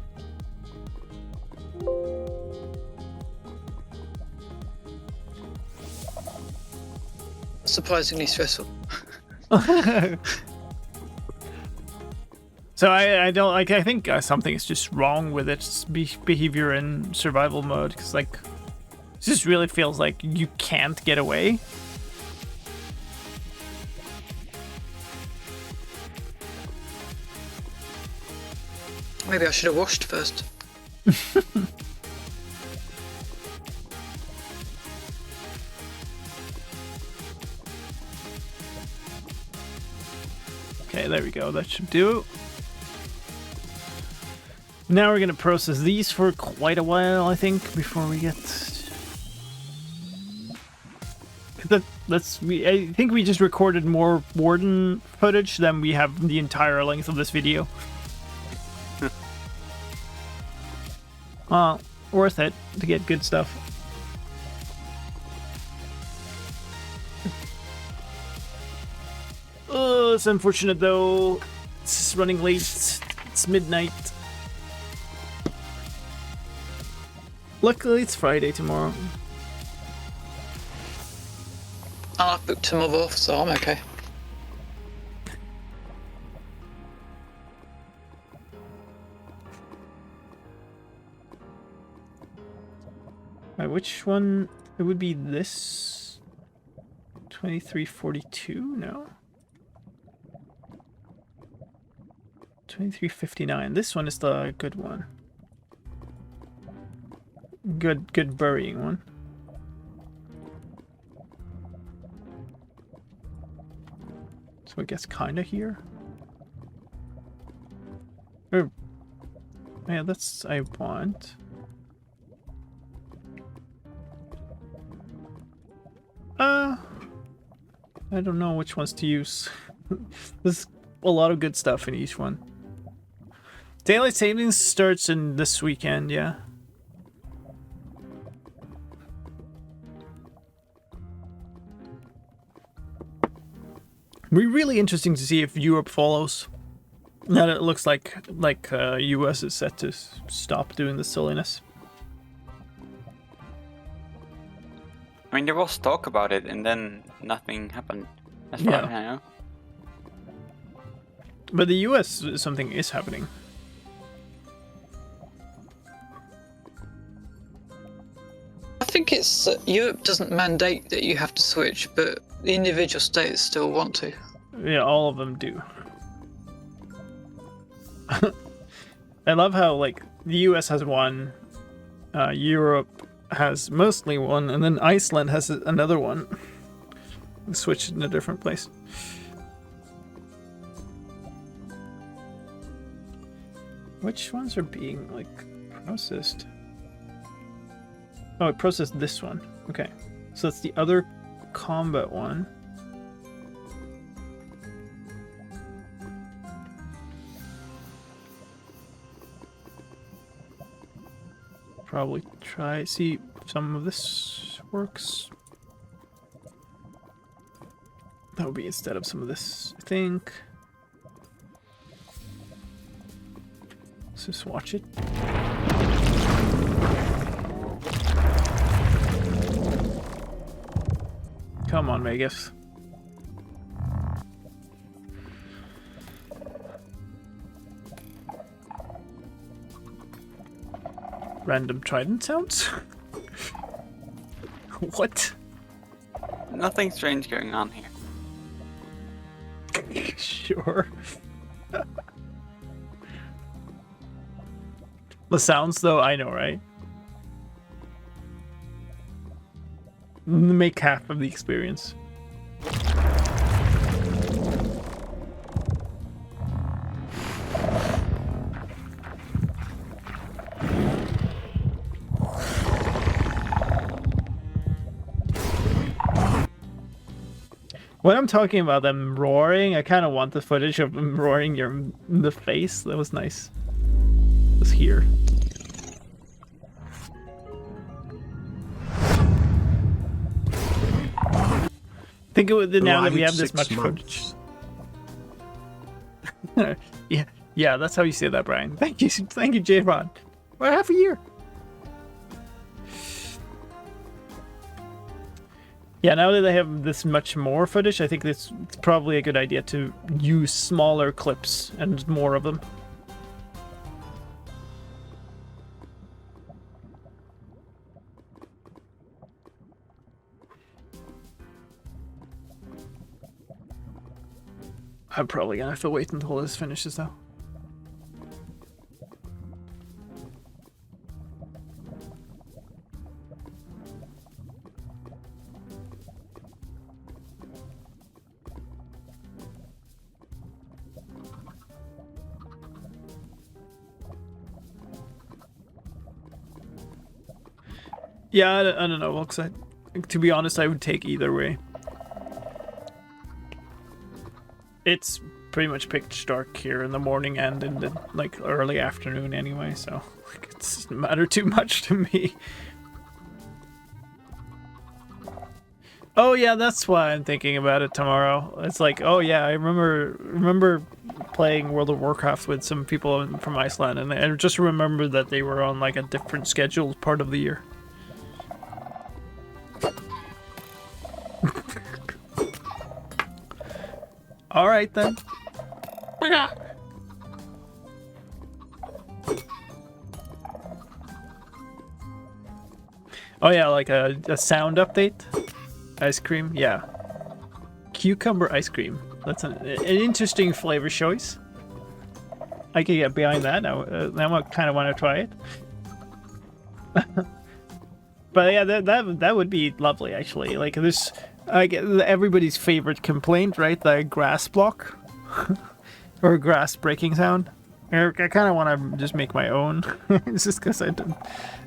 Surprisingly stressful.
So I don't like. I think something is just wrong with its behavior in survival mode, because like it just really feels like you can't get away.
Maybe I should have washed first.
Okay, there we go. That should do. Now we're gonna process these for quite a while, I think, before we get. I think we just recorded more Warden footage than we have the entire length of this video. Worth it to get good stuff. Oh, it's unfortunate though. It's running late. It's midnight. Luckily, it's Friday tomorrow.
I've booked some other off, so I'm okay.
Right, which one? It would be this 2342? No. 2359. This one is the good one. Good burying one. So I guess kinda here. Or yeah, that's I want. I don't know which ones to use. There's a lot of good stuff in each one. Daylight savings starts in this weekend, yeah. It'll be really interesting to see if Europe follows. Now that it looks like US is set to stop doing the silliness.
I mean, there was talk about it, and then nothing happened. As far as I know.
But the US, something is happening.
I think it's Europe doesn't mandate that you have to switch, but the individual states still want to.
Yeah, all of them do. I love how, like, the US has one, Europe has mostly one, and then Iceland has another one. Switched in a different place. Which ones are being, like, processed? Oh, it processed this one. Okay. So that's the other combat one. Probably try, see if some of this works. That would be instead of some of this, I think. Let's just watch it. Come on, Vegas. Random trident sounds? What?
Nothing strange going on here.
Sure. The sounds, though, I know, right? Make half of the experience. When I'm talking about them roaring, I kind of want the footage of them roaring in the face. That was nice. It was here. Think it would now that we have this much footage. yeah, that's how you say that, Brian. Thank you, J-Ron. For half a year. Yeah, now that they have this much more footage, I think it's probably a good idea to use smaller clips and more of them. I'm probably gonna have to wait until this finishes, though. Yeah, I don't know. Well, to be honest, I would take either way. It's pretty much pitch dark here in the morning and in the early afternoon anyway, so it doesn't matter too much to me. Oh yeah, that's why I'm thinking about it tomorrow. It's like, oh yeah, I remember playing World of Warcraft with some people from Iceland, and I just remember that they were on like a different scheduled part of the year. All right then. Oh yeah, like a sound update. Ice cream, yeah. Cucumber ice cream. That's an interesting flavor choice. I can get behind that now. Now I kind of want to try it. But yeah, that would be lovely actually. Like this. I get everybody's favorite complaint, right? The grass block or grass breaking sound. I kind of want to just make my own. It's just because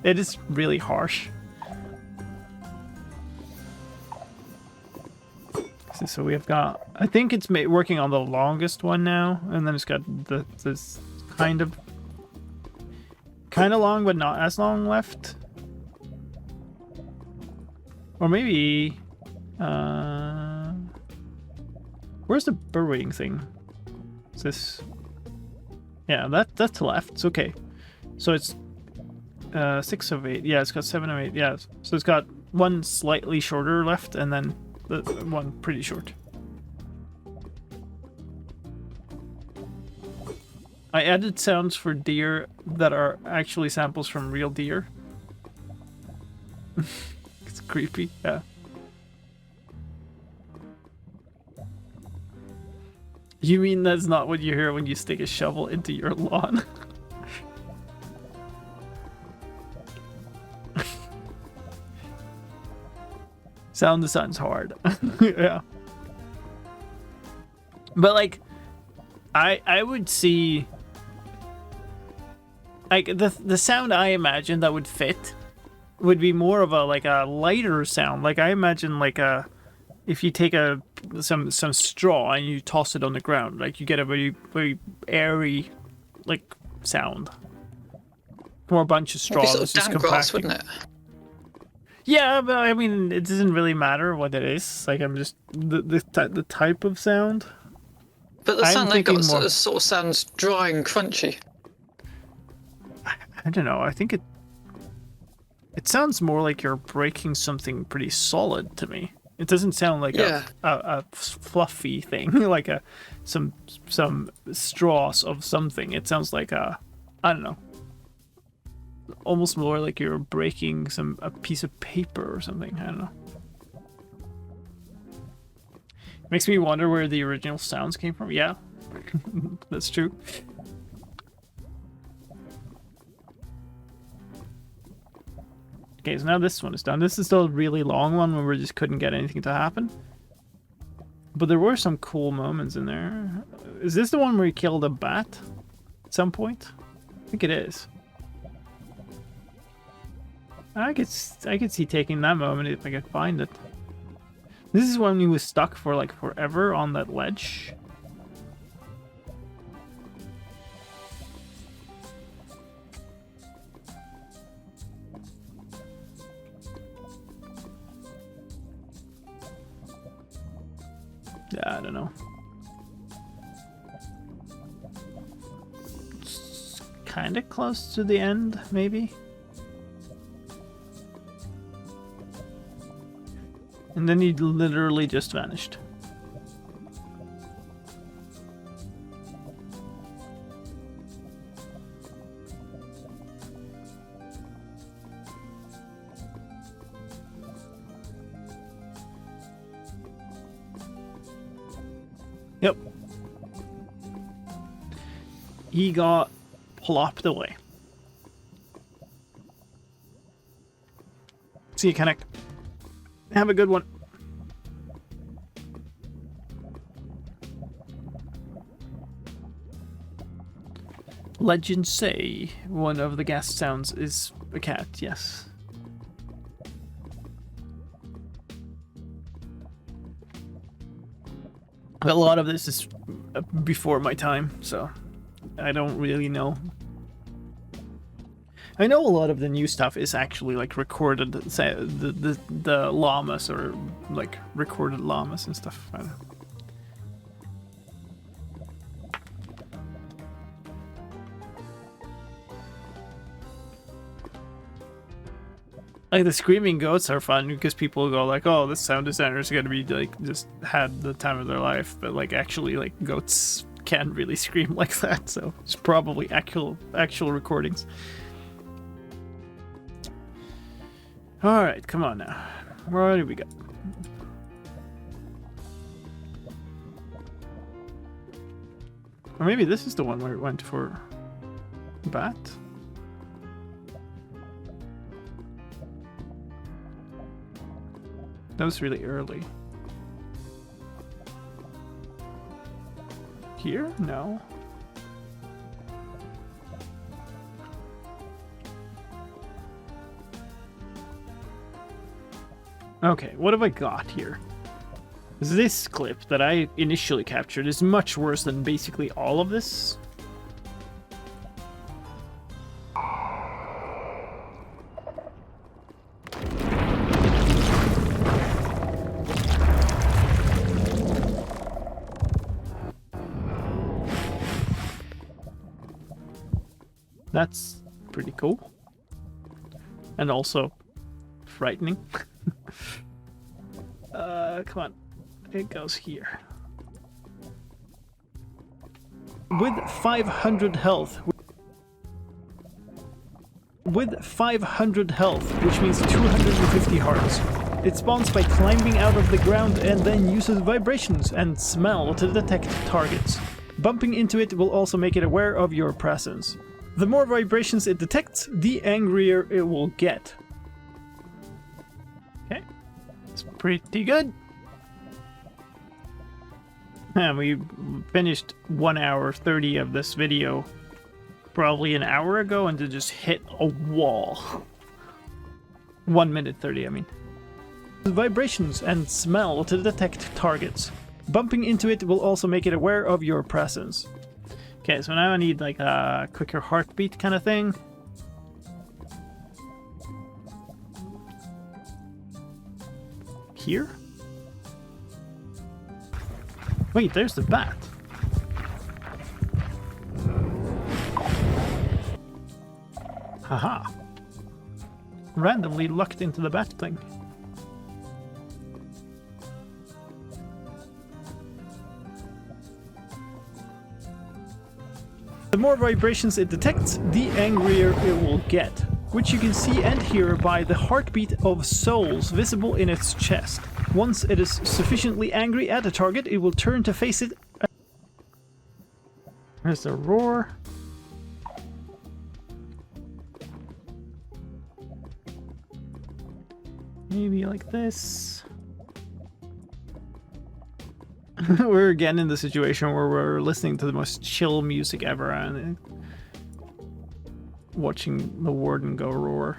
it is really harsh. So we've got, I think it's working on the longest one now, and then it's got this kind of long, but not as long left. Or maybe, where's the burrowing thing? Is this? Yeah, that's left. It's okay. So it's 6 of 8. Yeah, it's got 7 of 8. Yeah, so it's got one slightly shorter left, and then the one pretty short. I added sounds for deer that are actually samples from real deer. It's creepy, yeah. You mean that's not what you hear when you stick a shovel into your lawn? Sound design's hard. Yeah. But like I would see like the sound I imagine that would fit would be more of a like a lighter sound. Like I imagine like a if you take some straw and you toss it on the ground, like you get a very airy like sound. Or a bunch of straw that's just
damp grass, wouldn't it?
Yeah, but I mean, it doesn't really matter what it is. Like, I'm just the type of sound.
But the sound they got sort of sounds dry and crunchy.
I don't know. I think it sounds more like you're breaking something pretty solid to me. It doesn't sound like a fluffy thing, like some straws of something. It sounds like I don't know. Almost more like you're breaking a piece of paper or something. I don't know. Makes me wonder where the original sounds came from. Yeah, that's true. Okay, so now this one is done. This is still a really long one where we just couldn't get anything to happen. But there were some cool moments in there. Is this the one where he killed a bat at some point? I think it is. I could see taking that moment if I could find it. This is when he was stuck for like forever on that ledge. Yeah, I don't know. It's kind of close to the end, maybe. And then he literally just vanished. Yep. He got plopped away. See you, Connect. Have a good one. Legends say one of the gas sounds is a cat, yes. A lot of this is before my time, so I don't really know. I know a lot of the new stuff is actually like recorded, say the llamas or like recorded llamas and stuff. I don't know. Like the screaming goats are fun because people go like, "Oh, this sound designer is gonna be like just had the time of their life," but like actually, like goats can't really scream like that, so it's probably actual recordings. All right, come on now. Where do we go? Or maybe this is the one where it went for bat. That was really early. Here? No. Okay, what have I got here? This clip that I initially captured is much worse than basically all of this. That's pretty cool. And also frightening. Come on. It goes here. With 500 health. With 500 health, which means 250 hearts. It spawns by climbing out of the ground and then uses vibrations and smell to detect targets. Bumping into it will also make it aware of your presence. The more vibrations it detects, the angrier it will get. Okay, it's pretty good. And we finished 1 hour 30 of this video probably an hour ago and it just hit a wall. 1 minute 30, I mean. Vibrations and smell to detect targets. Bumping into it will also make it aware of your presence. Okay, so now I need like a quicker heartbeat kind of thing. Here? Wait, there's the bat. Haha. Randomly locked into the bat thing. The more vibrations it detects, the angrier it will get, which you can see and hear by the heartbeat of souls visible in its chest. Once it is sufficiently angry at a target, it will turn to face it. There's the roar. Maybe like this. We're again in the situation where we're listening to the most chill music ever and watching the warden go roar.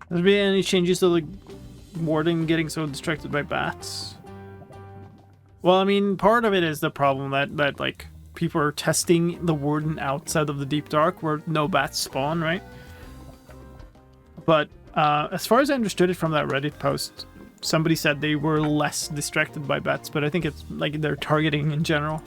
Has there been any changes to the warden getting so distracted by bats? Well, I mean, part of it is the problem that like people are testing the warden outside of the deep dark where no bats spawn, right? But as far as I understood it from that Reddit post, somebody said they were less distracted by bats, but I think it's like they're targeting in general.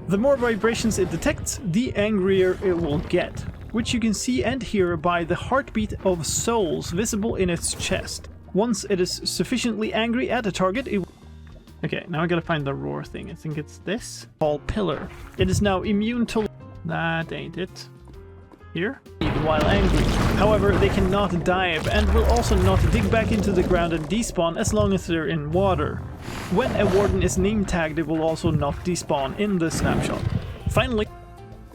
The more vibrations it detects, the angrier it will get, which you can see and hear by the heartbeat of souls visible in its chest. Once it is sufficiently angry at a target, it will... Okay, now I gotta find the roar thing. I think it's this. Ball pillar. It is now immune to... That ain't it. Here? While angry. However, they cannot dive and will also not dig back into the ground and despawn as long as they're in water. When a warden is name tagged, it will also not despawn in the snapshot. Finally,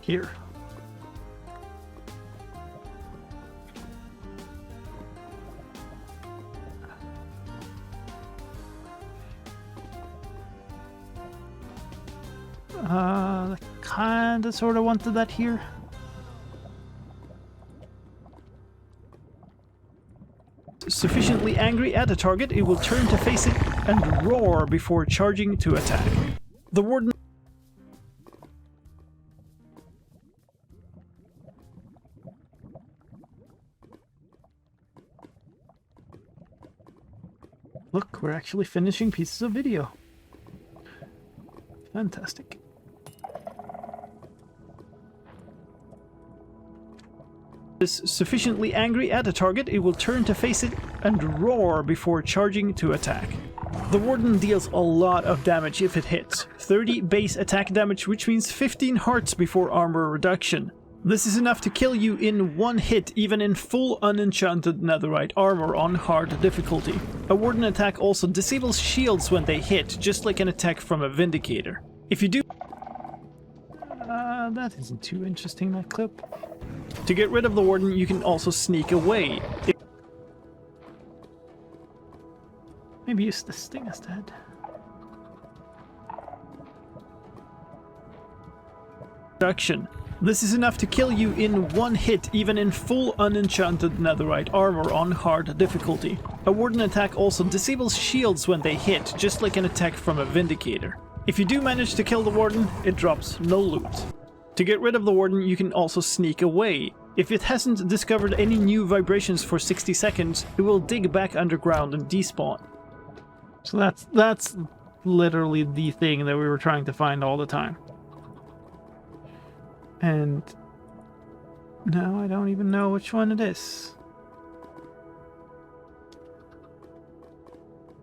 here. I kinda sorta wanted that here. Sufficiently angry at a target, it will turn to face it and roar before charging to attack. The warden... Look, we're actually finishing pieces of video. Fantastic. Is sufficiently angry at a target, it will turn to face it and roar before charging to attack. The warden deals a lot of damage if it hits. 30 base attack damage, which means 15 hearts before armor reduction. This is enough to kill you in one hit, even in full unenchanted netherite armor on hard difficulty. A warden attack also disables shields when they hit, just like an attack from a vindicator. If you do... that isn't too interesting, that clip. To get rid of the warden, you can also sneak away. Maybe use this thing instead. Reduction. This is enough to kill you in one hit, even in full unenchanted netherite armor on hard difficulty. A warden attack also disables shields when they hit, just like an attack from a vindicator. If you do manage to kill the warden, it drops no loot. To get rid of the warden, you can also sneak away. If it hasn't discovered any new vibrations for 60 seconds, it will dig back underground and despawn. So that's literally the thing that we were trying to find all the time. And now I don't even know which one it is.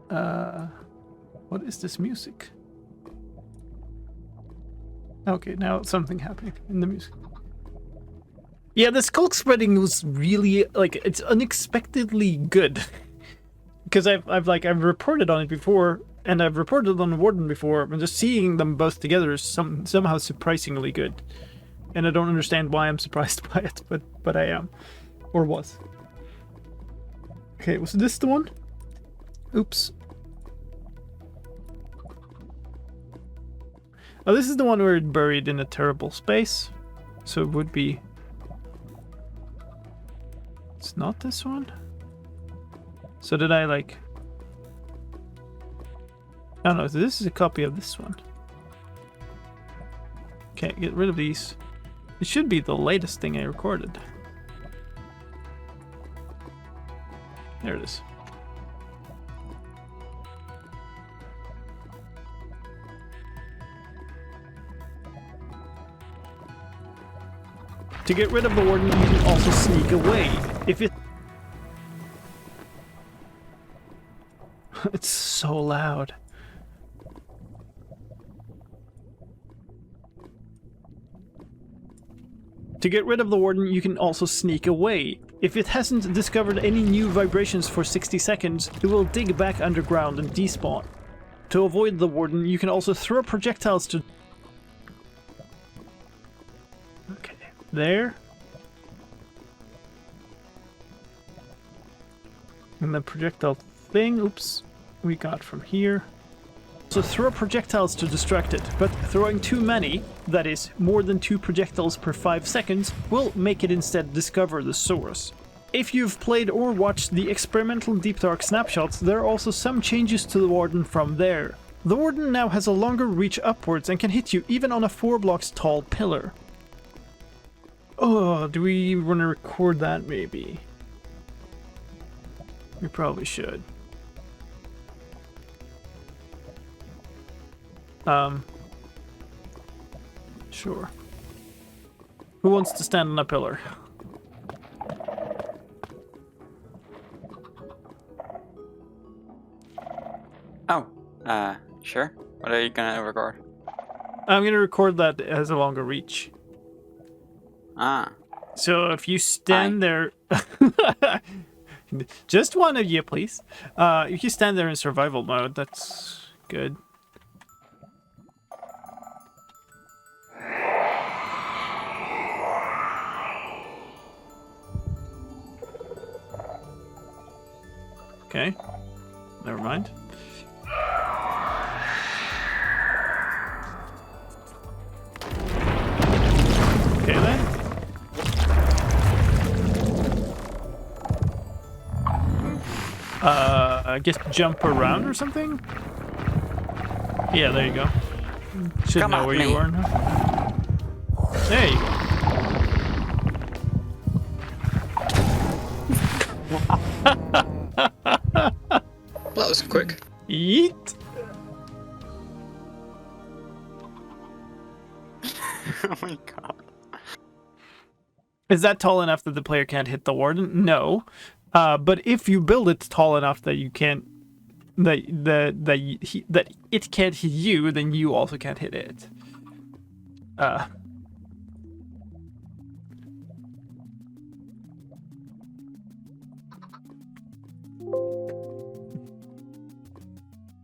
What is this music? Okay, now something happening in the music. Yeah, the skulk spreading was really, like, it's unexpectedly good. Because I've reported on it before, and I've reported on the warden before, and just seeing them both together is somehow surprisingly good. And I don't understand why I'm surprised by it, but I am. Or was. Okay, was this the one? Oops. Oh, this is the one where it's buried in a terrible space. So it would be... It's not this one? So did I, like... I don't know, this is a copy of this one. Okay, get rid of these. It should be the latest thing I recorded. There it is. To get rid of the warden, you can also sneak away. If it... It's so loud. To get rid of the warden, you can also sneak away. If it hasn't discovered any new vibrations for 60 seconds, it will dig back underground and despawn. To avoid the warden, you can also throw projectiles to... Okay, there. And the projectile thing, oops, we got from here. So throw projectiles to distract it, but throwing too many, that is, more than 2 projectiles per 5 seconds, will make it instead discover the source. If you've played or watched the experimental Deep Dark snapshots, there are also some changes to the warden from there. The warden now has a longer reach upwards and can hit you even on a 4 blocks tall pillar. Oh, do we want to record that maybe? We probably should. Sure. Who wants to stand on a pillar?
Oh, sure. What are you gonna record?
I'm gonna record that as a longer reach.
Ah.
So if you stand there... Just one of you, please. If you stand there in survival mode, that's good. Okay, never mind. Okay then. I guess jump around or something? Yeah, there you go. Should
Come
know
at
where
me.
you are now. There you go.
That was quick.
Yeet!
Oh my god.
Is that tall enough that the player can't hit the warden? No. But if you build it tall enough that you can't, that it can't hit you, then you also can't hit it.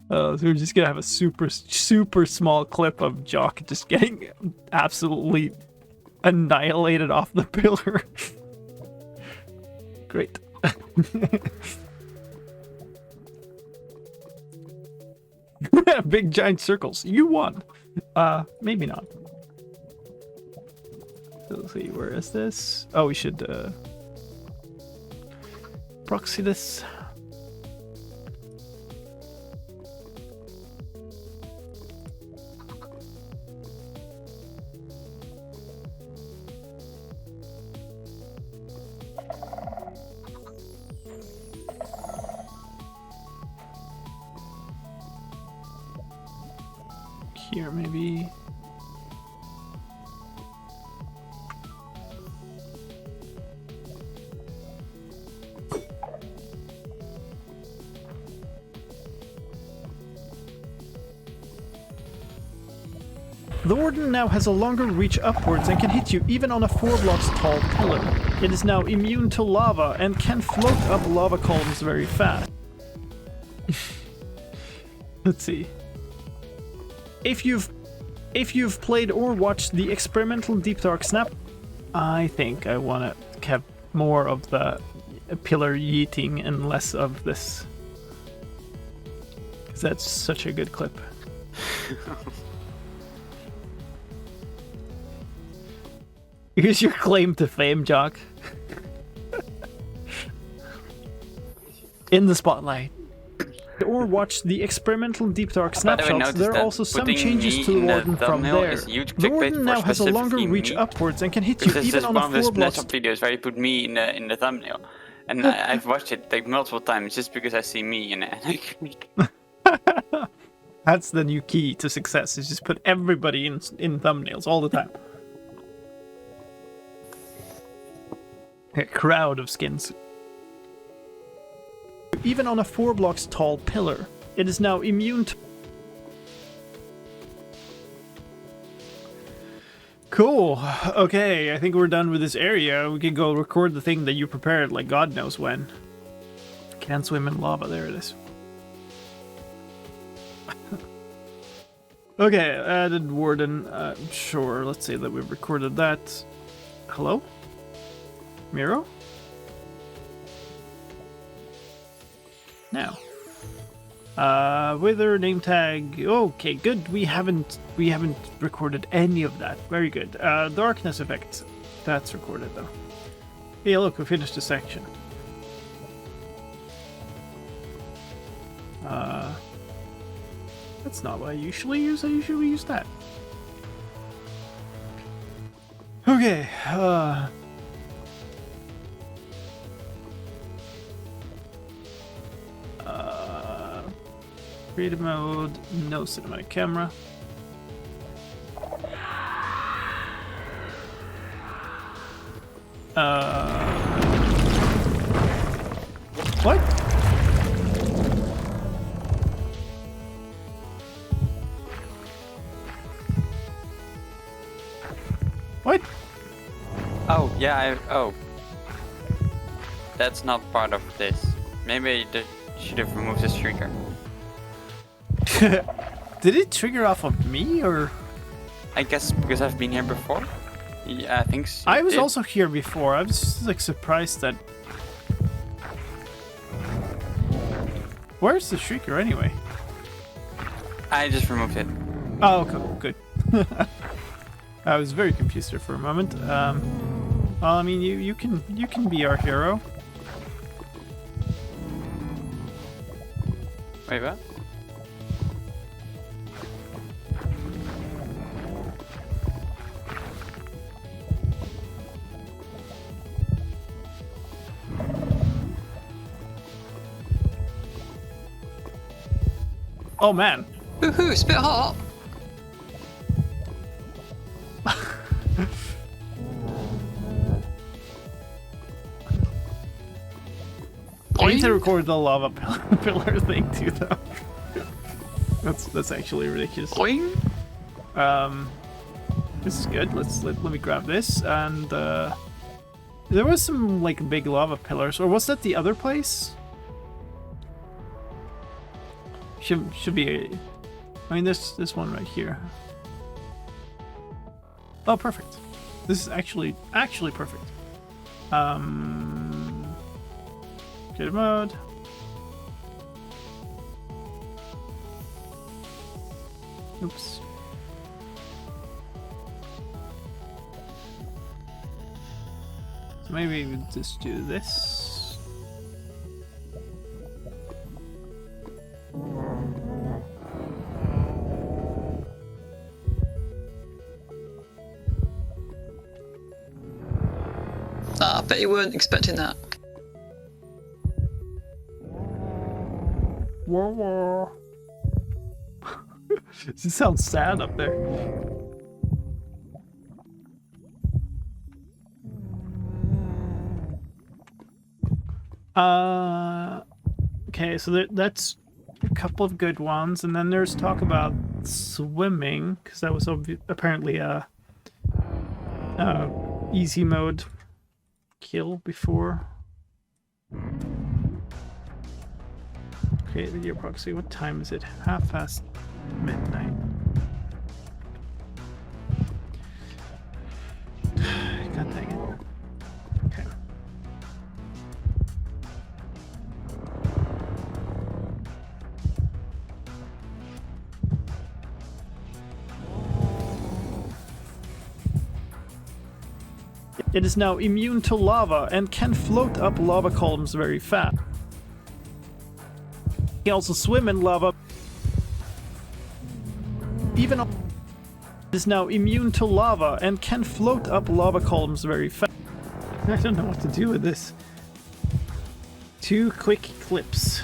So we're just gonna have a super small clip of Jock just getting absolutely annihilated off the pillar. Great. Big giant circles. You won. Maybe not. Let's see, where is this? Oh, we should proxy this. Here, maybe. The Warden now has a longer reach upwards and can hit you even on a 4 blocks tall pillar. It is now immune to lava and can float up lava columns very fast. Let's see. If you've played or watched the experimental Deep Dark Snap, I think I want to have more of the pillar yeeting and less of this. Because that's such a good clip. Here's your claim to fame, Jock. In the spotlight. Or watch the experimental Deep Dark Snapshots, there are also some changes to the Warden from there. The Warden now has a longer reach upwards and can hit you even on a 4 blocks.
This is one of the Snapshot videos where he put me in the thumbnail. And I've watched it like multiple times just because I see me in it.
That's the new key to success, is just put everybody in thumbnails all the time. A crowd of skins. Even on a 4 blocks tall pillar, it is now immune to... Cool. Okay, I think we're done with this area. We can go record the thing that you prepared like God knows when. Can't swim in lava. There it is. Okay, added Warden. Sure, let's say that we've recorded that. Hello? Miro? Now. Wither name tag. Okay, good. We haven't recorded any of that. Very good. Darkness effect. That's recorded though. Hey, look, we finished the section. That's not what I usually use. I usually use that. Okay. Creative mode, no cinematic camera. What? What?
Oh, yeah, that's not part of this. Maybe I should have removed this trigger.
Did it trigger off of me, or?
I guess because I've been here before. Yeah, I think so.
I was also here before. I was just, like, surprised that... Where's the shrieker anyway?
I just removed it.
Oh, okay, good. I was very confused there for a moment. Well, I mean, you can be our hero.
Wait, what?
Oh man.
Woohoo, it's a bit hot.
I need to record the lava pillar thing too, though. That's actually ridiculous.
Boing.
This is good. Let me grab this, and there was some like big lava pillars, or was that the other place? Should be. I mean, this one right here. Oh, perfect. This is actually perfect. Creative mode. Oops. So maybe we'll just do this.
Ah, I bet you weren't expecting that.
Whoa, whoa. This sounds sad up there. Okay, so that's a couple of good ones, and then there's talk about swimming, because that was apparently a easy mode kill before. Create video proxy. What time is it? 1:30 midnight. God dang it. Okay. It is now immune to lava and can float up lava columns very fast. It can also swim in lava. Even it is now immune to lava and can float up lava columns very fast. I don't know what to do with this. 2 quick clips.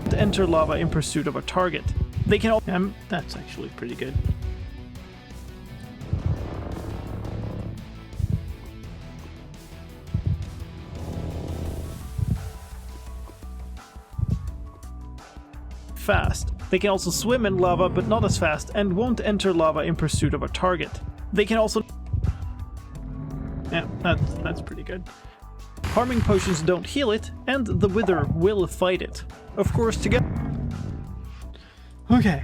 To enter lava in pursuit of a target. They can all that's actually pretty good. Fast. They can also swim in lava, but not as fast, and won't enter lava in pursuit of a target. They can also... Yeah, that's pretty good. Harming potions don't heal it, and the Wither will fight it. Of course, together... Okay.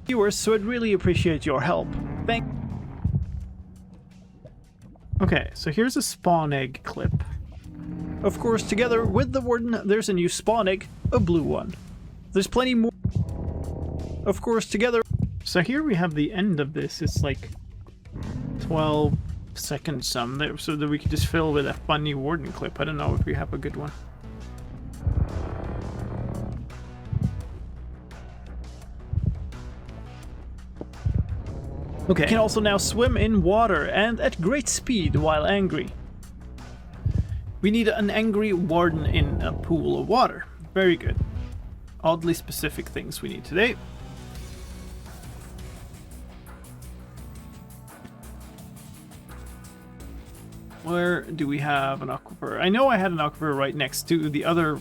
Viewers, so I'd really appreciate your help. Thank... Okay, so here's a spawn egg clip. Of course, together with the Warden, there's a new spawn egg, a blue one. There's plenty more. Of course, together... So here we have the end of this. It's like 12 seconds some there, so that we could just fill with a funny Warden clip. I don't know if we have a good one. Okay. It can also now swim in water and at great speed while angry. We need an angry Warden in a pool of water. Very good. Oddly specific things we need today. Where do we have an aquifer? I know I had an aquifer right next to the other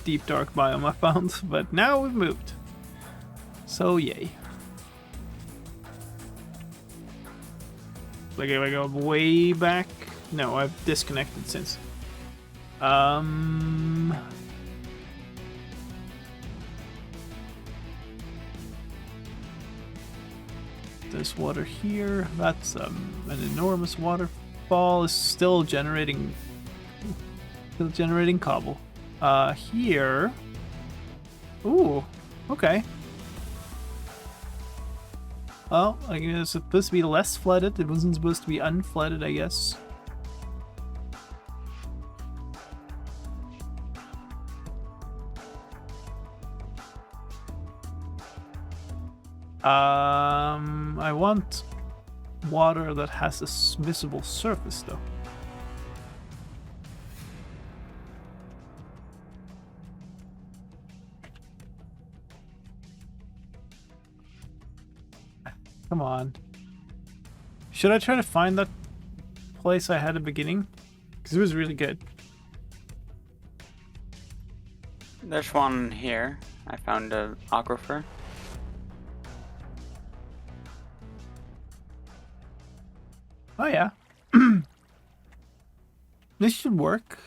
deep dark biome I found, but now we've moved. So yay. Like if I go way back. No, I've disconnected since. There's water here. That's an enormous waterfall. Is still generating cobble. Here. Ooh, okay. Well, I guess it's supposed to be less flooded. It wasn't supposed to be unflooded, I guess. I want water that has a visible surface, though. Come on. Should I try to find that place I had at the beginning? Because it was really good.
There's one here. I found an aquifer.
Oh yeah. This should work.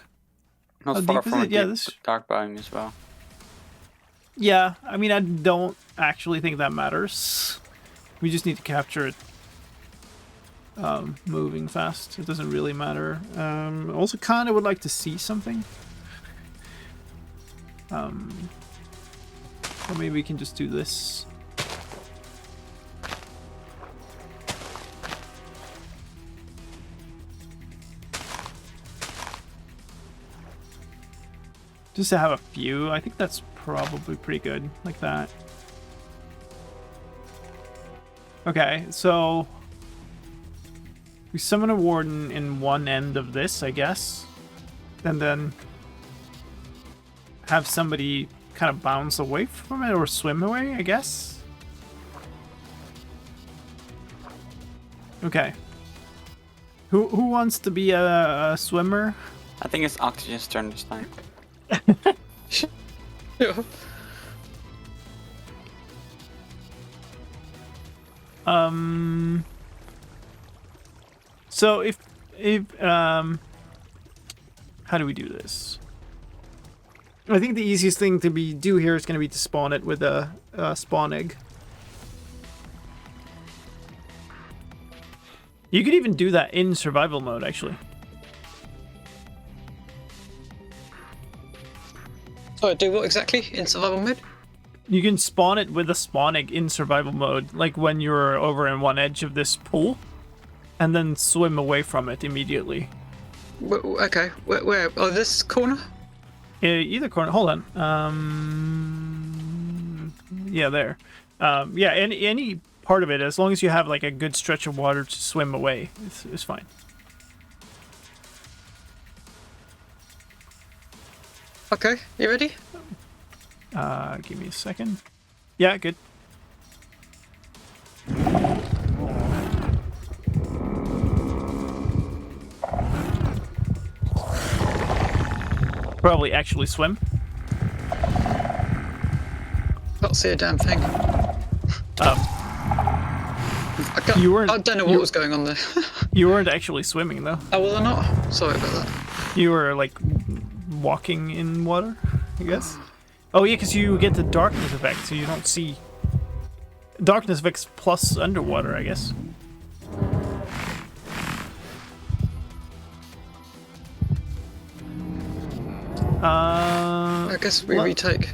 Not
How
far
deep is
from a
it? Yeah,
deep
this...
dark biome as well.
Yeah, I mean, I don't actually think that matters. We just need to capture it moving fast. It doesn't really matter. Also kind of would like to see something. Or maybe we can just do this. Just to have a few. I think that's probably pretty good, like that. Okay, so we summon a warden in one end of this, I guess. And then have somebody kind of bounce away from it or swim away, I guess. Okay. Who wants to be a swimmer?
I think it's Oxygen's turn this time.
Yeah.
So if how do we do this? I think the easiest thing to do here is going to be to spawn it with a spawn egg. You could even do that in survival mode, actually.
Sorry, do what exactly in survival mode?
You can spawn it with a spawn egg in survival mode, like when you're over in one edge of this pool, and then swim away from it immediately.
Okay, where? Oh, this corner?
Either corner. Hold on. Yeah, there. Yeah, any part of it, as long as you have like a good stretch of water to swim away, it's fine.
Okay, you ready?
Give me a second. Yeah, good. Probably actually swim.
Can't see a damn thing. I don't know what was going on there.
You weren't actually swimming though.
Oh, was I not? Sorry about that.
You were like walking in water, I guess. Oh yeah, because you get the darkness effect, so you don't see. Darkness effects plus underwater, I guess.
I guess we retake.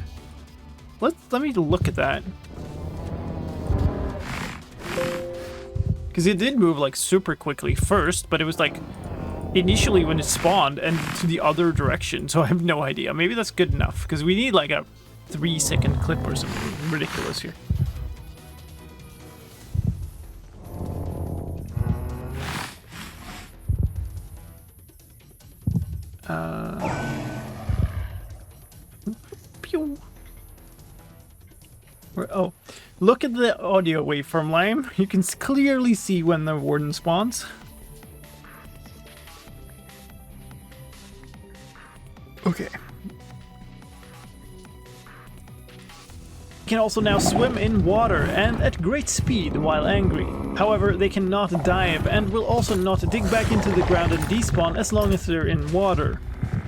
Let me look at that. Because it did move like super quickly first, but it was like initially when it spawned and to the other direction, so I have no idea. Maybe that's good enough, because we need like a 3-second clip or something ridiculous here. Pew. Oh, look at the audio waveform, Lime. You can clearly see when the warden spawns. Okay. Can also now swim in water and at great speed while angry. However, they cannot dive and will also not dig back into the ground and despawn as long as they're in water.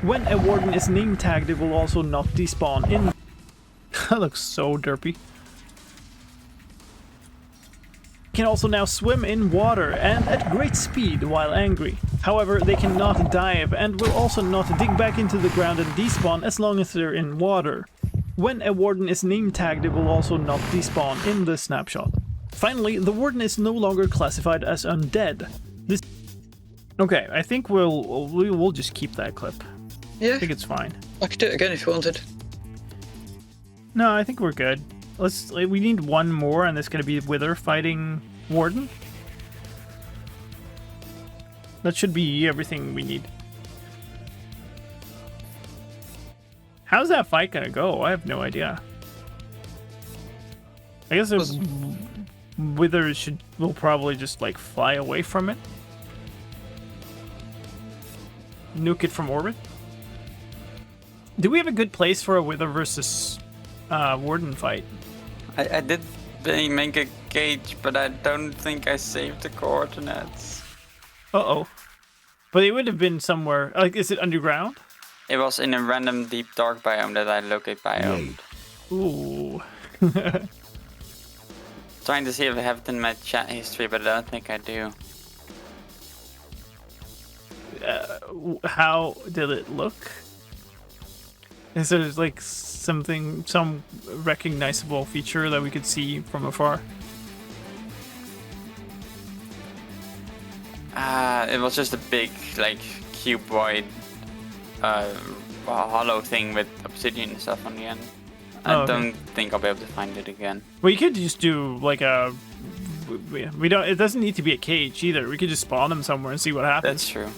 When a warden is name tagged, it will also not despawn in. That looks so derpy. Can also now swim in water and at great speed while angry. However, they cannot dive and will also not dig back into the ground and despawn as long as they're in water. When a warden is name tagged, it will also not despawn in the snapshot. Finally, the warden is no longer classified as undead. This. Okay, I think we'll just keep that clip.
Yeah.
I think it's fine.
I could do it again if you wanted.
No, I think we're good. We need one more, and it's gonna be Wither fighting Warden. That should be everything we need. How's that fight gonna go? I have no idea. I guess Wither will probably just like fly away from it. Nuke it from orbit. Do we have a good place for a Wither versus Warden fight?
I did make a cage, but I don't think I saved the coordinates.
Uh-oh. But it would have been somewhere, like, is it underground?
It was in a random deep dark biome that I locate biomed.
Ooh.
Trying to see if I have it in my chat history, but I don't think I do.
How did it look? Is there like some recognizable feature that we could see from afar?
It was just a big, like, cuboid, hollow thing with obsidian and stuff on the end. I don't think I'll be able to find it again.
Well, you could just do like a. We don't. It doesn't need to be a cage either. We could just spawn them somewhere and see what happens.
That's true.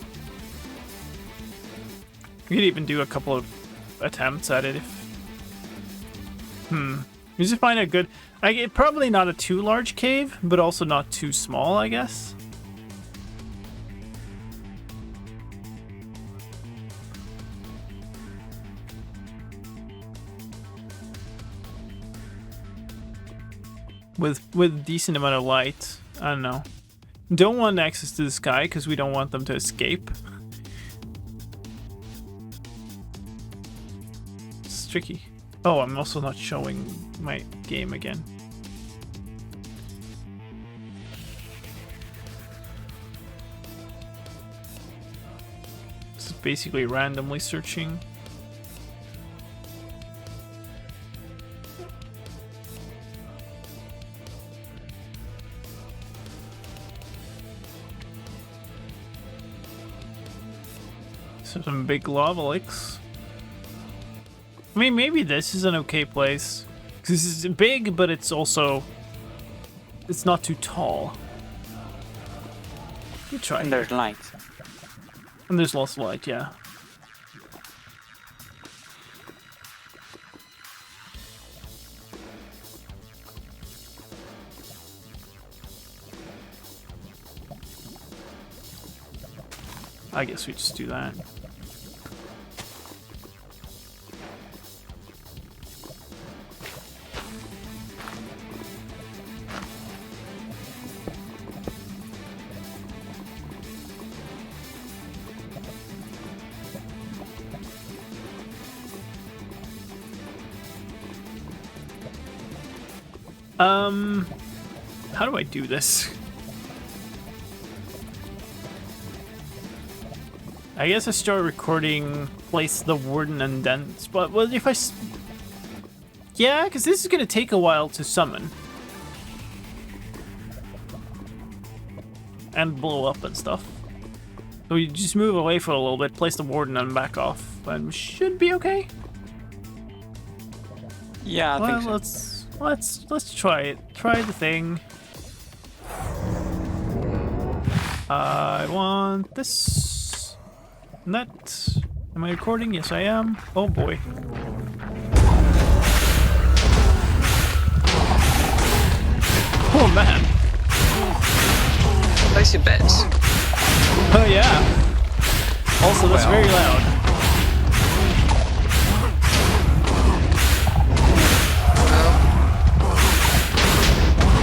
We could even do a couple of attempts at it if. We just find a good. Probably not a too large cave, but also not too small, I guess. With decent amount of light. I don't know. Don't want access to the sky because we don't want them to escape. It's tricky. Oh, I'm also not showing my game again. This is basically randomly searching. Some big lava lakes. I mean, maybe this is an okay place. Because this is big, but it's also... It's not too tall. You try.
And there's light.
And there's lots of light, yeah. I guess we just do that. How do I do this? I guess I start recording, place the warden and then... But well, if I... Yeah, because this is going to take a while to summon. And blow up and stuff. So you just move away for a little bit, place the warden and back off. And we should be okay.
Yeah, I think so.
Let's try it. Try the thing. I want this. That. Am I recording? Yes, I am. Oh boy. Oh man.
Place your bets.
Oh yeah. Also, that's very loud.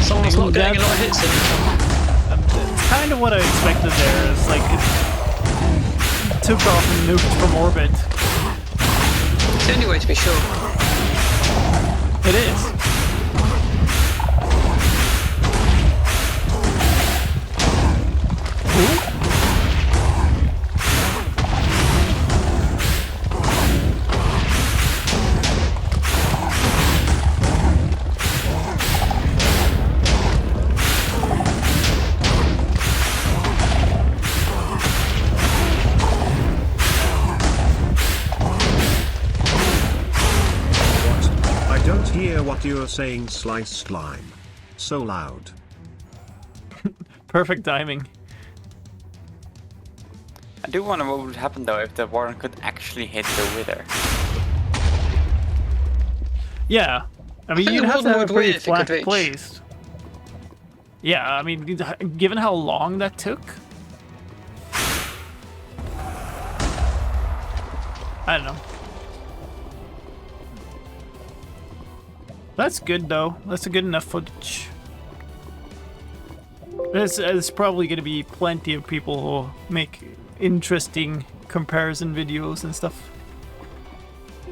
Someone's not getting a lot of hits in.
It's kind of what I expected there. It's like it took off and nuked from orbit.
It's the only way to be sure.
It is. Ooh.
What you are saying, sliced lime. So loud.
Perfect timing.
I do wonder what would happen though if the warden could actually hit the wither.
Yeah, I mean you'd have to have a pretty flat
reach.
place. Yeah, I mean given how long that took. I don't know. That's good though. That's a good enough footage. There's probably going to be plenty of people who make interesting comparison videos and stuff.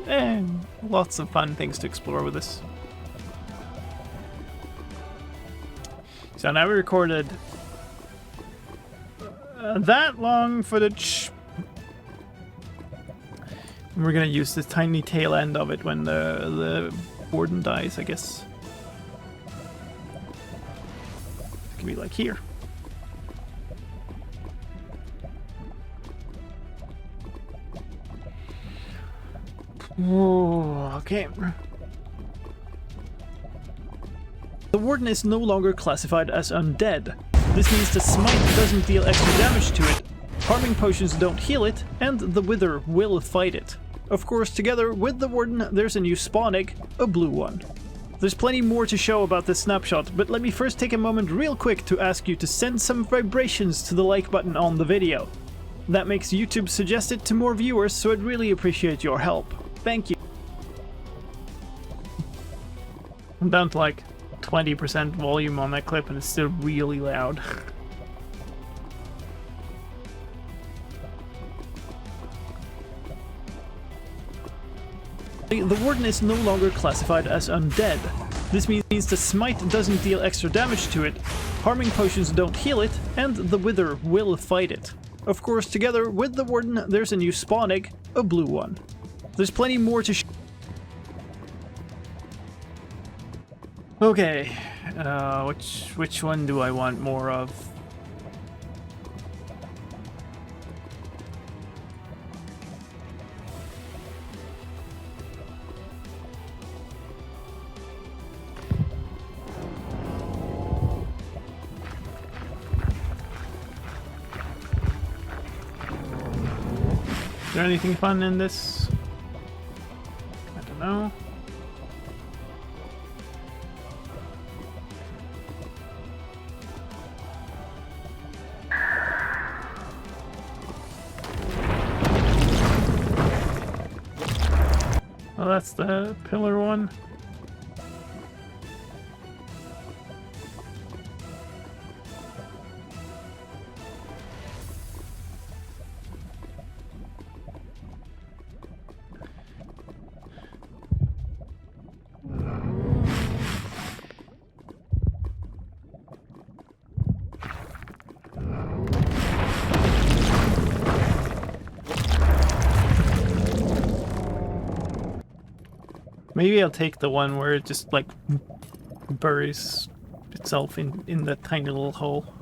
And lots of fun things to explore with this. So now we recorded that long footage. And we're gonna use the tiny tail end of it when the warden dies, I guess. It could be like here. Oh, okay. The warden is no longer classified as undead. This means the smite doesn't deal extra damage to it, harming potions don't heal it, and the wither will fight it. Of course, together with the warden, there's a new spawn egg, a blue one. There's plenty more to show about this snapshot, but let me first take a moment real quick to ask you to send some vibrations to the like button on the video. That makes YouTube suggest it to more viewers, so I'd really appreciate your help. Thank you. I'm down to like 20% volume on that clip and it's still really loud. The warden is no longer classified as undead. This means the smite doesn't deal extra damage to it, harming potions don't heal it, and the wither will fight it. Of course, together with the warden, there's a new spawn egg, a blue one. There's plenty more to Okay, which one do I want more of? Is there anything fun in this? I don't know. Oh, that's the pillar one. Maybe I'll take the one where it just like buries itself in the tiny little hole.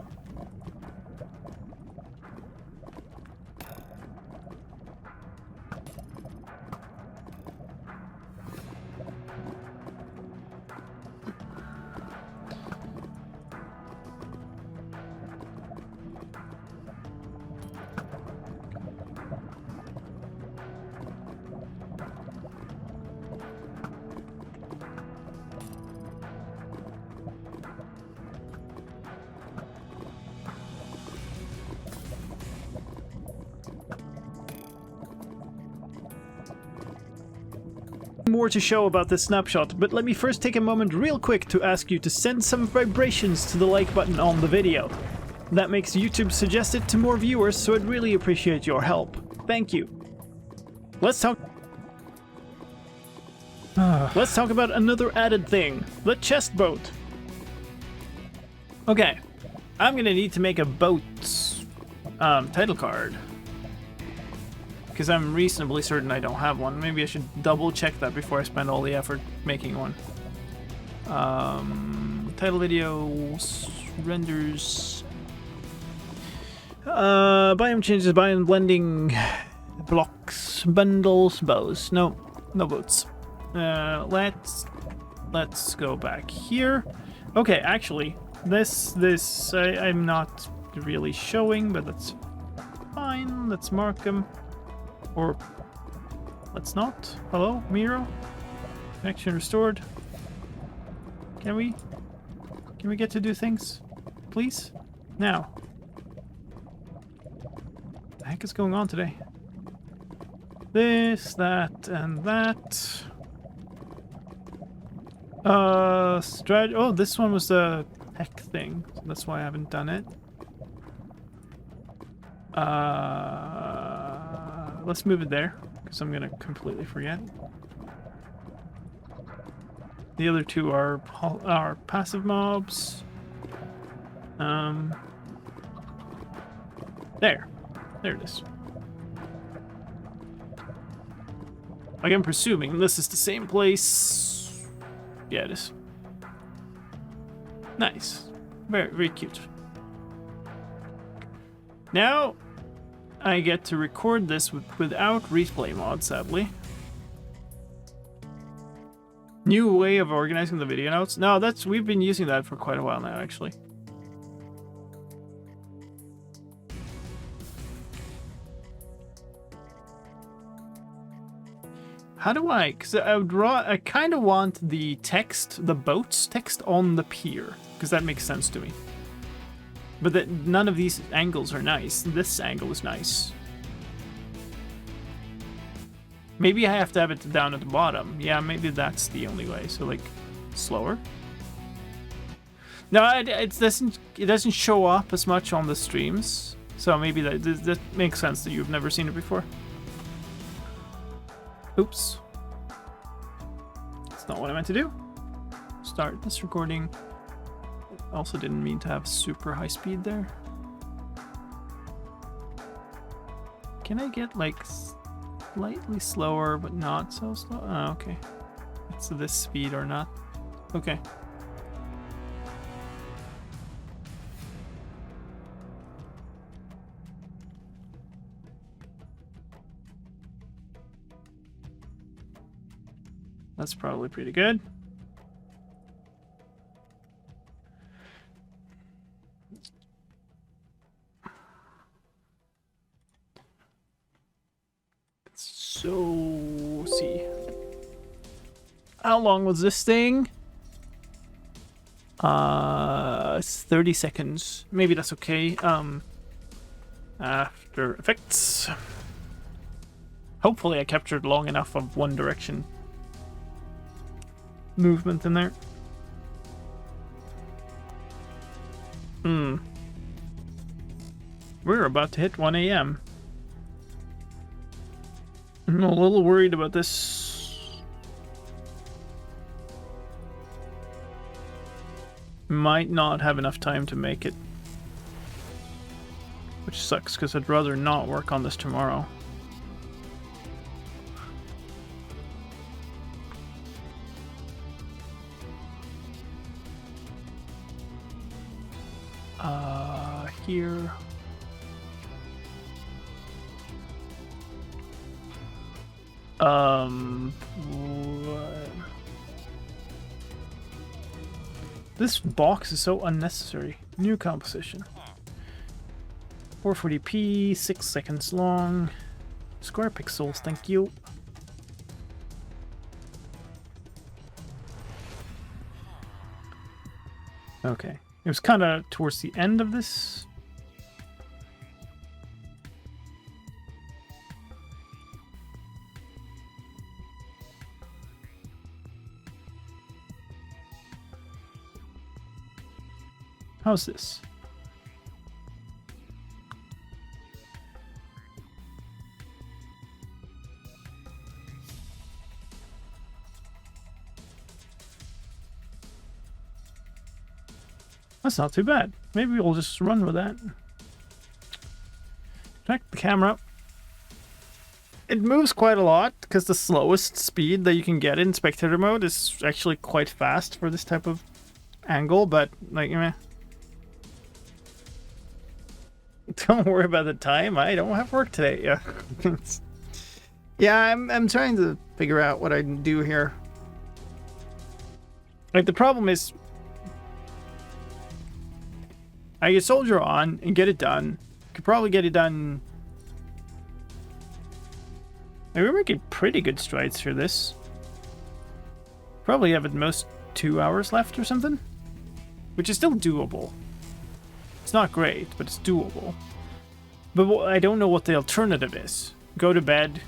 More to show about this snapshot, but let me first take a moment real quick to ask you to send some vibrations to the like button on the video. That makes YouTube suggest it to more viewers, so I'd really appreciate your help. Thank you. Let's talk about another added thing, the chest boat. Okay, I'm gonna need to make a boat title card. Because I'm reasonably certain I don't have one. Maybe I should double check that before I spend all the effort making one. Title videos, renders, biome changes, biome blending, blocks, bundles, bows. No boats. Let's go back here. Okay, actually, this I'm not really showing, but that's fine. Let's mark them. Or let's not. Hello, Miro? Connection restored. Can we get to do things? Please? Now. What the heck is going on today? This, that, and that. Oh, this one was the tech thing. So that's why I haven't done it. Let's move it there, because I'm gonna completely forget. The other two are passive mobs. There it is. Like, I'm presuming this is the same place. Yeah, it is. Nice. Very, very cute. Now, I get to record this without replay mod, sadly. New way of organizing the video notes. No, we've been using that for quite a while now, actually. How do I? Because I kind of want the text, the boat's text on the pier, because that makes sense to me. But that none of these angles are nice. This angle is nice. Maybe I have to have it down at the bottom. Yeah, maybe that's the only way. So like, slower. No, it doesn't show up as much on the streams. So maybe that makes sense that you've never seen it before. Oops. That's not what I meant to do. Start this recording. Also didn't mean to have super high speed there. Can I get like slightly slower but not so slow? Oh, okay. It's this speed or not. Okay. That's probably pretty good. So, see. How long was this thing? It's 30 seconds. Maybe that's okay. After Effects. Hopefully I captured long enough of One Direction movement in there. We're about to hit 1 a.m. I'm a little worried about this. Might not have enough time to make it. Which sucks, because I'd rather not work on this tomorrow. Here. This box is so unnecessary. New composition. 440p, 6 seconds long. Square pixels, thank you. Okay. It was kind of towards the end of this. How's this? That's not too bad. Maybe we'll just run with that. Check the camera. It moves quite a lot because the slowest speed that you can get in spectator mode is actually quite fast for this type of angle, but like, meh. Don't worry about the time. I don't have work today. Yeah. Yeah, I'm trying to figure out what I can do here. Like, the problem is I could soldier on and get it done. Could probably get it done. Like, we're making pretty good strides for this. Probably have at most 2 hours left or something. Which is still doable. It's not great, but it's doable. But I don't know what the alternative is. Go to bed,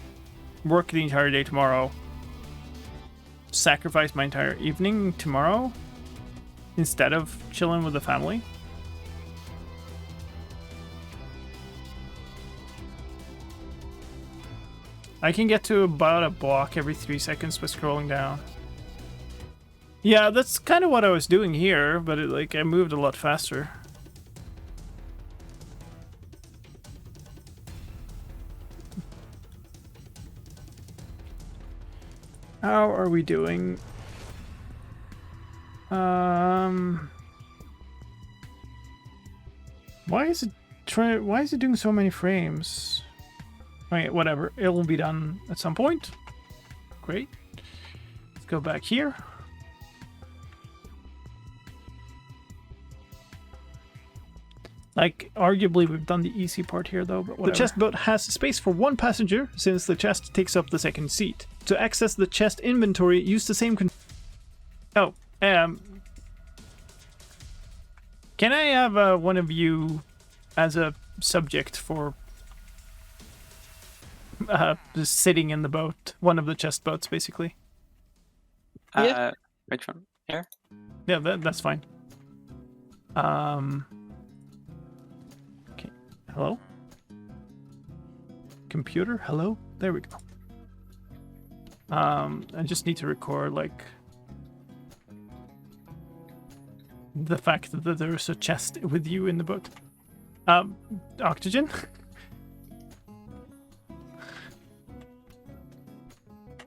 work the entire day tomorrow, sacrifice my entire evening tomorrow instead of chilling with the family. I can get to about a block every 3 seconds by scrolling down. Yeah, that's kind of what I was doing here, but I moved a lot faster. How are we doing? Why is it doing so many frames? Okay, whatever. It will be done at some point. Great. Let's go back here. Like, arguably we've done the easy part here though, but whatever. The chest boat has space for one passenger since the chest takes up the second seat. To access the chest inventory, use the same can I have one of you as a subject for just sitting in the boat, one of the chest boats, basically?
Yeah.
Which one? Here?
Yeah, that's fine. Okay. Hello? Computer? Hello? There we go. I just need to record, like, the fact that there's a chest with you in the boat. Oxygen?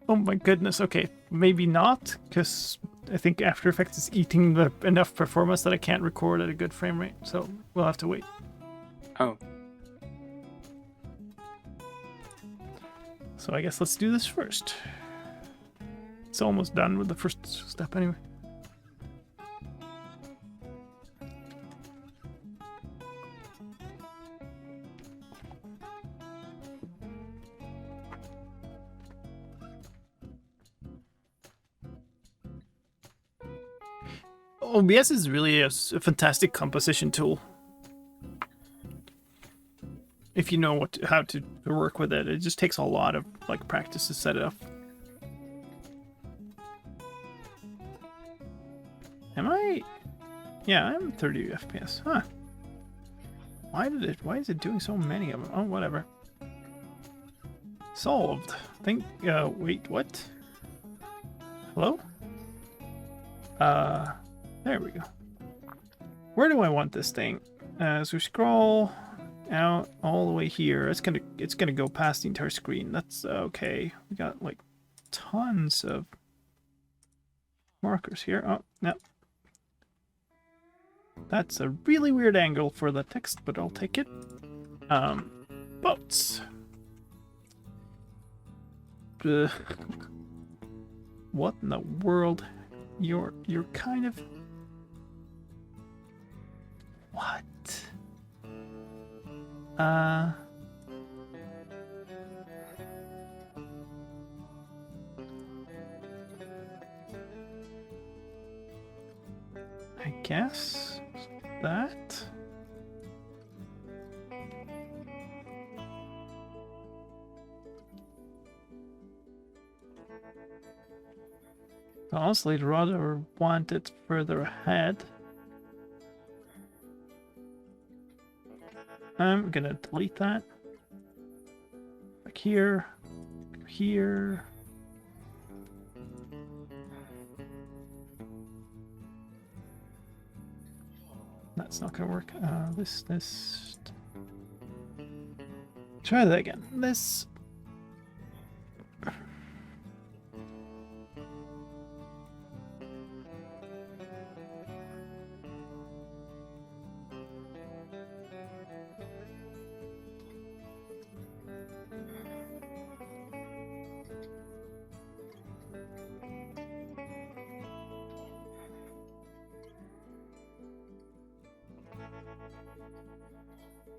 Oh my goodness, okay. Maybe not, because I think After Effects is eating enough performance that I can't record at a good frame rate, so we'll have to wait.
Oh.
So I guess let's do this first. It's almost done with the first step anyway. OBS is really a fantastic composition tool. If you know how to work with it. It just takes a lot of like practice to set it up. Am I? Yeah, I'm 30 FPS. Huh. Why is it doing so many of them? Oh, whatever. Solved. Wait, what? Hello? There we go. Where do I want this thing? As we scroll out all the way here, it's gonna go past the entire screen. That's okay. We got like tons of markers here. Oh, no. That's a really weird angle for the text, but I'll take it. Boats. What in the world? You're kind of... What? I guess that. Honestly, I'd rather want it further ahead. I'm gonna delete that. Back here. Here. That's not gonna work. This. Try that again. This.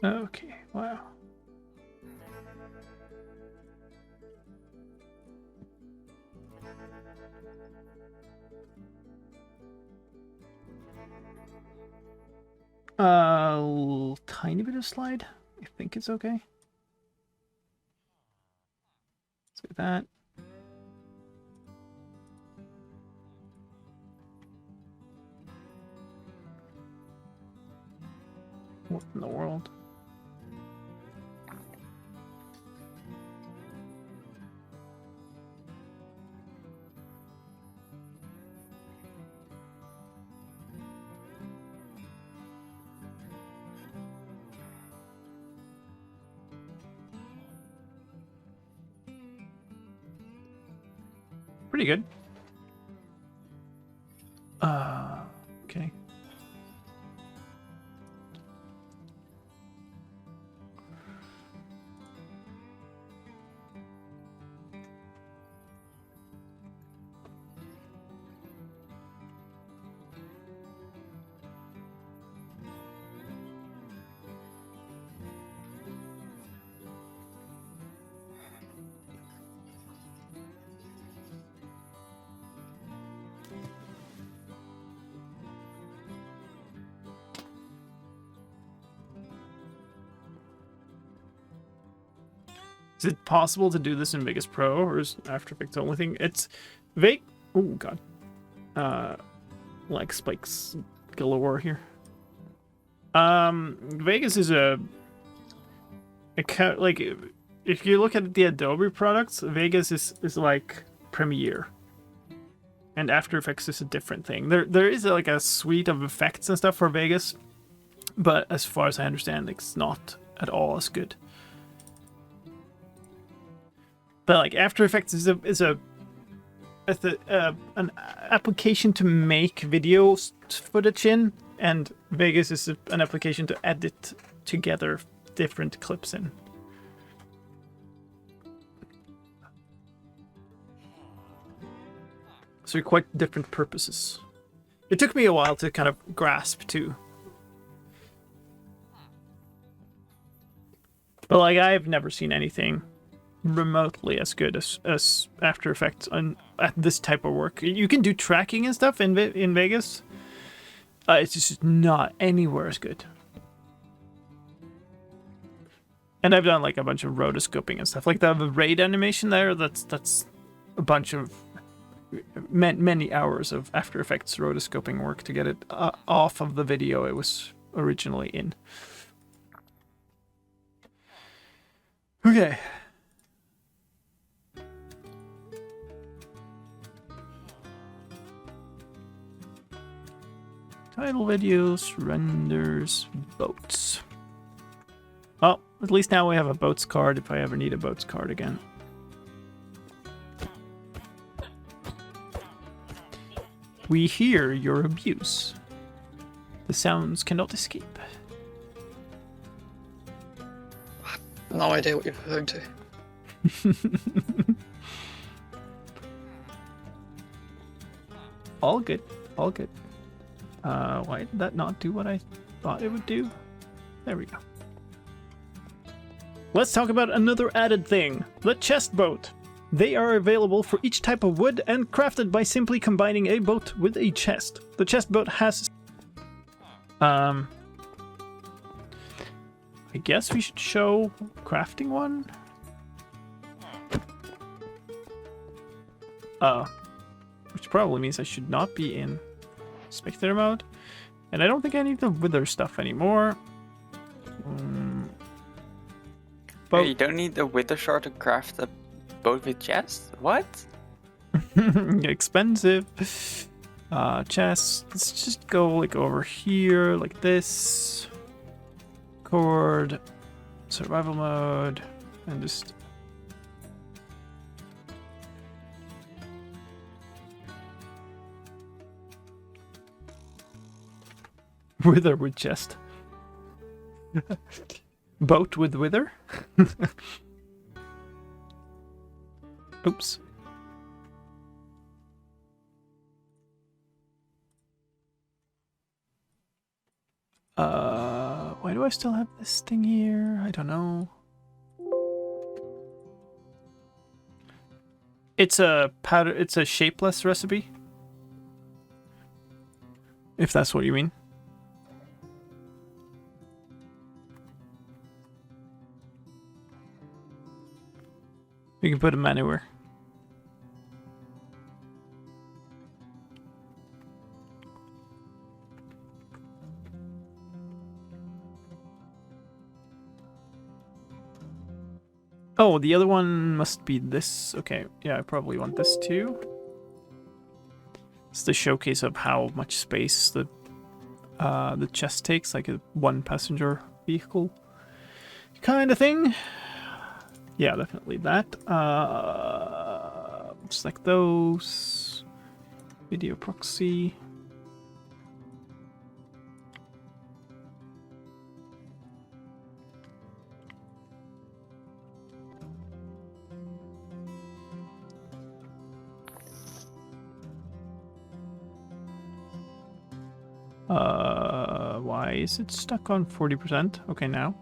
Okay, wow. Tiny bit of slide. I think it's okay. Let's do that. What in the world? Pretty good. Okay. Is it possible to do this in Vegas Pro, or is After Effects the only thing? It's oh god. Like spikes galore here. Vegas is like if you look at the Adobe products, Vegas is like Premiere. And After Effects is a different thing. There is like a suite of effects and stuff for Vegas, but as far as I understand, it's not at all as good. But like After Effects is an application to make video footage in, and Vegas is an application to edit together different clips in. So they're quite different purposes. It took me a while to kind of grasp too. But like I've never seen anything remotely as good as After Effects at this type of work. You can do tracking and stuff in Vegas. It's just not anywhere as good. And I've done like a bunch of rotoscoping and stuff. Like the raid animation there, that's a bunch of many hours of After Effects rotoscoping work to get it off of the video it was originally in. Okay. Title videos, renders, boats. Well, at least now we have a boats card if I ever need a boats card again. We hear your abuse. The sounds cannot escape.
No idea what you're referring to.
All good. All good. Why did that not do what I thought it would do? There we go. Let's talk about another added thing. The chest boat. They are available for each type of wood and crafted by simply combining a boat with a chest. The chest boat has... I guess we should show crafting one? Which probably means I should not be in spectator mode. And I don't think I need the wither stuff anymore.
Hey, you don't need the wither shard to craft a boat with chest? What?
Expensive. Chest. Let's just go like over here, like this. Cord. Survival mode. And just... Wither with chest. Boat with wither? Oops. Why do I still have this thing here? I don't know. It's a shapeless recipe. If that's what you mean. You can put them anywhere. Oh, the other one must be this. Okay, yeah, I probably want this too. It's the showcase of how much space the chest takes, like a one passenger vehicle kind of thing. Yeah, definitely that. select those. Video proxy. Why is it stuck on 40%? Okay, now.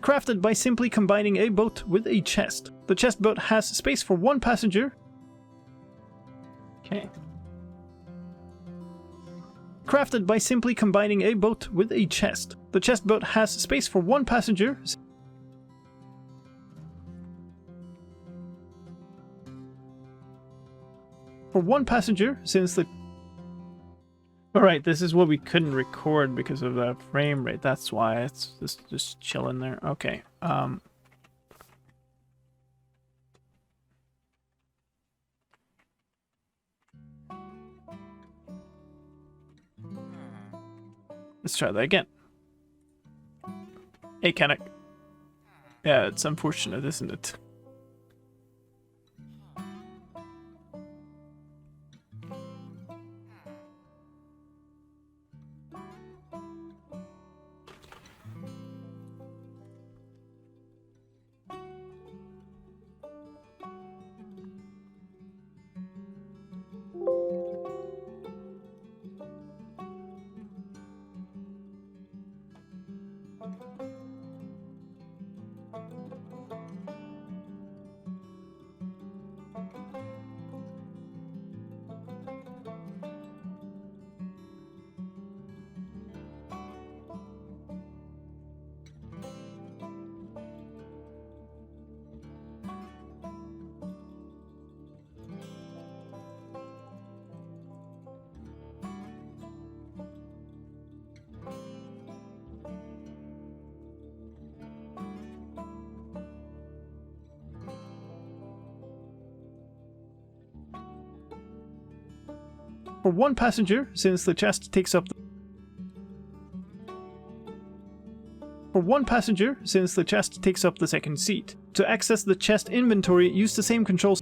Crafted by simply combining a boat with a chest. The chest boat has space for one passenger. Okay. Crafted by simply combining a boat with a chest. The chest boat has space for one passenger. For one passenger, since the... Alright, this is what we couldn't record because of the frame rate. That's why it's just chilling there. Okay. Let's try that again. Hey, Kanak. Yeah, it's unfortunate, isn't it? For one passenger, since the chest takes up... For one passenger, since the chest takes up the second seat. To access the chest inventory, use the same controls...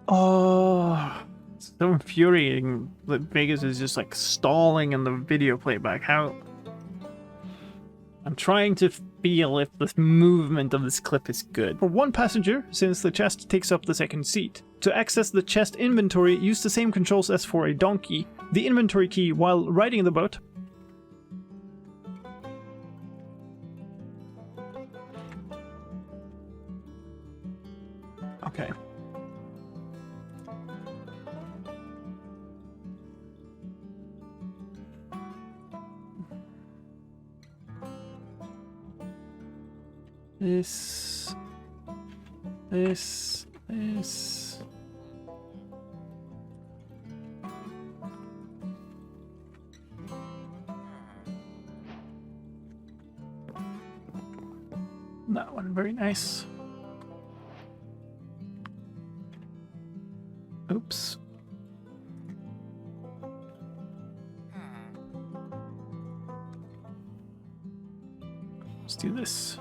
Oh... It's so infuriating that Vegas is just like stalling in the video playback. How... I'm trying to feel if the movement of this clip is good. For one passenger, since the chest takes up the second seat. To access the chest inventory, use the same controls as for a donkey. The inventory key while riding the boat. Okay. This. That one, very nice. Oops. Let's do this.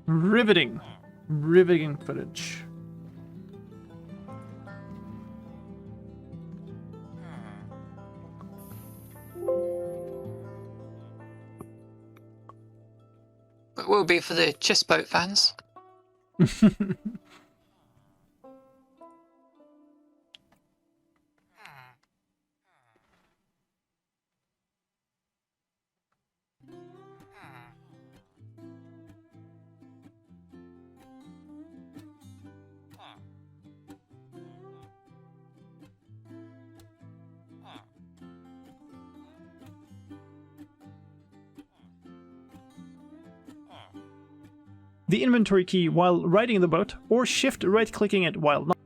Riveting. Riveting footage.
It will be for the chess boat fans.
the inventory key while riding the boat, or shift right-clicking it while not.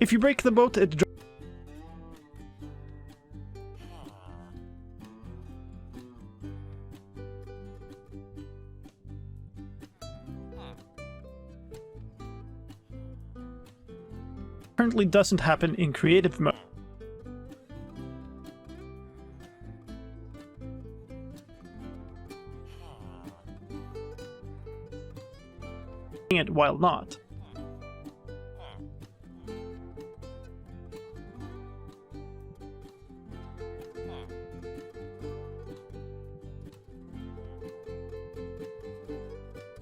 If you break the boat, it drops currently doesn't happen in creative mode. It while not.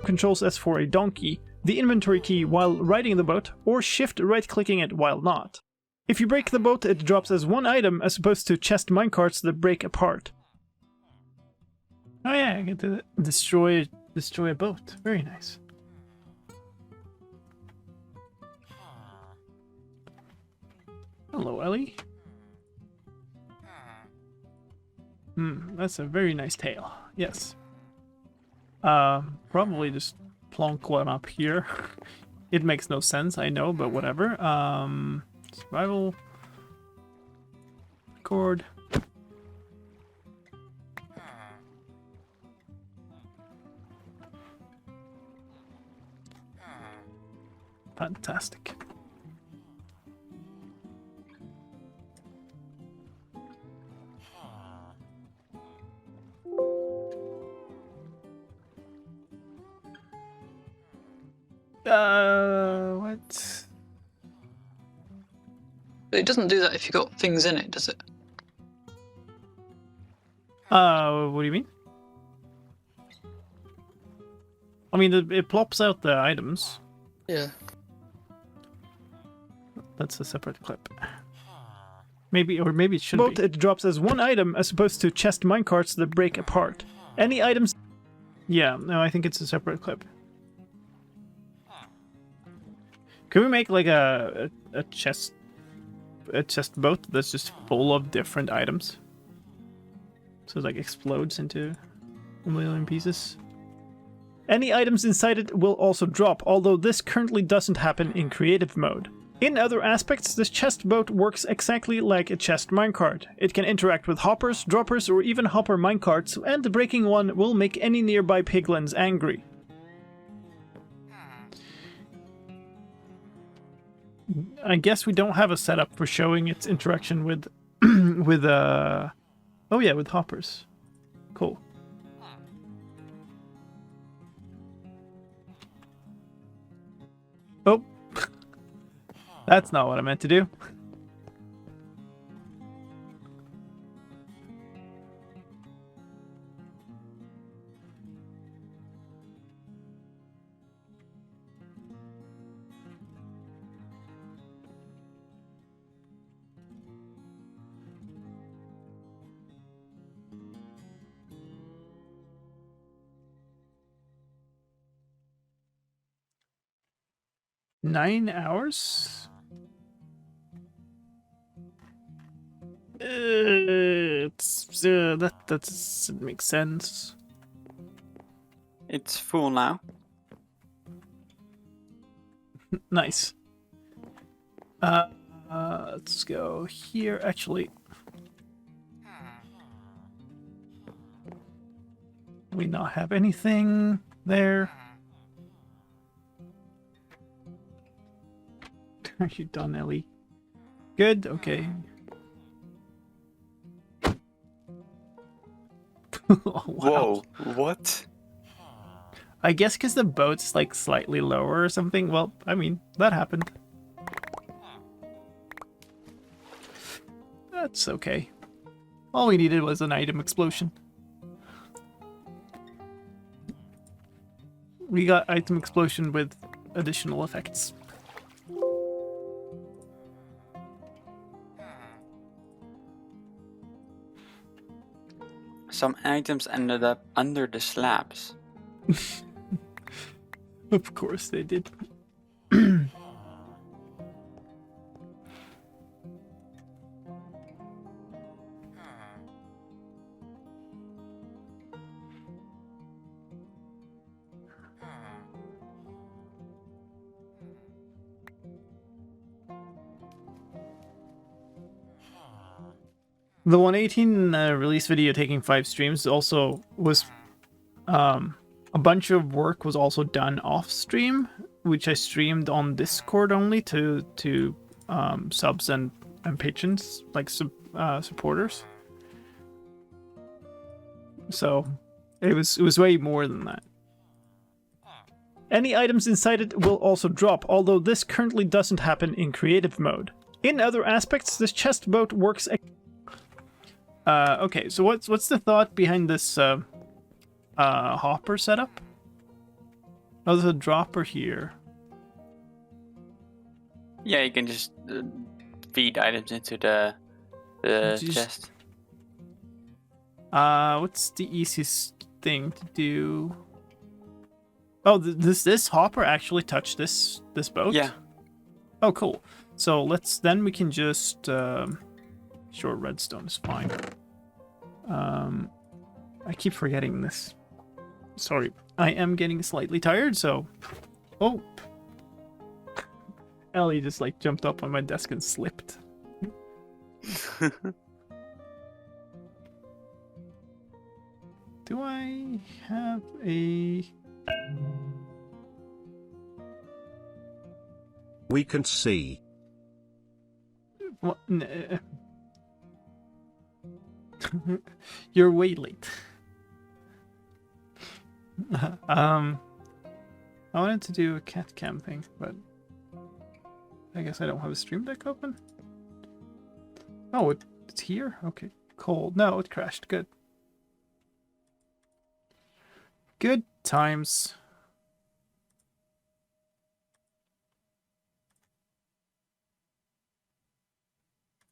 Controls S for a donkey, the inventory key while riding the boat, or shift right-clicking it while not. If you break the boat, it drops as one item as opposed to chest minecarts that break apart. Oh yeah, I get to destroy a boat. Very nice. Hello, Ellie. That's a very nice tail. Yes. Probably just plonk one up here. It makes no sense, I know, but whatever. Survival. Record. Fantastic. What?
But it doesn't do that if you've got things in it, does it?
What do you mean? I mean, it plops out the items.
Yeah.
That's a separate clip. Maybe it should be. It drops as one item as opposed to chest minecarts that break apart. Any items... Yeah, no, I think it's a separate clip. Can we make like a chest boat that's just full of different items? So it like explodes into a million pieces. Any items inside it will also drop, although this currently doesn't happen in creative mode. In other aspects, this chest boat works exactly like a chest minecart. It can interact with hoppers, droppers, or even hopper minecarts, and breaking one will make any nearby piglins angry. I guess we don't have a setup for showing its interaction with with hoppers. Cool. Oh. That's not what I meant to do. Nine hours? That doesn't make sense.
It's full now.
Nice. Let's go here. Actually, we not have anything there. Are you done, Ellie? Good. Okay. Wow.
Whoa, what?
I guess because the boat's like slightly lower or something. Well, I mean, that happened. That's okay. All we needed was an item explosion. we got item explosion with additional effects.
Some items ended up under the slabs.
Of course they did. The 118 release video taking 5 streams also was a bunch of work was also done off stream, which I streamed on Discord only to subs and patrons, like supporters. So it was way more than that. Any items inside it will also drop, although this currently doesn't happen in creative mode. In other aspects, this chest boat works. Okay, so what's the thought behind this hopper setup? Oh, there's a dropper here.
Yeah, you can just feed items into the chest.
What's the easiest thing to do? Oh, this hopper actually touch this boat?
Yeah.
Oh, cool. So then we can just sure, redstone is fine. I keep forgetting this. Sorry, I am getting slightly tired, so... Oh! Ellie just like jumped up on my desk and slipped. Do I have a...
We can see.
What? You're way late. I wanted to do a cat cam thing, but I guess I don't have a stream deck open. Oh, it's here? Okay, cold. No, it crashed. Good. Good times.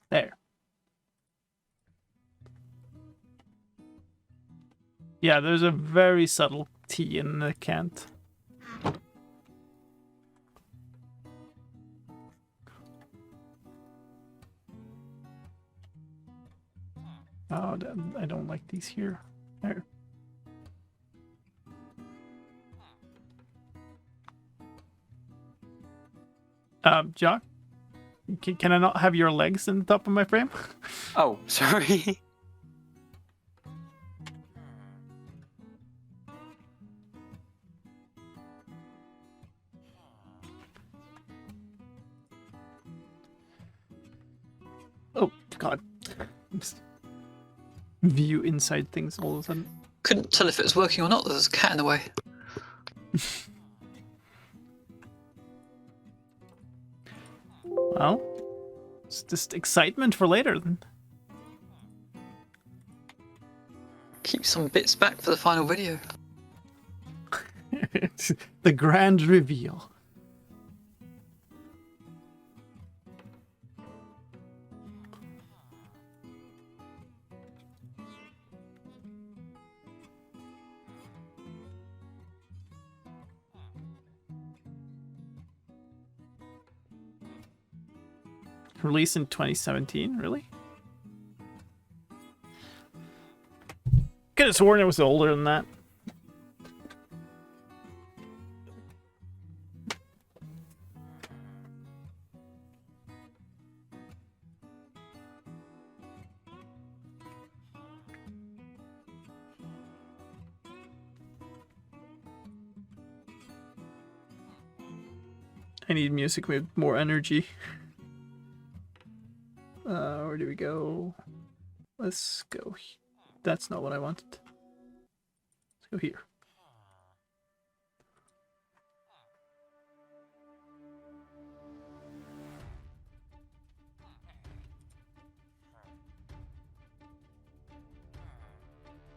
There. Yeah, there's a very subtle T in the can't. Oh, I don't like these here. There. Jock? Can I not have your legs in the top of my frame?
Oh, sorry.
Oh, God. View inside things all of a sudden.
Couldn't tell if it was working or not. There's a cat in the way.
Well, it's just excitement for later then.
Keep some bits back for the final video.
The grand reveal. Released in 2017, really? Could have sworn it was older than that. I need music with more energy. Where do we go? Let's go. That's not what I wanted. Let's go here.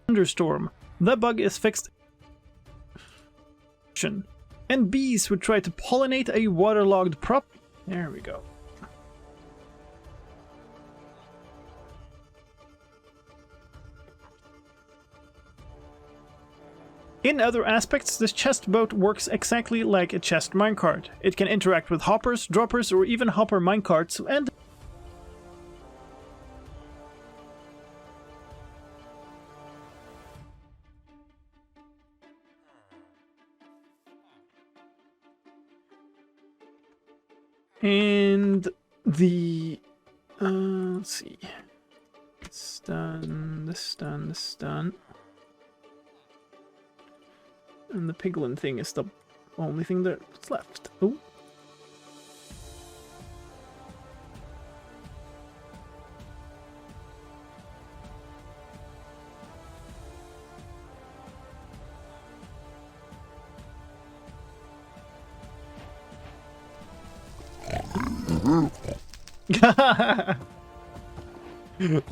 Thunderstorm. The bug is fixed. And bees would try to pollinate a waterlogged prop. There we go. In other aspects, this chest boat works exactly like a chest minecart. It can interact with hoppers, droppers, or even hopper minecarts, and the let's see, this done, this done, this done. And the piglin thing is the only thing that's left. Oh.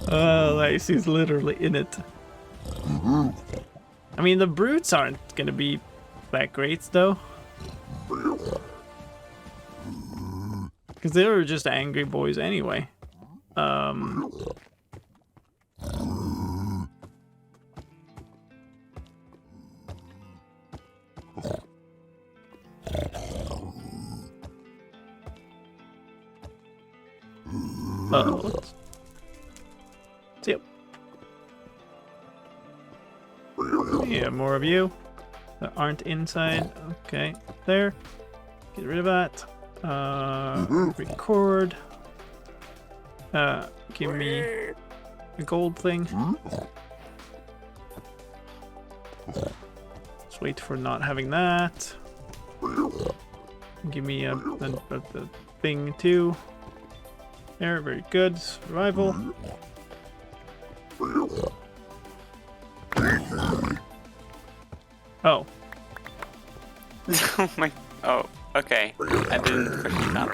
Oh, nice. He's literally in it. I mean, the brutes aren't gonna be that great, though. Because they were just angry boys anyway. Uh-oh. See ya. Yeah, more of you that aren't inside. Okay, there. Get rid of that. Record. Give me a gold thing. Let's wait for not having that. Give me a thing too. There, very good. Survival. Oh.
Oh my. Oh, okay. I didn't push it down.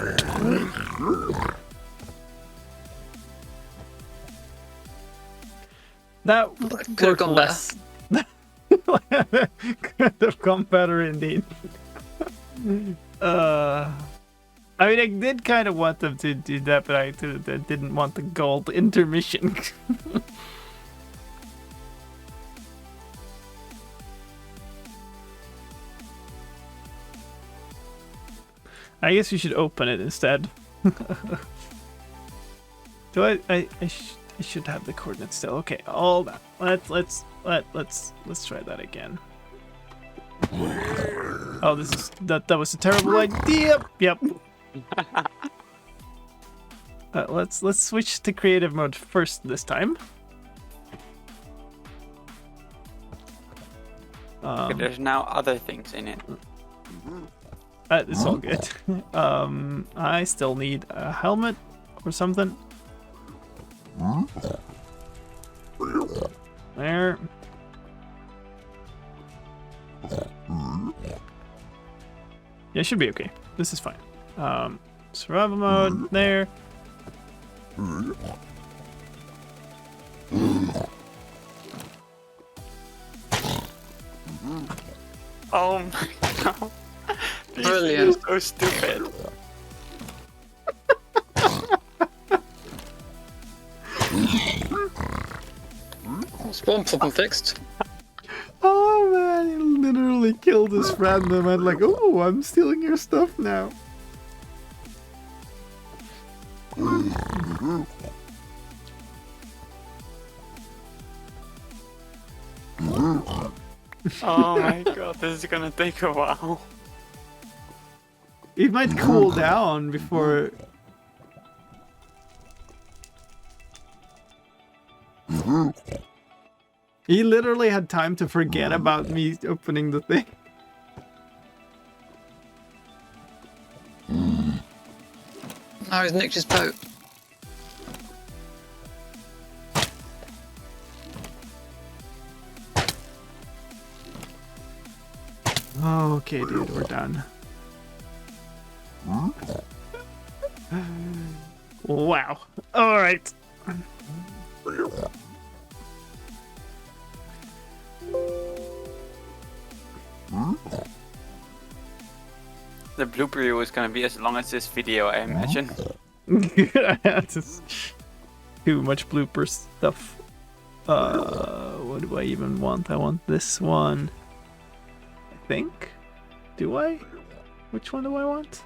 That
could have gone better.
Could have gone better indeed. I mean, I did kind of want them to do that, but I didn't want the gold intermission. I guess you should open it instead. Do I should have the coordinates still. Okay, all that. Let's try that again. Oh, that was a terrible idea. Yep. Let's switch to creative mode first this time.
Okay, there's now other things in it.
It's all good. I still need a helmet or something. There. Yeah, should be okay. This is fine. Survival mode, there.
Oh my god.
Brilliant.
So stupid.
That's one problem fixed.
Oh man, he literally killed his friend and I'm like, oh, I'm stealing your stuff now.
Oh my god, this is gonna take a while.
It might cool down before... He literally had time to forget about me opening the thing.
Now he's nicked his boat.
Okay, dude, we're done. Wow. Alright.
the blooper reel is gonna be as long as this video, I imagine.
Just too much blooper stuff. What do I even want? I want this one. I think. Do I? Which one do I want?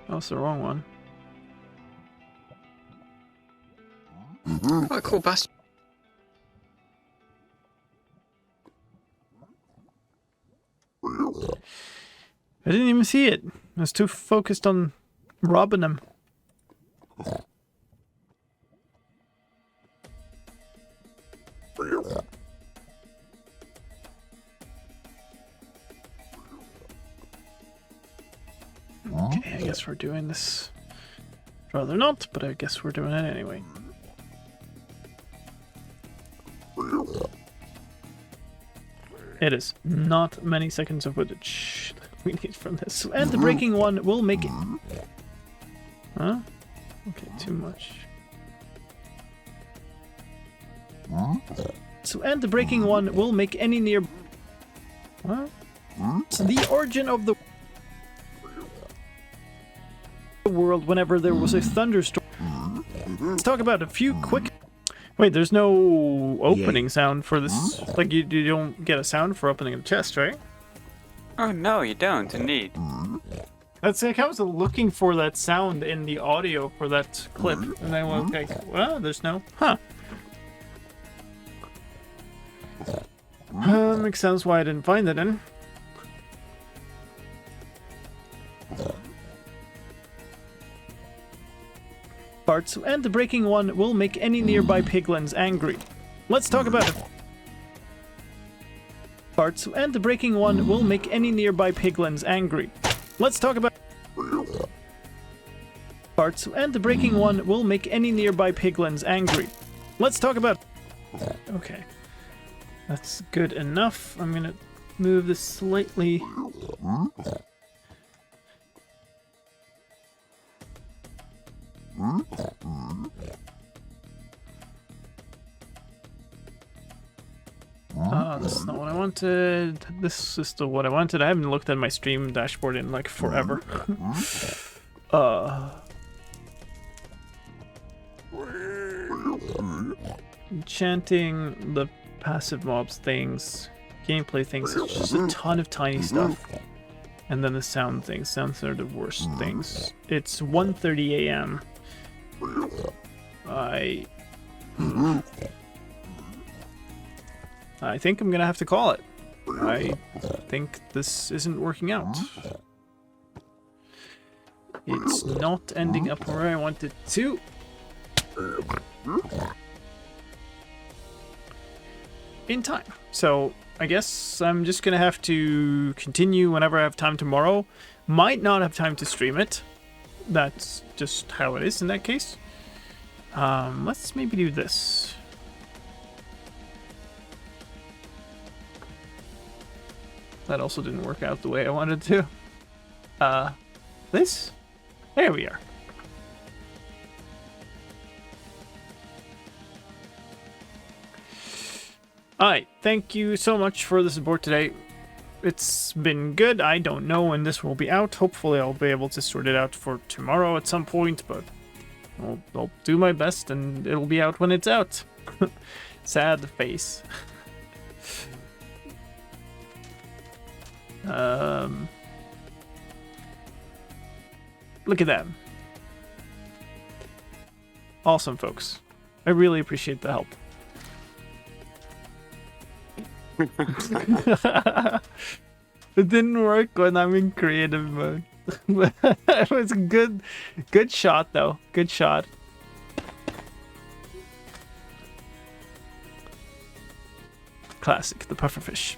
That's the wrong one.
Quite a cool bastard.
I didn't even see it. I was too focused on robbing him. Okay, I guess we're doing this. Rather not, but I guess we're doing it anyway. It is not many seconds of footage that we need from this. And the breaking one will make it. Huh? Okay, too much. So, and the breaking one will make any near... What? So the origin of the world whenever there was a thunderstorm. Let's talk about a few quick... Wait, there's no opening sound for this. Like, you don't get a sound for opening a chest, right?
Oh no, you don't, indeed.
That's like, I was looking for that sound in the audio for that clip. And I was like, well, there's no... Huh. Makes sense why I didn't find it in. Parts, and the breaking one will make any nearby piglins angry. Let's talk about it. Parts, and the breaking one will make any nearby piglins angry. Let's talk about parts, and the breaking one will make any nearby piglins angry. Let's talk about... Okay. That's good enough. I'm gonna move this slightly... This is not what I wanted. This is still what I wanted. I haven't looked at my stream dashboard in like forever. Enchanting, the passive mobs things, gameplay things, it's just a ton of tiny stuff. And then the sound things. Sounds are the worst things. It's 1:30 a.m. I think I'm gonna have to call it. I think this isn't working out. It's not ending up where I want it to. In time. So I guess I'm just gonna have to continue whenever I have time tomorrow. Might not have time to stream it. That's just how it is in that case. Let's maybe do this. That also didn't work out the way I wanted to. This? There we are. Alright, thank you so much for the support today. It's been good. I don't know when this will be out. Hopefully I'll be able to sort it out for tomorrow at some point, but I'll do my best and it'll be out when it's out. Sad face. Look at that. Awesome, folks. I really appreciate the help. It didn't work when I'm in creative mode. It was a good shot though. Good shot. Classic, the pufferfish.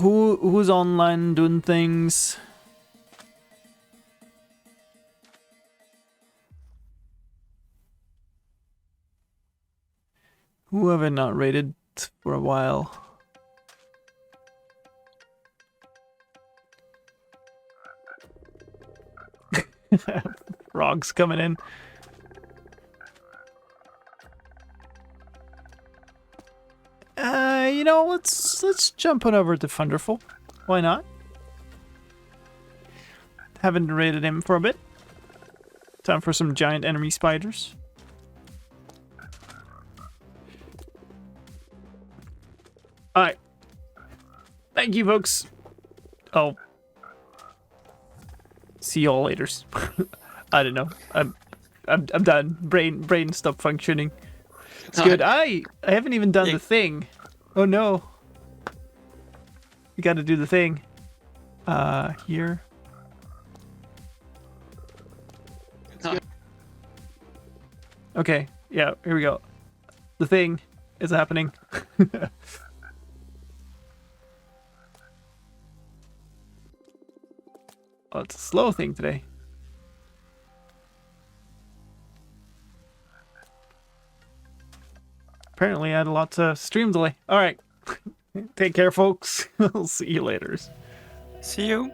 Who's online doing things? Who have I not rated for a while? Rogs coming in. You know, let's jump on over to Thunderful. Why not? Haven't raided him for a bit. Time for some giant enemy spiders. Alright. Thank you, folks. Oh. See y'all later. I don't know. I'm done. Brain stopped functioning. It's good. I haven't even done the thing. Oh no. We gotta do the thing. Here. Okay, yeah, here we go. The thing is happening. Oh, it's a slow thing today. Apparently I had a lot of stream delay. Alright. Take care, folks. I'll see you later.
See you.